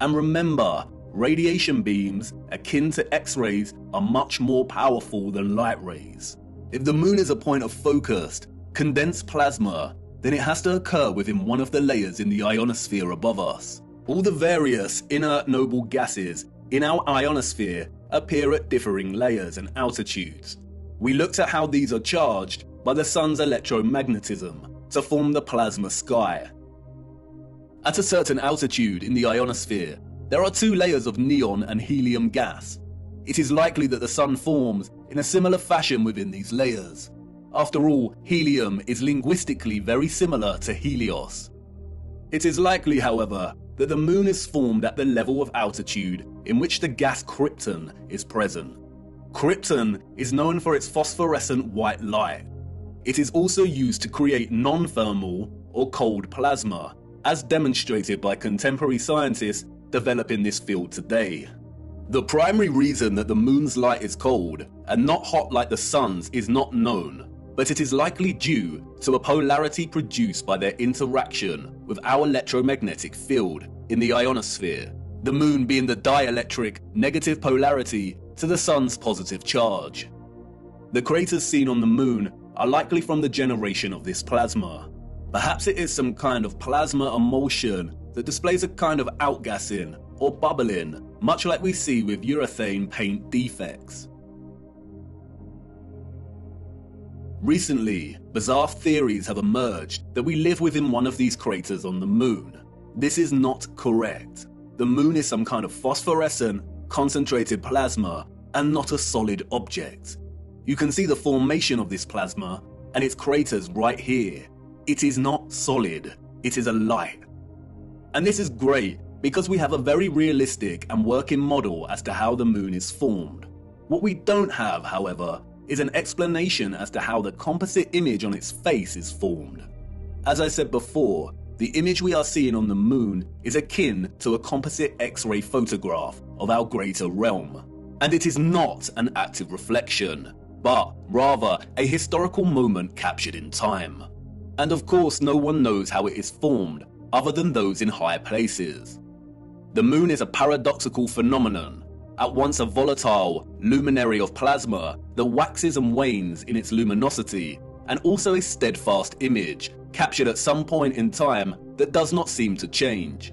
And remember, radiation beams akin to X-rays are much more powerful than light rays. If the moon is a point of focused, condensed plasma, then it has to occur within one of the layers in the ionosphere above us. All the various inert noble gases in our ionosphere appear at differing layers and altitudes. We looked at how these are charged by the sun's electromagnetism to form the plasma sky. At a certain altitude in the ionosphere, there are two layers of neon and helium gas. It is likely that the sun forms in a similar fashion within these layers. After all, helium is linguistically very similar to Helios. It is likely, however, that the moon is formed at the level of altitude in which the gas krypton is present. Krypton is known for its phosphorescent white light. It is also used to create non-thermal or cold plasma, as demonstrated by contemporary scientists developing this field today. The primary reason that the moon's light is cold and not hot like the sun's is not known, but it is likely due to a polarity produced by their interaction with our electromagnetic field in the ionosphere, the moon being the dielectric negative polarity to the sun's positive charge. The craters seen on the moon are likely from the generation of this plasma. Perhaps it is some kind of plasma emulsion that displays a kind of outgassing or bubbling, much like we see with urethane paint defects. Recently, bizarre theories have emerged that we live within one of these craters on the moon. This is not correct. The moon is some kind of phosphorescent, concentrated plasma and not a solid object. You can see the formation of this plasma and its craters right here. It is not solid, it is a light. And this is great because we have a very realistic and working model as to how the moon is formed. What we don't have, however, is an explanation as to how the composite image on its face is formed. As I said before, the image we are seeing on the moon is akin to a composite X-ray photograph of our greater realm. And it is not an active reflection, but rather a historical moment captured in time. And of course, no one knows how it is formed other than those in high places. The moon is a paradoxical phenomenon, at once a volatile luminary of plasma that waxes and wanes in its luminosity, and also a steadfast image captured at some point in time that does not seem to change.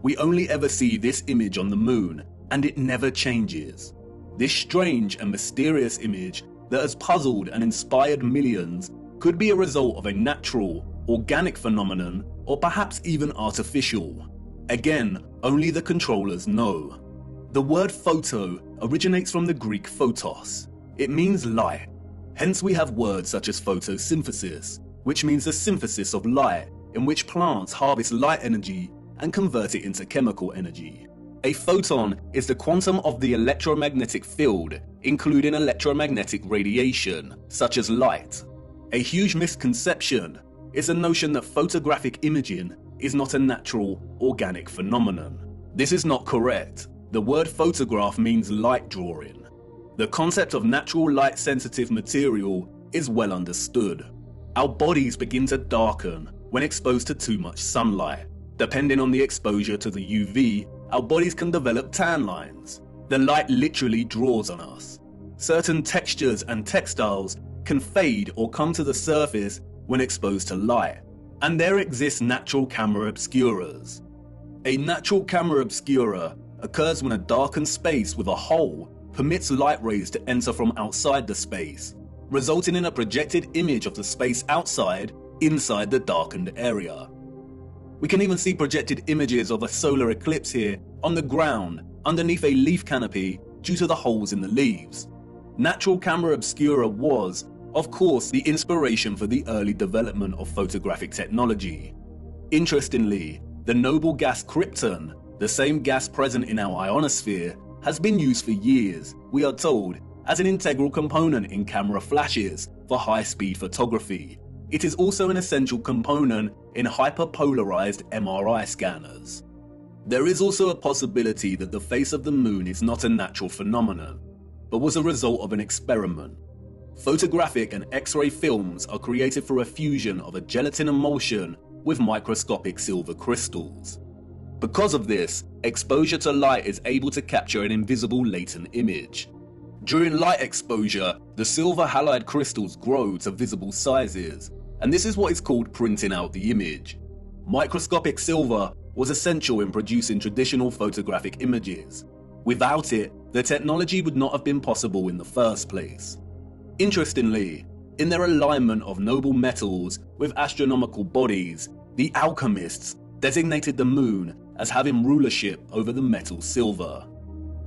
We only ever see this image on the moon, and it never changes. This strange and mysterious image that has puzzled and inspired millions could be a result of a natural, organic phenomenon, or perhaps even artificial. Again, only the controllers know. The word photo originates from the Greek photos. It means light. Hence we have words such as photosynthesis, which means the synthesis of light, in which plants harvest light energy and convert it into chemical energy. A photon is the quantum of the electromagnetic field, including electromagnetic radiation, such as light. A huge misconception is the notion that photographic imaging is not a natural, organic phenomenon. This is not correct. The word photograph means light drawing. The concept of natural light-sensitive material is well understood. Our bodies begin to darken when exposed to too much sunlight. Depending on the exposure to the UV, our bodies can develop tan lines. The light literally draws on us. Certain textures and textiles can fade or come to the surface when exposed to light, and there exist natural camera obscuras. A natural camera obscura occurs when a darkened space with a hole permits light rays to enter from outside the space, resulting in a projected image of the space outside inside the darkened area. We can even see projected images of a solar eclipse here on the ground underneath a leaf canopy due to the holes in the leaves. Natural camera obscura was, of course, the inspiration for the early development of photographic technology. Interestingly, the noble gas krypton, the same gas present in our ionosphere, has been used for years, we are told, as an integral component in camera flashes for high-speed photography. It is also an essential component in hyperpolarized MRI scanners. There is also a possibility that the face of the moon is not a natural phenomenon, but was a result of an experiment. Photographic and X-ray films are created through a fusion of a gelatin emulsion with microscopic silver crystals. Because of this, exposure to light is able to capture an invisible latent image. During light exposure, the silver halide crystals grow to visible sizes, and this is what is called printing out the image. Microscopic silver was essential in producing traditional photographic images. Without it, the technology would not have been possible in the first place. Interestingly, in their alignment of noble metals with astronomical bodies, the alchemists designated the moon as having rulership over the metal silver.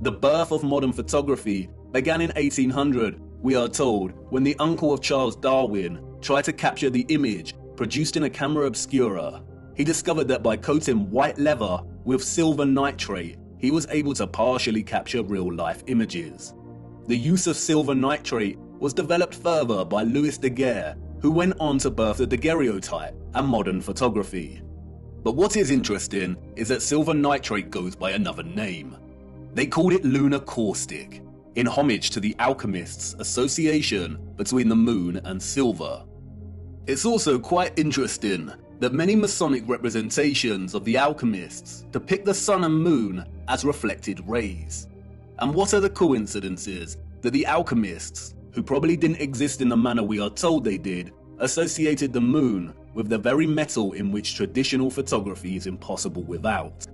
The birth of modern photography began in 1800, we are told, when the uncle of Charles Darwin tried to capture the image produced in a camera obscura. He discovered that by coating white leather with silver nitrate, he was able to partially capture real-life images. The use of silver nitrate was developed further by Louis Daguerre, who went on to birth the daguerreotype and modern photography. But what is interesting is that silver nitrate goes by another name. They called it lunar caustic, in homage to the alchemists' association between the moon and silver. It's also quite interesting that many Masonic representations of the alchemists depict the sun and moon as reflected rays. And what are the coincidences that the alchemists, who probably didn't exist in the manner we are told they did, associated the moon with the very metal in which traditional photography is impossible without?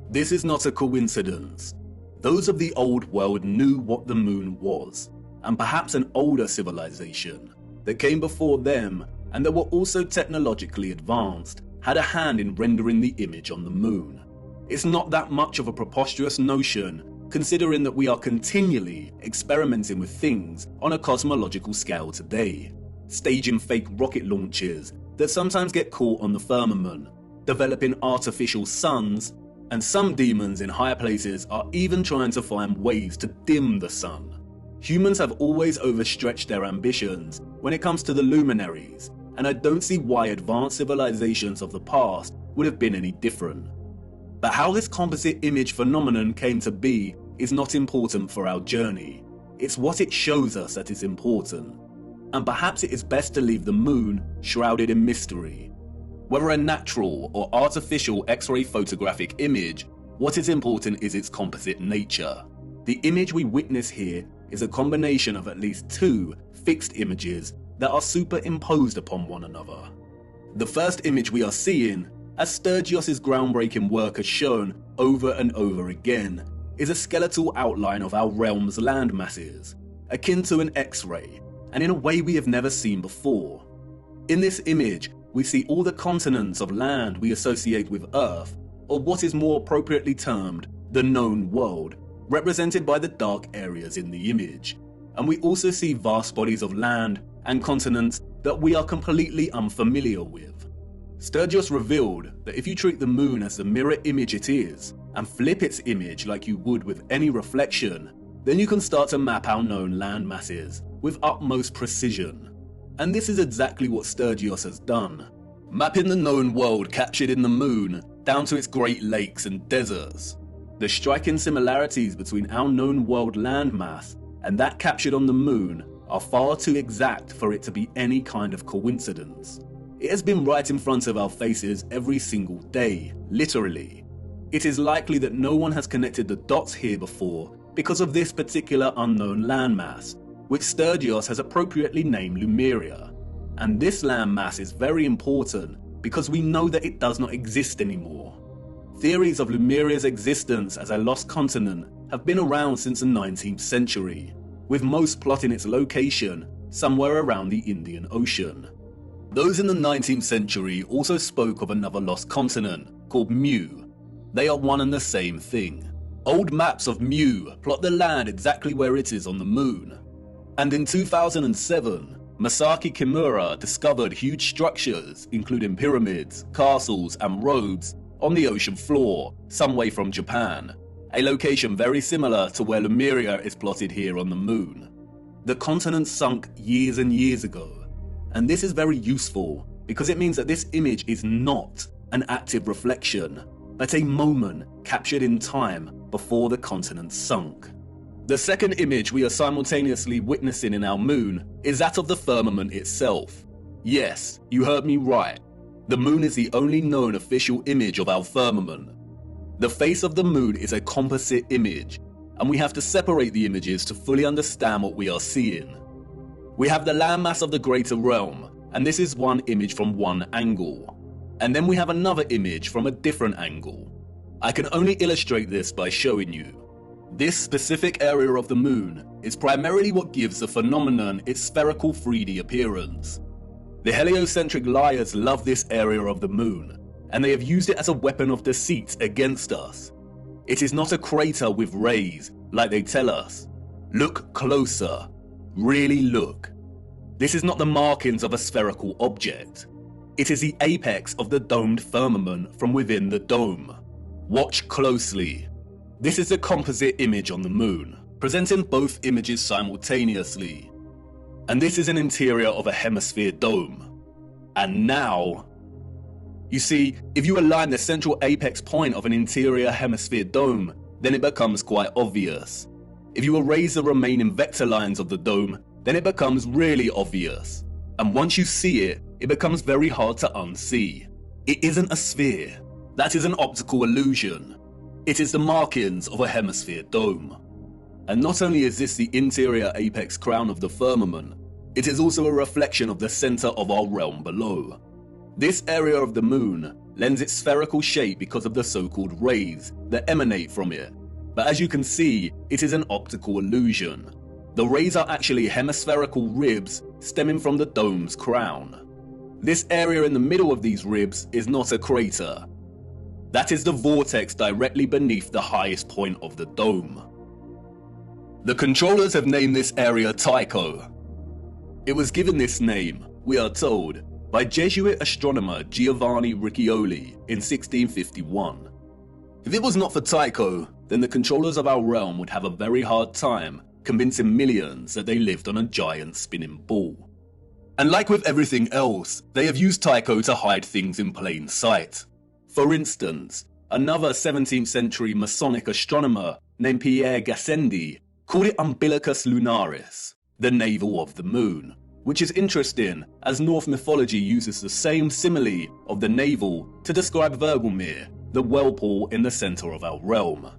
This is not a coincidence. Those of the old world knew what the moon was, and perhaps an older civilization that came before them and that were also technologically advanced had a hand in rendering the image on the moon. It's not that much of a preposterous notion, considering that we are continually experimenting with things on a cosmological scale today, staging fake rocket launches that sometimes get caught on the firmament, developing artificial suns, and some demons in higher places are even trying to find ways to dim the sun. Humans have always overstretched their ambitions when it comes to the luminaries, and I don't see why advanced civilizations of the past would have been any different. But how this composite image phenomenon came to be is not important for our journey. It's what it shows us that is important. And perhaps it is best to leave the moon shrouded in mystery. Whether a natural or artificial X-ray photographic image, what is important is its composite nature. The image we witness here is a combination of at least two fixed images that are superimposed upon one another. The first image we are seeing, as Sturgios' groundbreaking work has shown over and over again, is a skeletal outline of our realm's land masses, akin to an X-ray, and in a way we have never seen before. In this image, we see all the continents of land we associate with Earth, or what is more appropriately termed the known world, represented by the dark areas in the image. And we also see vast bodies of land and continents that we are completely unfamiliar with. Sturgios revealed that if you treat the moon as the mirror image it is, and flip its image like you would with any reflection, then you can start to map our known land masses with utmost precision. And this is exactly what Sturgios has done, mapping the known world captured in the moon down to its Great Lakes and deserts. The striking similarities between our known world landmass and that captured on the moon are far too exact for it to be any kind of coincidence. It has been right in front of our faces every single day, literally. It is likely that no one has connected the dots here before because of this particular unknown landmass, which Sturgios has appropriately named Lemuria. And this landmass is very important because we know that it does not exist anymore. Theories of Lemuria's existence as a lost continent have been around since the 19th century, with most plotting its location somewhere around the Indian Ocean. Those in the 19th century also spoke of another lost continent called Mu. They are one and the same thing. Old maps of Mu plot the land exactly where it is on the moon. And in 2007, Masaki Kimura discovered huge structures, including pyramids, castles, and roads, on the ocean floor, some way from Japan, a location very similar to where Lemuria is plotted here on the moon. The continent sunk years and years ago, and this is very useful because it means that this image is not an active reflection, but a moment captured in time before the continent sunk. The second image we are simultaneously witnessing in our moon is that of the firmament itself. Yes, you heard me right. The moon is the only known official image of our firmament. The face of the moon is a composite image, and we have to separate the images to fully understand what we are seeing. We have the landmass of the greater realm, and this is one image from one angle. And then we have another image from a different angle. I can only illustrate this by showing you. This specific area of the moon is primarily what gives the phenomenon its spherical 3D appearance. The heliocentric liars love this area of the moon, and they have used it as a weapon of deceit against us. It is not a crater with rays, like they tell us. Look closer. Really look. This is not the markings of a spherical object. It is the apex of the domed firmament from within the dome. Watch closely. This is a composite image on the moon, presenting both images simultaneously. And this is an interior of a hemisphere dome. And now, you see, if you align the central apex point of an interior hemisphere dome, then it becomes quite obvious. If you erase the remaining vector lines of the dome, then it becomes really obvious. And once you see it, it becomes very hard to unsee. It isn't a sphere. That is an optical illusion. It is the markings of a hemisphere dome. And not only is this the interior apex crown of the firmament, it is also a reflection of the center of our realm below. This area of the moon lends its spherical shape because of the so-called rays that emanate from it. But as you can see, it is an optical illusion. The rays are actually hemispherical ribs stemming from the dome's crown. This area in the middle of these ribs is not a crater. That is the vortex directly beneath the highest point of the dome. The controllers have named this area Tycho. It was given this name, we are told, by Jesuit astronomer Giovanni Riccioli in 1651. If it was not for Tycho, then the controllers of our realm would have a very hard time convincing millions that they lived on a giant spinning ball. And like with everything else, they have used Tycho to hide things in plain sight. For instance, another 17th century Masonic astronomer named Pierre Gassendi called it Umbilicus Lunaris, the navel of the moon, which is interesting as Norse mythology uses the same simile of the navel to describe Vergelmir, the whirlpool in the center of our realm.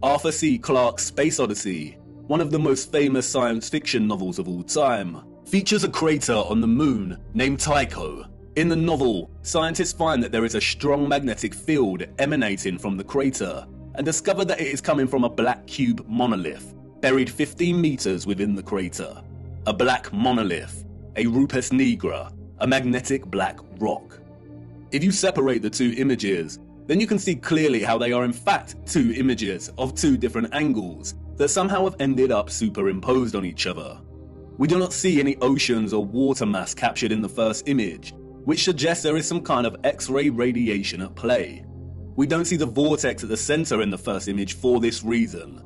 Arthur C. Clarke's Space Odyssey, one of the most famous science fiction novels of all time, features a crater on the moon named Tycho. In the novel, scientists find that there is a strong magnetic field emanating from the crater and discover that it is coming from a black cube monolith buried 15 meters within the crater. A black monolith, a rupes nigra, a magnetic black rock. If you separate the two images, then you can see clearly how they are in fact two images of two different angles that somehow have ended up superimposed on each other. We do not see any oceans or water mass captured in the first image, which suggests there is some kind of X-ray radiation at play. We don't see the vortex at the center in the first image for this reason.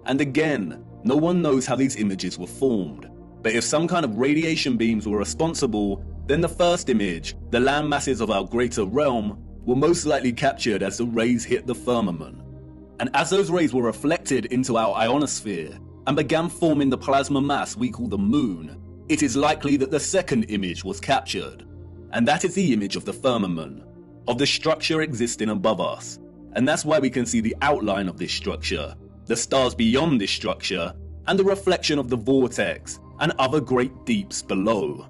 And again, no one knows how these images were formed. But if some kind of radiation beams were responsible, then the first image, the land masses of our greater realm, were most likely captured as the rays hit the firmament. And as those rays were reflected into our ionosphere and began forming the plasma mass we call the moon, it is likely that the second image was captured. And that is the image of the firmament, of the structure existing above us. And that's why we can see the outline of this structure, the stars beyond this structure, and the reflection of the vortex and other great deeps below.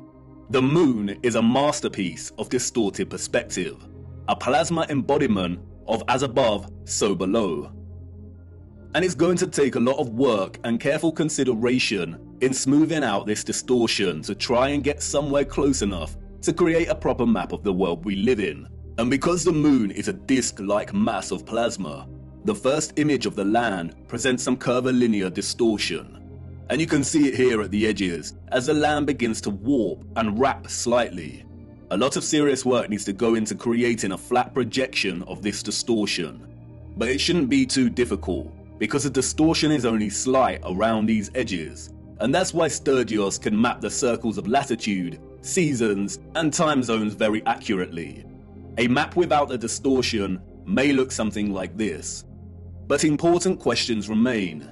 The moon is a masterpiece of distorted perspective, a plasma embodiment of as above, so below. And it's going to take a lot of work and careful consideration in smoothing out this distortion to try and get somewhere close enough to create a proper map of the world we live in. And because the moon is a disc-like mass of plasma, the first image of the land presents some curvilinear distortion. And you can see it here at the edges as the land begins to warp and wrap slightly. A lot of serious work needs to go into creating a flat projection of this distortion. But it shouldn't be too difficult, because the distortion is only slight around these edges. And that's why Sturgios can map the circles of latitude, seasons, and time zones very accurately. A map without the distortion may look something like this. But important questions remain.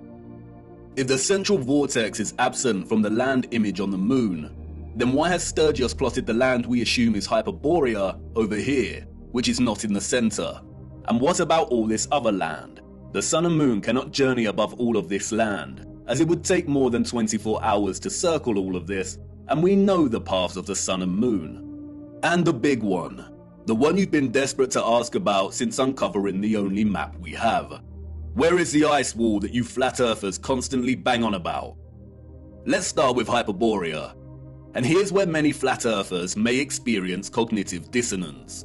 If the central vortex is absent from the land image on the moon, then why has Sturgios plotted the land we assume is Hyperborea over here, which is not in the center? And what about all this other land? The sun and moon cannot journey above all of this land, as it would take more than 24 hours to circle all of this, and we know the paths of the sun and moon. And the big one, the one you've been desperate to ask about since uncovering the only map we have. Where is the ice wall that you flat earthers constantly bang on about? Let's start with Hyperborea. And here's where many flat earthers may experience cognitive dissonance.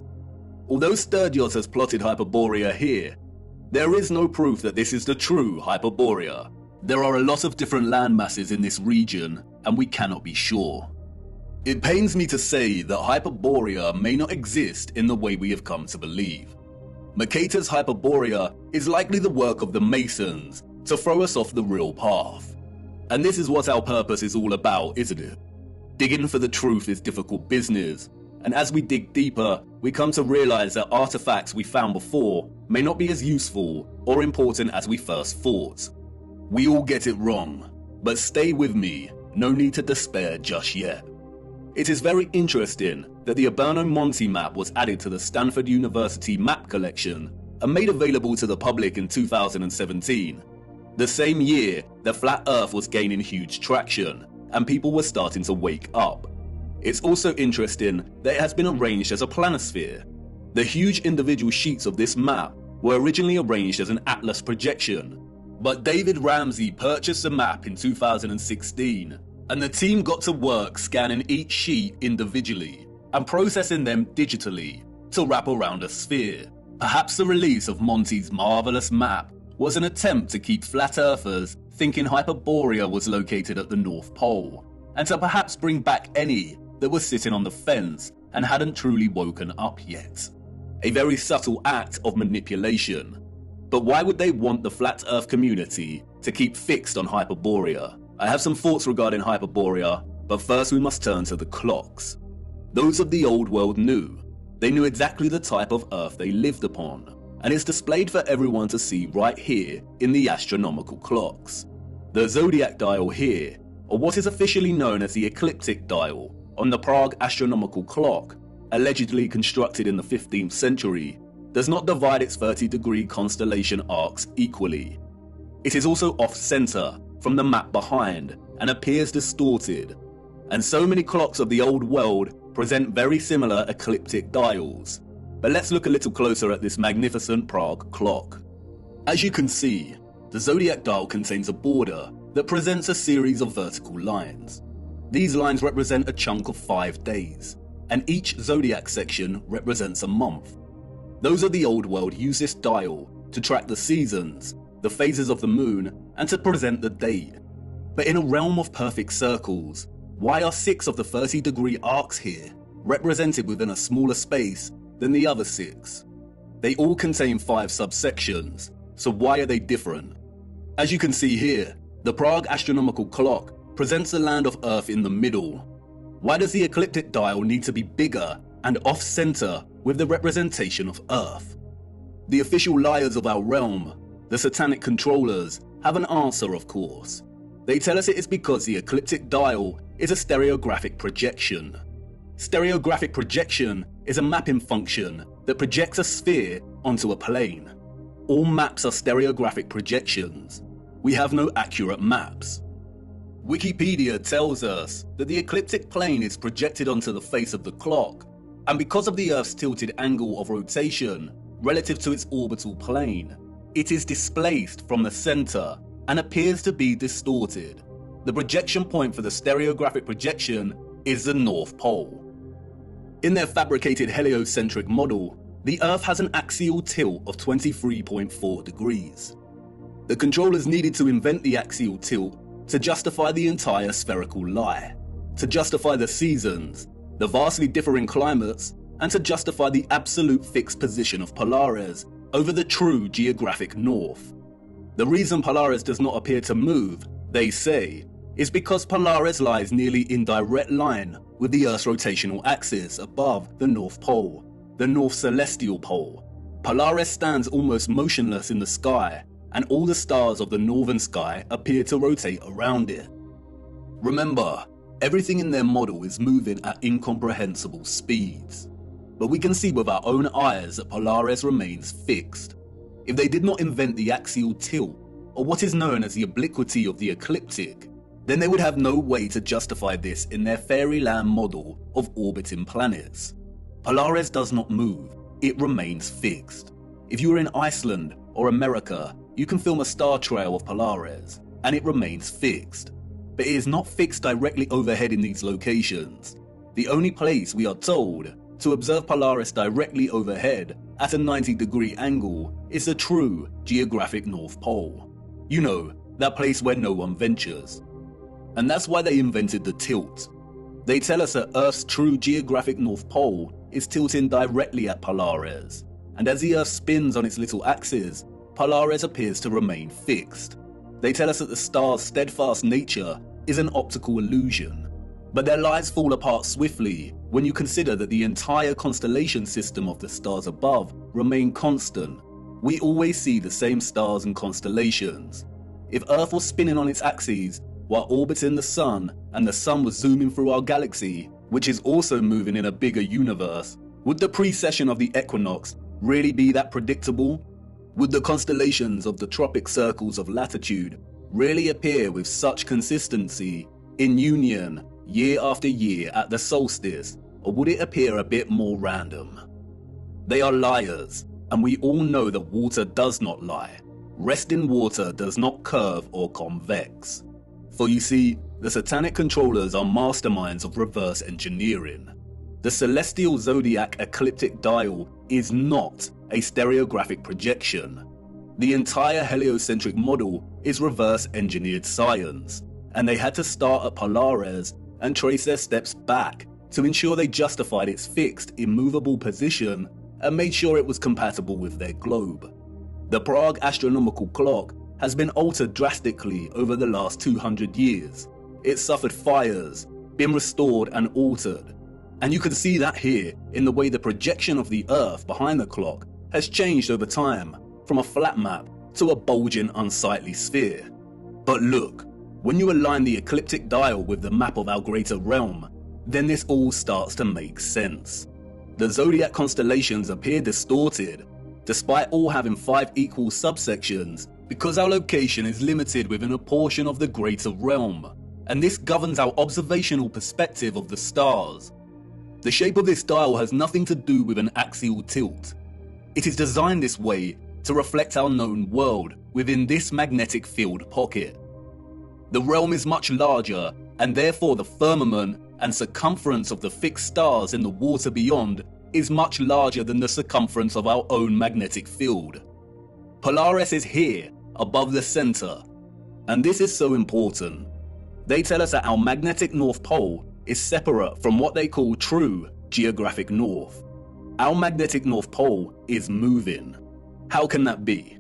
Although Sturdios has plotted Hyperborea here, there is no proof that this is the true Hyperborea. There are a lot of different land masses in this region, and we cannot be sure. It pains me to say that Hyperborea may not exist in the way we have come to believe. Mercator's Hyperborea is likely the work of the Masons to throw us off the real path. And this is what our purpose is all about, isn't it? Digging for the truth is difficult business, and as we dig deeper, we come to realize that artifacts we found before may not be as useful or important as we first thought. We all get it wrong, but stay with me, no need to despair just yet. It is very interesting that the Urbano Monte map was added to the Stanford University map collection and made available to the public in 2017, the same year that Flat Earth was gaining huge traction and people were starting to wake up. It's also interesting that it has been arranged as a planisphere. The huge individual sheets of this map were originally arranged as an atlas projection, but David Ramsey purchased the map in 2016, and the team got to work scanning each sheet individually and processing them digitally to wrap around a sphere. Perhaps the release of Monte's marvelous map was an attempt to keep flat earthers thinking Hyperborea was located at the North Pole, and to perhaps bring back any that were sitting on the fence and hadn't truly woken up yet. A very subtle act of manipulation. But why would they want the flat earth community to keep fixed on Hyperborea? I have some thoughts regarding Hyperborea, but first we must turn to the clocks. Those of the old world knew. They knew exactly the type of earth they lived upon, and it's displayed for everyone to see right here in the astronomical clocks. The zodiac dial here, or what is officially known as the ecliptic dial, on the Prague astronomical clock, allegedly constructed in the 15th century, does not divide its 30-degree constellation arcs equally. It is also off-center from the map behind and appears distorted, and so many clocks of the old world present very similar ecliptic dials. But let's look a little closer at this magnificent Prague clock. As you can see, the zodiac dial contains a border that presents a series of vertical lines. These lines represent a chunk of 5 days, and each zodiac section represents a month. Those of the old world use this dial to track the seasons, the phases of the moon, and to present the date. But in a realm of perfect circles, why are 6 of the 30-degree arcs here represented within a smaller space than the other 6? They all contain 5 subsections, so why are they different? As you can see here, the Prague astronomical clock presents the land of Earth in the middle. Why does the ecliptic dial need to be bigger and off-center with the representation of Earth? The official liars of our realm, the satanic controllers, have an answer, of course. They tell us it is because the ecliptic dial is a stereographic projection. Stereographic projection is a mapping function that projects a sphere onto a plane. All maps are stereographic projections. We have no accurate maps. Wikipedia tells us that the ecliptic plane is projected onto the face of the clock, and because of the Earth's tilted angle of rotation relative to its orbital plane, it is displaced from the center and appears to be distorted. The projection point for the stereographic projection is the North Pole. In their fabricated heliocentric model, the Earth has an axial tilt of 23.4 degrees. The controllers needed to invent the axial tilt to justify the entire spherical lie, to justify the seasons, the vastly differing climates, and to justify the absolute fixed position of Polaris over the true geographic north. The reason Polaris does not appear to move, they say, is because Polaris lies nearly in direct line with the Earth's rotational axis above the North Pole, the North Celestial Pole. Polaris stands almost motionless in the sky, and all the stars of the northern sky appear to rotate around it. Remember, everything in their model is moving at incomprehensible speeds. But we can see with our own eyes that Polaris remains fixed. If they did not invent the axial tilt, or what is known as the obliquity of the ecliptic, then they would have no way to justify this in their fairyland model of orbiting planets. Polaris does not move, it remains fixed. If you are in Iceland or America, you can film a star trail of Polaris, and it remains fixed. but it is not fixed directly overhead in these locations. The only place we are told to observe Polaris directly overhead at a 90-degree angle is the true geographic North Pole. You know, that place where no one ventures. And that's why they invented the tilt. They tell us that Earth's true geographic North Pole is tilting directly at Polaris, and as the Earth spins on its little axis, Polaris appears to remain fixed. They tell us that the star's steadfast nature is an optical illusion, but their lies fall apart swiftly when you consider that the entire constellation system of the stars above remain constant. We always see the same stars and constellations. If Earth was spinning on its axis while orbiting the Sun, and the Sun was zooming through our galaxy, which is also moving in a bigger universe, would the precession of the equinox really be that predictable? Would the constellations of the tropic circles of latitude really appear with such consistency in union year after year at the solstice, or would it appear a bit more random? They are liars, and we all know that water does not lie. Resting water does not curve or convex. For you see, the satanic controllers are masterminds of reverse engineering. The celestial zodiac ecliptic dial is not a stereographic projection. The entire heliocentric model is reverse engineered science, and they had to start at Polaris and trace their steps back to ensure they justified its fixed, immovable position and made sure it was compatible with their globe. The Prague astronomical clock has been altered drastically over the last 200 years. It suffered fires, been restored and altered, and you can see that here in the way the projection of the Earth behind the clock has changed over time from a flat map to a bulging, unsightly sphere. But look, when you align the ecliptic dial with the map of our greater realm, then this all starts to make sense. The zodiac constellations appear distorted, despite all having 5 equal subsections, because our location is limited within a portion of the greater realm, and this governs our observational perspective of the stars. The shape of this dial has nothing to do with an axial tilt. It is designed this way to reflect our known world within this magnetic field pocket. The realm is much larger, and therefore the firmament and circumference of the fixed stars in the water beyond is much larger than the circumference of our own magnetic field. Polaris is here, above the center, and this is so important. They tell us that our magnetic North Pole is separate from what they call true geographic north. Our magnetic North Pole is moving. How can that be?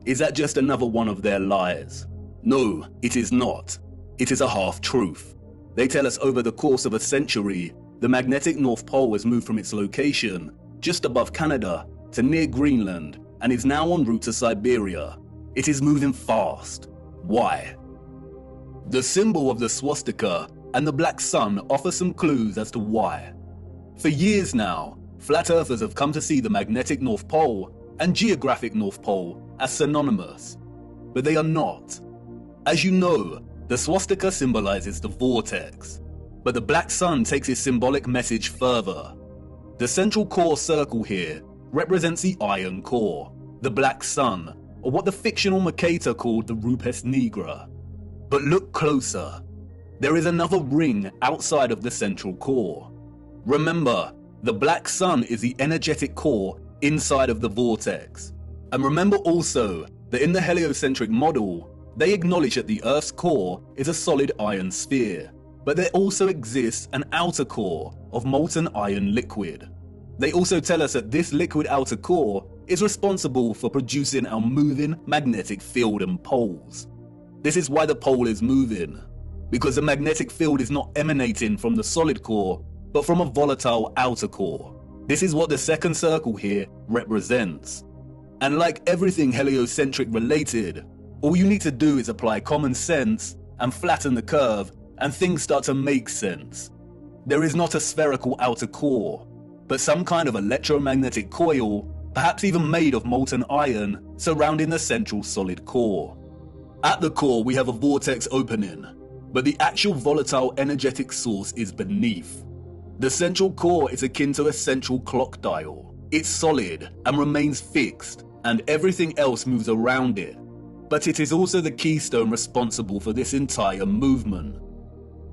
Is that just another one of their lies? No, it is not. It is a half-truth. They tell us over the course of a century, the magnetic North Pole has moved from its location, just above Canada, to near Greenland, and is now en route to Siberia. It is moving fast. Why? The symbol of the swastika and the black sun offer some clues as to why. For years now, flat earthers have come to see the magnetic North Pole and geographic North Pole as synonymous, but they are not. As you know, the swastika symbolizes the vortex, but the black sun takes its symbolic message further. The central core circle here represents the iron core, the black sun, or what the fictional Mercator called the Rupes Nigra. But look closer. There is another ring outside of the central core. Remember, the black sun is the energetic core inside of the vortex. And remember also that in the heliocentric model, they acknowledge that the Earth's core is a solid iron sphere, but there also exists an outer core of molten iron liquid. They also tell us that this liquid outer core is responsible for producing our moving magnetic field and poles. This is why the pole is moving, because the magnetic field is not emanating from the solid core, but from a volatile outer core. This is what the second circle here represents. And like everything heliocentric related, all you need to do is apply common sense and flatten the curve, and things start to make sense. There is not a spherical outer core, but some kind of electromagnetic coil, perhaps even made of molten iron, surrounding the central solid core. At the core we have a vortex opening, but the actual volatile energetic source is beneath. The central core is akin to a central clock dial. It's solid and remains fixed, and everything else moves around it. but it is also the keystone responsible for this entire movement.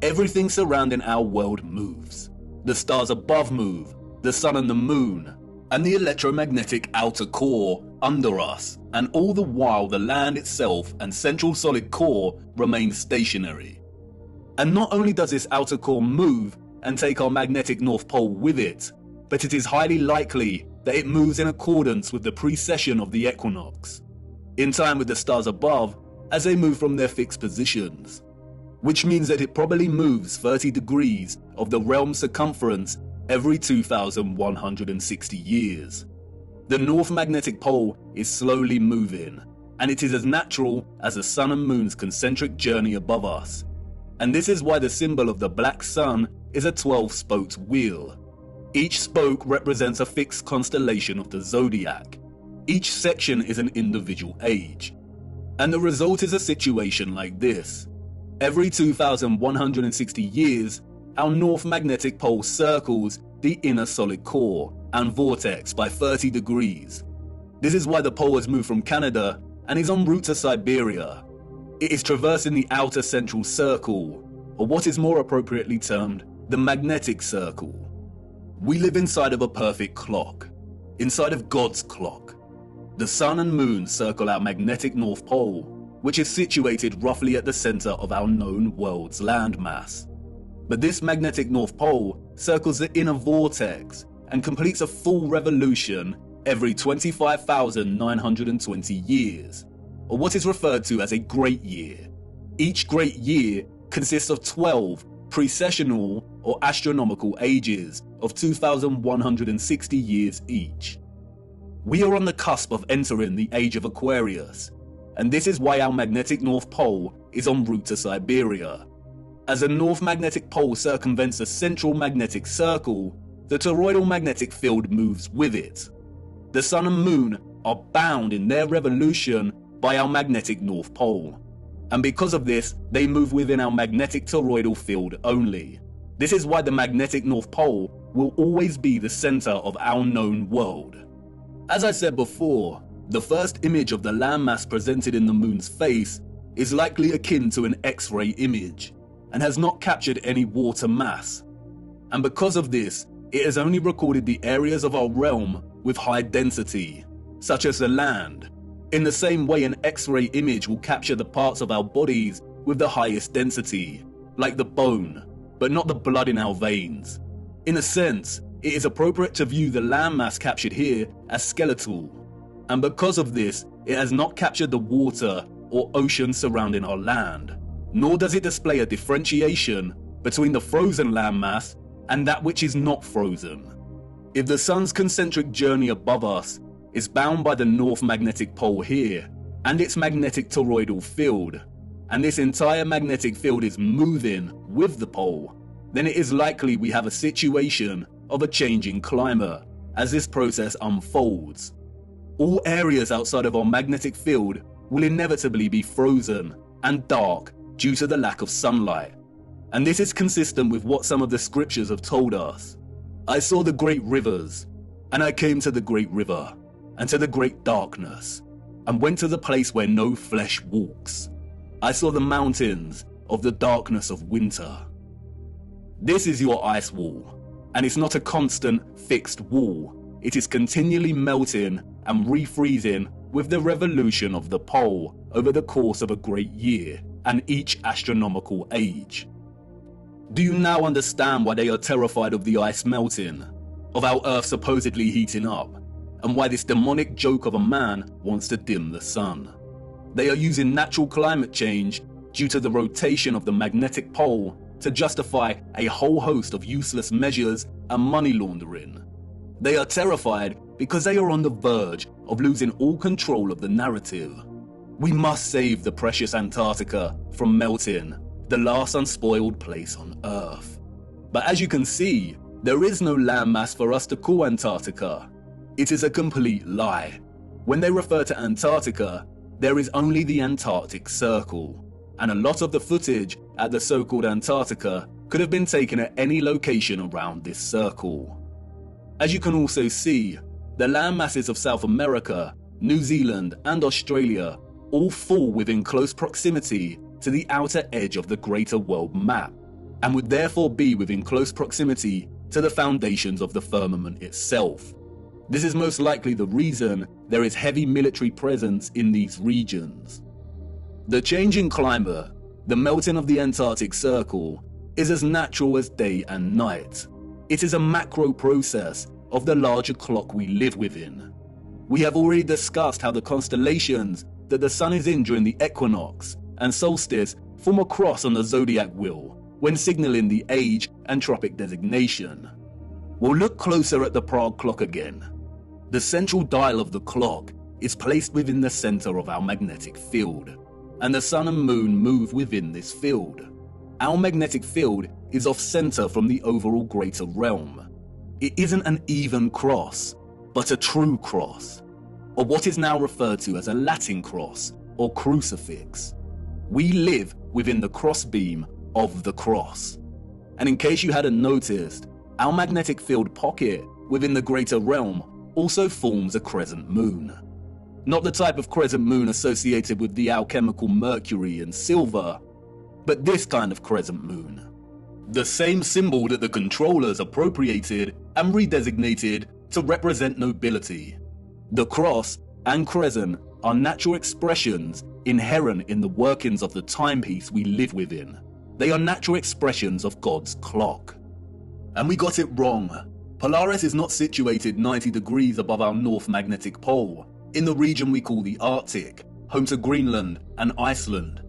Everything surrounding our world moves. The stars above move, the sun and the moon, and the electromagnetic outer core under us, and all the while the land itself and central solid core remain stationary. And not only does this outer core move and take our magnetic North Pole with it, but it is highly likely that it moves in accordance with the precession of the equinox, in time with the stars above as they move from their fixed positions, which means that it probably moves 30 degrees of the realm's circumference every 2,160 years. The North Magnetic Pole is slowly moving, and it is as natural as the sun and moon's concentric journey above us. And this is why the symbol of the black sun is a 12-spoked wheel. Each spoke represents a fixed constellation of the zodiac. Each section is an individual age. And the result is a situation like this. Every 2,160 years, our North Magnetic Pole circles the inner solid core and vortex by 30 degrees. This is why the pole has moved from Canada and is en route to Siberia. It is traversing the outer central circle, or what is more appropriately termed the magnetic circle. We live inside of a perfect clock, inside of God's clock. The sun and moon circle our magnetic North Pole, which is situated roughly at the center of our known world's landmass. But this magnetic North Pole circles the inner vortex and completes a full revolution every 25,920 years, or what is referred to as a great year. Each great year consists of 12 precessional or astronomical ages of 2,160 years each. We are on the cusp of entering the age of Aquarius, and this is why our magnetic North Pole is en route to Siberia. As the North Magnetic Pole circumvents the central magnetic circle, the toroidal magnetic field moves with it. The sun and moon are bound in their revolution by our magnetic North Pole, and because of this, they move within our magnetic toroidal field only. This is why the magnetic North Pole will always be the center of our known world. As I said before, the first image of the landmass presented in the moon's face is likely akin to an X-ray image, and has not captured any water mass. And because of this, it has only recorded the areas of our realm with high density, such as the land, in the same way an X-ray image will capture the parts of our bodies with the highest density, like the bone, but not the blood in our veins. In a sense, it is appropriate to view the landmass captured here as skeletal, and because of this, it has not captured the water or ocean surrounding our land, nor does it display a differentiation between the frozen landmass and that which is not frozen. If the sun's concentric journey above us is bound by the North Magnetic Pole here and its magnetic toroidal field, and this entire magnetic field is moving with the pole, then it is likely we have a situation of a changing climate as this process unfolds. All areas outside of our magnetic field will inevitably be frozen and dark due to the lack of sunlight. And this is consistent with what some of the scriptures have told us. I saw the great rivers, and I came to the great river, and to the great darkness, and went to the place where no flesh walks. I saw the mountains of the darkness of winter. This is your ice wall, and it's not a constant, fixed wall. It is continually melting and refreezing with the revolution of the pole over the course of a great year and each astronomical age. Do you now understand why they are terrified of the ice melting, of our Earth supposedly heating up, and why this demonic joke of a man wants to dim the sun? They are using natural climate change due to the rotation of the magnetic pole to justify a whole host of useless measures and money laundering. They are terrified because they are on the verge of losing all control of the narrative. We must save the precious Antarctica from melting, the last unspoiled place on Earth. But as you can see, there is no landmass for us to call Antarctica. It is a complete lie. When they refer to Antarctica, there is only the Antarctic Circle, and a lot of the footage at the so-called Antarctica could have been taken at any location around this circle. As you can also see, the land masses of South America, New Zealand and Australia all fall within close proximity to the outer edge of the greater world map, and would therefore be within close proximity to the foundations of the firmament itself. This is most likely the reason there is heavy military presence in these regions. The change in climate, the melting of the Antarctic Circle, is as natural as day and night. It is a macro process of the larger clock we live within. We have already discussed how the constellations that the sun is in during the equinox and solstice form a cross on the zodiac wheel when signaling the age and tropic designation. We'll look closer at the Prague clock again. The central dial of the clock is placed within the center of our magnetic field, and the sun and moon move within this field. Our magnetic field is off center from the overall greater realm. It isn't an even cross, but a true cross, or what is now referred to as a Latin cross or crucifix. We live within the crossbeam of the cross. And in case you hadn't noticed, our magnetic field pocket within the greater realm also forms a crescent moon. Not the type of crescent moon associated with the alchemical mercury and silver, but this kind of crescent moon. The same symbol that the controllers appropriated and redesignated to represent nobility. The cross and crescent are natural expressions inherent in the workings of the timepiece we live within. They are natural expressions of God's clock. And we got it wrong. Polaris is not situated 90 degrees above our north magnetic pole, in the region we call the Arctic, home to Greenland and Iceland.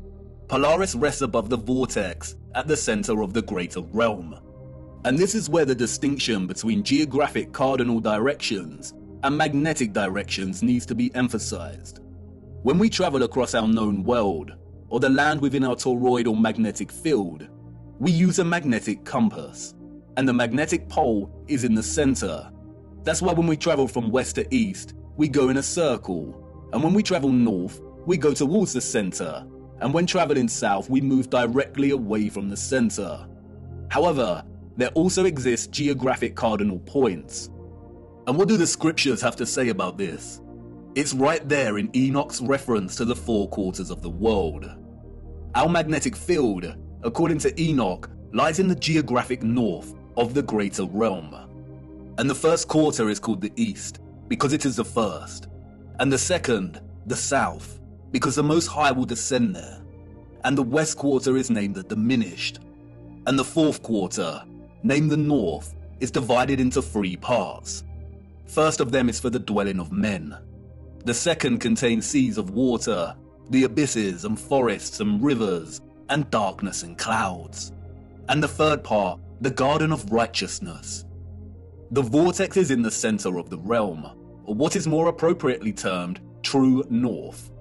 Polaris rests above the vortex at the center of the greater realm. And this is where the distinction between geographic cardinal directions and magnetic directions needs to be emphasized. When we travel across our known world, or the land within our toroidal magnetic field, we use a magnetic compass, and the magnetic pole is in the center. That's why when we travel from west to east, we go in a circle, and when we travel north, we go towards the center, and when traveling south, we move directly away from the center. However, there also exist geographic cardinal points. And what do the scriptures have to say about this? It's right there in Enoch's reference to the four quarters of the world. Our magnetic field, according to Enoch, lies in the geographic north of the greater realm. And the first quarter is called the east, because it is the first. And the second, the south, because the Most High will descend there. And the west quarter is named the diminished. And the fourth quarter, named the north, is divided into three parts. First of them is for the dwelling of men. The second contains seas of water, the abysses and forests and rivers, and darkness and clouds. And the third part, the garden of righteousness. The vortex is in the center of the realm, or what is more appropriately termed true north.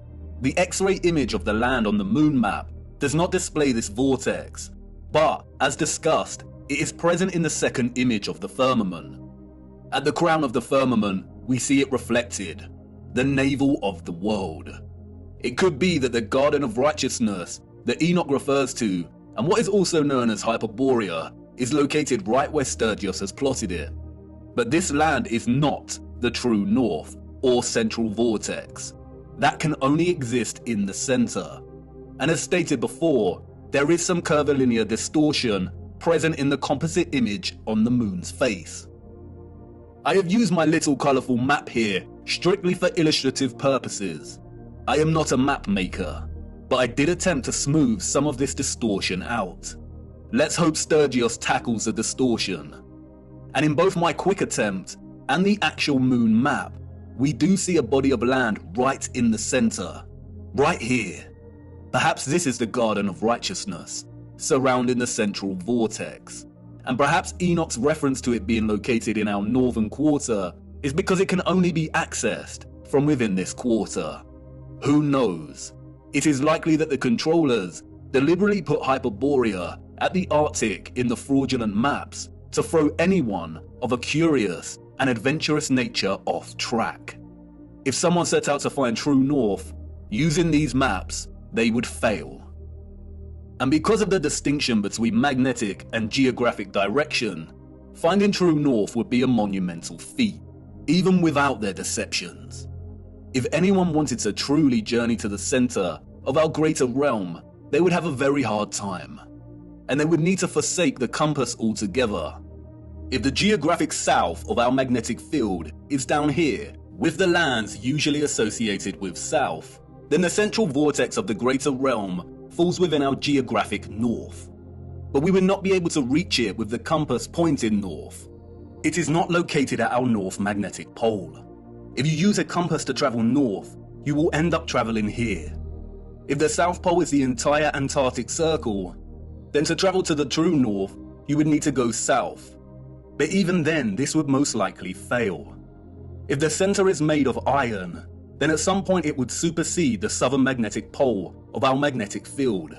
The X-ray image of the land on the moon map does not display this vortex, but, as discussed, it is present in the second image of the firmament. At the crown of the firmament, we see it reflected, the navel of the world. It could be that the garden of righteousness that Enoch refers to, and what is also known as Hyperborea, is located right where Sturgios has plotted it. But this land is not the true north or central vortex. That can only exist in the center. And as stated before, there is some curvilinear distortion present in the composite image on the moon's face. I have used my little colourful map here strictly for illustrative purposes. I am not a map maker, but I did attempt to smooth some of this distortion out. Let's hope Sturgios tackles the distortion. And in both my quick attempt and the actual moon map, we do see a body of land right in the center, right here. Perhaps this is the garden of righteousness, surrounding the central vortex. And perhaps Enoch's reference to it being located in our northern quarter is because it can only be accessed from within this quarter. Who knows? It is likely that the controllers deliberately put Hyperborea at the Arctic in the fraudulent maps to throw anyone of a curious and adventurous nature off track. If someone set out to find true north, using these maps, they would fail. And because of the distinction between magnetic and geographic direction, finding true north would be a monumental feat, even without their deceptions. If anyone wanted to truly journey to the center of our greater realm, they would have a very hard time, and they would need to forsake the compass altogether. If the geographic south of our magnetic field is down here, with the lands usually associated with south, then the central vortex of the greater realm falls within our geographic north. But we would not be able to reach it with the compass pointing north. It is not located at our north magnetic pole. If you use a compass to travel north, you will end up traveling here. If the South Pole is the entire Antarctic Circle, then to travel to the true north, you would need to go south. But even then, this would most likely fail. If the center is made of iron, then at some point it would supersede the southern magnetic pole of our magnetic field.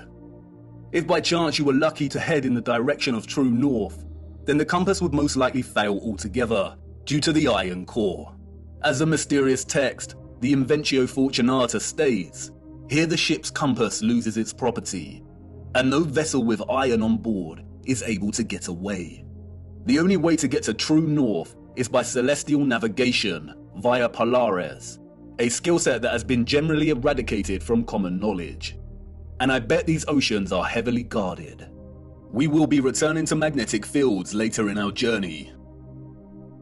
If by chance you were lucky to head in the direction of true north, then the compass would most likely fail altogether due to the iron core. As the mysterious text, the Inventio Fortunata, states, here the ship's compass loses its property, and no vessel with iron on board is able to get away. The only way to get to true north is by celestial navigation via Polaris, a skill set that has been generally eradicated from common knowledge. And I bet these oceans are heavily guarded. We will be returning to magnetic fields later in our journey.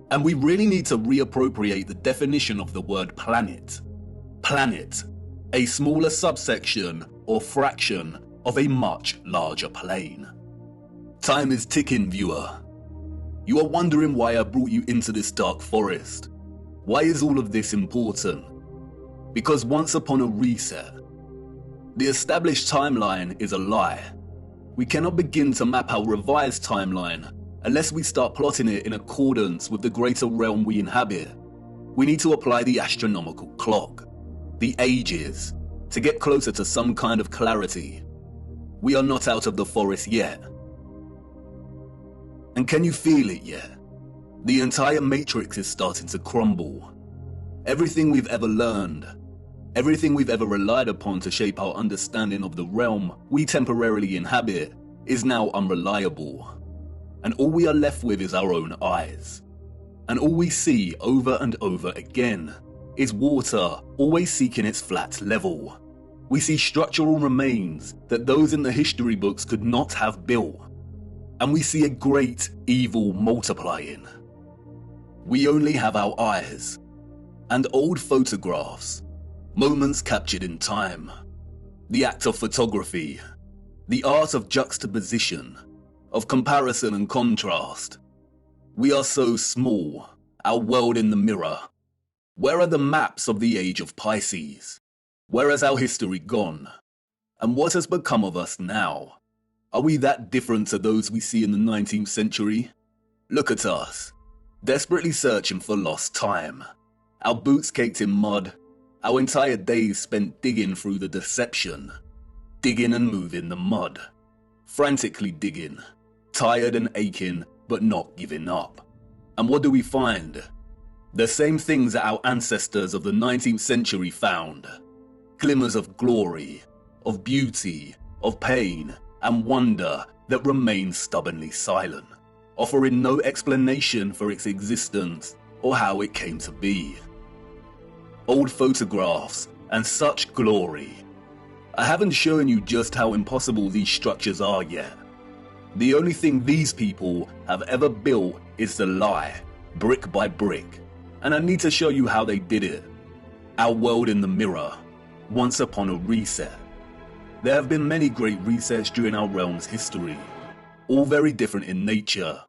And we really need to reappropriate the definition of the word planet. Planet, a smaller subsection or fraction of a much larger plane. Time is ticking, viewer. You are wondering why I brought you into this dark forest. Why is all of this important? Because once upon a reset, the established timeline is a lie. We cannot begin to map our revised timeline unless we start plotting it in accordance with the greater realm we inhabit. We need to apply the astronomical clock, the ages, to get closer to some kind of clarity. We are not out of the forest yet. And can you feel it yet? The entire matrix is starting to crumble. Everything we've ever learned, everything we've ever relied upon to shape our understanding of the realm we temporarily inhabit is now unreliable. And all we are left with is our own eyes. And all we see over and over again is water always seeking its flat level. We see structural remains that those in the history books could not have built. And we see a great evil multiplying. We only have our eyes and old photographs, moments captured in time, the act of photography, the art of juxtaposition, of comparison and contrast. We are so small, our world in the mirror. Where are the maps of the age of Pisces? Where has our history gone? And what has become of us now? Are we that different to those we see in the 19th century? Look at us, desperately searching for lost time. Our boots caked in mud, our entire days spent digging through the deception. Digging and moving the mud. Frantically digging. Tired and aching, but not giving up. And what do we find? The same things that our ancestors of the 19th century found. Glimmers of glory, of beauty, of pain, and wonder that remain stubbornly silent, offering no explanation for its existence or how it came to be. Old photographs and such glory. I haven't shown you just how impossible these structures are yet. The only thing these people have ever built is the lie, brick by brick, and I need to show you how they did it. Our world in the mirror, once upon a reset. There have been many great resets during our realm's history, all very different in nature.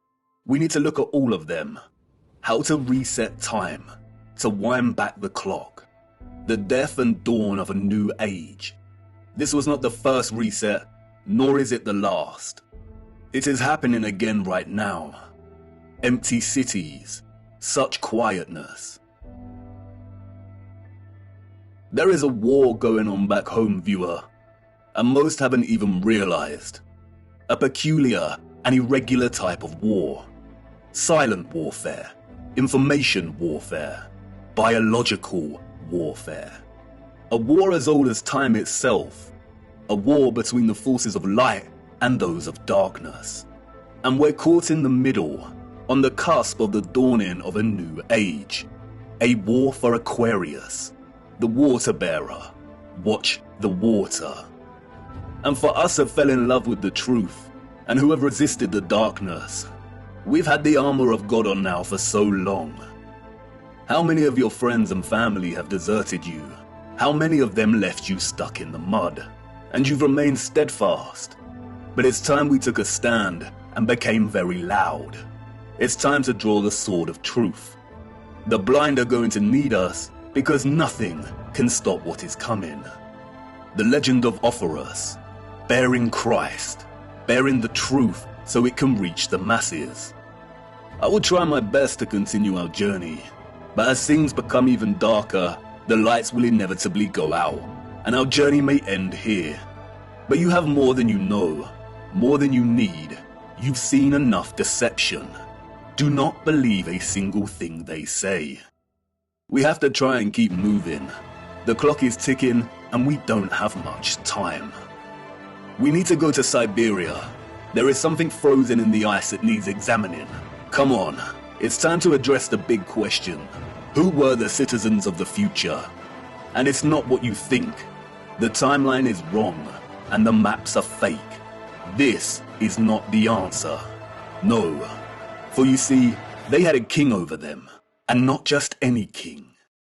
We need to look at all of them. How to reset time, to wind back the clock. The death and dawn of a new age. This was not the first reset, nor is it the last. It is happening again right now. Empty cities, such quietness. There is a war going on back home, viewer, and most haven't even realized. A peculiar and irregular type of war. Silent warfare, information warfare, biological warfare. A war as old as time itself. A war between the forces of light and those of darkness. And we're caught in the middle, on the cusp of the dawning of a new age. A war for Aquarius. the water bearer. Watch the water. And for us who fell in love with the truth, and who have resisted the darkness, we've had the armor of God on now for so long. How many of your friends and family have deserted you? How many of them left you stuck in the mud? And you've remained steadfast. But it's time we took a stand and became very loud. It's time to draw the sword of truth. The blind are going to need us because nothing can stop what is coming. The legend of Offerus, bearing Christ, bearing the truth so it can reach the masses. I will try my best to continue our journey, but as things become even darker, the lights will inevitably go out, and our journey may end here. But you have more than you know, more than you need. You've seen enough deception. Do not believe a single thing they say. We have to try and keep moving. The clock is ticking, and we don't have much time. We need to go to Siberia. There is something frozen in the ice that needs examining. Come on, it's time to address the big question. Who were the citizens of the future? And it's not what you think. The timeline is wrong, and the maps are fake. This is not the answer. No. For you see, they had a king over them, and not just any king.